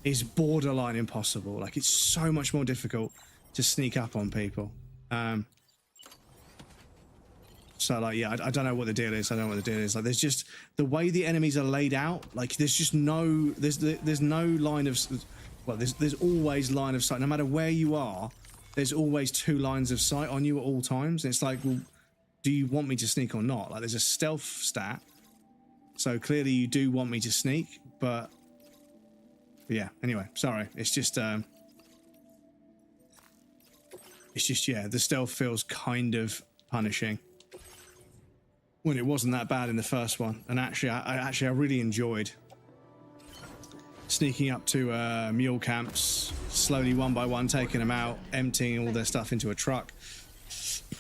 is borderline impossible. Like it's so much more difficult to sneak up on people. So like, yeah, I don't know what the deal is. Like there's just the way the enemies are laid out. Like there's no line of, well, there's always line of sight. No matter where you are, there's always 2 lines of sight on you at all times. And it's like, well, do you want me to sneak or not? Like there's a stealth stat. So clearly you do want me to sneak, but yeah, anyway, sorry. It's just, yeah, the stealth feels kind of punishing when it wasn't that bad in the first one. And actually, I really enjoyed sneaking up to mule camps, slowly one by one taking them out, emptying all their stuff into a truck,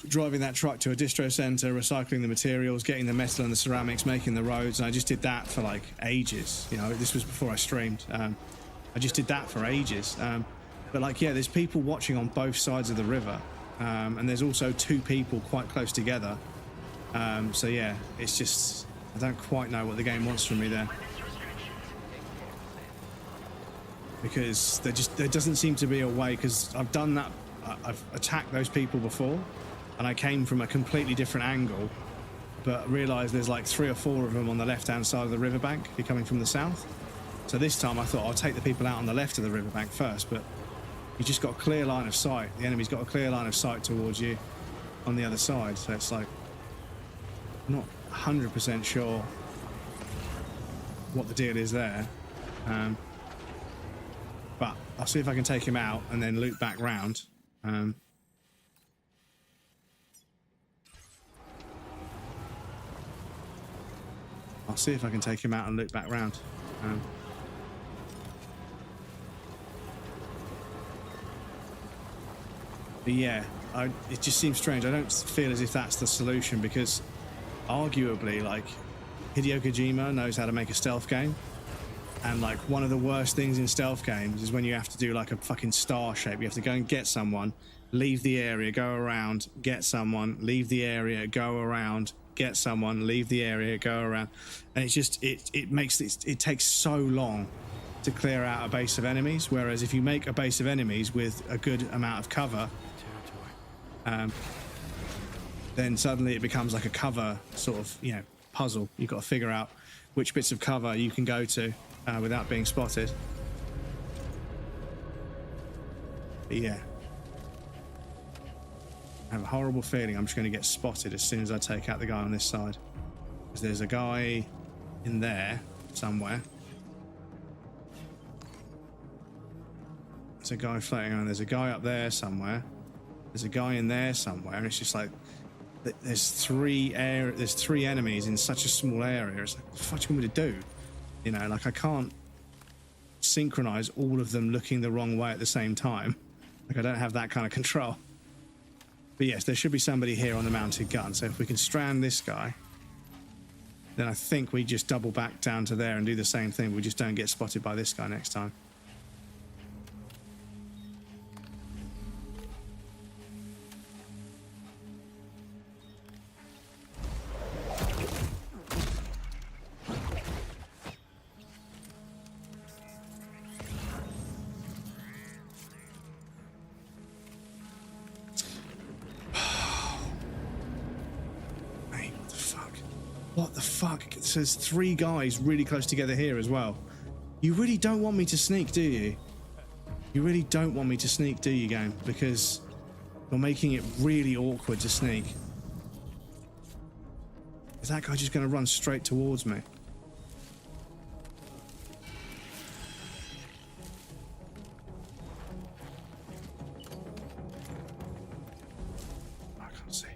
driving that truck to a distro center, recycling the materials, getting the metal and the ceramics, making the roads. And I just did that for like ages. You know, this was before I streamed. I just did that for ages. But like, yeah, there's people watching on both sides of the river. And there's also 2 people quite close together. So yeah, it's just, I don't quite know what the game wants from me there. Because there doesn't seem to be a way, because I've done that, I've attacked those people before, and I came from a completely different angle, but realised there's like 3 or 4 of them on the left-hand side of the riverbank, if you're coming from the south. So this time I thought I'll take the people out on the left of the riverbank first, but you just got a clear line of sight. The enemy's got a clear line of sight towards you on the other side, so it's like, I'm not 100% sure what the deal is there. But I'll see if I can take him out and then loop back round. I'll see if I can take him out and loop back round. But yeah, it just seems strange. I don't feel as if that's the solution, because arguably, like, Hideo Kojima knows how to make a stealth game. And like, one of the worst things in stealth games is when you have to do like a fucking star shape. You have to go and get someone, leave the area, go around, get someone, leave the area, go around, get someone, leave the area, go around. And it's just, it takes so long to clear out a base of enemies. Whereas if you make a base of enemies with a good amount of cover, then suddenly it becomes like a cover sort of, you know, puzzle. You've got to figure out which bits of cover you can go to without being spotted. But yeah, I have a horrible feeling I'm just going to get spotted as soon as I take out the guy on this side, because there's a guy in there somewhere. There's a guy floating around. There's a guy up there somewhere. There's a guy in there somewhere, and it's just like there's three enemies in such a small area. It's like, what the fuck do you want me to do? You know, like, I can't synchronize all of them looking the wrong way at the same time. Like, I don't have that kind of control. But yes, there should be somebody here on the mounted gun. So if we can strand this guy, then I think we just double back down to there and do the same thing. We just don't get spotted by this guy next time. What the fuck? So there's three guys really close together here as well. You really don't want me to sneak, do you? You really don't want me to sneak, do you, game? Because you're making it really awkward to sneak. Is that guy just going to run straight towards me? I can't see.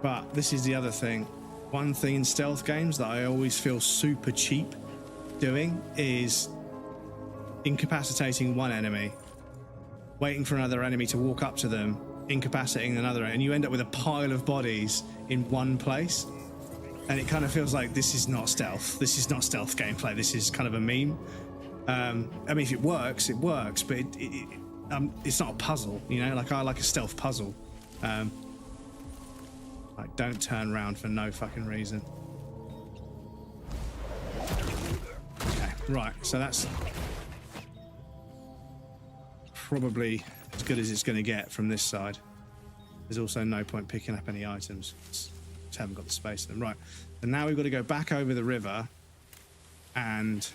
But this is the other thing. One thing in stealth games that I always feel super cheap doing is incapacitating one enemy, waiting for another enemy to walk up to them, incapacitating another, and you end up with a pile of bodies in one place. And it kind of feels like this is not stealth. This is not stealth gameplay. This is kind of a meme. I mean, if it works, it works, but it's not a puzzle, you know? Like, I like a stealth puzzle. Like, don't turn around for no fucking reason. Okay, right, so that's probably as good as it's going to get from this side. There's also no point picking up any items. Just haven't got the space in them. Right, and now we've got to go back over the river and...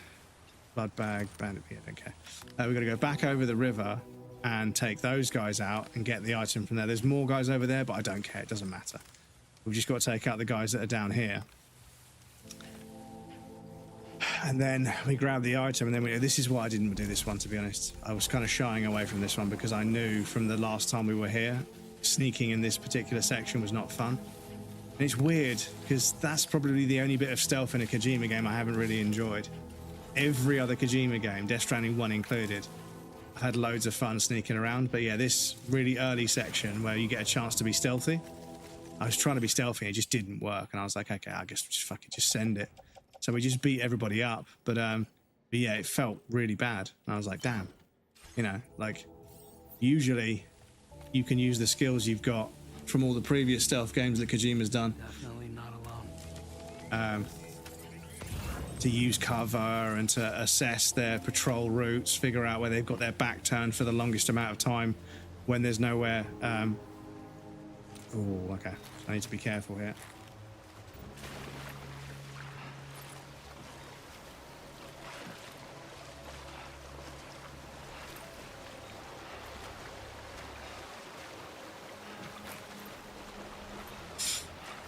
Blood bag, bandit, yeah, don't care. We've got to go back over the river and take those guys out and get the item from there. There's more guys over there, but I don't care. It doesn't matter. We've just got to take out the guys that are down here. And then we grab the item, and then this is why I didn't do this one, to be honest. I was kind of shying away from this one because I knew from the last time we were here, sneaking in this particular section was not fun. And it's weird, because that's probably the only bit of stealth in a Kojima game I haven't really enjoyed. Every other Kojima game, Death Stranding 1 included, I've had loads of fun sneaking around. But yeah, this really early section where you get a chance to be stealthy, I was trying to be stealthy, it just didn't work. And I was like, okay, I guess just fucking just send it. So we just beat everybody up. But yeah, it felt really bad. And I was like, damn, you know, like, usually you can use the skills you've got from all the previous stealth games that Kojima's done. Definitely not alone. To use cover and to assess their patrol routes, figure out where they've got their back turned for the longest amount of time when there's nowhere Oh, okay. I need to be careful here.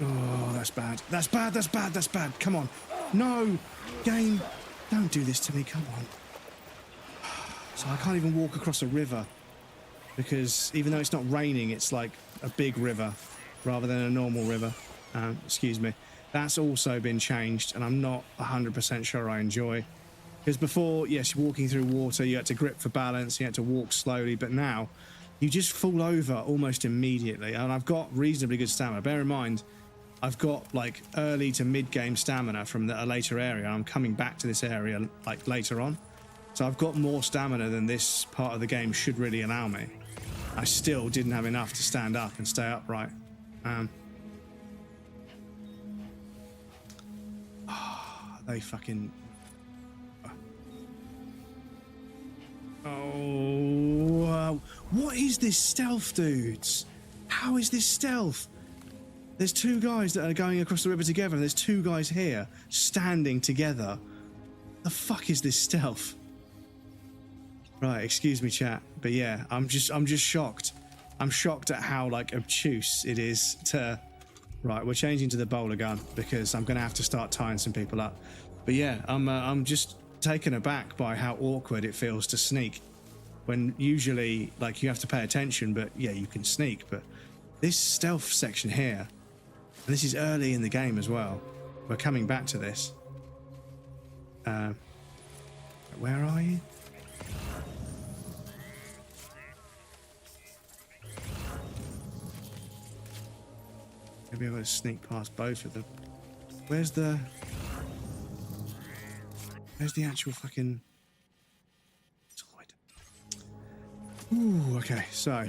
Oh, that's bad. That's bad, that's bad, that's bad. Come on. No! Game, don't do this to me, come on. So I can't even walk across a river because even though it's not raining, it's like a big river rather than a normal river. Excuse me. That's also been changed and I'm not 100% sure I enjoy. Because before, yes, walking through water, you had to grip for balance, you had to walk slowly, but now you just fall over almost immediately. And I've got reasonably good stamina. Bear in mind, I've got like early to mid-game stamina from a later area. I'm coming back to this area like later on. So I've got more stamina than this part of the game should really allow me. I still didn't have enough to stand up and stay upright. They fucking... Oh, what is this stealth, dudes? How is this stealth? There's two guys that are going across the river together, and there's two guys here standing together. The fuck is this stealth? Right, excuse me, chat, but yeah, I'm just shocked. I'm shocked at how like obtuse it is to. Right, we're changing to the bowler gun because I'm gonna have to start tying some people up. But yeah, I'm just taken aback by how awkward it feels to sneak when usually like you have to pay attention, but yeah, you can sneak. But this stealth section here, and this is early in the game as well. We're coming back to this. Where are you? Maybe I've got to sneak past both of them. Where's the actual fucking... Ooh, okay, so...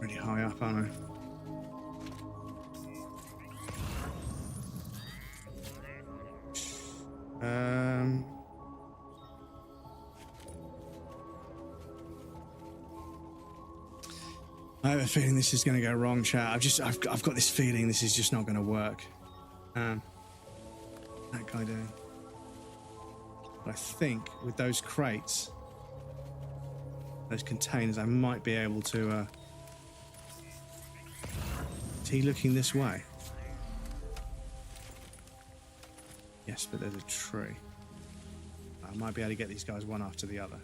Really high up, aren't I? I have a feeling this is going to go wrong, chat. I've got this feeling this is just not going to work. That guy doing. But I think with those crates, those containers, I might be able to. Is he looking this way? Yes, but there's a tree. I might be able to get these guys one after the other.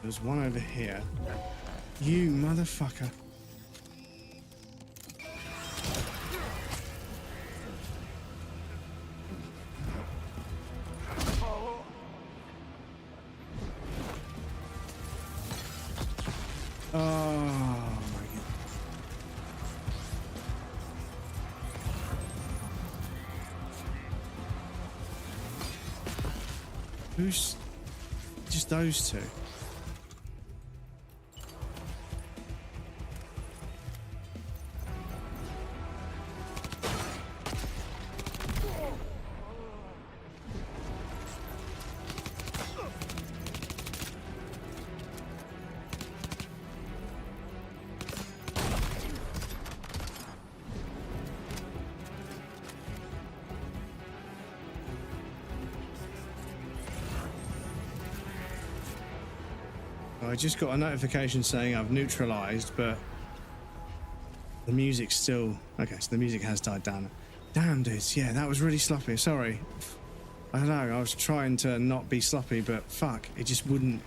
There's one over here. You motherfucker. Oh my God. Who's just those two? I just got a notification saying I've neutralized, but the music's still... Okay, so the music has died down. Damn, dudes, yeah, that was really sloppy. Sorry. I don't know, I was trying to not be sloppy, but fuck, it just wouldn't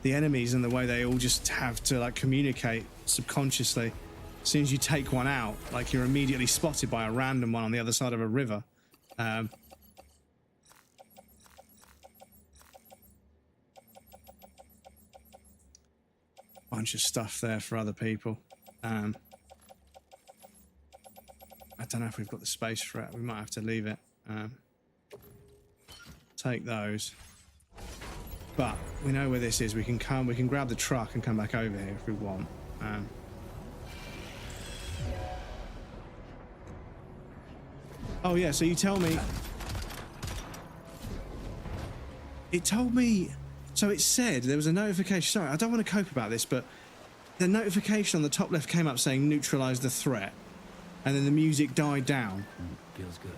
the enemies and the way they all just have to like communicate subconsciously. As soon as you take one out, like you're immediately spotted by a random one on the other side of a river. Bunch of stuff there for other people. I don't know if we've got the space for it. We might have to leave it. Take those. But we know where this is. We can grab the truck and come back over here if we want. Oh yeah, so you tell me. It told me. So it said there was a notification. Sorry, I don't want to cope about this, but the notification on the top left came up saying neutralize the threat, and then the music died down. Feels good.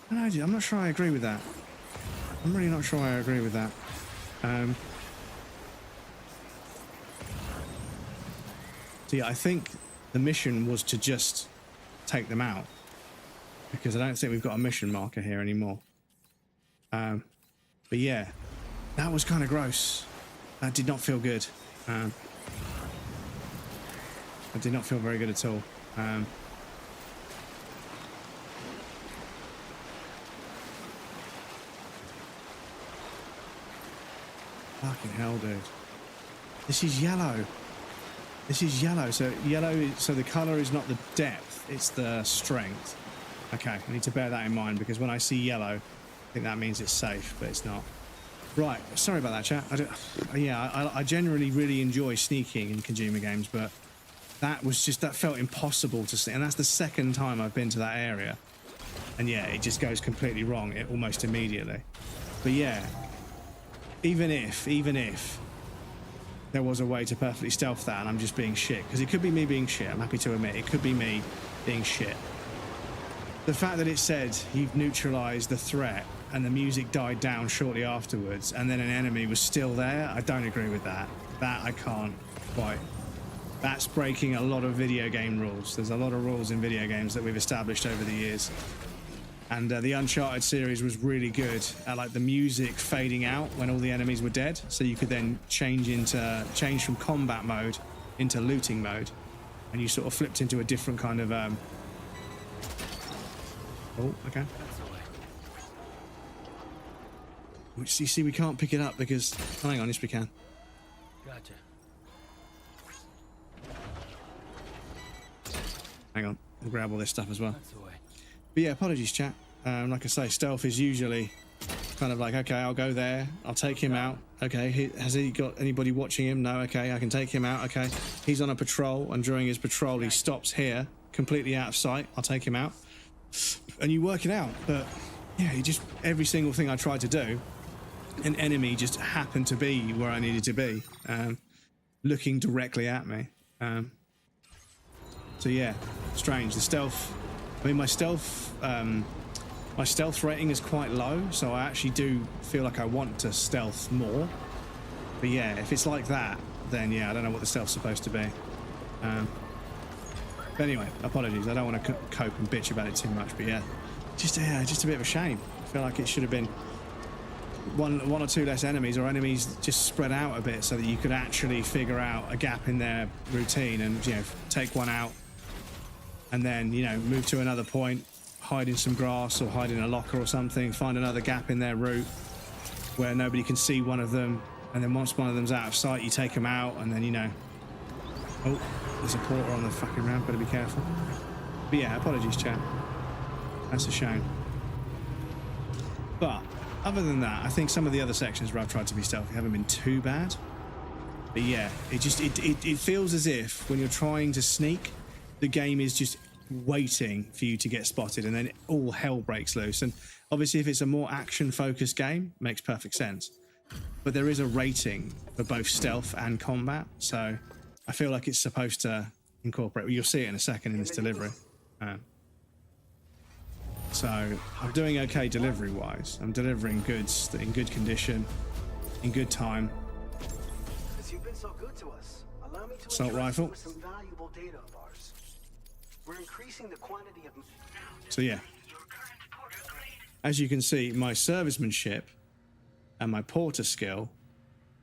I don't know, I'm not sure I agree with that. I'm really not sure I agree with that. So yeah, I think the mission was to just take them out, because I don't think we've got a mission marker here anymore. But yeah, that was kind of gross. That did not feel good. That did not feel very good at all. Fucking hell, dude. This is yellow. This is yellow. So the color is not the depth, it's the strength. Okay, I need to bear that in mind, because when I see yellow, I think that means it's safe, but it's not. Right, sorry about that, chat. I generally really enjoy sneaking in consumer games, but that felt impossible to see, and that's the second time I've been to that area. And yeah, it just goes completely wrong almost immediately. But yeah, even if there was a way to perfectly stealth that and I'm just being shit, because it could be me being shit, I'm happy to admit, it could be me being shit. The fact that it said you've neutralized the threat and the music died down shortly afterwards and then an enemy was still there, I don't agree with that. That I can't quite. That's breaking a lot of video game rules. There's a lot of rules in video games that we've established over the years. And the Uncharted series was really good at like the music fading out when all the enemies were dead, so you could then change from combat mode into looting mode, and you sort of flipped into a different kind of oh, okay. Which you see, we can't pick it up because hang on, yes we can. Gotcha. Hang on, we'll grab all this stuff as well. But yeah, apologies, chat. Like I say, stealth is usually kind of like, okay, I'll go there, I'll take him out. Okay, has he got anybody watching him? No, okay, I can take him out. Okay, he's on a patrol, and during his patrol, he stops here, completely out of sight. I'll take him out. And you work it out. But yeah, every single thing I tried to do, an enemy just happened to be where I needed to be, looking directly at me. So yeah, strange. The stealth. I mean, my stealth rating is quite low, so I actually do feel like I want to stealth more. But yeah, if it's like that, then yeah, I don't know what the stealth's supposed to be. But anyway, apologies. I don't want to cope and bitch about it too much. But yeah, just a bit of a shame. I feel like it should have been one or two less enemies, or enemies just spread out a bit so that you could actually figure out a gap in their routine and, you know, take one out. And then, you know, move to another point, hide in some grass or hide in a locker or something, find another gap in their route where nobody can see one of them. And then once one of them's out of sight, you take them out, and then, you know... Oh, there's a porter on the fucking ramp, gotta be careful. But yeah, apologies, chat. That's a shame. But, other than that, I think some of the other sections where I've tried to be stealthy haven't been too bad. But yeah, it feels as if when you're trying to sneak, the game is just waiting for you to get spotted, and then all hell breaks loose. And obviously, if it's a more action-focused game, it makes perfect sense. But there is a rating for both stealth and combat, so I feel like it's supposed to incorporate. Well, you'll see it in a second in this delivery. So I'm doing okay delivery-wise. I'm delivering goods in good condition, in good time. You've been so good to us. Allow me to Assault rifle. with some valuable data of ours. We're increasing the quantity of... So yeah, as you can see, my servicemanship and my porter skill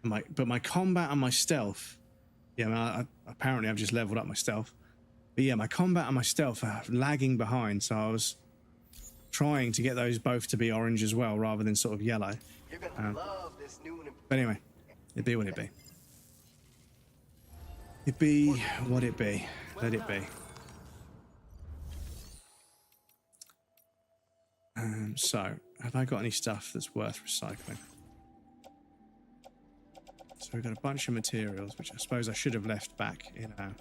But my combat and my stealth, yeah, apparently I've just leveled up my stealth. But yeah, my combat and my stealth are lagging behind, so I was trying to get those both to be orange as well, rather than sort of yellow. You're gonna love this new and But anyway, it be what it be. It be what it be. Let it be. So, have I got any stuff that's worth recycling? So we've got a bunch of materials, which I suppose I should have left back in our...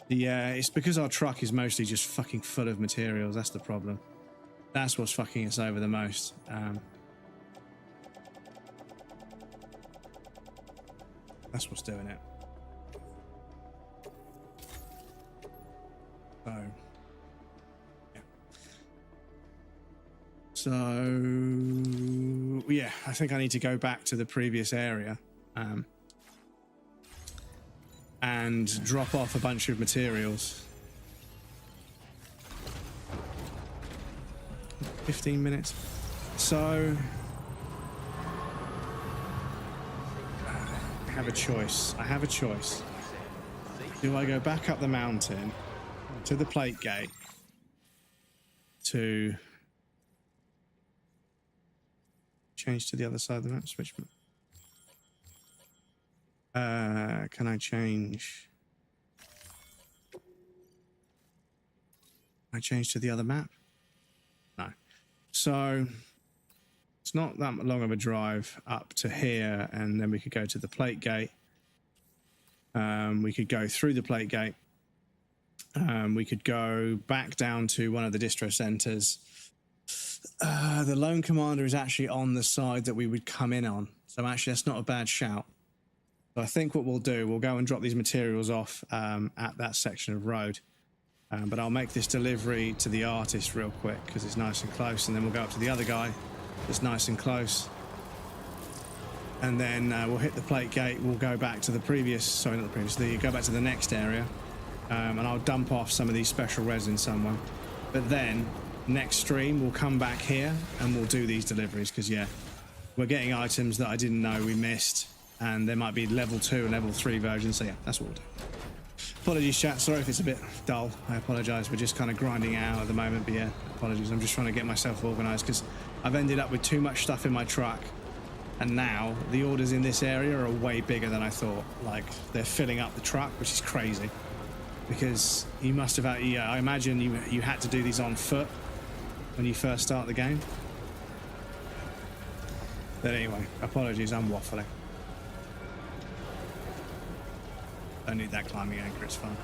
Yeah, it's because our truck is mostly just fucking full of materials. That's the problem. That's what's fucking us over the most. That's what's doing it. So, yeah. So, yeah, I think I need to go back to the previous area and drop off a bunch of materials. 15 minutes. So, I have a choice. I have a choice. Do I go back up the mountain to the plate gate to change to the other side of the map? Switch map. Can I change? Can I change to the other map? No. So it's not that long of a drive up to here, and then we could go to the plate gate. We could go through the plate gate. We could go back down to one of the distro centers. The lone commander is actually on the side that we would come in on. So actually that's not a bad shout. So I think what we'll do, we'll go and drop these materials off at that section of road. But I'll make this delivery to the artist real quick because it's nice and close, and then we'll go up to the other guy. It's nice and close. And then we'll hit the plate gate. We'll go back to the previous, sorry, not the previous, go back to the next area. And I'll dump off some of these special resin somewhere. But then next stream, we'll come back here and we'll do these deliveries because, yeah, we're getting items that I didn't know we missed. And there might be level 2 and level 3 versions. So, yeah, that's what we'll do. Apologies, chat. Sorry if it's a bit dull. I apologise. We're just kind of grinding it out at the moment. But, yeah, apologies. I'm just trying to get myself organised because I've ended up with too much stuff in my truck. And now the orders in this area are way bigger than I thought. Like, they're filling up the truck, which is crazy. Because you must have had, yeah, I imagine you had to do these on foot when you first start the game. But anyway, apologies, I'm waffling. Don't need that climbing anchor, it's fun.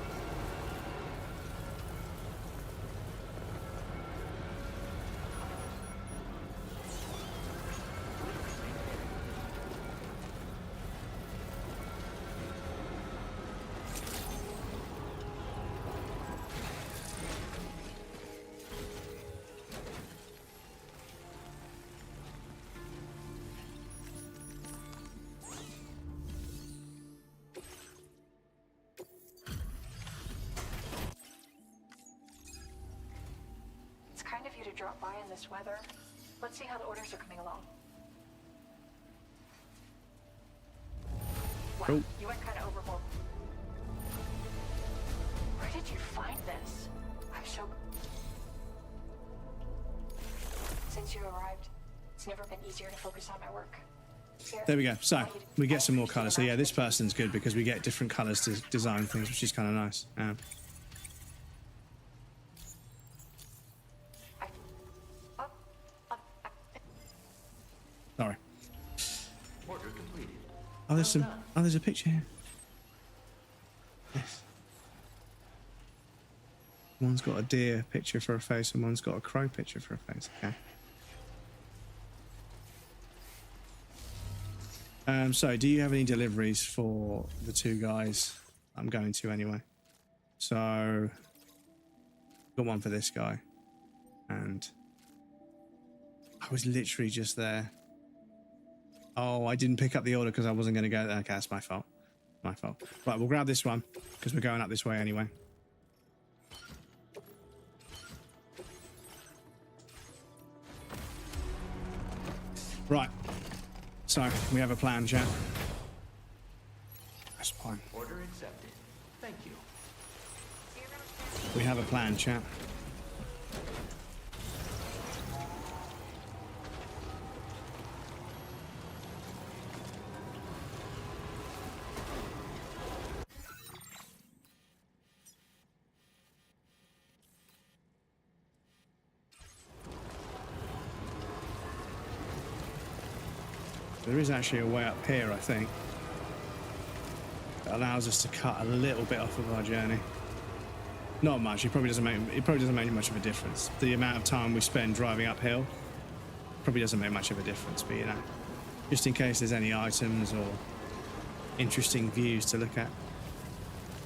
Drop by in this weather. Let's see how the orders are coming along. Wow, cool. You went kind of overboard. Where did you find this? I'm so... Since you arrived, it's never been easier to focus on my work. There we go. So we get some more colours. So yeah, this person's good because we get different colours to design things, which is kind of nice. Sorry. Order completed. Oh, there's some. Oh, there's a picture here. Yes. One's got a deer picture for a face, and one's got a crow picture for a face. Okay. So, do you have any deliveries for the 2 guys? I'm going to anyway. So, got one for this guy, and I was literally just there. Oh, I didn't pick up the order because I wasn't going to go there. Okay, that's my fault. My fault. Right, we'll grab this one because we're going up this way anyway. Right. So, we have a plan, chat. That's fine. Order accepted. Thank you. We have a plan, chat. There is actually a way up here, I think, that allows us to cut a little bit off of our journey. Not much. It probably doesn't make much of a difference. The amount of time we spend driving uphill probably doesn't make much of a difference. But you know, just in case there's any items or interesting views to look at.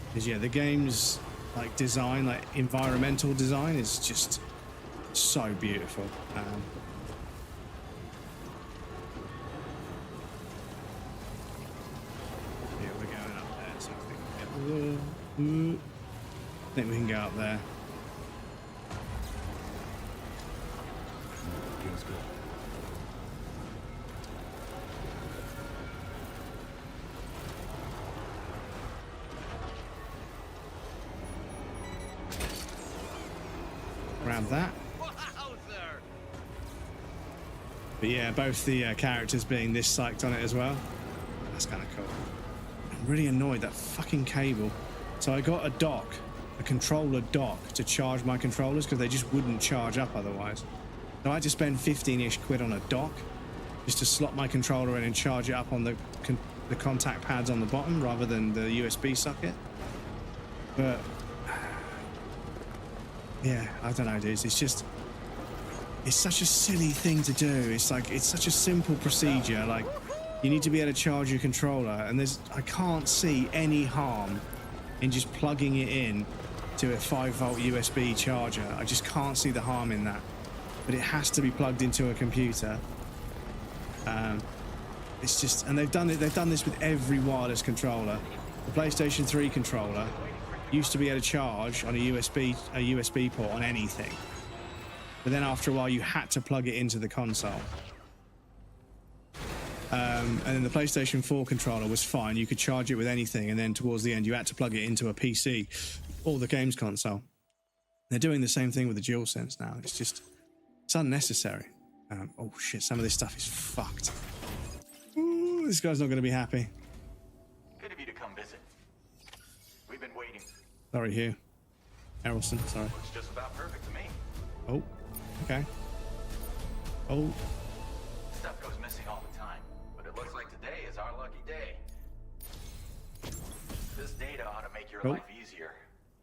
Because yeah, the game's like design, like environmental design, is just so beautiful. I think we can go up there. Feels good. Grab that. But yeah, both the characters being this psyched on it as well. That's kind of cool. I'm really annoyed, that fucking cable. So I got a dock, a controller dock, to charge my controllers because they just wouldn't charge up otherwise. So I had to spend 15-ish quid on a dock just to slot my controller in and charge it up on the contact pads on the bottom rather than the USB socket. But yeah, I don't know, dudes. It's just, it's such a silly thing to do. It's like, it's such a simple procedure. Like, you need to be able to charge your controller, and I can't see any harm in just plugging it in to a 5-volt USB charger. I just can't see the harm in that. But it has to be plugged into a computer. It's just, and they've done this with every wireless controller. The PlayStation 3 controller used to be able to charge on a USB port on anything. But then after a while, you had to plug it into the console. And then the PlayStation 4 controller was fine. You could charge it with anything. And then towards the end, you had to plug it into a PC or the games console. They're doing the same thing with the DualSense now. It's just, it's unnecessary. Oh shit, some of this stuff is fucked. Ooh, this guy's not going to be happy. Good of you to come visit. We've been waiting. Sorry, Hugh. Errolson, sorry. Looks just about perfect to me. Oh, okay. Oh. Stuff goes missing all the time, but it looks like today is our lucky day. This data ought to make your life easier.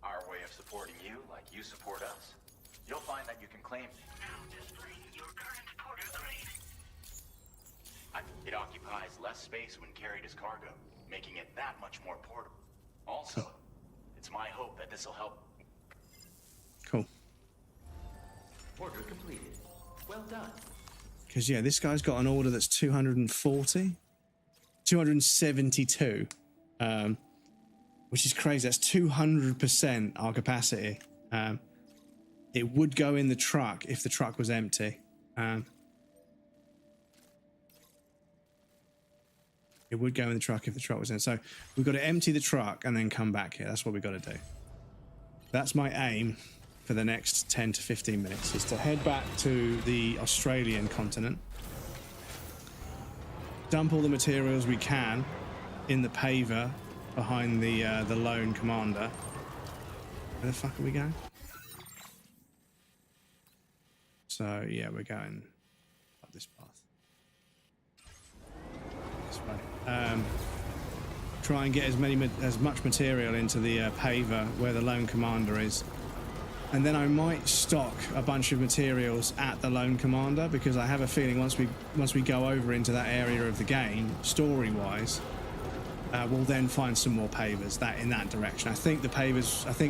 Our way of supporting you like you support us. You'll find that you can claim your current porter grade. It occupies less space when carried as cargo, making it that much more portable. Also, it's my hope that this will help. Cool. Order completed. Well done. Because, yeah, this guy's got an order that's 240? 272. Which is crazy. That's 200% our capacity. It would go in the truck if the truck was empty. It would go in the truck if the truck was in. So we've got to empty the truck and then come back here. That's what we've got to do. That's my aim for the next 10 to 15 minutes, is to head back to the Australian continent, dump all the materials we can in the paver behind the lone commander. Where the fuck are we going? So yeah, we're going up this path. This way. Try and get as much material into the paver where the lone commander is. And then I might stock a bunch of materials at the lone commander, because I have a feeling once we go over into that area of the game, story-wise, we'll then find some more pavers in that direction. I think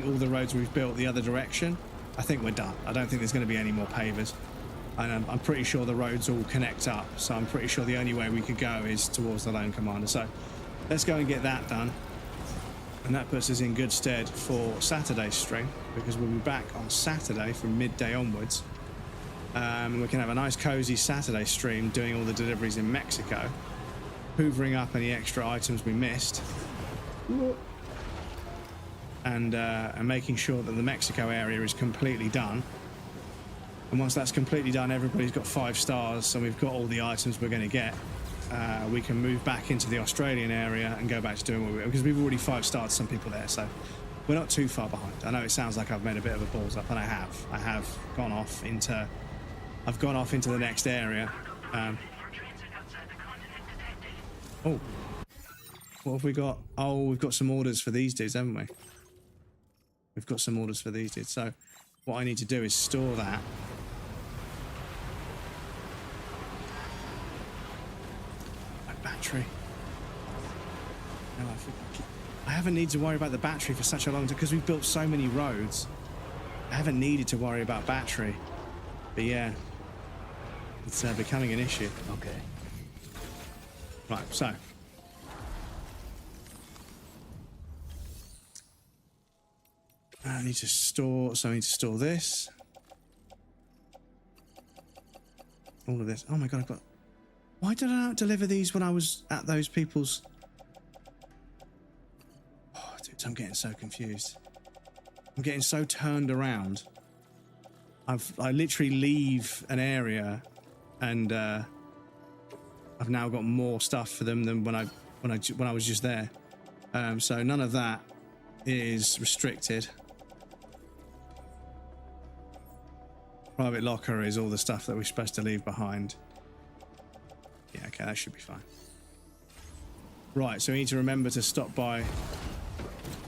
all the roads we've built the other direction, I think we're done. I don't think there's going to be any more pavers. And I'm pretty sure the roads all connect up, so I'm pretty sure the only way we could go is towards the lone commander. So let's go and get that done. And that puts us in good stead for Saturday's stream, because we'll be back on Saturday from midday onwards. We can have a nice cozy Saturday stream doing all the deliveries in Mexico, hoovering up any extra items we missed, and making sure that the Mexico area is completely done. And once that's completely done, everybody's got 5 stars, and we've got all the items we're going to get. We can move back into the Australian area and go back to doing what we because we've already 5-starred some people there, so we're not too far behind. I know it sounds like I've made a bit of a balls up, and I have gone off into the next area. Oh, what have we got? Oh, we've got some orders for these dudes, haven't we? We've got some orders for these dudes. So what I need to do is store that. My battery. No, I haven't needed to worry about the battery for such a long time because we've built so many roads. I haven't needed to worry about battery. But yeah, it's becoming an issue. Okay. Right, so. I need to store, so I need to store this. All of this. Oh my god, I've got... Why did I not deliver these when I was at those people's... Oh, dude, I'm getting so confused. I'm getting so turned around. I literally leave an area and I've now got more stuff for them than when I was just there. So none of that is restricted. Private locker is all the stuff that we're supposed to leave behind. Yeah, okay, that should be fine. Right, so we need to remember to stop by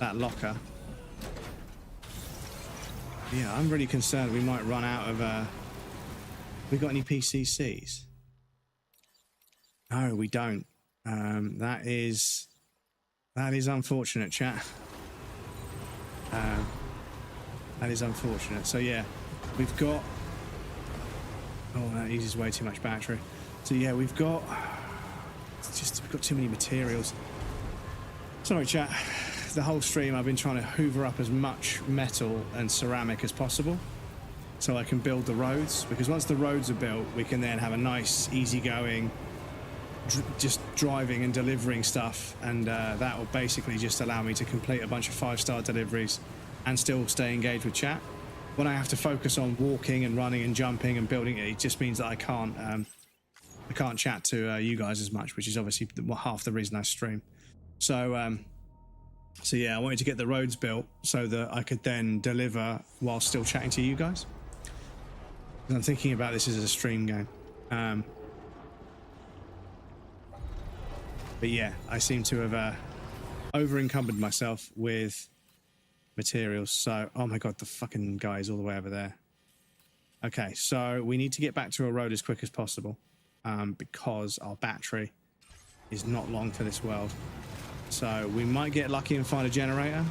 that locker. Yeah, I'm really concerned we might run out of... we got any PCCs? No, we don't. That is unfortunate, chat. That is unfortunate. So yeah, we've got... Oh, that uses way too much battery. So yeah, we've got too many materials. Sorry, chat. The whole stream I've been trying to hoover up as much metal and ceramic as possible so I can build the roads, because once the roads are built we can then have a nice easygoing just driving and delivering stuff, and that will basically just allow me to complete a bunch of 5-star deliveries and still stay engaged with chat. When I have to focus on walking and running and jumping and building it just means that I can't chat to you guys as much, which is obviously half the reason I stream. So yeah, I wanted to get the roads built so that I could then deliver while still chatting to you guys. I'm thinking about this as a stream game. But yeah, I seem to have over-encumbered myself with materials. So, oh my god, the fucking guy is all the way over there. Okay, so we need to get back to a road as quick as possible because our battery is not long for this world. So we might get lucky and find a generator,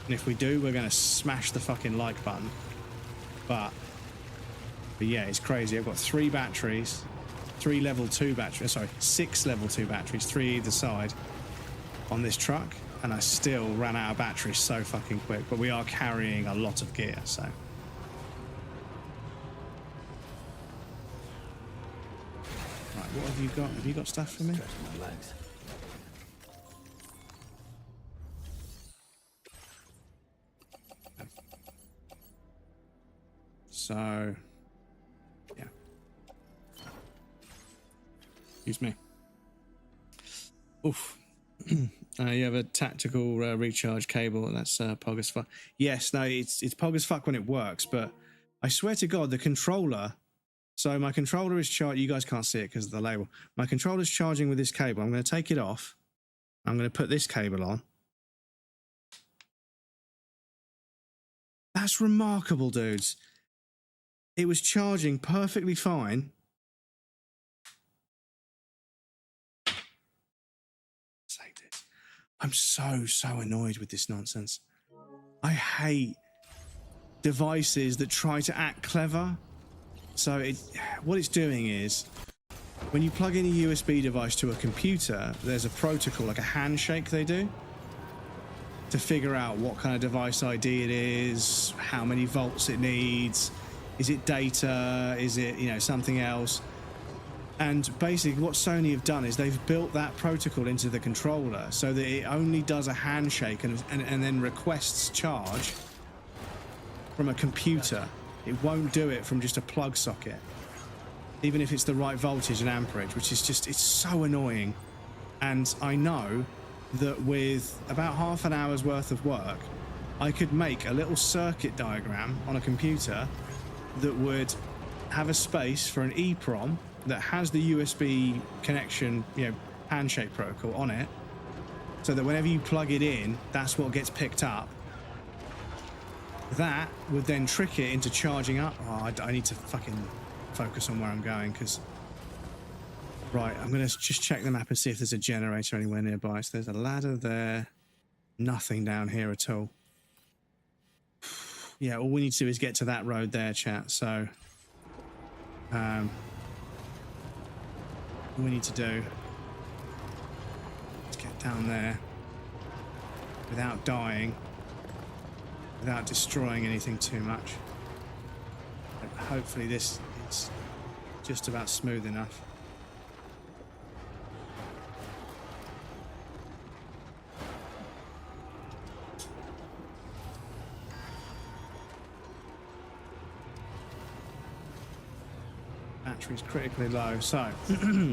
and if we do, we're going to smash the fucking like button. But yeah, it's crazy. I've got 3 batteries, 3 level 2 batteries, sorry, 6 level 2 batteries, 3 either side on this truck, and I still ran out of batteries so fucking quick. But we are carrying a lot of gear, so. Right, what have you got? Have you got stuff for me? My legs. So, yeah. Excuse me. Oof. You have a tactical recharge cable. That's pog as fuck. Yes, no, it's pog as fuck when it works, but I swear to God, the controller... So my controller is charged... You guys can't see it because of the label. My controller is charging with this cable. I'm going to take it off. I'm going to put this cable on. That's remarkable, dudes. It was charging perfectly fine. I'm so annoyed with this nonsense. I hate devices that try to act clever. So what it's doing is, when you plug in a USB device to a computer, there's a protocol, like a handshake they do, to figure out what kind of device ID it is, how many volts it needs. Is it data? Is it, you know, something else? And basically what Sony have done is they've built that protocol into the controller so that it only does a handshake and then requests charge from a computer. It won't do it from just a plug socket, even if it's the right voltage and amperage, which is just, it's so annoying. And I know that with about half an hour's worth of work, I could make a little circuit diagram on a computer that would have a space for an EEPROM that has the USB connection, you know, handshake protocol on it, so that whenever you plug it in, that's what gets picked up. That would then trick it into charging up. Oh, I need to fucking focus on where I'm going, because... Right, I'm going to just check the map and see if there's a generator anywhere nearby. So there's a ladder there. Nothing down here at all. Yeah, all we need to do is get to that road there, chat. So... all we need to do is get down there without dying, without destroying anything too much. And hopefully this is just about smooth enough. Battery's critically low, so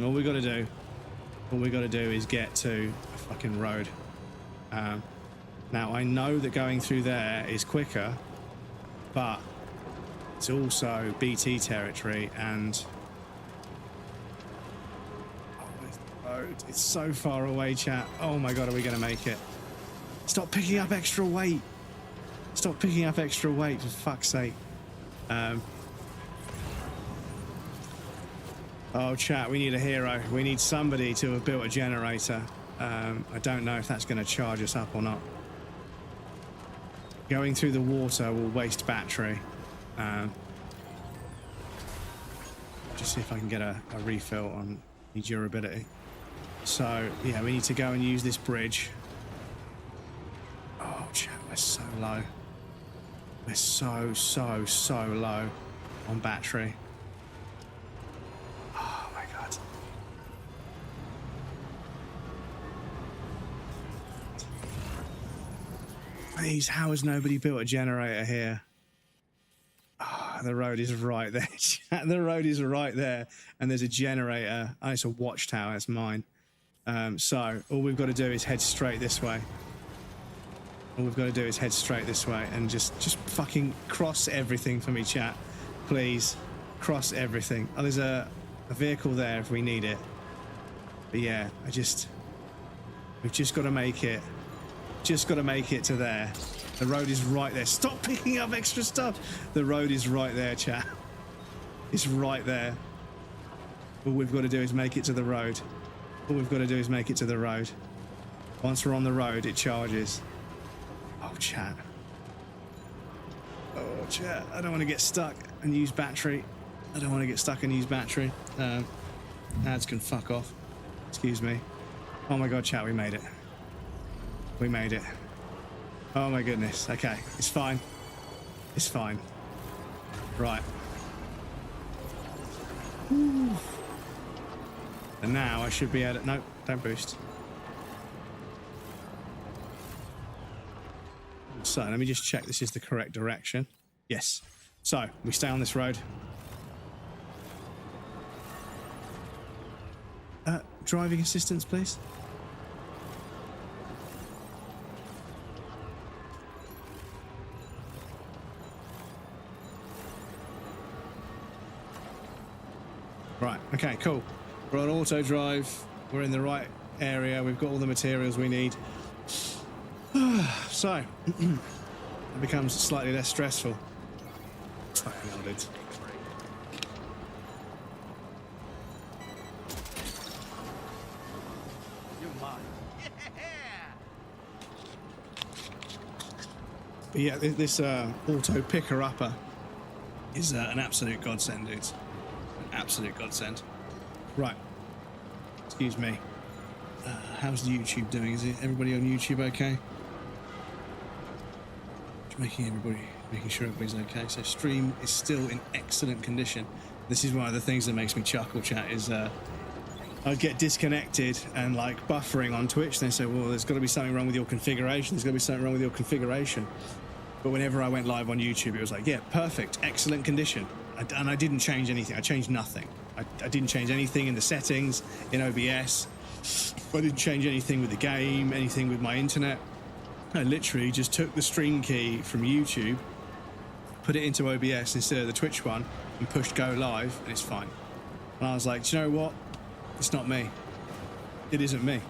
all we got to do is get to a fucking road. Now I know that going through there is quicker, but it's also BT territory, and oh, where's the road? It's so far away, chat. Oh my god, are we gonna make it? Stop picking up extra weight. Stop picking up extra weight, for fuck's sake. Oh, chat, we need a hero. We need somebody to have built a generator. I don't know if that's going to charge us up or not. Going through the water will waste battery. Just see if I can get a refill on the durability. So, yeah, we need to go and use this bridge. Oh, chat, we're so low. We're so low on battery. Please, how has nobody built a generator here? Oh, the road is right there. The road is right there. And there's a generator. Oh, it's a watchtower. It's mine. So all we've got to do is head straight this way. All we've got to do is head straight this way and just fucking cross everything for me, chat. Please, cross everything. Oh, there's a vehicle there if we need it. But yeah, we've just got to make it. Just got to make it to there. The road is right there. Stop picking up extra stuff. The road is right there, chat. It's right there. All we've got to do is make it to the road. All we've got to do is make it to the road. Once we're on the road, it charges. Oh, chat. Oh, chat. I don't want to get stuck and use battery. I don't want to get stuck and use battery. Ads can fuck off. Excuse me. Oh my god, chat, we made it. We made it. Oh my goodness. Okay, it's fine. It's fine. Right. Woo. And now I should be able to... No, don't boost. So let me just check this is the correct direction. Yes. So we stay on this road. Driving assistance, please. Right, okay, cool. We're on auto drive. We're in the right area. We've got all the materials we need. So, it becomes slightly less stressful. Fucking hell, dude. But yeah, this auto picker-upper is an absolute godsend, dudes. Absolute godsend. Right. Excuse me. How's the YouTube doing? Is it everybody on YouTube okay? Just making everybody making sure everybody's okay. So stream is still in excellent condition. This is one of the things that makes me chuckle, chat, is I'd get disconnected and like buffering on Twitch. They say, well, there's got to be something wrong with your configuration. There's got to be something wrong with your configuration. But whenever I went live on YouTube, it was like, yeah, perfect, excellent condition. And I didn't change anything. I changed nothing. I didn't change anything in the settings, in OBS. I didn't change anything with the game, anything with my internet. I literally just took the stream key from YouTube, put it into OBS instead of the Twitch one, and pushed go live, and it's fine. And I was like, do you know what? It's not me. It isn't me.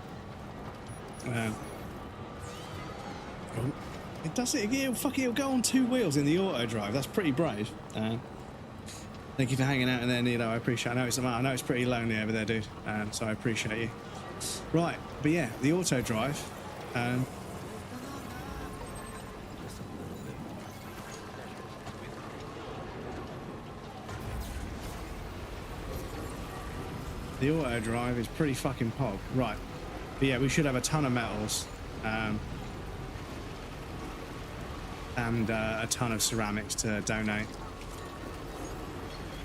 It does it again. It'll go on 2 wheels in the auto drive. That's pretty brave. Thank you for hanging out, and then I appreciate. I know it's pretty lonely over there, dude. So I appreciate you. Right, but yeah, the auto drive. The auto drive is pretty fucking pog. Right. But yeah, we should have a ton of metals. And a ton of ceramics to donate.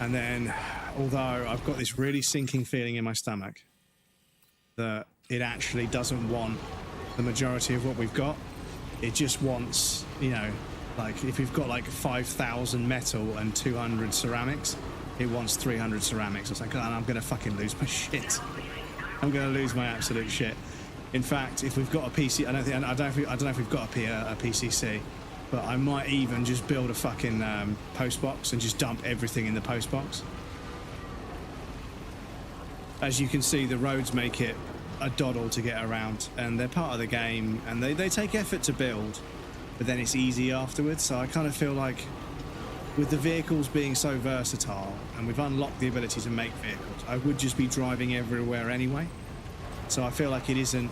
And then, although I've got this really sinking feeling in my stomach that it actually doesn't want the majority of what we've got. It just wants, like if we've got like 5,000 metal and 200 ceramics, it wants 300 ceramics. I was like, oh, I'm gonna fucking lose my shit. I'm gonna lose my absolute shit. In fact, if we've got a PC, I don't know if we've got a PCC, but I might even just build a fucking post box and just dump everything in the post box. As you can see, the roads make it a doddle to get around, and they're part of the game, and they take effort to build, but then it's easy afterwards. So I kind of feel like with the vehicles being so versatile, and we've unlocked the ability to make vehicles, I would just be driving everywhere anyway. So I feel like it isn't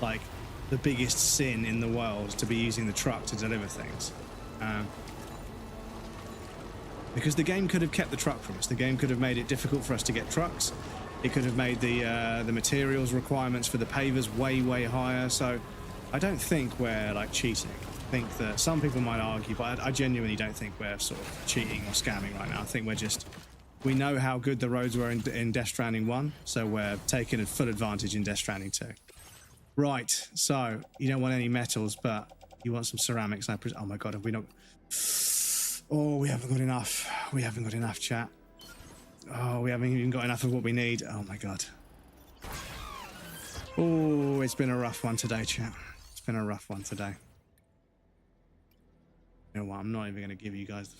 like the biggest sin in the world to be using the truck to deliver things. Because the game could have kept the truck from us. The game could have made it difficult for us to get trucks. It could have made the materials requirements for the pavers way, way higher. So I don't think we're like cheating. I think that some people might argue, but I genuinely don't think we're sort of cheating or scamming right now. I think we know how good the roads were in Death Stranding 1, so we're taking a full advantage in Death Stranding 2. Right, so you don't want any metals, but you want some ceramics. Oh my god, have we not? Oh, we haven't got enough. We haven't got enough, chat. Oh, we haven't even got enough of what we need. Oh my god. Oh, it's been a rough one today, chat. It's been a rough one today. You know what? I'm not even going to give you guys the...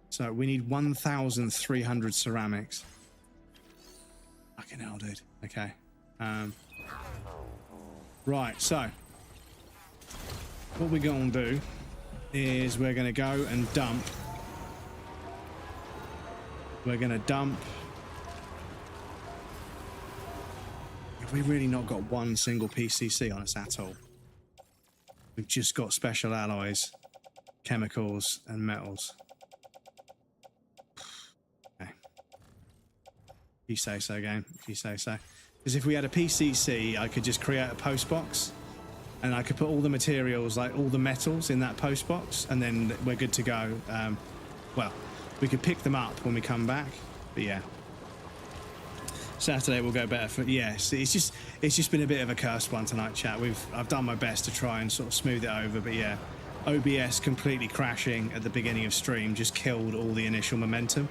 So we need 1,300 ceramics. Fucking hell, dude. Okay. Right, so what we're going to do is we're going to go and dump. We're going to dump. Have we really not got one single PCC on us at all? We've just got special alloys, chemicals, and metals. Okay. If you say so, game. If you say so. Because if we had a PCC, I could just create a post box, and I could put all the materials, like all the metals, in that post box, and then we're good to go. Well, we could pick them up when we come back, but yeah. Saturday will go better for... Yes, it's just been a bit of a cursed one tonight, chat. I've done my best to try and sort of smooth it over, but yeah. OBS completely crashing at the beginning of stream just killed all the initial momentum.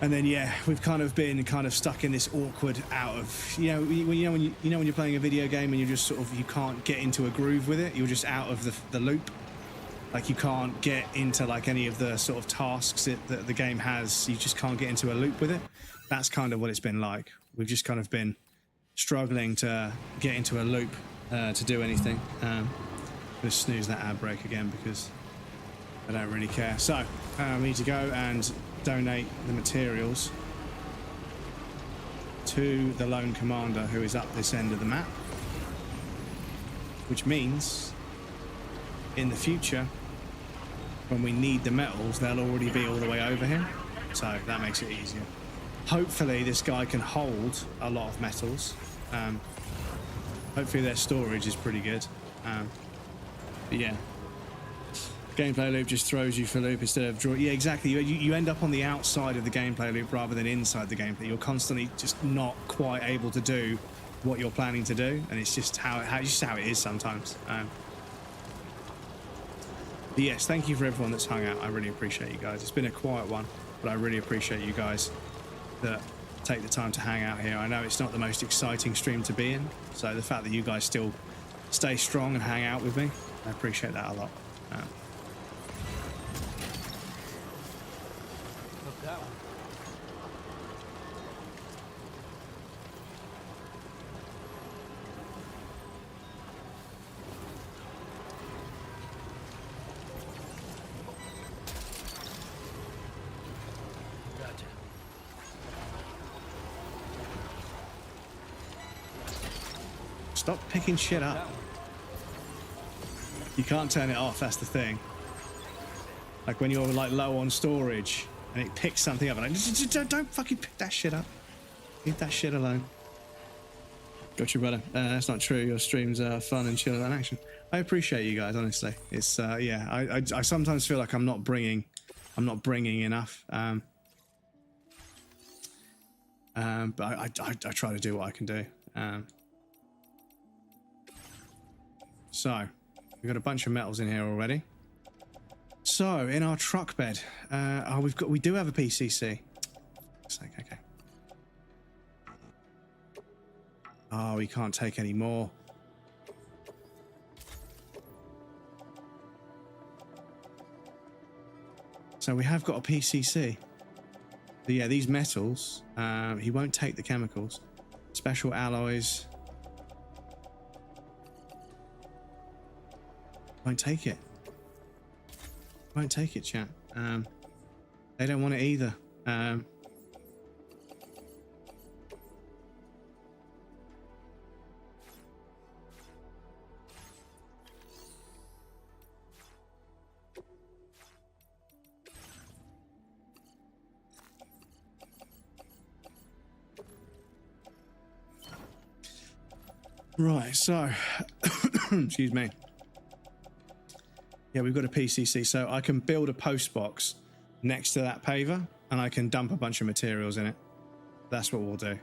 And then yeah, we've kind of been stuck in this awkward out of, when you're playing a video game and you're just sort of, you can't get into a groove with it. You're just out of the loop. Like you can't get into like any of the sort of tasks that the game has. You just can't get into a loop with it. That's kind of what it's been like. We've just kind of been struggling to get into a loop to do anything. Just snooze that ad break again because I don't really care. So we need to go and donate the materials to the lone commander who is up this end of the map, which means in the future when we need the metals they'll already be all the way over here, so that makes it easier. Hopefully this guy can hold a lot of metals. Hopefully their storage is pretty good. But yeah, Gameplay loop just throws you for loop instead of draw. Yeah, exactly. You end up on the outside of the gameplay loop rather than inside the gameplay. You're constantly just not quite able to do what you're planning to do, and it's just how it is sometimes. But yes, thank you for everyone that's hung out. I really appreciate you guys. It's been a quiet one, but I really appreciate you guys that take the time to hang out here. I know it's not the most exciting stream to be in, so the fact that you guys still stay strong and hang out with me, I appreciate that a lot. Look that one. Gotcha. Stop picking shit up. You can't turn it off, that's the thing. Like when you're like low on storage and it picks something up, and like, don't fucking pick that shit up. Leave that shit alone. Gotcha, brother. That's not true. Your streams are fun and chill and action. I appreciate you guys, honestly. It's yeah. I sometimes feel like I'm not bringing enough. But I try to do what I can do. So we've got a bunch of metals in here already. So in our truck bed, we do have a PCC. Looks like, okay. Oh, we can't take any more. So we have got a PCC. But yeah, these metals, he won't take the chemicals. Special alloys. Won't take it. Won't take it, chat. They don't want it either. Right, so excuse me. Yeah, we've got a PCC, so I can build a post box next to that paver, and I can dump a bunch of materials in it. That's what we'll do.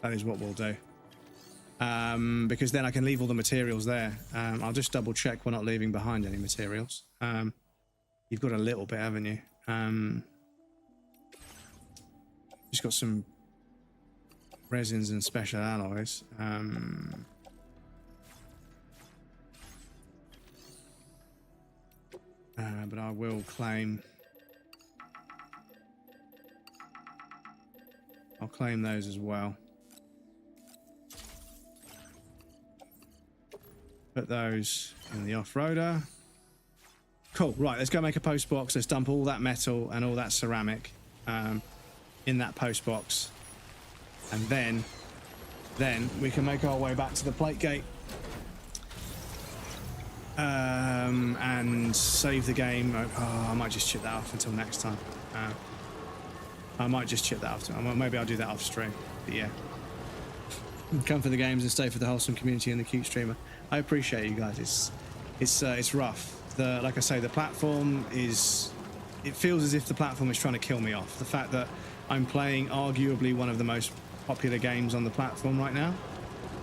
That is what we'll do. Because then I can leave all the materials there. I'll just double check we're not leaving behind any materials. You've got a little bit, haven't you? Just got some resins and special alloys. But I will claim... I'll claim those as well. Put those in the off-roader. Cool, right, let's go make a post box. Let's dump all that metal and all that ceramic in that post box. And then we can make our way back to the plate gate. And save the game. Oh, I might just chip that off until next time. I might just chip that off. Maybe I'll do that off stream. But yeah, come for the games and stay for the wholesome community and the cute streamer. I appreciate you guys. It's rough. Like I say, the platform is. It feels as if the platform is trying to kill me off. The fact that I'm playing arguably one of the most popular games on the platform right now.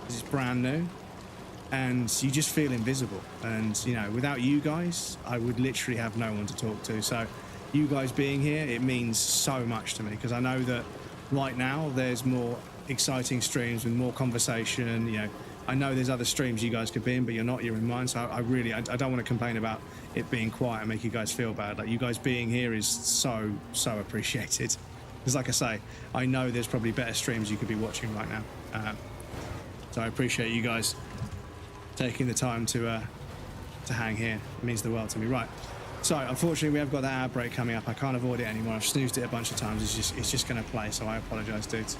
This is brand new. And you just feel invisible. And, you know, without you guys, I would literally have no one to talk to. So you guys being here, it means so much to me. Because I know that right now there's more exciting streams with more conversation. You know, I know there's other streams you guys could be in, but you're not. You're in mine. So I don't want to complain about it being quiet and make you guys feel bad. Like, you guys being here is so appreciated. Because like I say, I know there's probably better streams you could be watching right now. So I appreciate you guys taking the time to hang here. It means the world to me. Right, so unfortunately we have got that ad break coming up. I can't avoid it anymore. I've snoozed it a bunch of times. It's just going to play, so I apologize, dudes.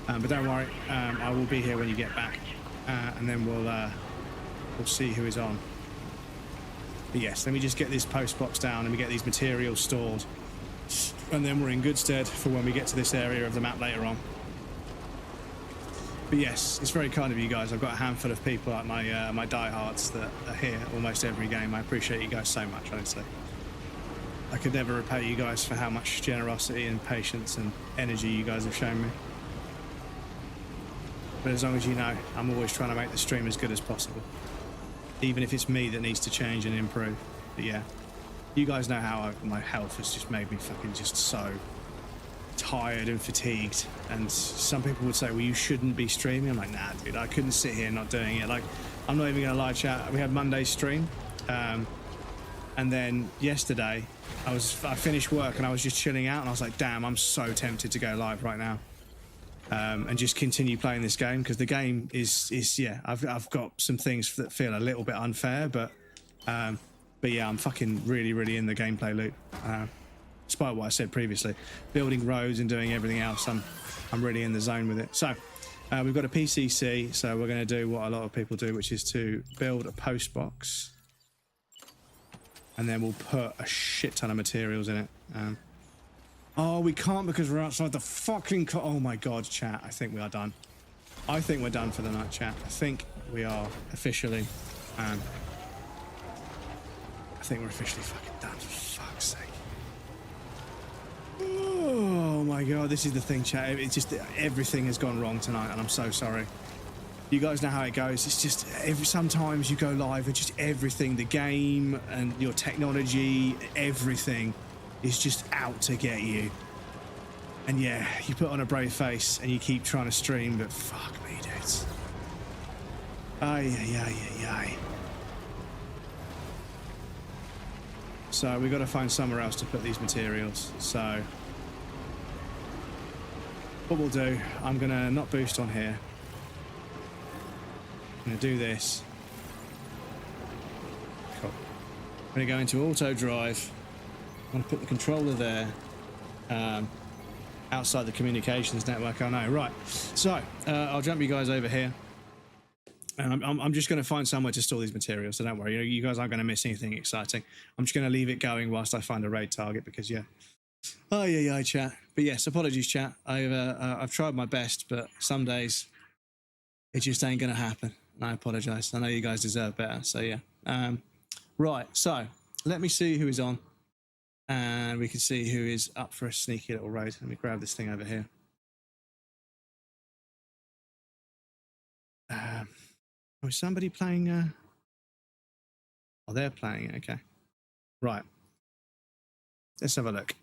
But don't worry, I will be here when you get back, and then we'll see who is on. But yes, let me just get this post box down and we get these materials stored, and then we're in good stead for when we get to this area of the map later on. But yes, it's very kind of you guys. I've got a handful of people like my diehards that are here almost every game. I appreciate you guys so much, honestly. I could never repay you guys for how much generosity and patience and energy you guys have shown me. But as long as you know, I'm always trying to make the stream as good as possible. Even if it's me that needs to change and improve. But yeah, you guys know how my health has just made me fucking just so tired and fatigued. And some people would say, well, you shouldn't be streaming. I'm like, nah, dude, I couldn't sit here not doing it. Like, I'm not even gonna lie, chat. We had Monday's stream. And then yesterday, I finished work and I was just chilling out and I was like, damn, I'm so tempted to go live right now. And just continue playing this game, because the game is yeah, I've got some things that feel a little bit unfair, but yeah, I'm fucking really in the gameplay loop. Despite what I said previously, building roads and doing everything else, I'm really in the zone with it. So we've got a PCC, so we're going to do what a lot of people do, which is to build a post box, and then we'll put a shit ton of materials in it. Oh, we can't because we're outside the fucking oh my god, chat. I think we are done. I think we're done for the night, chat. I think we are officially I think we're officially fucking done, for fuck's sake. Oh my god, this is the thing, chat. It's just everything has gone wrong tonight and I'm so sorry. You guys know how it goes. It's just sometimes you go live and just everything, the game and your technology, everything is just out to get you. And yeah, you put on a brave face and you keep trying to stream, but fuck me, dudes. Ay. So we've got to find somewhere else to put these materials. So what we'll do, I'm gonna not boost on here. I'm gonna do this. Cool. I'm gonna go into auto drive. I'm going to put the controller there, outside the communications network. I know, right. So I'll jump you guys over here, and I'm just going to find somewhere to store these materials. So don't worry, you guys aren't going to miss anything exciting. I'm just going to leave it going whilst I find a raid target, because yeah. Oh yeah, chat. But yes, apologies, chat. I've tried my best, but some days it just ain't going to happen. And I apologise. I know you guys deserve better. So yeah. Right. So let me see who is on. And we can see who is up for a sneaky little raid. Let me grab this thing over here. Is somebody playing? Oh, they're playing it. Okay. Right. Let's have a look.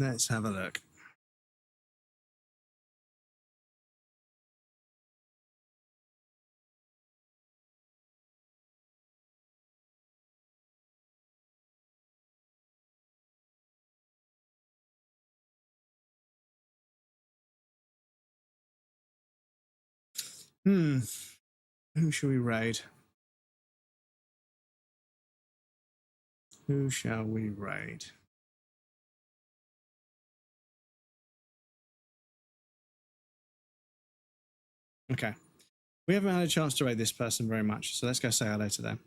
Let's have a look. Who shall we raid? Who shall we raid? Okay. We haven't had a chance to raid this person very much, so let's go say hello to them.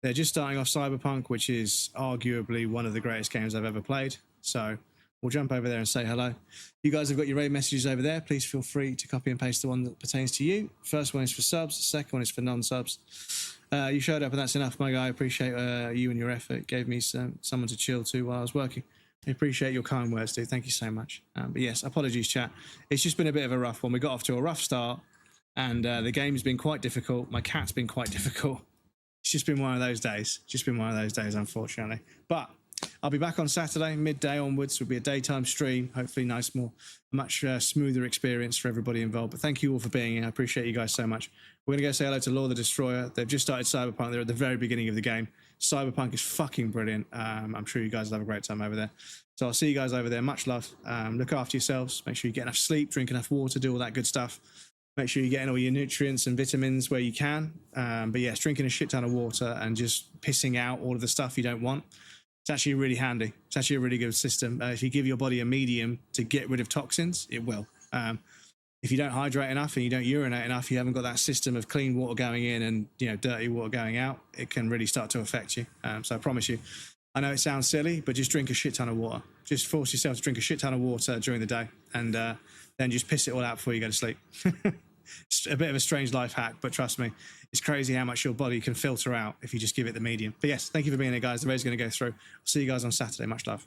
They're just starting off Cyberpunk, which is arguably one of the greatest games I've ever played. So we'll jump over there and say hello. You guys have got your raid messages over there. Please feel free to copy and paste the one that pertains to you. First one is for subs. The second one is for non-subs. You showed up and that's enough, my guy. I appreciate you and your effort. It gave me someone to chill to while I was working. I appreciate your kind words, dude. Thank you so much. But yes, apologies, chat. It's just been a bit of a rough one. We got off to a rough start and the game's been quite difficult. My cat's been quite difficult. It's just been one of those days. Just been one of those days, unfortunately. But I'll be back on Saturday, midday onwards. Will be a daytime stream. Hopefully nice, much smoother experience for everybody involved. But thank you all for being here. I appreciate you guys so much. We're going to go say hello to Law the Destroyer. They've just started Cyberpunk. They're at the very beginning of the game. Cyberpunk is fucking brilliant. I'm sure you guys will have a great time over there. So I'll see you guys over there. Much love. Look after yourselves. Make sure you get enough sleep, drink enough water, do all that good stuff. Make sure you're getting all your nutrients and vitamins where you can. But yes, drinking a shit ton of water and just pissing out all of the stuff you don't want. It's actually really handy. It's actually a really good system. If you give your body a medium to get rid of toxins, it will. If you don't hydrate enough and you don't urinate enough, you haven't got that system of clean water going in and dirty water going out, it can really start to affect you. So I promise you, I know it sounds silly, but just drink a shit ton of water. Just force yourself to drink a shit ton of water during the day, and then just piss it all out before you go to sleep. It's a bit of a strange life hack, but trust me, it's crazy how much your body can filter out if you just give it the medium. But yes, thank you for being here, guys. The raid's going to go through. I'll see you guys on Saturday. Much love.